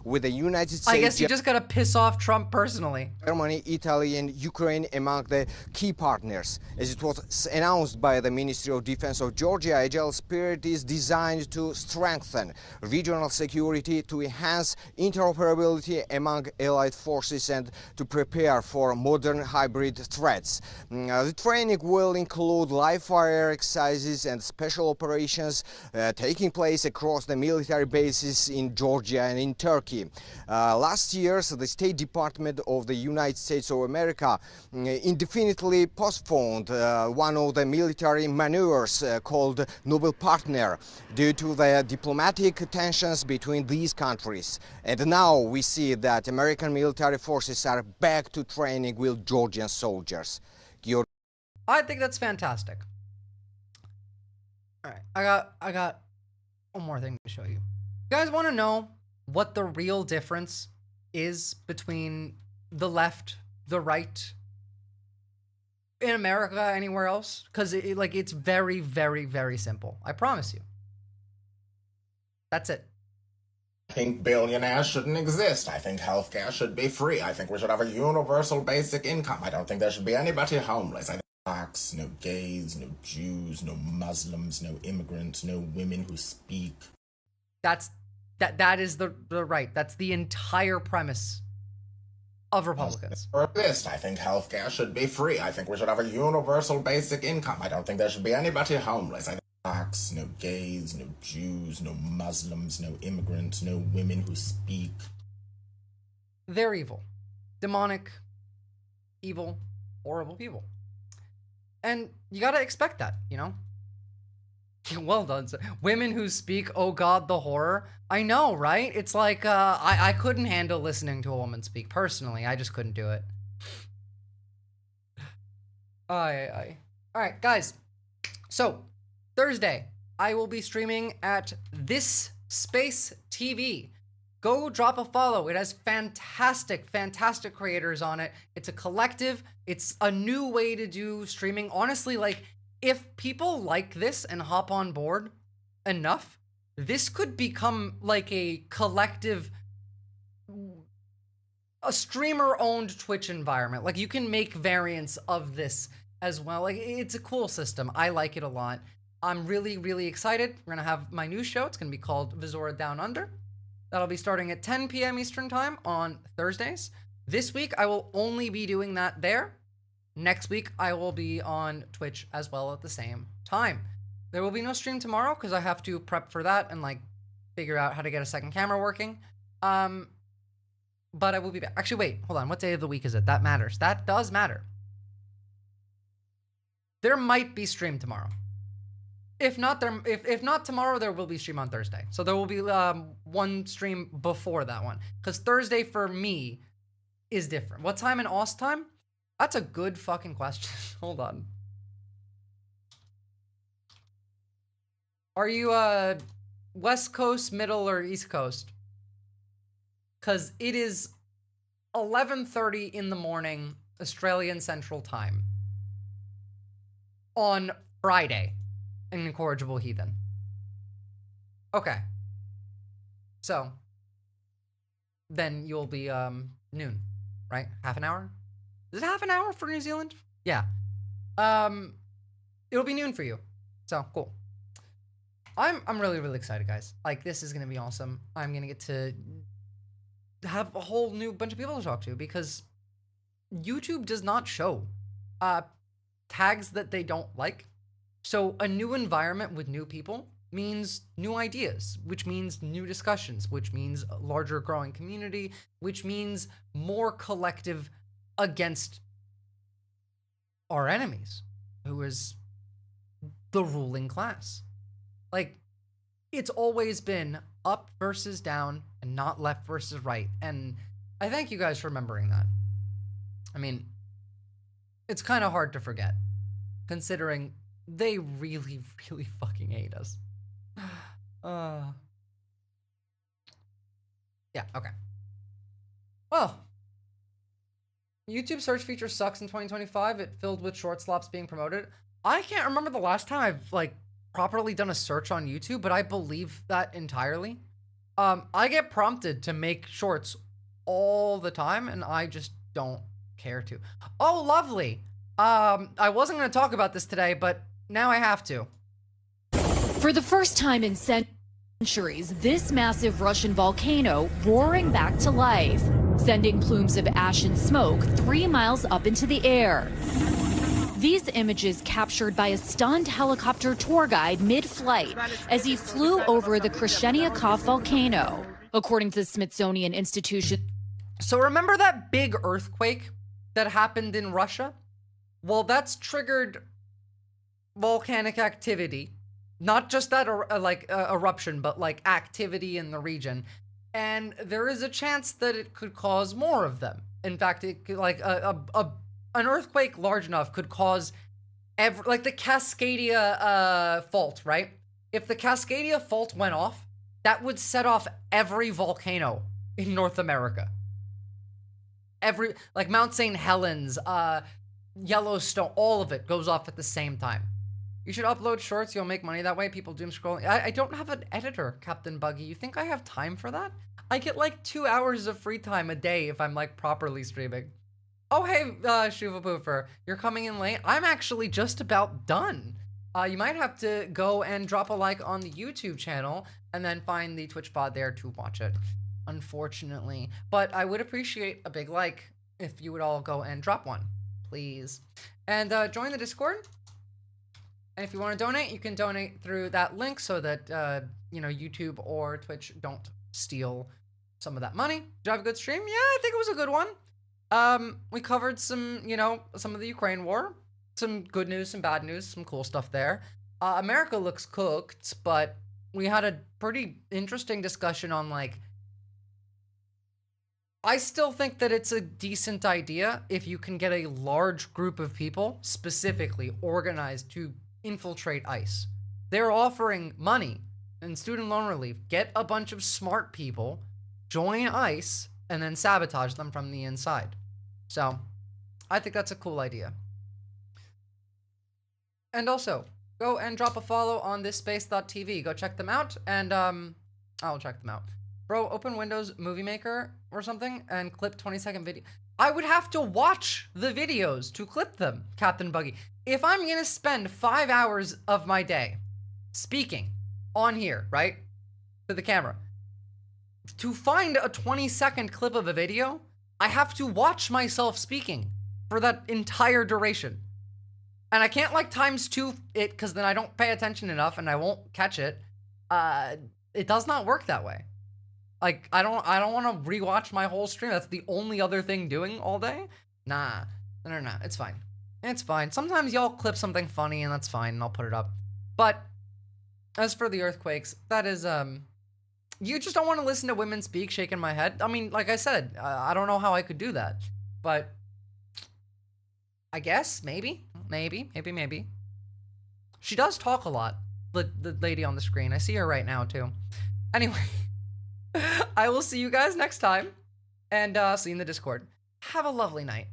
With the United States, I guess you just gotta piss off Trump personally. Germany, Italy, and Ukraine among the key partners. As it was announced by the Ministry of Defense of Georgia, Agile Spirit is designed to strengthen regional security, to enhance interoperability among allied forces, and to prepare for modern hybrid threats. The training will include live-fire exercises and special operations taking place across the military bases in Georgia and in Turkey. Last year, the State Department of the United States of America indefinitely postponed one of the military maneuvers called Noble Partner due to the diplomatic tensions between these countries. And now we see that American military forces are back to training with Georgian soldiers. I think that's fantastic. All right, I got one more thing to show you. You guys want to know what the real difference is between the left, the right, in America, anywhere else? Because it's very, very, very simple. I promise you. That's it. I think billionaires shouldn't exist. I think healthcare should be free. I think we should have a universal basic income. I don't think there should be anybody homeless. I think blacks, no gays, no Jews, no Muslims, no immigrants, no women who speak. That is the right. That's the entire premise of Republicans. I think healthcare should be free. I think we should have a universal basic income. I don't think there should be anybody homeless. I think blacks, no gays, no Jews, no Muslims, no immigrants, no women who speak. They're evil. Demonic, evil, horrible people. And you gotta expect that, you know? Well done, sir. Women who speak, oh god, the horror. I know, right? It's like, I couldn't handle listening to a woman speak personally. I just couldn't do it. Alright, guys. So, Thursday, I will be streaming at This Space TV. Go drop a follow. It has fantastic creators on it. It's a collective. It's a new way to do streaming. Honestly, like, if people like this and hop on board enough, this could become like a collective, a streamer-owned Twitch environment. Like, you can make variants of this as well. Like, it's a cool system. I like it a lot. I'm really excited. We're gonna have my new show. It's gonna be called Visora Down Under. That'll be starting at 10 p.m. Eastern Time on Thursdays. This week, I will only be doing that there. Next week, I will be on Twitch as well at the same time. There will be no stream tomorrow because I have to prep for that and, like, figure out how to get a second camera working. But I will be back. Actually, wait, hold on. What day of the week is it? That matters. That does matter. There might be stream tomorrow. If not, if not tomorrow, there will be stream on Thursday. So there will be one stream before that one. Because Thursday for me is different. What time in Oz time? That's a good fucking question. Hold on. Are you West Coast, Middle, or East Coast? Because it is 11:30 in the morning, Australian Central Time. On Friday. An Incorrigible Heathen. Okay. So. Then you'll be noon, right? Half an hour? Is it half an hour for New Zealand? Yeah. It'll be noon for you. So, cool. I'm really excited, guys. Like, this is gonna be awesome. I'm gonna get to have a whole new bunch of people to talk to because YouTube does not show tags that they don't like. So a new environment with new people means new ideas, which means new discussions, which means a larger growing community, which means more collective against our enemies, who is the ruling class. Like, it's always been up versus down and not left versus right. And I thank you guys for remembering that. I mean, it's kind of hard to forget, considering they really fucking hate us. Yeah, okay. Well, YouTube search feature sucks in 2025. It filled with short slops being promoted. I can't remember the last time I've, like, properly done a search on YouTube, but I believe that entirely. I get prompted to make shorts all the time, and I just don't care to. Oh, lovely. I wasn't going to talk about this today, but now I have to. For the first time in centuries, this massive Russian volcano roaring back to life, sending plumes of ash and smoke 3 miles up into the air. These images captured by a stunned helicopter tour guide mid-flight as he flew over the Krisheniakov volcano, according to the Smithsonian Institution. So remember that big earthquake that happened in Russia? Well, that's triggered volcanic activity, not just that eruption, but like activity in the region, and there is a chance that it could cause more of them. In fact, it could, like an earthquake large enough could cause like the Cascadia fault, right? If the Cascadia fault went off, that would set off every volcano in North America. Every, like Mount St. Helens, Yellowstone, all of it goes off at the same time. You should upload shorts, you'll make money that way. People doom scrolling. I don't have an editor, Captain Buggy. You think I have time for that? I get like 2 hours of free time a day if I'm like properly streaming. Oh, hey, Shuva Poofer, you're coming in late. I'm actually just about done. You might have to go and drop a like on the YouTube channel and then find the Twitch pod there to watch it, unfortunately. But I would appreciate a big like if you would all go and drop one, please. And join the Discord. And if you want to donate, you can donate through that link so that, you know, YouTube or Twitch don't steal some of that money. Did you have a good stream? Yeah, I think it was a good one. We covered some, you know, some of the Ukraine war. some good news, some bad news, some cool stuff there. America looks cooked, but we had a pretty interesting discussion on, like, I still think that it's a decent idea if you can get a large group of people specifically organized to infiltrate ICE. They're offering money and student loan relief. Get a bunch of smart people, join ICE, and then sabotage them from the inside. So, I think that's a cool idea. And also, go and drop a follow on thisspace.tv. Go check them out, and I'll check them out. Bro, open Windows Movie Maker or something and clip 20-second video. I would have to watch the videos to clip them, Captain Buggy. If I'm gonna spend 5 hours of my day speaking on here, right, to the camera, to find a 20-second clip of a video, I have to watch myself speaking for that entire duration. And I can't, like, ×2 it, because then I don't pay attention enough and I won't catch it. It does not work that way. Like, I don't want to rewatch my whole stream. That's the only other thing doing all day. Nah, no, it's fine. It's fine. Sometimes y'all clip something funny and that's fine and I'll put it up. But as for the earthquakes, that is, you just don't want to listen to women speak, shaking my head. I mean, like I said, I don't know how I could do that, but I guess maybe. She does talk a lot, the lady on the screen. I see her right now too. Anyway, I will see you guys next time, and see you in the Discord. Have a lovely night.